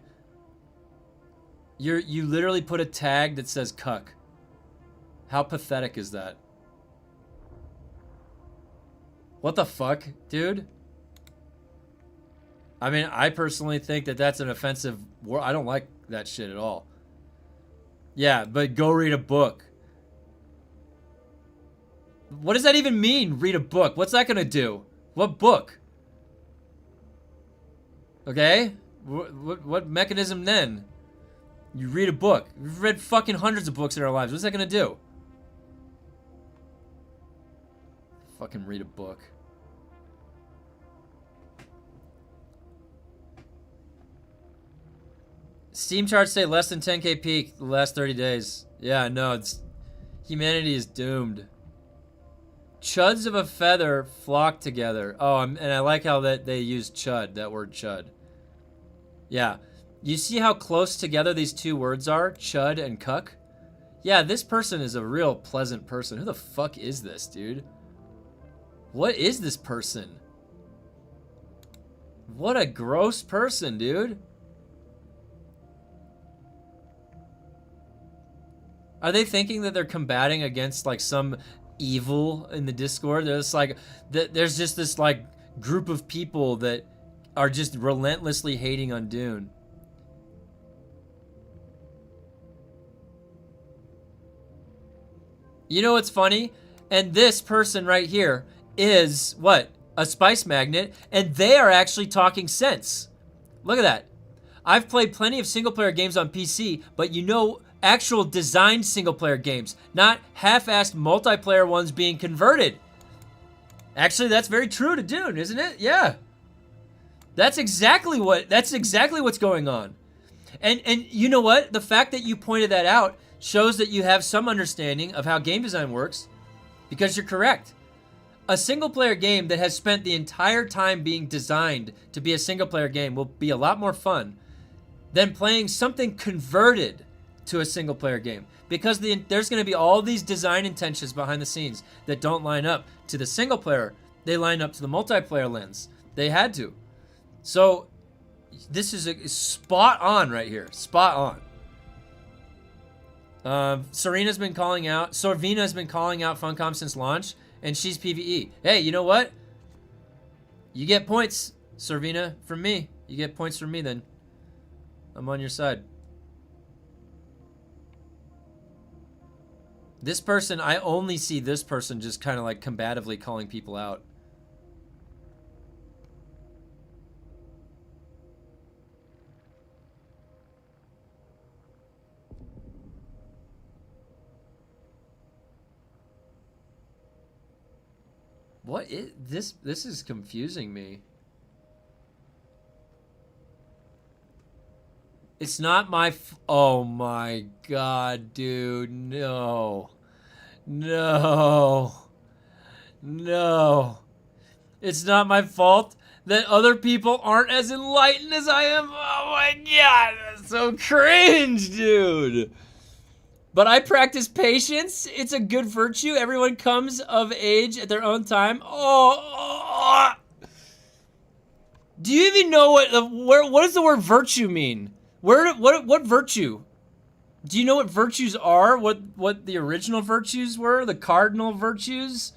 You literally put a tag that says cuck. How pathetic is that? What the fuck, dude? I mean, I personally think that that's an offensive word. I don't like that shit at all. Yeah, but go read a book. What does that even mean, read a book? What's that gonna do? What book? Okay? What mechanism then? You read a book. We've read fucking hundreds of books in our lives. What's that gonna do? Fucking read a book. Steam charts say less than 10k peak the last 30 days. Yeah, no, humanity is doomed. Chuds of a feather flock together. Oh, and I like how that they use chud, that word chud. Yeah. You see how close together these two words are? Chud and cuck? Yeah, this person is a real pleasant person. Who the fuck is this, dude? What is this person? What a gross person, dude. Are they thinking that they're combating against like some evil in the Discord? There's like, there's just this like group of people that are just relentlessly hating on Dune. You know what's funny? And this person right here is what? A spice magnet, and they are actually talking sense. Look at that. I've played plenty of single-player games on PC, but you know, actual designed single-player games, not half-assed multiplayer ones being converted. Actually, that's very true to Dune, isn't it? Yeah. That's exactly what's going on. And you know what? The fact that you pointed that out shows that you have some understanding of how game design works, because you're correct. A single-player game that has spent the entire time being designed to be a single-player game will be a lot more fun than playing something converted to a single-player game, because there's going to be all these design intentions behind the scenes that don't line up to the single-player. They line up to the multiplayer lens. They had to. So this is spot on right here. Spot on. Sorvina's been calling out Funcom since launch, and she's PvE. Hey, you know what? You get points, Sorvina, from me. You get points from me then. I'm on your side. This person, I only see this person just kind of like combatively calling people out. What is this? This is confusing me. It's not my oh my god, dude. No. No. No. It's not my fault that other people aren't as enlightened as I am. Oh my god, that's so cringe, dude. But I practice patience. It's a good virtue. Everyone comes of age at their own time. Oh. Do you even know what does the word virtue mean? What virtue? Do you know what virtues are? What the original virtues were? The cardinal virtues?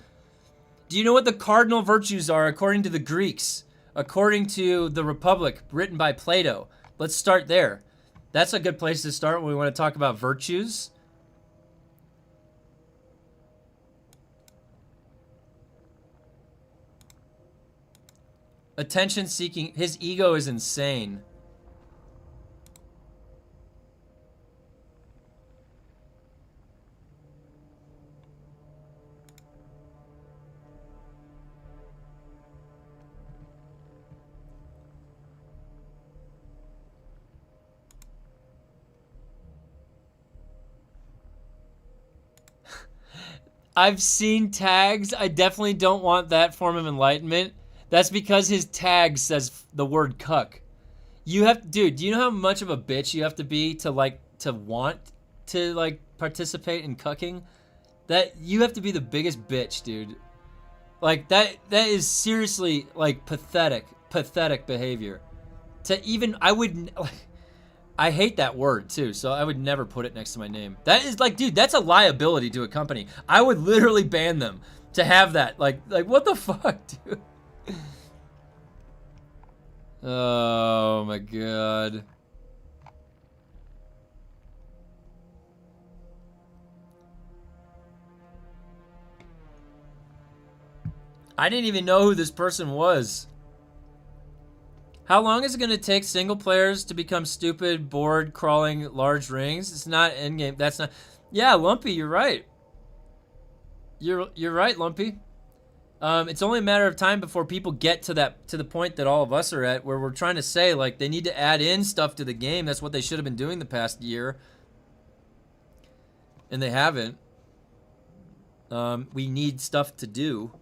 Do you know what the cardinal virtues are according to the Greeks? According to the Republic, written by Plato. Let's start there. That's a good place to start when we want to talk about virtues. Attention seeking. His ego is insane. I've seen tags. I definitely don't want that form of enlightenment. That's because his tag says the word cuck. You have, dude, do you know how much of a bitch you have to be to want to participate in cucking? That you have to be the biggest bitch, dude. Like that is seriously like pathetic behavior. To even, I hate that word too, so I would never put it next to my name. That is like, dude, that's a liability to a company. I would literally ban them to have that. Like what the fuck, dude? Oh my god. I didn't even know who this person was. How long is it going to take single players to become stupid, bored, crawling large rings? It's not endgame. That's not. Yeah, Lumpy, you're right. You're right, Lumpy. It's only a matter of time before people get to the point that all of us are at, where we're trying to say like they need to add in stuff to the game. That's what they should have been doing the past year, and they haven't. We need stuff to do.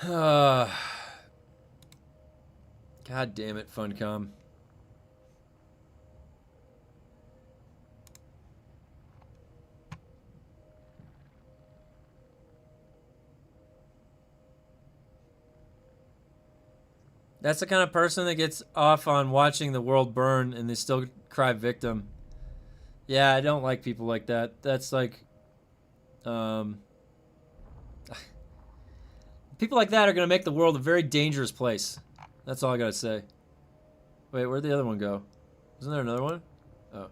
God damn it, Funcom. That's the kind of person that gets off on watching the world burn and they still cry victim. Yeah, I don't like people like that. That's like, people like that are gonna make the world a very dangerous place. That's all I gotta say. Wait, where'd the other one go? Isn't there another one? Oh.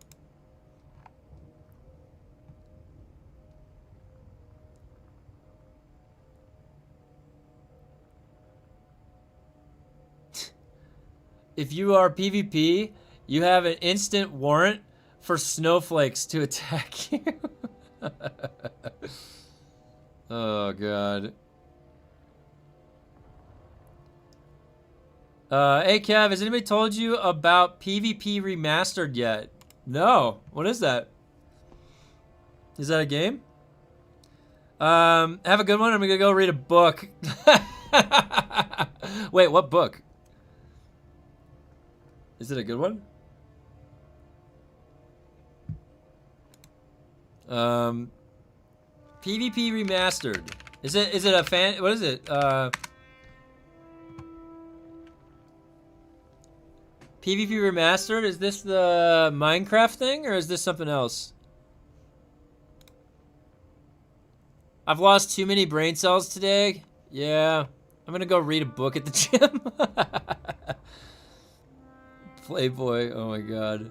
If you are PvP, you have an instant warrant for snowflakes to attack you. Oh, God. Hey, Kev, has anybody told you about PvP Remastered yet? No. What is that? Is that a game? Have a good one. I'm going to go read a book. Wait, what book? Is it a good one? PvP Remastered. Is it a fan? What is it? PvP Remastered? Is this the Minecraft thing or is this something else? I've lost too many brain cells today. Yeah. I'm gonna go read a book at the gym. Playboy, oh my god.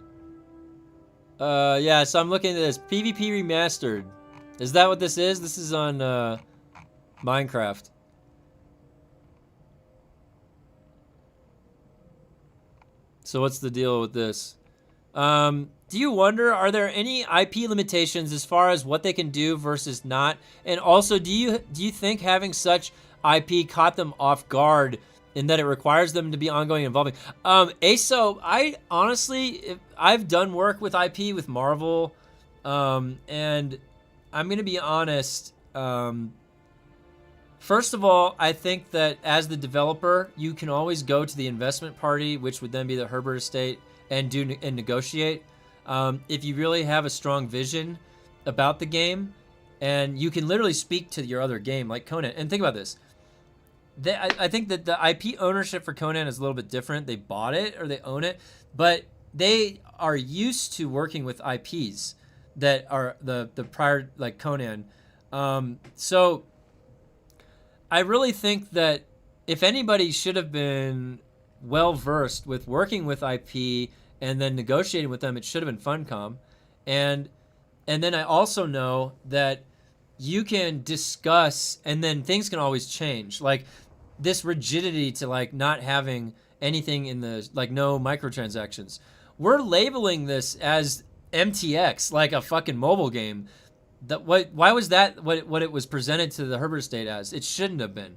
Yeah, so I'm looking at this. PvP Remastered. Is that what this is? This is on, Minecraft. So what's the deal with this? Do you wonder, are there any IP limitations as far as what they can do versus not? And also, do you think having such IP caught them off guard in that it requires them to be ongoing and evolving? ASO, I honestly, I've done work with IP with Marvel, and I'm gonna be honest. First of all, I think that as the developer, you can always go to the investment party, which would then be the Herbert estate, and negotiate. If you really have a strong vision about the game, and you can literally speak to your other game, like Conan. And think about this. I think that the IP ownership for Conan is a little bit different. They bought it or they own it, but they are used to working with IPs that are the prior, like Conan. So I really think that if anybody should have been well versed with working with IP and then negotiating with them, it should have been Funcom. And then I also know that you can discuss and then things can always change. Like this rigidity to like not having anything in the, like no microtransactions. We're labeling this as MTX, like a fucking mobile game. Why was that what it was presented to the Herbert estate as? It shouldn't have been.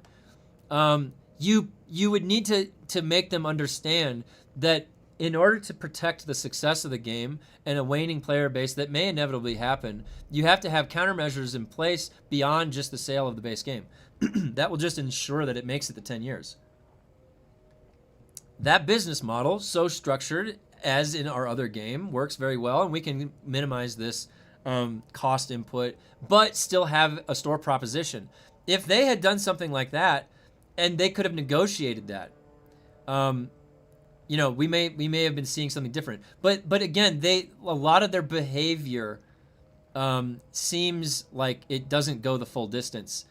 You would need to make them understand that in order to protect the success of the game and a waning player base that may inevitably happen, you have to have countermeasures in place beyond just the sale of the base game. That will just ensure that it makes it to 10 years. That business model, so structured as in our other game, works very well, and we can minimize this cost input, but still have a store proposition. If they had done something like that, and they could have negotiated that, you know, we may have been seeing something different. But again, a lot of their behavior seems like it doesn't go the full distance,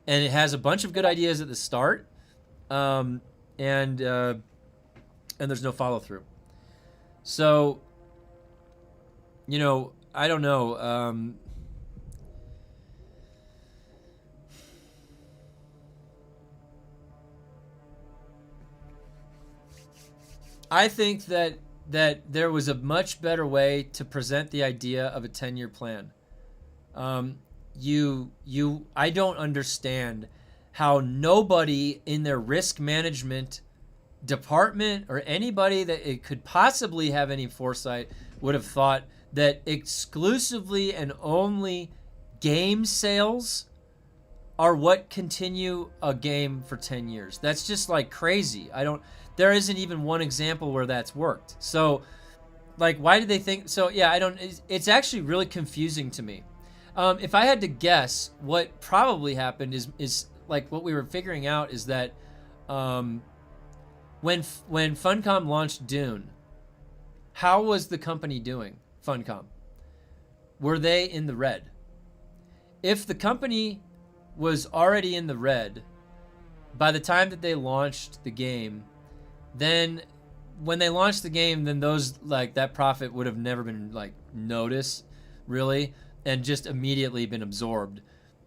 and it has a bunch of good ideas at the start, and there's no follow through. So, you know, I don't know. I think that there was a much better way to present the idea of a 10-year plan. I don't understand how nobody in their risk management department or anybody that it could possibly have any foresight would have thought that exclusively and only game sales are what continue a game for 10 years. That's just like crazy. There isn't even one example where that's worked. So like, why did they think, so yeah, it's actually really confusing to me. If I had to guess, what probably happened is like what we were figuring out is that when Funcom launched Dune, how was the company doing, Funcom? Were they in the red? If the company was already in the red by the time that they launched the game, then when they launched the game, then those, like, that profit would have never been like noticed really and just immediately been absorbed.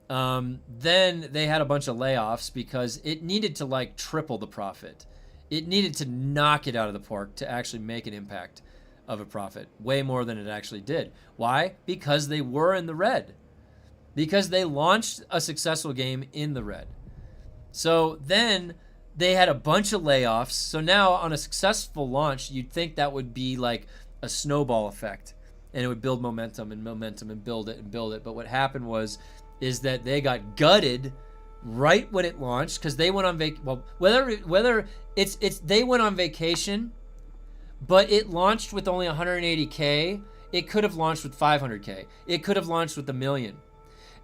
Then they had a bunch of layoffs because it needed to like triple the profit. It needed to knock it out of the park to actually make an impact of a profit, way more than it actually did. Why? Because they were in the red. Because they launched a successful game in the red. So then they had a bunch of layoffs. So now on a successful launch, you'd think that would be like a snowball effect and it would build momentum and build it and build it. But what happened is that they got gutted right when it launched because they went on whether it's they went on vacation, but it launched with only 180K. It could have launched with 500K. It could have launched with $1 million.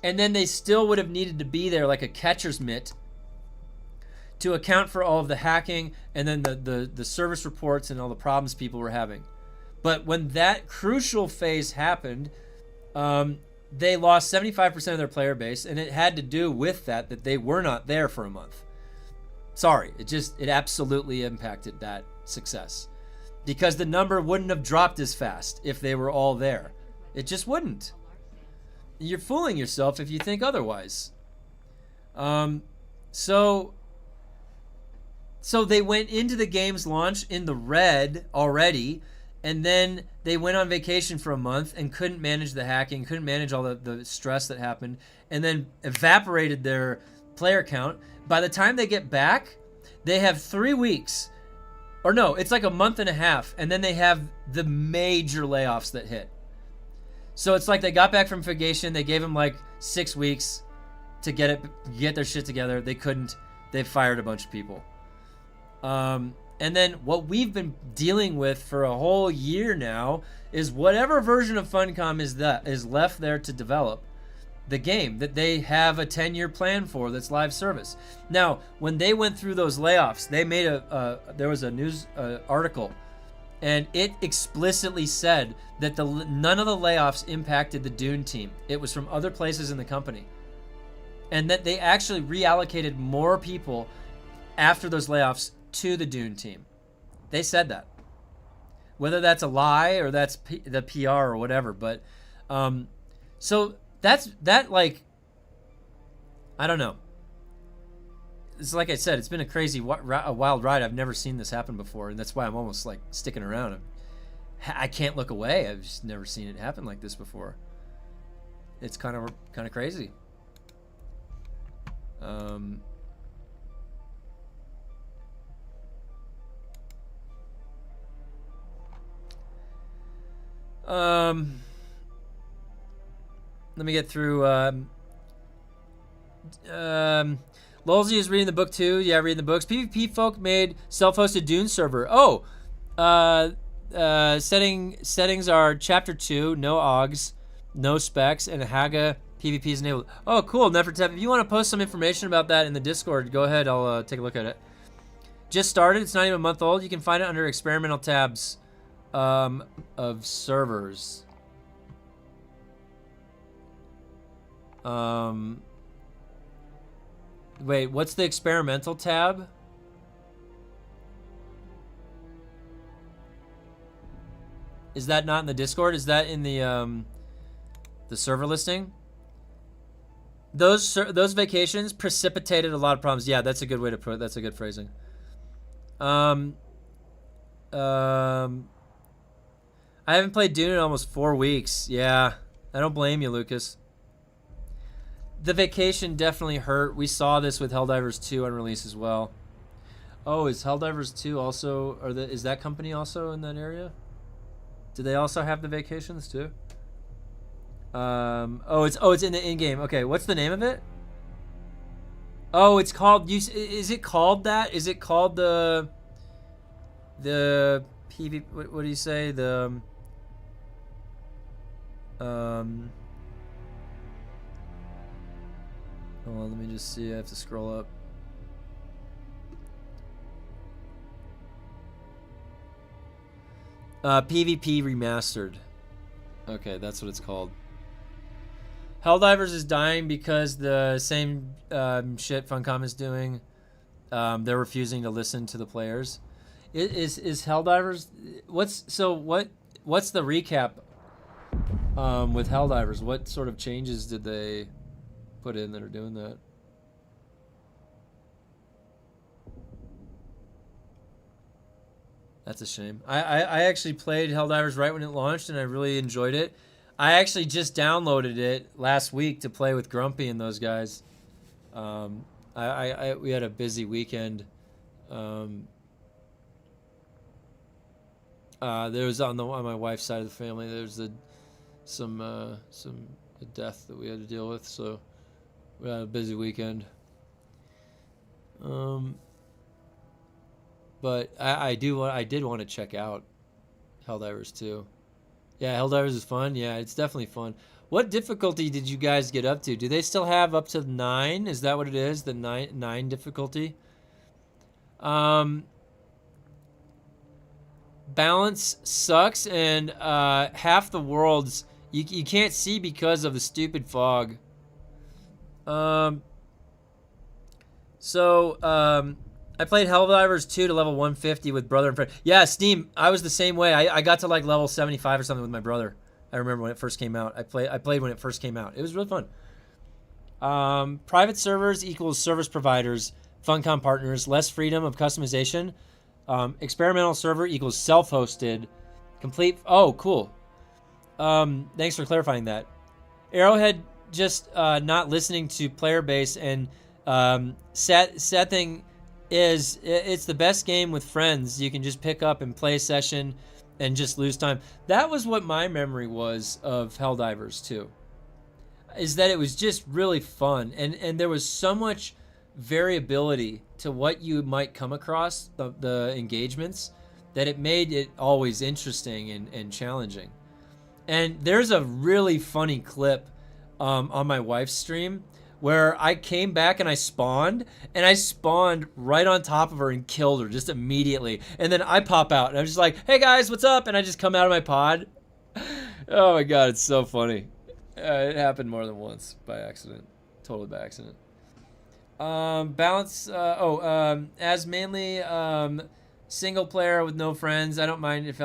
And then they still would have needed to be there like a catcher's mitt to account for all of the hacking and then the service reports and all the problems people were having. But when that crucial phase happened, they lost 75% of their player base, and it had to do with that they were not there for a month. Sorry, it absolutely impacted that success. Because the number wouldn't have dropped as fast if they were all there. It just wouldn't. You're fooling yourself if you think otherwise. So they went into the game's launch in the red already, and then they went on vacation for a month and couldn't manage the hacking, couldn't manage all the stress that happened, and then evaporated their player count. By the time they get back, they have 3 weeks. Or no, it's like a month and a half, and then they have the major layoffs that hit. So it's like they got back from vacation, they gave them like 6 weeks to get their shit together. They couldn't. They fired a bunch of people. And then what we've been dealing with for a whole year now is whatever version of Funcom is left there to develop the game that they have a 10-year plan for that's live service. Now, when they went through those layoffs, they made there was a news article, and it explicitly said that none of the layoffs impacted the Dune team. It was from other places in the company. And that they actually reallocated more people after those layoffs to the Dune team. They said that. Whether that's a lie or that's the PR or whatever, but so that like, I don't know. It's like I said, it's been a crazy a wild ride. I've never seen this happen before, and that's why I'm almost like sticking around. I can't look away. I've just never seen it happen like this before. It's kind of crazy. Let me get through. Lolsey is reading the book too. Yeah, reading the books. PvP folk made self-hosted Dune server. Oh, settings are chapter 2, no augs, no specs, and Haga PvP is enabled. Oh, cool. Nefertep, if you want to post some information about that in the Discord, go ahead. I'll take a look at it. Just started. It's not even a month old. You can find it under experimental tabs of servers. Wait, what's the experimental tab? Is that not in the Discord? Is that in the server listing? Those vacations precipitated a lot of problems. Yeah, that's a good way to put it. That's a good phrasing. I haven't played Dune in almost 4 weeks. Yeah, I don't blame you, Lucas. The vacation definitely hurt. We saw this with Helldivers 2 on release as well. Oh, is Helldivers 2 also, is that company also in that area? Do they also have the vacations too? It's in the in-game. Okay, what's the name of it? Oh, it's called. Is it called that? Is it called the PV? What do you say? The Hold on, let me just see. I have to scroll up. PvP Remastered. Okay, that's what it's called. Helldivers is dying because the same shit Funcom is doing. They're refusing to listen to the players. Is Helldivers? What's the recap with Helldivers? What sort of changes did they put in that are doing that? That's a shame. I actually played Helldivers right when it launched, and I really enjoyed it. I actually just downloaded it last week to play with Grumpy and those guys. We had a busy weekend. There was on my wife's side of the family. There's some death that we had to deal with, so we had a busy weekend. But I did want to check out Helldivers 2. Yeah, Helldivers is fun. Yeah, it's definitely fun. What difficulty did you guys get up to? Do they still have up to 9? Is that what it is? The 9 difficulty? Balance sucks, and half the worlds you can't see because of the stupid fog. I played Helldivers 2 to level 150 with brother and friend. Yeah, Steam. I was the same way. I got to like level 75 or something with my brother. I remember when it first came out. I played when it first came out. It was really fun. Private servers equals service providers, Funcom partners, less freedom of customization. Experimental server equals self-hosted. Complete. Oh, cool. Thanks for clarifying that. Arrowhead just not listening to player base, and sad thing is it's the best game with friends. You can just pick up and play a session and just lose time. That was what my memory was of Helldivers 2, is that it was just really fun, and there was so much variability to what you might come across, the engagements, that it made it always interesting and challenging. And there's a really funny clip on my wife's stream where I came back and I spawned right on top of her and killed her just immediately. And then I pop out and I'm just like, hey guys, what's up? And I just come out of my pod. Oh my God, it's so funny. It happened more than once by accident. Totally by accident. Balance, as mainly single player with no friends, I don't mind if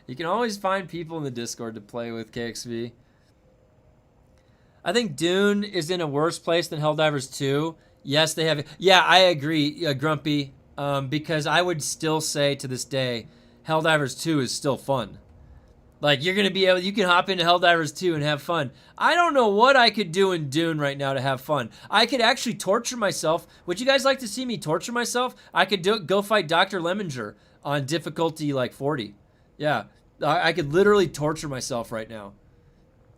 you can always find people in the Discord to play with, KXV. I think Dune is in a worse place than Helldivers 2. Yes, they have. Yeah, I agree, Grumpy, because I would still say to this day, Helldivers 2 is still fun. Like, you're going to be able, you can hop into Helldivers 2 and have fun. I don't know what I could do in Dune right now to have fun. I could actually torture myself. Would you guys like to see me torture myself? I could go fight Dr. Lemminger on difficulty like 40. Yeah, I could literally torture myself right now.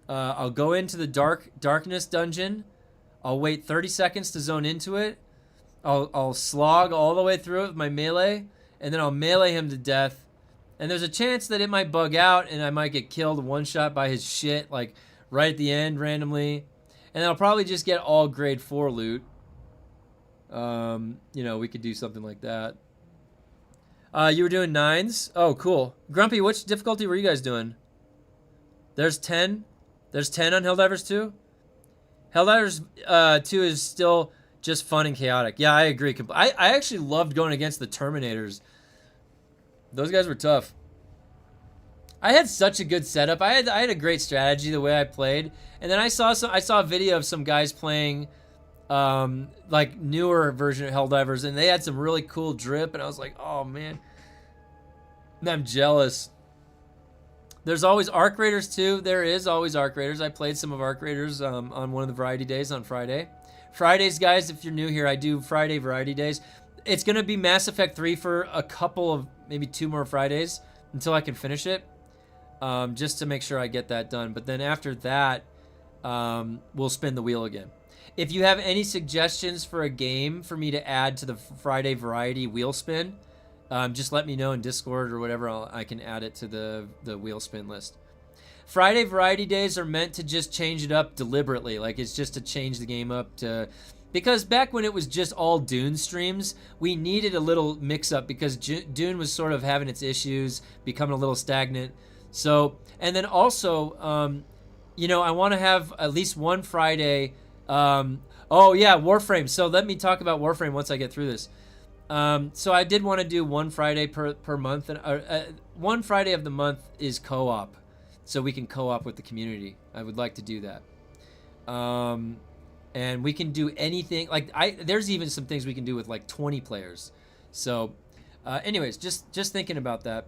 I'll go into the darkness dungeon. I'll wait 30 seconds to zone into it. I'll slog all the way through it with my melee, and then I'll melee him to death. And there's a chance that it might bug out and I might get killed one shot by his shit, like right at the end randomly. And I'll probably just get all grade 4 loot. We could do something like that. You were doing 9s? Oh, cool. Grumpy, which difficulty were you guys doing? There's 10? There's 10 on Helldivers 2? Helldivers 2 is still just fun and chaotic. Yeah, I agree. I actually loved going against the Terminators. Those guys were tough. I had such a good setup. I had a great strategy the way I played. And then I saw a video of some guys playing like newer version of Helldivers, and they had some really cool drip, and I was like, oh man. I'm jealous. There's always Arc Raiders too. There is always Arc Raiders. I played some of Arc Raiders on one of the variety days on Friday. Fridays, guys, if you're new here, I do Friday variety days. It's going to be Mass Effect 3 for a couple of, maybe 2 more Fridays until I can finish it, just to make sure I get that done. But then after that, we'll spin the wheel again. If you have any suggestions for a game for me to add to the Friday Variety wheel spin, just let me know in Discord or whatever. I can add it to the wheel spin list. Friday Variety Days are meant to just change it up deliberately. Like, it's just to change the game up to... Because back when it was just all Dune streams, we needed a little mix-up because Dune was sort of having its issues, becoming a little stagnant. So, and then also, you know, I want to have at least one Friday... oh, yeah, Warframe. So let me talk about Warframe once I get through this. So I did want to do one Friday per month. And one Friday of the month is co-op. So we can co-op with the community. I would like to do that. And we can do anything. Like, there's even some things we can do with like 20 players. So anyways, just thinking about that.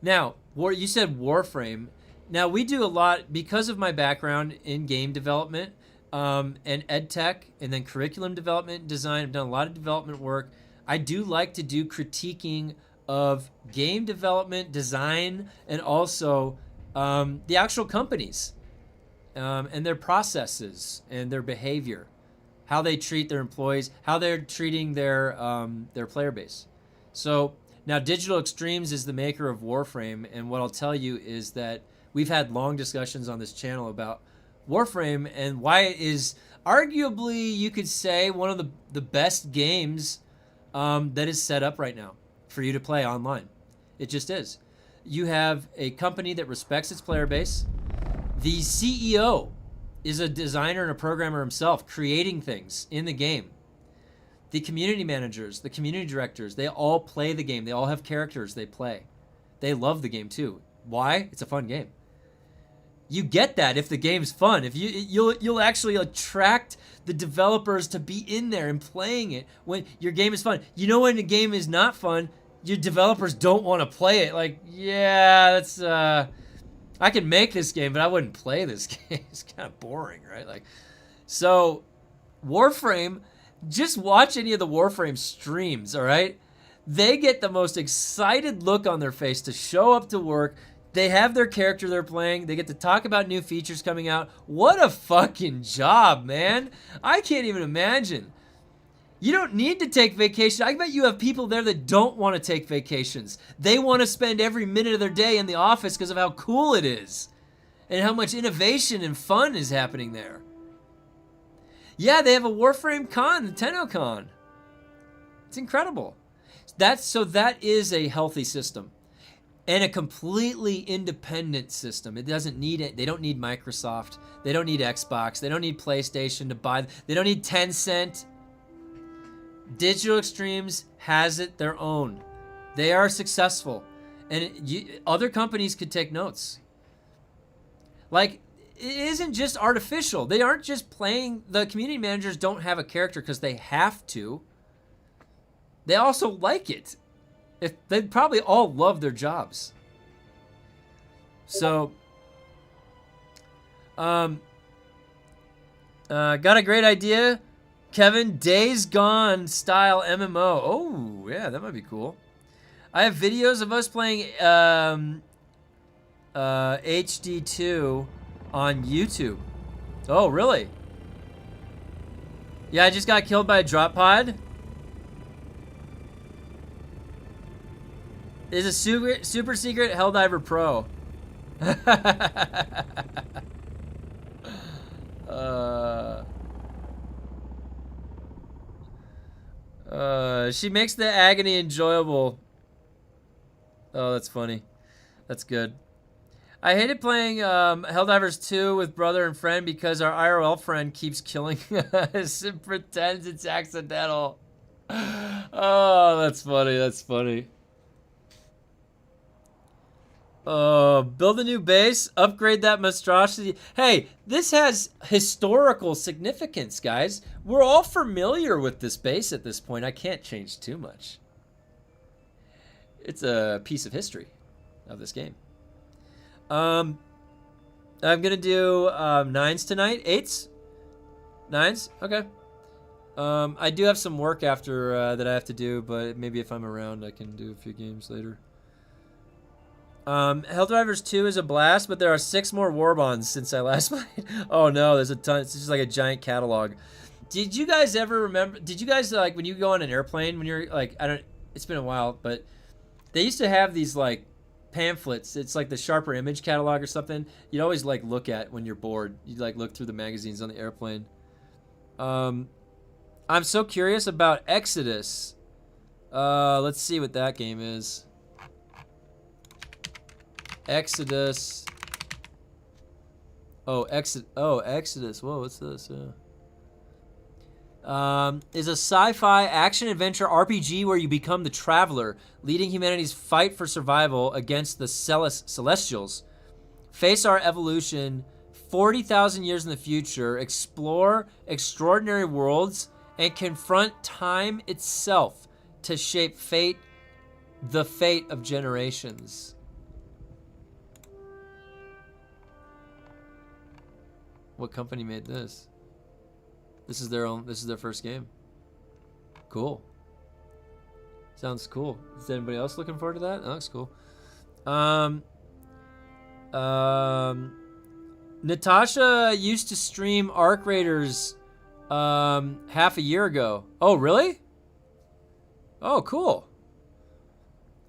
Now, you said Warframe. Now, we do a lot, because of my background in game development and ed tech and then curriculum development, design. I've done a lot of development work. I do like to do critiquing of game development, design, and also the actual companies and their processes and their behavior, how they treat their employees, how they're treating their player base. So now Digital Extremes is the maker of Warframe, and what I'll tell you is that we've had long discussions on this channel about Warframe and why it is arguably, you could say, one of the best games that is set up right now for you to play online. It just is. You have a company that respects its player base. The CEO is a designer and a programmer himself, creating things in the game. The community managers, the community directors, they all play the game. They all have characters they play. They love the game too. Why? It's a fun game. You get that if the game's fun. If you'll actually attract the developers to be in there and playing it when your game is fun. You know when the game is not fun, your developers don't want to play it. Like, yeah, that's I can make this game, but I wouldn't play this game. It's kind of boring, right? Like, so Warframe, just watch any of the Warframe streams, all right? They get the most excited look on their face to show up to work. They have their character they're playing. They get to talk about new features coming out. What a fucking job, man. I can't even imagine. You don't need to take vacation. I bet you have people there that don't want to take vacations. They want to spend every minute of their day in the office because of how cool it is and how much innovation and fun is happening there. Yeah, they have a Warframe con, the TennoCon. It's incredible. That is a healthy system. And a completely independent system. It doesn't need it. They don't need Microsoft. They don't need Xbox. They don't need PlayStation to buy. They don't need Tencent. Digital Extremes has it their own. They are successful. And other companies could take notes. Like, it isn't just artificial. They aren't just playing. The community managers don't have a character because they have to. They also like it. They probably all love their jobs. So, got a great idea, Kevin. Days Gone style MMO. Oh, yeah, that might be cool. I have videos of us playing HD2 on YouTube. Oh, really? Yeah, I just got killed by a drop pod. Is a super secret Helldiver Pro. She makes the agony enjoyable. Oh, that's funny. That's good. I hated playing Helldivers 2 with brother and friend because our IRL friend keeps killing us and pretends it's accidental. Oh, that's funny. That's funny. Build a new base, upgrade that monstrosity. Hey, this has historical significance, guys. We're all familiar with this base at this point. I can't change too much. It's a piece of history of this game. I'm gonna do 9s tonight. 8s? 9s? Okay. I do have some work after that I have to do, but maybe if I'm around, I can do a few games later. Helldivers 2 is a blast, but there are 6 more war bonds since I last played. Oh no, there's a ton. It's just like a giant catalog. Did you guys ever remember? Did you guys like when you go on an airplane when you're like it's been a while, but they used to have these like pamphlets. It's like the Sharper Image catalog or something. You'd always like look at when you're bored. You'd like look through the magazines on the airplane. I'm so curious about Exodus. Let's see what that game is. Exodus. Oh, Exodus. Whoa, what's this? Is a sci-fi action-adventure RPG where you become the Traveler, leading humanity's fight for survival against the Celestials. Face our evolution 40,000 years in the future, explore extraordinary worlds, and confront time itself to shape the fate of generations. What company made this? This is their first game. Cool. Sounds cool. Is anybody else looking forward to that? That looks cool. Natasha used to stream Arc Raiders half a year ago. Oh, really? Oh, cool.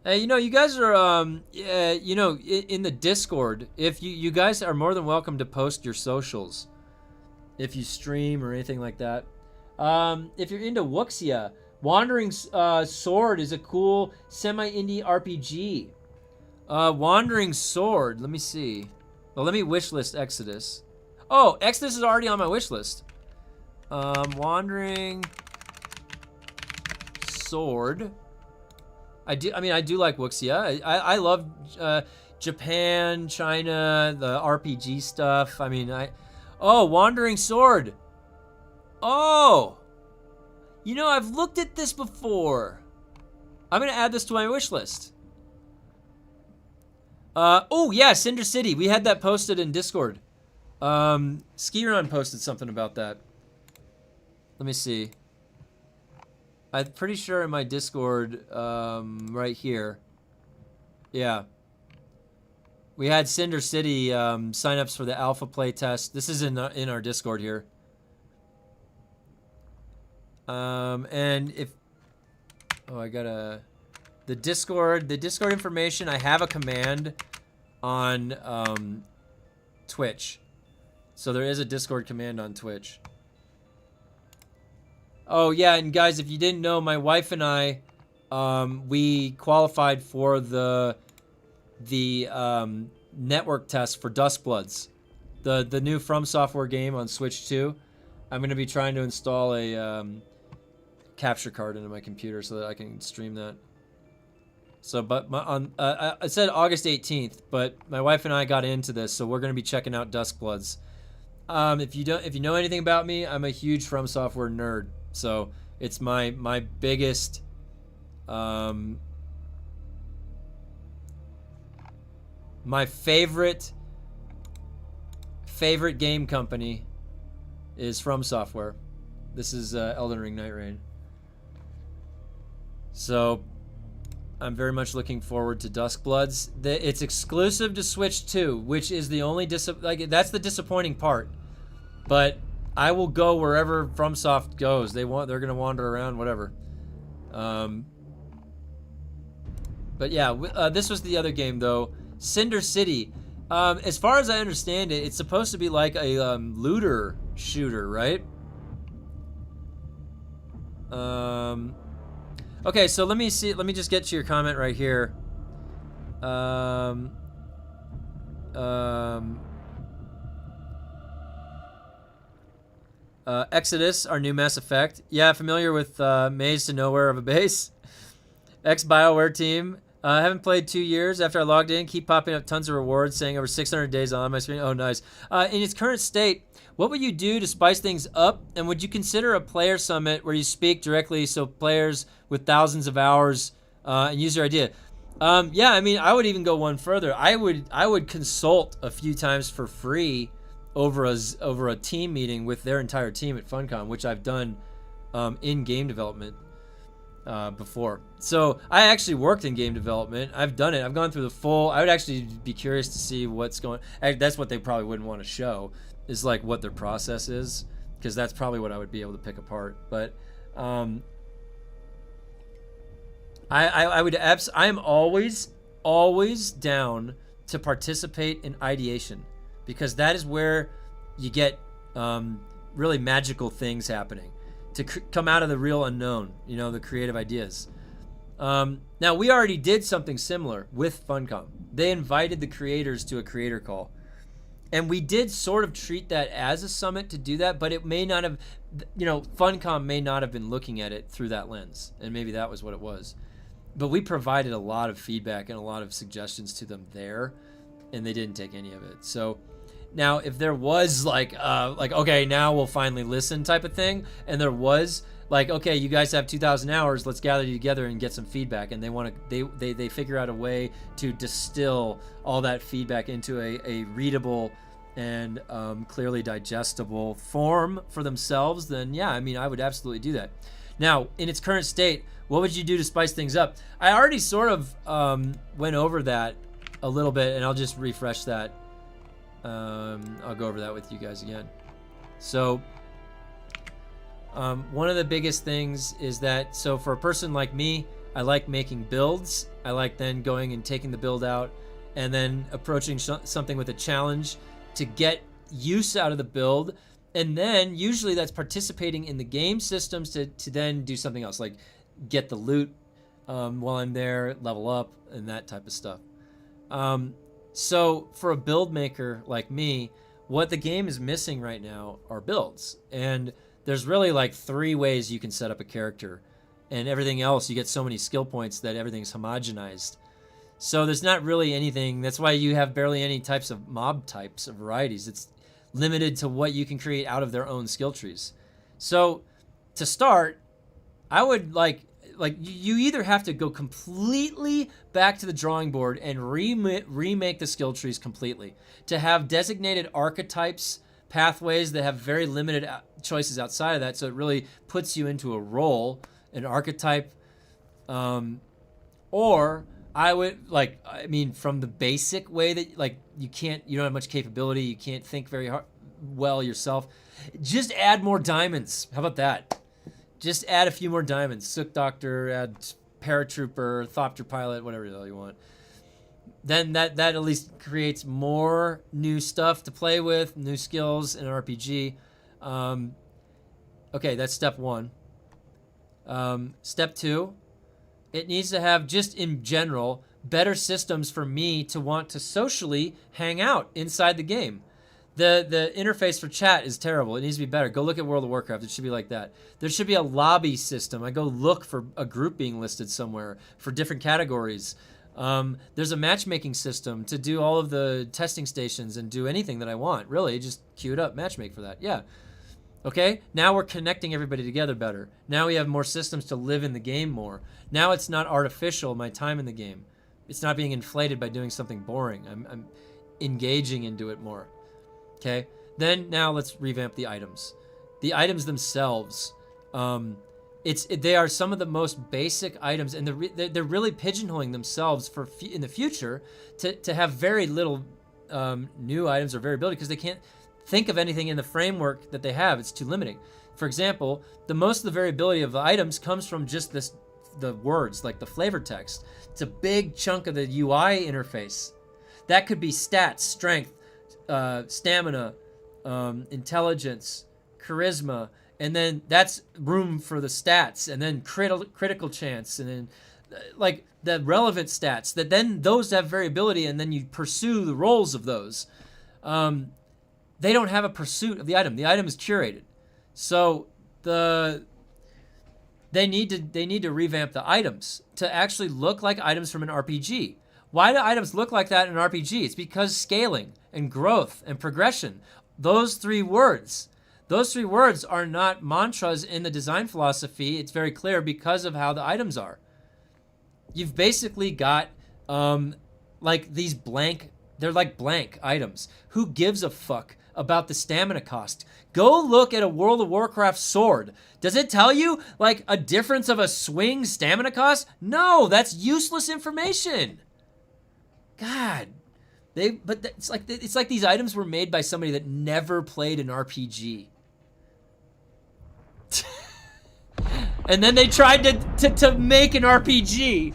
Hey, you guys are in the Discord. If you guys are more than welcome to post your socials if you stream or anything like that. If you're into Wuxia, Wandering Sword is a cool semi-indie RPG. Wandering Sword, let me see. Well, let me wishlist Exodus. Oh, Exodus is already on my wishlist. Wandering Sword. I do like Wuxia. I love Japan, China, the RPG stuff. Oh, Wandering Sword. Oh. I've looked at this before. I'm going to add this to my wish list. Oh, yeah, Cinder City. We had that posted in Discord. Skiron posted something about that. Let me see. I'm pretty sure in my Discord, right here. Yeah. We had Cinder City signups for the alpha playtest. This is in our Discord here. And if... Oh, I gotta... The Discord information, I have a command on Twitch. So there is a Discord command on Twitch. Oh, yeah, and guys, if you didn't know, my wife and I, we qualified for the network test for Duskbloods, the new From Software game on Switch 2. I'm going to be trying to install a capture card into my computer so that I can stream that. So, but I said August 18th, but my wife and I got into this, so we're going to be checking out Duskbloods. If you know anything about me, I'm a huge From Software nerd. So it's my biggest my favorite game company is From Software. This is Elden Ring Night Rain. So I'm very much looking forward to Duskbloods. It's exclusive to Switch 2, which is the only that's the disappointing part. But I will go wherever FromSoft goes. They're gonna wander around, whatever. But yeah, this was the other game though, Cinder City. As far as I understand it, it's supposed to be like a looter shooter, right? Okay, so let me see. Let me just get to your comment right here. Exodus, our new Mass Effect. Yeah, familiar with Maze to Nowhere of a Base. Ex-BioWare team. Haven't played 2 years. After I logged in, keep popping up tons of rewards saying over 600 days on my screen. Oh, nice. In its current state, what would you do to spice things up? And would you consider a player summit where you speak directly so players with thousands of hours and use your idea? Yeah, I would even go one further. I would consult a few times for free over a team meeting with their entire team at Funcom, which I've done in game development. before. So I actually worked in game development. I've done it. I've gone through the full. I would actually be curious to see what's going. That's what they probably wouldn't want to show, is like what their process is, because that's probably what I would be able to pick apart. But I am always down to participate in ideation, because that is where you get really magical things happening, to come out of the real unknown, the creative ideas. Now, we already did something similar with Funcom. They invited the creators to a creator call, and we did sort of treat that as a summit to do that, but it may not have, Funcom may not have been looking at it through that lens, and maybe that was what it was. But we provided a lot of feedback and a lot of suggestions to them there, and they didn't take any of it. So now, if there was like okay, now we'll finally listen type of thing, and there was like, okay, you guys have 2,000 hours, let's gather together and get some feedback, and they figure out a way to distill all that feedback into a readable and clearly digestible form for themselves, then yeah, I mean, I would absolutely do that. Now, in its current state, what would you do to spice things up? I already sort of went over that a little bit, and I'll just refresh that. I'll go over that with you guys again. So one of the biggest things is that, so for a person like me, I like making builds. I like then going and taking the build out and then approaching something with a challenge to get use out of the build. And then usually that's participating in the game systems to then do something else, like get the loot while I'm there, level up, and that type of stuff. So for a build maker like me, what the game is missing right now are builds. And there's really like 3 ways you can set up a character. And everything else, you get so many skill points that everything's homogenized. So there's not really anything. That's why you have barely any types of mob types of varieties. It's limited to what you can create out of their own skill trees. So to start, I would like you either have to go completely back to the drawing board and remake the skill trees completely, to have designated archetypes, pathways that have very limited choices outside of that, so it really puts you into a role, an archetype, or I would from the basic way that you don't have much capability, you can't think very well yourself, just add more diamonds. How about that? Just add a few more diamonds. Sook Doctor, add Paratrooper, Thopter Pilot, whatever the hell you want. Then that at least creates more new stuff to play with, new skills in an RPG. Okay, that's step 1. Step 2, it needs to have, just in general, better systems for me to want to socially hang out inside the game. The interface for chat is terrible. It needs to be better. Go look at World of Warcraft. It should be like that. There should be a lobby system. I go look for a group being listed somewhere for different categories. There's a matchmaking system to do all of the testing stations and do anything that I want. Really, just queue it up, matchmake for that. Yeah. Okay, now we're connecting everybody together better. Now we have more systems to live in the game more. Now it's not artificial, my time in the game. It's not being inflated by doing something boring. I'm engaging into it more. Okay, then now let's revamp the items. The items themselves, they are some of the most basic items, and they're really pigeonholing themselves for in the future to have very little new items or variability, because they can't think of anything in the framework that they have. It's too limiting. For example, most of the variability of the items comes from just the words, like the flavor text. It's a big chunk of the UI interface. That could be stats, strength, stamina, intelligence, charisma, and then that's room for the stats, and then critical chance, and then like the relevant stats, that then those have variability, and then you pursue the roles of those. They don't have a pursuit of the item. The item is curated. So they need to revamp the items to actually look like items from an RPG. Why do items look like that in an RPG? It's because scaling and growth and progression, those 3 words are not mantras in the design philosophy. It's very clear because of how the items are. You've basically got like these blank, they're like blank items. Who gives a fuck about the stamina cost. Go look at a World of Warcraft sword. Does it tell you like a difference of a swing stamina cost? No, that's useless information. God, it's like these items were made by somebody that never played an RPG. And then they tried to make an RPG.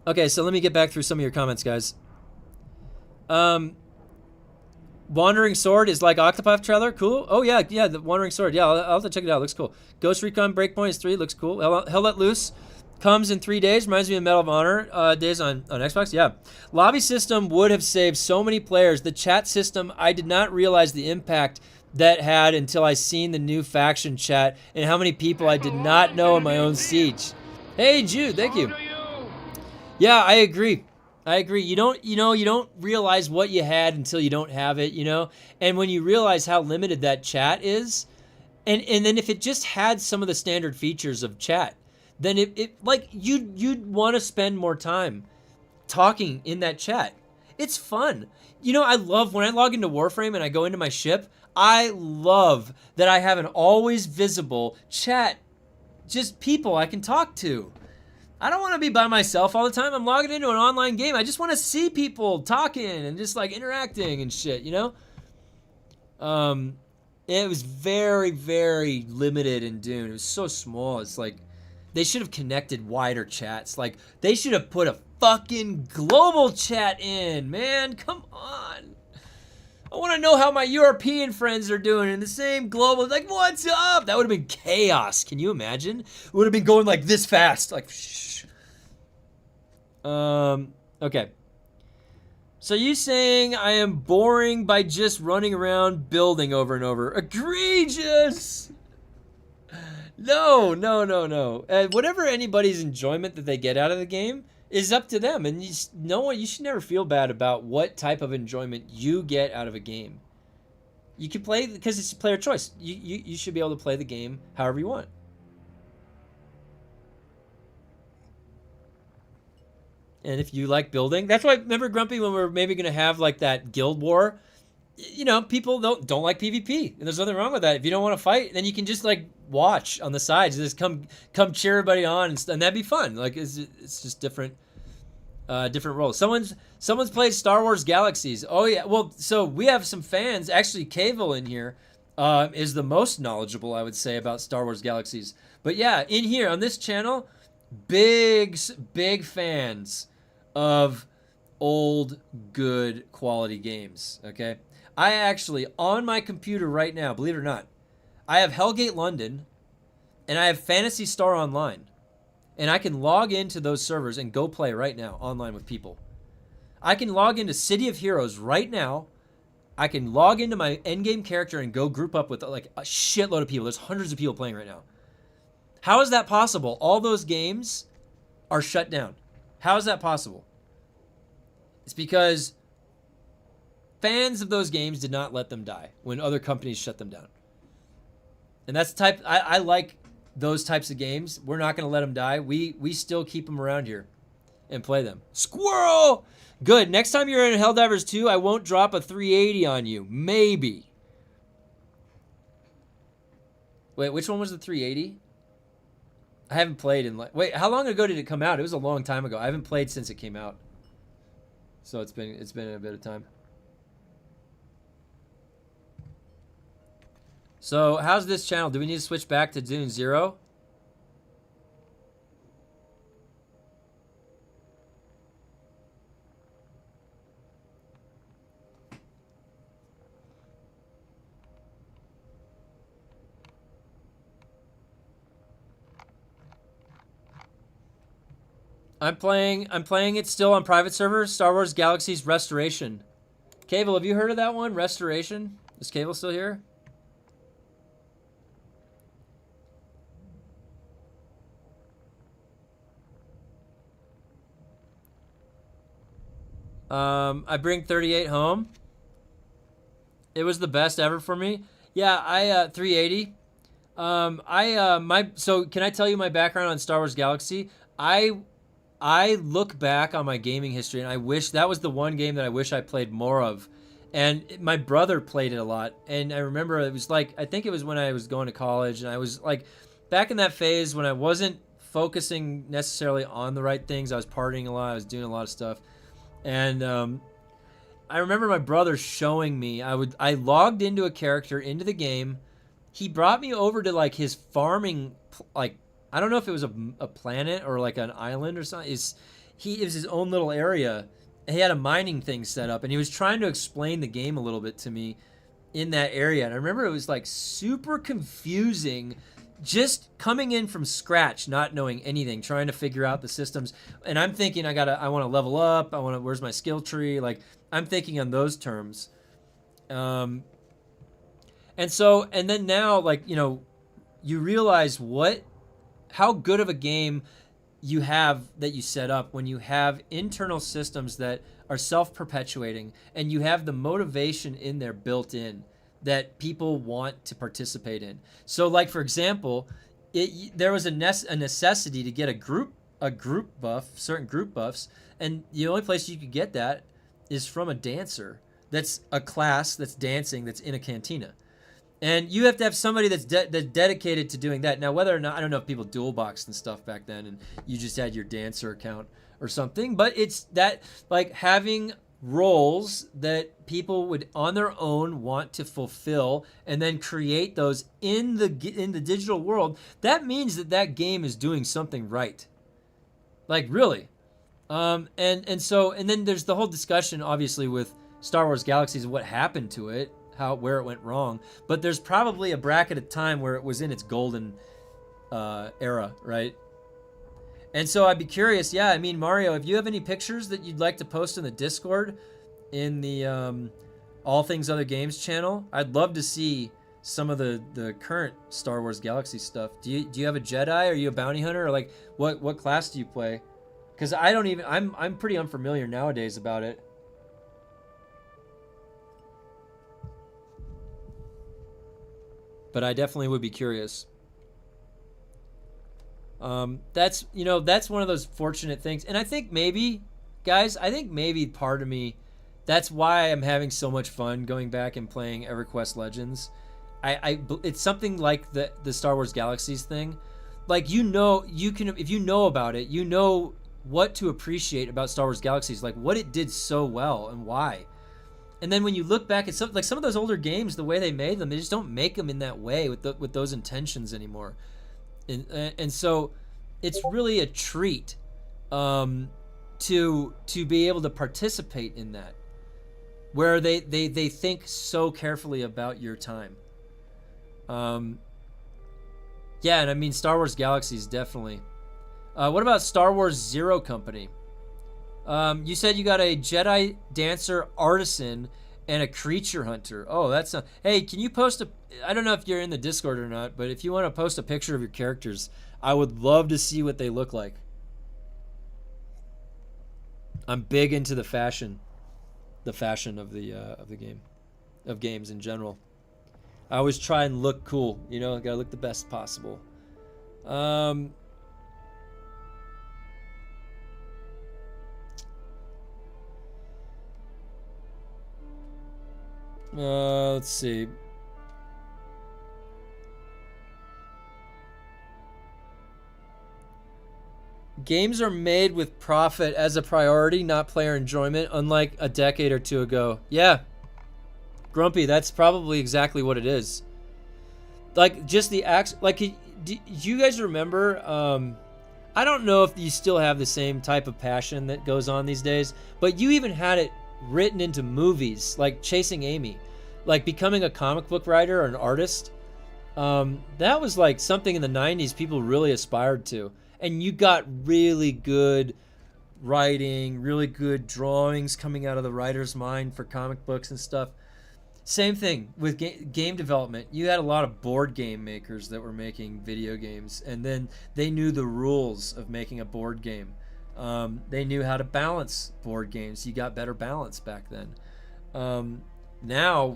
Okay, so let me get back through some of your comments, guys. Wandering Sword is like Octopath Traveler. Cool. Oh, yeah, the Wandering Sword. Yeah, I'll have to check it out. Looks cool. Ghost Recon Breakpoint is 3. Looks cool. Hell Let Loose comes in 3 days. Reminds me of Medal of Honor days on Xbox. Yeah. Lobby system would have saved so many players. The chat system, I did not realize the impact that had until I seen the new faction chat and how many people I did not know in my own siege. Hey, Jude, thank you. Yeah, I agree. You don't realize what you had until you don't have it, And when you realize how limited that chat is, and then if it just had some of the standard features of chat, then it like you'd want to spend more time talking in that chat. It's fun. I love when I log into Warframe and I go into my ship, I love that I have an always visible chat, just people I can talk to. I don't want to be by myself all the time. I'm logging into an online game. I just want to see people talking and just like interacting and shit, It was very, very limited in Dune. It was so small. It's like they should have connected wider chats. Like they should have put a fucking global chat in, man. Come on. I want to know how my European friends are doing in the same global. Like, what's up? That would have been chaos. Can you imagine? It would have been going like this fast. Like, shh. Okay. So you saying I am boring by just running around building over and over? Egregious! No. Whatever anybody's enjoyment that they get out of the game is up to them, and you should never feel bad about what type of enjoyment you get out of a game. You can play because it's player choice. You should be able to play the game however you want. And if you like building, that's why, remember, Grumpy, when we were maybe going to have like that guild war, people don't like PvP, and there's nothing wrong with that. If you don't want to fight, then you can just like watch on the sides, just come cheer everybody on, and that'd be fun. Like it's just different roles. Someone's played Star Wars Galaxies. Oh yeah, well, so we have some fans. Actually, Cavill in here is the most knowledgeable, I would say, about Star Wars Galaxies. But yeah, in here on this channel, big fans of old, good quality games. Okay, I actually on my computer right now, believe it or not, I have Hellgate London, and I have Phantasy Star Online, and I can log into those servers and go play right now online with people. I can log into City of Heroes right now. I can log into my endgame character and go group up with like a shitload of people. There's hundreds of people playing right now. How is that possible? All those games are shut down. How is that possible? It's because fans of those games did not let them die when other companies shut them down. And that's the type, I like those types of games. We're not going to let them die. We still keep them around here and play them. Squirrel! Good. Next time you're in Helldivers 2, I won't drop a 380 on you. Maybe. Wait, which one was the 380? I haven't played in like... Wait, how long ago did it come out? It was a long time ago. I haven't played since it came out. So it's been a bit of time. So, how's this channel? Do we need to switch back to Dune 0? I'm playing it still on private servers. Star Wars Galaxies Restoration. Cable, have you heard of that one? Restoration? Is Cable still here? I bring 38 home. It was the best ever for me. Yeah, I 380. So can I tell you my background on Star Wars Galaxy? I I look back on my gaming history, and I wish that was the one game that I wish I played more of. And my brother played it a lot, and I remember it was like, I think it was when I was going to college, and I was like back in that phase when I wasn't focusing necessarily on the right things. I was partying a lot, I was doing a lot of stuff, and I remember my brother showing me. I logged into a character into the game. He brought me over to like his farming, like I don't know if it was a planet or like an island or something. It was his own little area. He had a mining thing set up, and he was trying to explain the game a little bit to me in that area. And I remember it was like super confusing, just coming in from scratch, not knowing anything, trying to figure out the systems. And I'm thinking I want to level up. Where's my skill tree? Like I'm thinking on those terms. And then now, like, you know, you realize how good of a game you have that you set up when you have internal systems that are self-perpetuating, and you have the motivation in there built in that people want to participate in. So like, for example, there was a necessity to get a group buff, certain group buffs, and the only place you could get that is from a dancer. That's a class that's dancing, that's in a cantina. And you have to have somebody that's dedicated to doing that. Now, whether or not, I don't know if people dual boxed and stuff back then and you just had your dancer account or something, but it's that, like, having roles that people would on their own want to fulfill and then create those in the digital world. That means that game is doing something right. Like, really. And then there's the whole discussion, obviously, with Star Wars Galaxies and what happened to it, where it went wrong. But there's probably a bracket of time where it was in its golden era, right? And so I'd be curious, yeah, I mean, Mario, if you have any pictures that you'd like to post in the Discord in the All Things Other Games channel, I'd love to see some of the current Star Wars Galaxy stuff. Do you have a Jedi? Are you a bounty hunter? Or like what class do you play? Because I'm pretty unfamiliar nowadays about it. But I definitely would be curious. That's one of those fortunate things. And I think maybe, guys, part of me, that's why I'm having so much fun going back and playing EverQuest Legends. It's something like the Star Wars Galaxies thing. Like, if you know about it, you know what to appreciate about Star Wars Galaxies, like what it did so well and why. And then when you look back at some of those older games, the way they made them, they just don't make them in that way with those intentions anymore. And so it's really a treat to be able to participate in that, where they think so carefully about your time. Yeah, and I mean, Star Wars Galaxies, definitely. What about Star Wars Zero Company? You said you got a Jedi Dancer Artisan and a Creature Hunter. Oh, that's not... Hey, can you post I don't know if you're in the Discord or not, but if you want to post a picture of your characters, I would love to see what they look like. I'm big into the fashion of the game, of games in general. I always try and look cool, gotta look the best possible. Let's see. Games are made with profit as a priority, not player enjoyment, unlike a decade or two ago. Yeah. Grumpy, that's probably exactly what it is. Like, just the acts. Like, do you guys remember? I don't know if you still have the same type of passion that goes on these days, but you even had it written into movies, like Chasing Amy, like becoming a comic book writer or an artist. That was like something in the 90s people really aspired to. And you got really good writing, really good drawings coming out of the writer's mind for comic books and stuff. Same thing with game development. You had a lot of board game makers that were making video games, and then they knew the rules of making a board game. They knew how to balance board games. You got better balance back then. Now,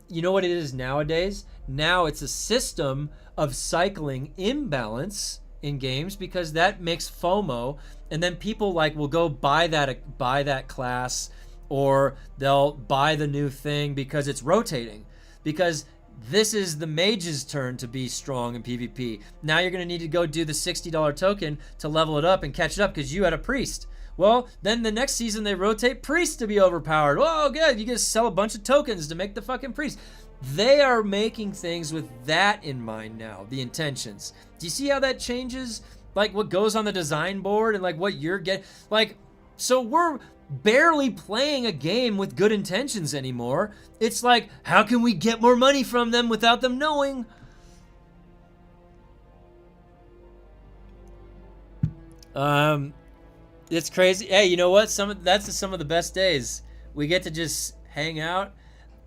you know what it is nowadays? Now it's a system of cycling imbalance in games because that makes FOMO, and then people like will go buy that class, or they'll buy the new thing because it's rotating, because this is the mage's turn to be strong in PvP. Now you're going to need to go do the $60 token to level it up and catch it up because you had a priest. Well, then the next season they rotate priests to be overpowered. Oh, good. You just sell a bunch of tokens to make the fucking priest. They are making things with that in mind now, the intentions. Do you see how that changes? Like what goes on the design board and like what you're getting? Like, so we're barely playing a game with good intentions anymore. It's like, how can we get more money from them without them knowing? It's crazy. Hey, you know what? That's some of the best days. We get to just hang out.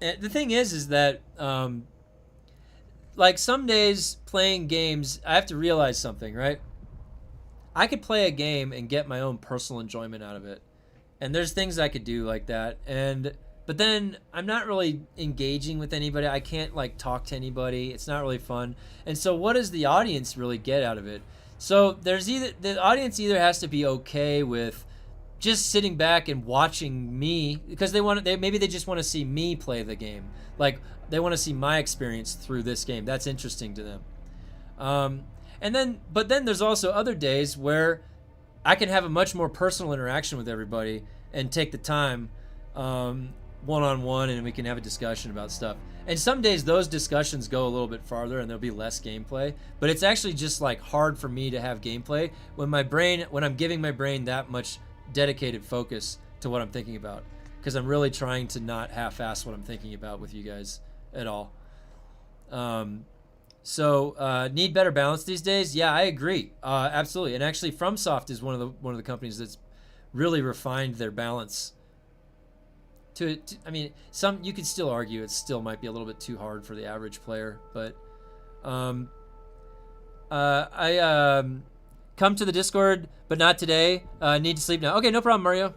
And the thing is that like some days playing games, I have to realize something, right? I could play a game and get my own personal enjoyment out of it. And there's things I could do like that. But then I'm not really engaging with anybody. I can't like talk to anybody. It's not really fun. And so what does the audience really get out of it? So the audience either has to be okay with just sitting back and watching me, because maybe they just want to see me play the game. Like they want to see my experience through this game. That's interesting to them. But then there's also other days where I can have a much more personal interaction with everybody and take the time one-on-one, and we can have a discussion about stuff. And some days those discussions go a little bit farther and there'll be less gameplay, but it's actually just like hard for me to have gameplay when I'm giving my brain that much dedicated focus to what I'm thinking about, because I'm really trying to not half-ass what I'm thinking about with you guys at all. So need better balance these days. Yeah, I agree. Absolutely. And actually FromSoft is one of the companies that's really refined their balance. I mean, you could still argue it still might be a little bit too hard for the average player, but I come to the Discord, but not today. Need to sleep now. Okay, no problem, Mario.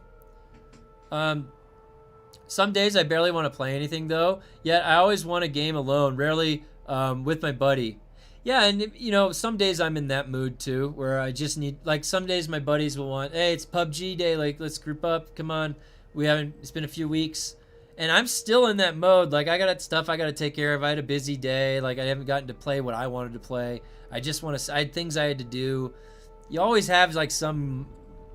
Some days I barely want to play anything though, yet I always want a game alone, rarely with my buddy. Yeah, and you know, some days I'm in that mood too, where I just need, like some days my buddies will want, hey, it's PUBG day, like let's group up, come on. It's been a few weeks, and I'm still in that mode. Like I got stuff I got to take care of. I had a busy day. Like I haven't gotten to play what I wanted to play. I had things I had to do. You always have like some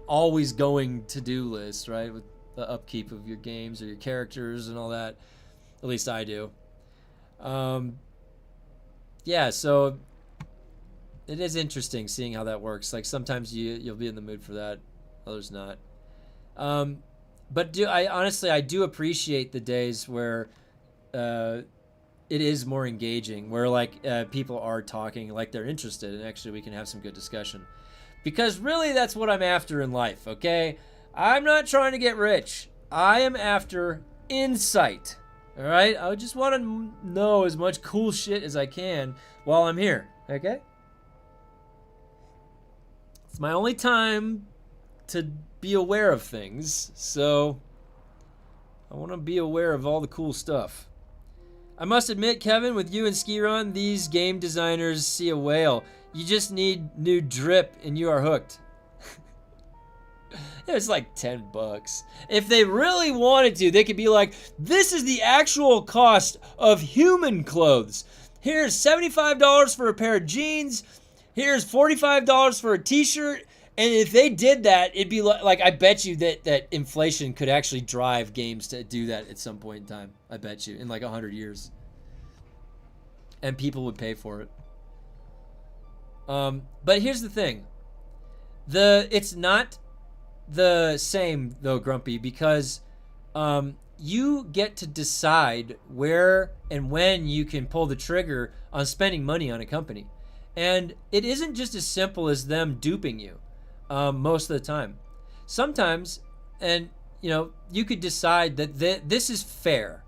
always going to-do list, right? With the upkeep of your games or your characters and all that. At least I do. Yeah, so it is interesting seeing how that works. Like sometimes you'll be in the mood for that, others not. But I do appreciate the days where it is more engaging, where like people are talking like they're interested, and actually we can have some good discussion. Because really that's what I'm after in life, okay? I'm not trying to get rich. I am after insight, all right? I just want to know as much cool shit as I can while I'm here, okay? It's my only time to be aware of things, so I want to be aware of all the cool stuff. I must admit, Kevin, with you and Skiron, these game designers see a whale. You just need new drip and you are hooked. It's like $10. If they really wanted to, they could be like, this is the actual cost of human clothes. Here's $75 for a pair of jeans. Here's $45 for a t-shirt. And if they did that, it'd be like I bet you that inflation could actually drive games to do that at some point in time. I bet you in like 100 years. And people would pay for it. But here's the thing. It's not the same though, Grumpy, because you get to decide where and when you can pull the trigger on spending money on a company. And it isn't just as simple as them duping you. Most of the time. Sometimes, and you know, you could decide that this is fair.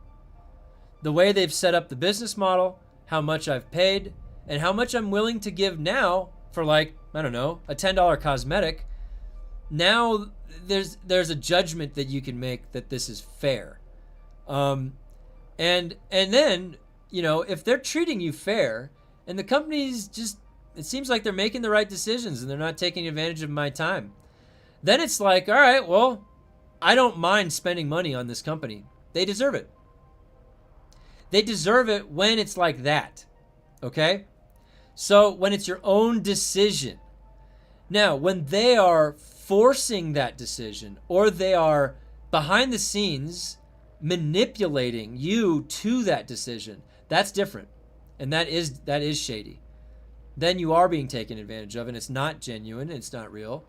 The way they've set up the business model, how much I've paid, and how much I'm willing to give now for like, I don't know, a $10 cosmetic. Now there's a judgment that you can make that this is fair. And then, you know, if they're treating you fair and the company's just it seems like they're making the right decisions and they're not taking advantage of my time. Then it's like, all right, well, I don't mind spending money on this company. They deserve it. They deserve it when it's like that. Okay? So when it's your own decision. Now, when they are forcing that decision or they are behind the scenes manipulating you to that decision, that's different. And that is shady. Then you are being taken advantage of and it's not genuine, it's not real.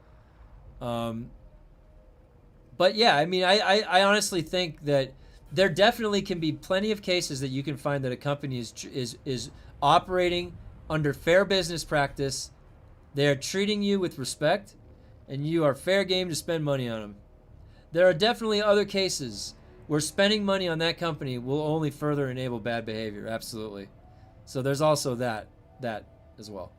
But yeah, I mean, I honestly think that there definitely can be plenty of cases that you can find that a company is operating under fair business practice. They are treating you with respect, and you are fair game to spend money on them. There are definitely other cases where spending money on that company will only further enable bad behavior. Absolutely. So there's also that as well.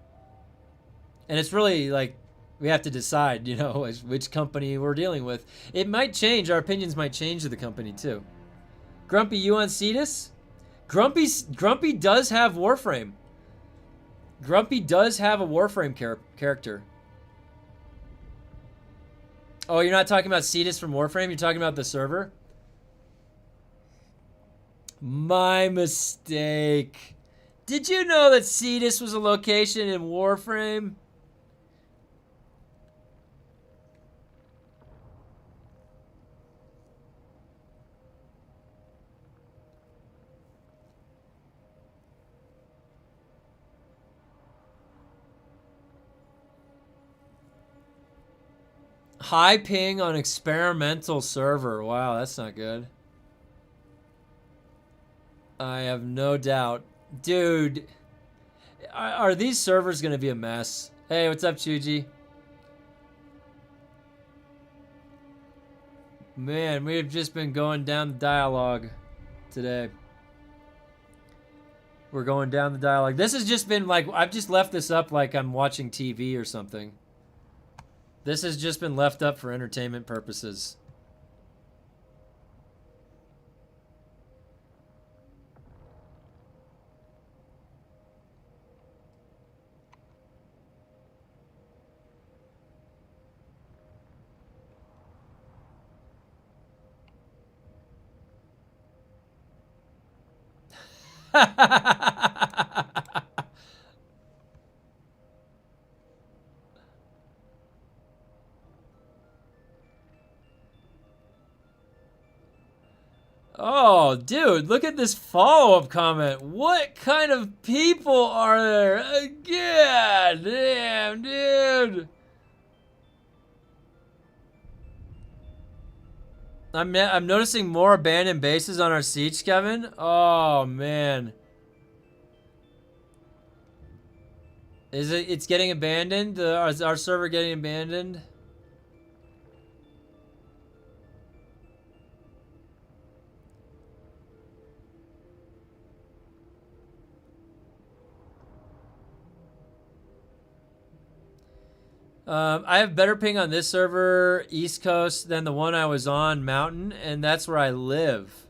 And it's really like we have to decide, you know, which company we're dealing with. It might change. Our opinions might change to the company too. Grumpy, you on Cetus? Grumpy does have Warframe. Grumpy does have a Warframe character. Oh, you're not talking about Cetus from Warframe? You're talking about the server? My mistake. Did you know that Cetus was a location in Warframe? High ping on experimental server. Wow, that's not good. I have no doubt. Dude, are these servers going to be a mess? Hey, what's up, Chuji? Man, we've just been going down the dialogue today. We're going down the dialogue. This has just been like, I've just left this up like I'm watching TV or something. This has just been left up for entertainment purposes. Oh, dude, look at this follow-up comment. What kind of people are there? God damn, dude. I'm noticing more abandoned bases on our siege, Kevin. Oh, man. It's getting abandoned? Is our server getting abandoned? I have better ping on this server, East Coast, than the one I was on, Mountain, and that's where I live.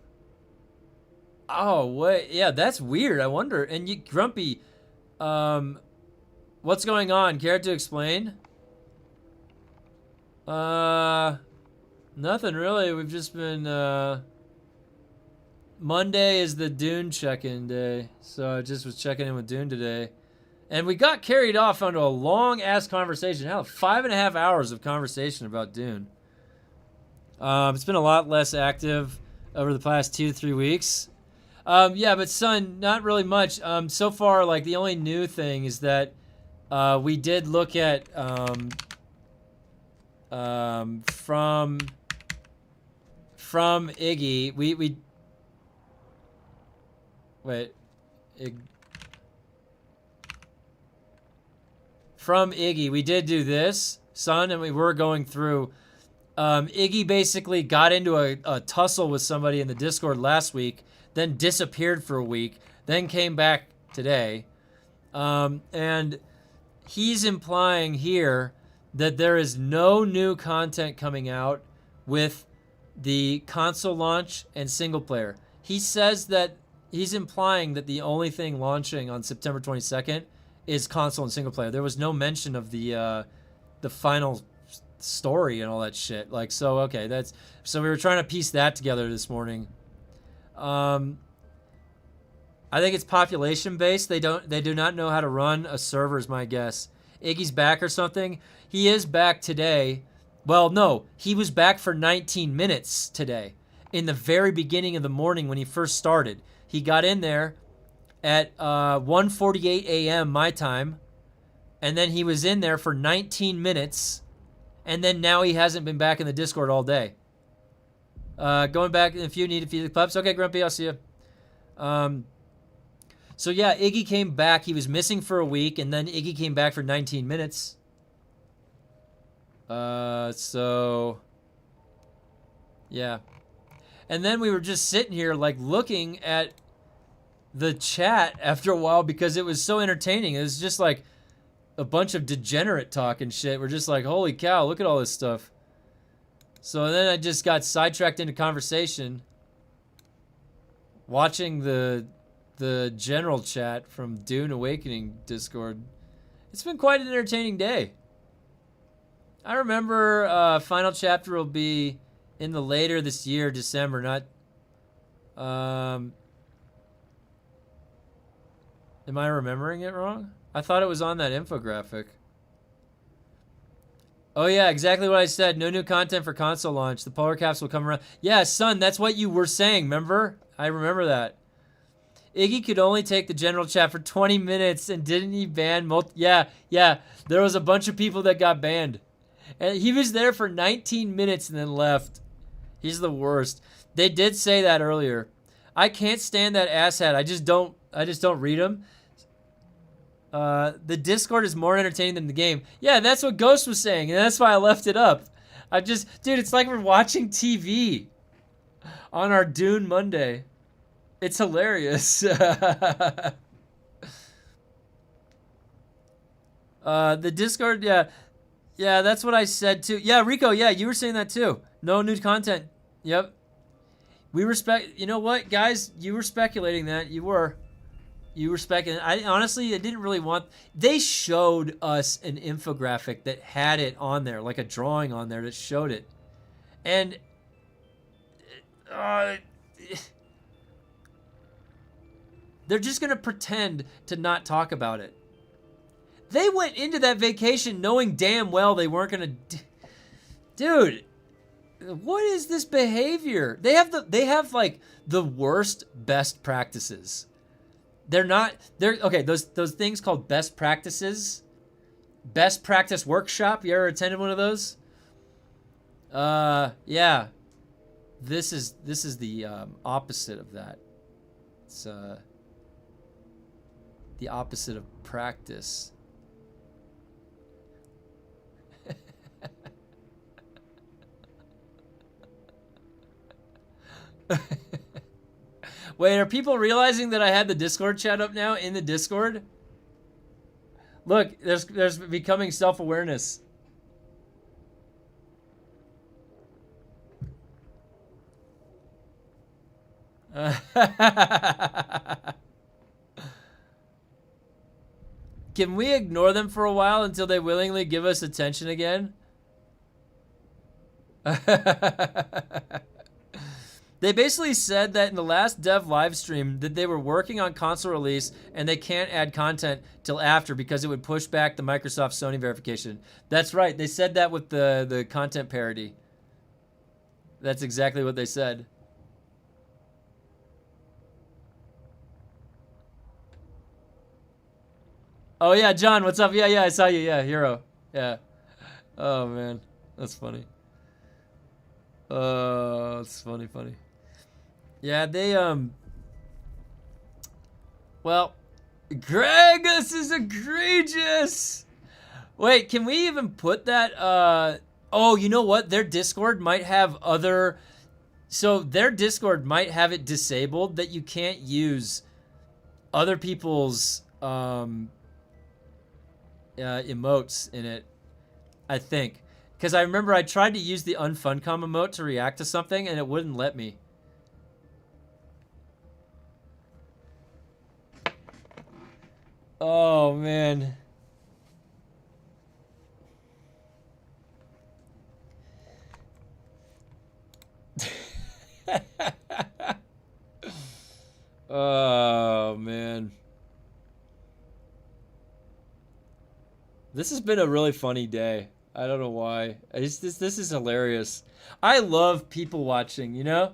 Oh, wait. Yeah, that's weird. I wonder. And you, Grumpy, what's going on? Care to explain? Nothing really. We've just been, Monday is the Dune check-in day, so I just was checking in with Dune today. And we got carried off onto a long-ass conversation. Hell, 5.5 hours of conversation about Dune. It's been a lot less active over the past 2 to 3 weeks. Yeah, but son, not really much. So far, like, the only new thing is that we did look at from Iggy. We wait. From Iggy, we did do this, son, and we were going through. Iggy basically got into a tussle with somebody in the Discord last week, then disappeared for a week, then came back today. And he's implying here that there is no new content coming out with the console launch and single player. He says that he's implying that the only thing launching on September 22nd is console and single player. There was no mention of the final story and all that shit. Like, so okay, so we were trying to piece that together this morning. I think it's population based. They do not know how to run a server, is my guess. Iggy's back or something. He is back today. Well, no, he was back for 19 minutes today. In the very beginning of the morning when he first started. He got in there at 1:48 a.m. my time, and then he was in there for 19 minutes, and then now he hasn't been back in the Discord all day. Going back, if you need to feed the pups. Okay, Grumpy, I'll see you. So yeah, Iggy came back. He was missing for a week, and then Iggy came back for 19 minutes. So yeah. And then we were just sitting here like looking at the chat after a while because it was so entertaining. It was just like a bunch of degenerate talk and shit. We're just like, holy cow, look at all this stuff. So then I just got sidetracked into conversation, watching the general chat from Dune Awakening Discord. It's been quite an entertaining day. I remember final chapter will be in the later this year, December, not... am I remembering it wrong? I thought it was on that infographic. Oh yeah, exactly what I said. No new content for console launch. The polar caps will come around. Yeah, son, that's what you were saying, remember? I remember that. Iggy could only take the general chat for 20 minutes and didn't he ban Yeah, there was a bunch of people that got banned. And he was there for 19 minutes and then left. He's the worst. They did say that earlier. I can't stand that asshat. I just don't read them. The Discord is more entertaining than the game. Yeah, that's what Ghost was saying, and that's why I left it up. Dude, it's like we're watching TV on our Dune Monday. It's hilarious. The Discord, yeah, that's what I said too. Yeah, Rico, yeah, you were saying that too. No new content. Yep. We respect. You know what, guys? You were speculating that. You were speculating. I honestly, I didn't really want. They showed us an infographic that had it on there, like a drawing on there that showed it, and they're just gonna pretend to not talk about it. They went into that vacation knowing damn well they weren't gonna. Dude, what is this behavior? They have like the worst best practices. They're okay. Those things called best practices, best practice workshop. You ever attended one of those? Yeah. This is the opposite of that. It's the opposite of practice. Wait, are people realizing that I had the Discord chat up now in the Discord? Look, there's becoming self-awareness. Can we ignore them for a while until they willingly give us attention again? They basically said that in the last dev live stream that they were working on console release and they can't add content till after because it would push back the Microsoft Sony verification. That's right. They said that with the content parity. That's exactly what they said. Oh yeah, John, what's up? Yeah, I saw you. Yeah, Hero. Yeah. Oh man, that's funny. It's funny. Yeah, they well, Greg, this is egregious. Wait, can we even put that oh, you know what? Their Discord might have other their Discord might have it disabled that you can't use other people's emotes in it, I think. Because I remember I tried to use the unfuncom emote to react to something and it wouldn't let me. Oh, man. Oh, man. This has been a really funny day. I don't know why. This is hilarious. I love people watching, you know?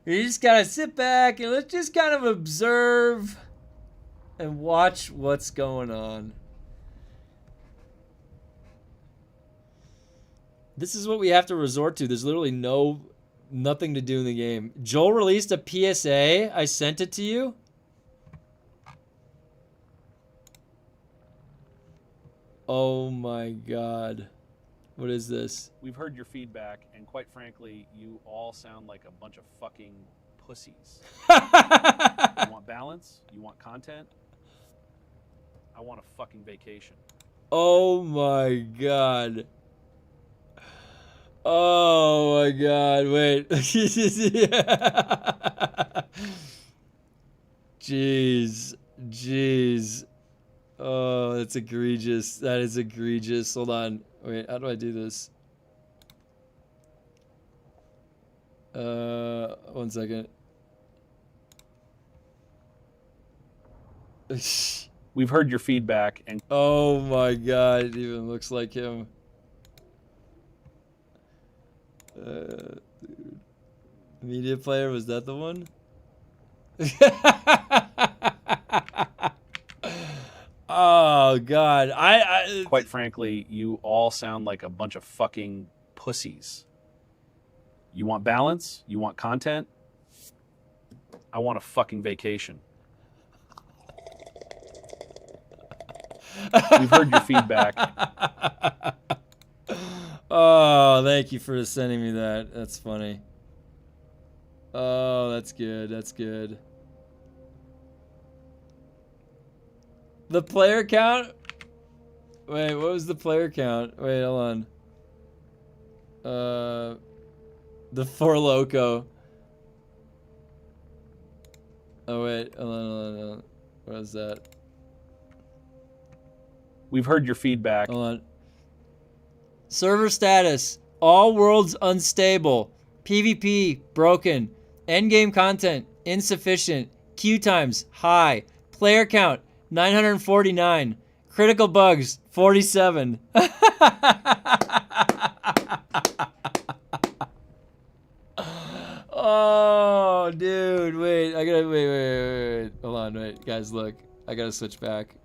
You just gotta sit back and let's just kind of observe and watch what's going on. This is what we have to resort to. There's literally nothing to do in the game. Joel released a PSA. I sent it to you. Oh my god. What is this? We've heard your feedback, and quite frankly, you all sound like a bunch of fucking pussies. You want balance? You want content? I want a fucking vacation. Oh my god. Oh my god, wait. Jeez. Oh, that's egregious. That is egregious. Hold on. Wait, how do I do this? 1 second. We've heard your feedback, and oh my god, it even looks like him. Dude. Media player, was that the one? Oh god, I quite frankly, you all sound like a bunch of fucking pussies. You want balance? You want content? I want a fucking vacation. We've heard your feedback. Oh, thank you for sending me that. That's funny. Oh, that's good. That's good. The player count? Wait, what was the player count? Wait, hold on. The Four Loco. Oh, wait. Hold on. What is that? We've heard your feedback. Hold on. Server status. All worlds unstable. PvP broken. Endgame content insufficient. Queue times high. Player count 949. Critical bugs 47. Oh, dude, wait. I gotta wait. Hold on, wait, guys, look. I gotta switch back.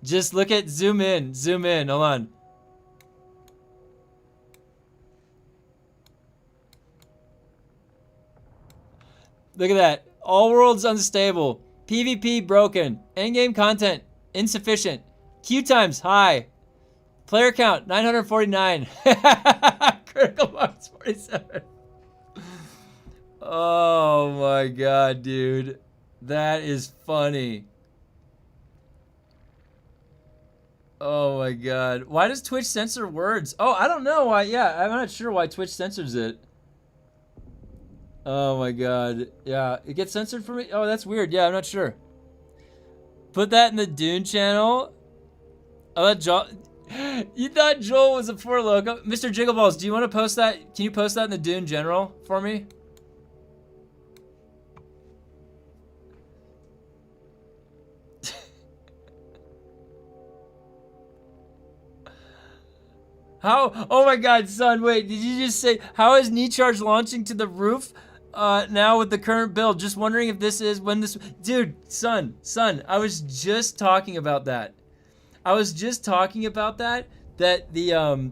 Just look at zoom in. Hold on. Look at that. All worlds unstable. PvP broken. Endgame content insufficient. Queue times high. Player count 949. Critical marks 47. Oh my god, dude. That is funny. Oh my god. Why does Twitch censor words? Oh, I don't know why. Yeah, I'm not sure why Twitch censors it. Oh my god. Yeah, it gets censored for me? Oh, that's weird. Yeah, I'm not sure. Put that in the Dune channel. I thought Joel... You thought Joel was a Four Loco? Mr. Jiggleballs, do you want to post that? Can you post that in the Dune general for me? How? Oh my god, son, wait, did you just say, how is knee charge launching to the roof now with the current build? Just wondering if this is when this... Dude, son, I was just talking about that. That the,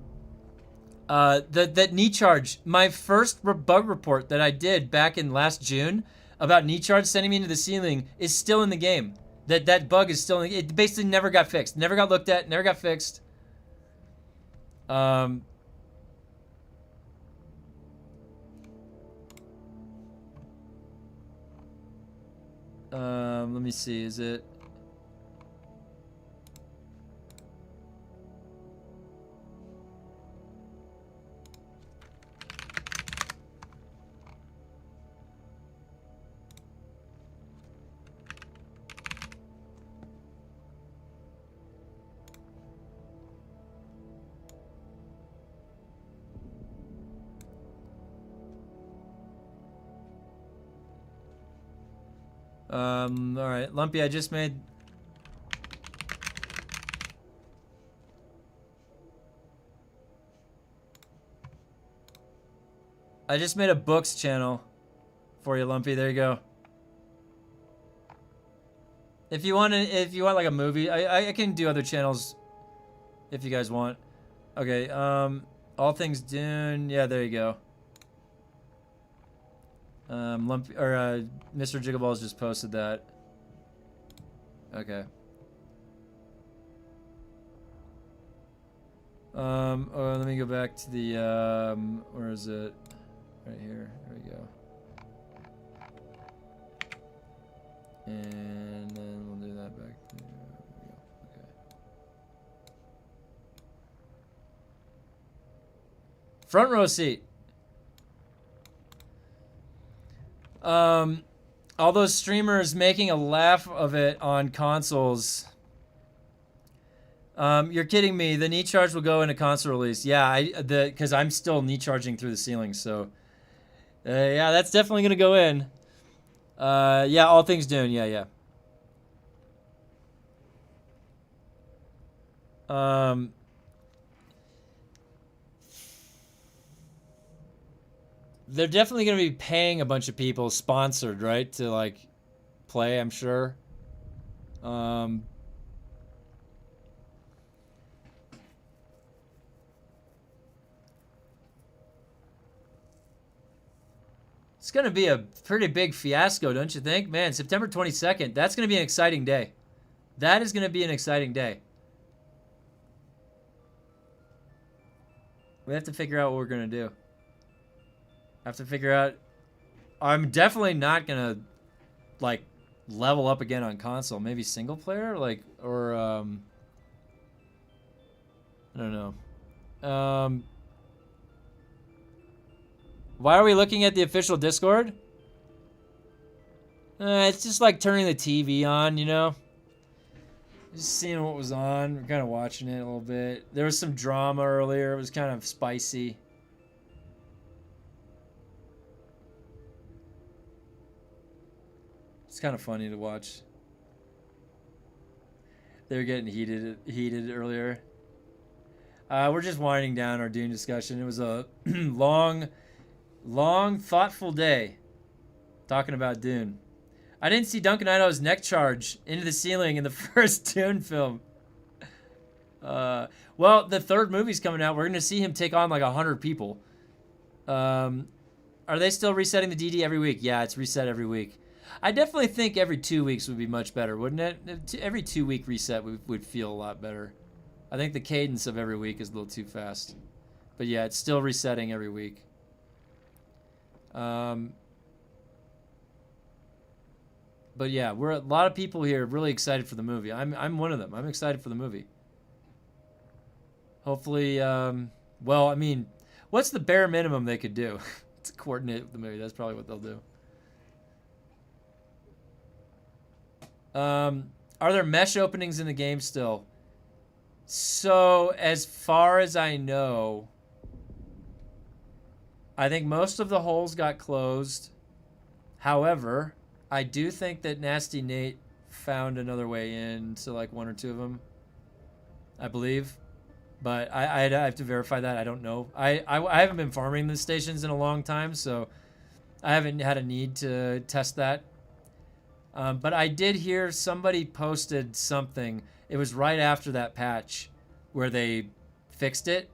that knee charge, my first bug report that I did back in last June about knee charge sending me into the ceiling is still in the game. That bug is still in the... It basically never got fixed. Never got looked at, never got fixed. Let me see, is it... All right, Lumpy, I just made. I just made a books channel for you, Lumpy. There you go. If you want like a movie, I can do other channels if you guys want. Okay, all things Dune. Yeah, there you go. Lumpy or Mr. Jiggleballs just posted that. Okay. Oh, let me go back to the where is it? Right here. There we go. And then we'll do that back. There we go. Okay. Front row seat. All those streamers making a laugh of it on consoles. You're kidding me. The knee charge will go in a console release. Yeah, because I'm still knee charging through the ceiling. So, yeah, that's definitely gonna go in. Yeah, all things Dune. Yeah. They're definitely going to be paying a bunch of people sponsored, right, to like play, I'm sure. It's going to be a pretty big fiasco, don't you think? Man, September 22nd, that's going to be an exciting day. That is going to be an exciting day. We have to figure out what we're going to do. Have to figure out. I'm definitely not gonna like level up again on console. Maybe single player, like, or I don't know. Why are we looking at the official Discord? It's just like turning the TV on, you know. Just seeing what was on. We're kind of watching it a little bit. There was some drama earlier. It was kind of spicy. It's kind of funny to watch. They were getting heated earlier. We're just winding down our Dune discussion. It was a long, thoughtful day talking about Dune. I didn't see Duncan Idaho's neck charge into the ceiling in the first Dune film. Well, the third movie's coming out. We're going to see him take on like 100 people. Are they still resetting the DD every week? Yeah, it's reset every week. I definitely think every 2 weeks would be much better, wouldn't it? Every 2 week reset would feel a lot better. I think the cadence of every week is a little too fast. But yeah, it's still resetting every week. But yeah, we're a lot of people here really excited for the movie. I'm one of them. I'm excited for the movie. Hopefully, well, I mean, what's the bare minimum they could do to coordinate with the movie? That's probably what they'll do. Are there mesh openings in the game still? So, as far as I know, I think most of the holes got closed. However, I do think that Nasty Nate found another way in to like one or two of them, I believe. But I have to verify that. I don't know. I haven't been farming the stations in a long time, so I haven't had a need to test that. But I did hear somebody posted something. It was right after that patch where they fixed it,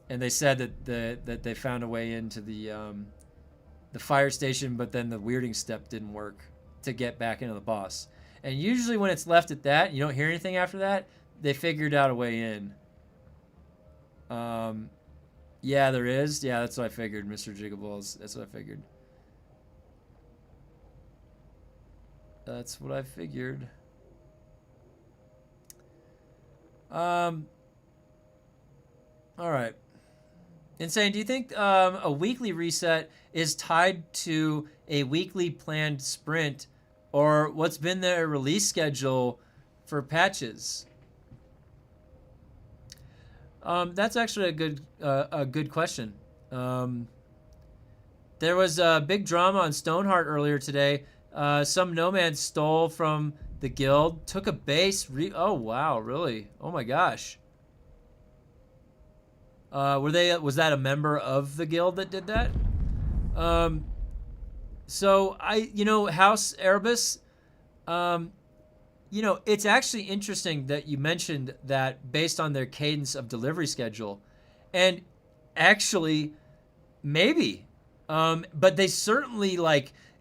and they said that they found a way into the fire station, but then the weirding step didn't work to get back into the boss. And usually when it's left at that, you don't hear anything after that, they figured out a way in. Yeah, there is. Yeah, that's what I figured, Mr. Jiggleballs. That's what I figured. That's what I figured. All right. Insane, do you think a weekly reset is tied to a weekly planned sprint, or what's been their release schedule for patches? That's actually a good question. There was a big drama on Stoneheart earlier today. Some nomad stole from the guild, took a base. Oh wow, really? Oh my gosh. Was that a member of the guild that did that? So House Erebus, it's actually interesting that you mentioned that based on their cadence of delivery schedule. And actually, maybe. But they certainly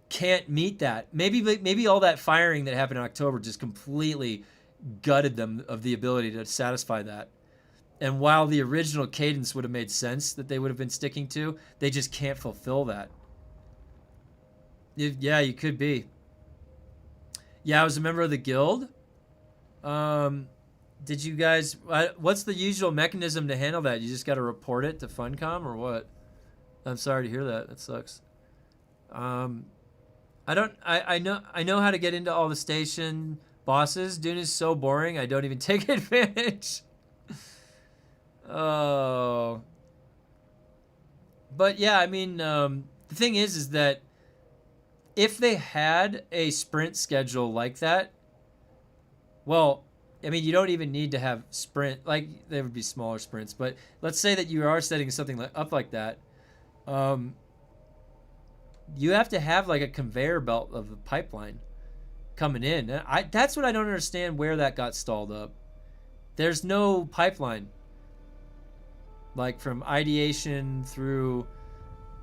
can't meet that. Maybe all that firing that happened in October just completely gutted them of the ability to satisfy that. And while the original cadence would have made sense that they would have been sticking to, they just can't fulfill that. Yeah, you could be. Yeah, I was a member of the guild. Did you guys... what's the usual mechanism to handle that? You just got to report it to Funcom or what? I'm sorry to hear that. That sucks. I know how to get into all the station bosses. Dune is so boring. I don't even take advantage. Oh. But yeah, I mean, the thing is that if they had a sprint schedule like that, well, I mean, you don't even need to have sprint. There would be smaller sprints, but let's say that you are setting something up like that. You have to have a conveyor belt of the pipeline coming in. That's what I don't understand, where that got stalled up. There's no pipeline. From ideation through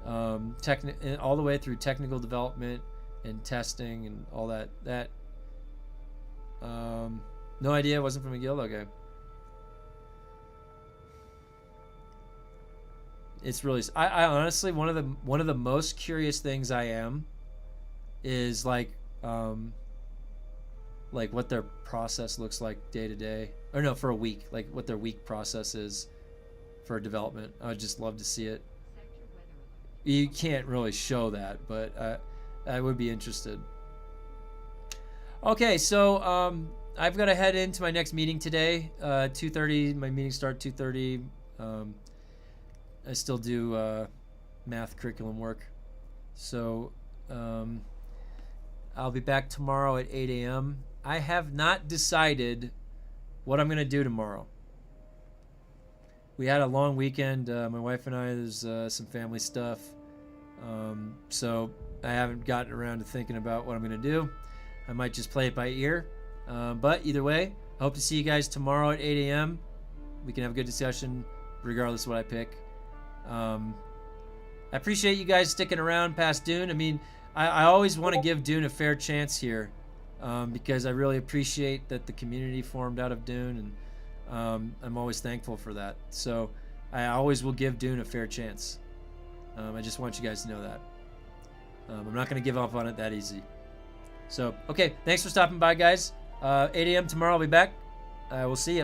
all the way through technical development and testing and all that. No idea. It wasn't from a guild. Okay. It's really. I honestly, one of the most curious things I am is what their process looks like day to day, or no, for a week. What their week process is for development. I would just love to see it. You can't really show that, but I would be interested. Okay, so I've got to head into my next meeting today. 2:30. My meetings start 2:30. I still do math curriculum work, so I'll be back tomorrow at 8 a.m. I have not decided what I'm gonna do tomorrow. We had a long weekend, my wife and I. There's some family stuff, so I haven't gotten around to thinking about what I'm going to do. I might just play it by ear, but either way, I hope to see you guys tomorrow at 8 a.m. We can have a good discussion regardless of what I pick. I appreciate you guys sticking around past Dune. I mean, I always want to give Dune a fair chance here, because I really appreciate that the community formed out of Dune, and I'm always thankful for that. So I always will give Dune a fair chance. I just want you guys to know that. I'm not going to give up on it that easy. So, okay, thanks for stopping by, guys. 8 a.m. tomorrow, I'll be back. We'll see you.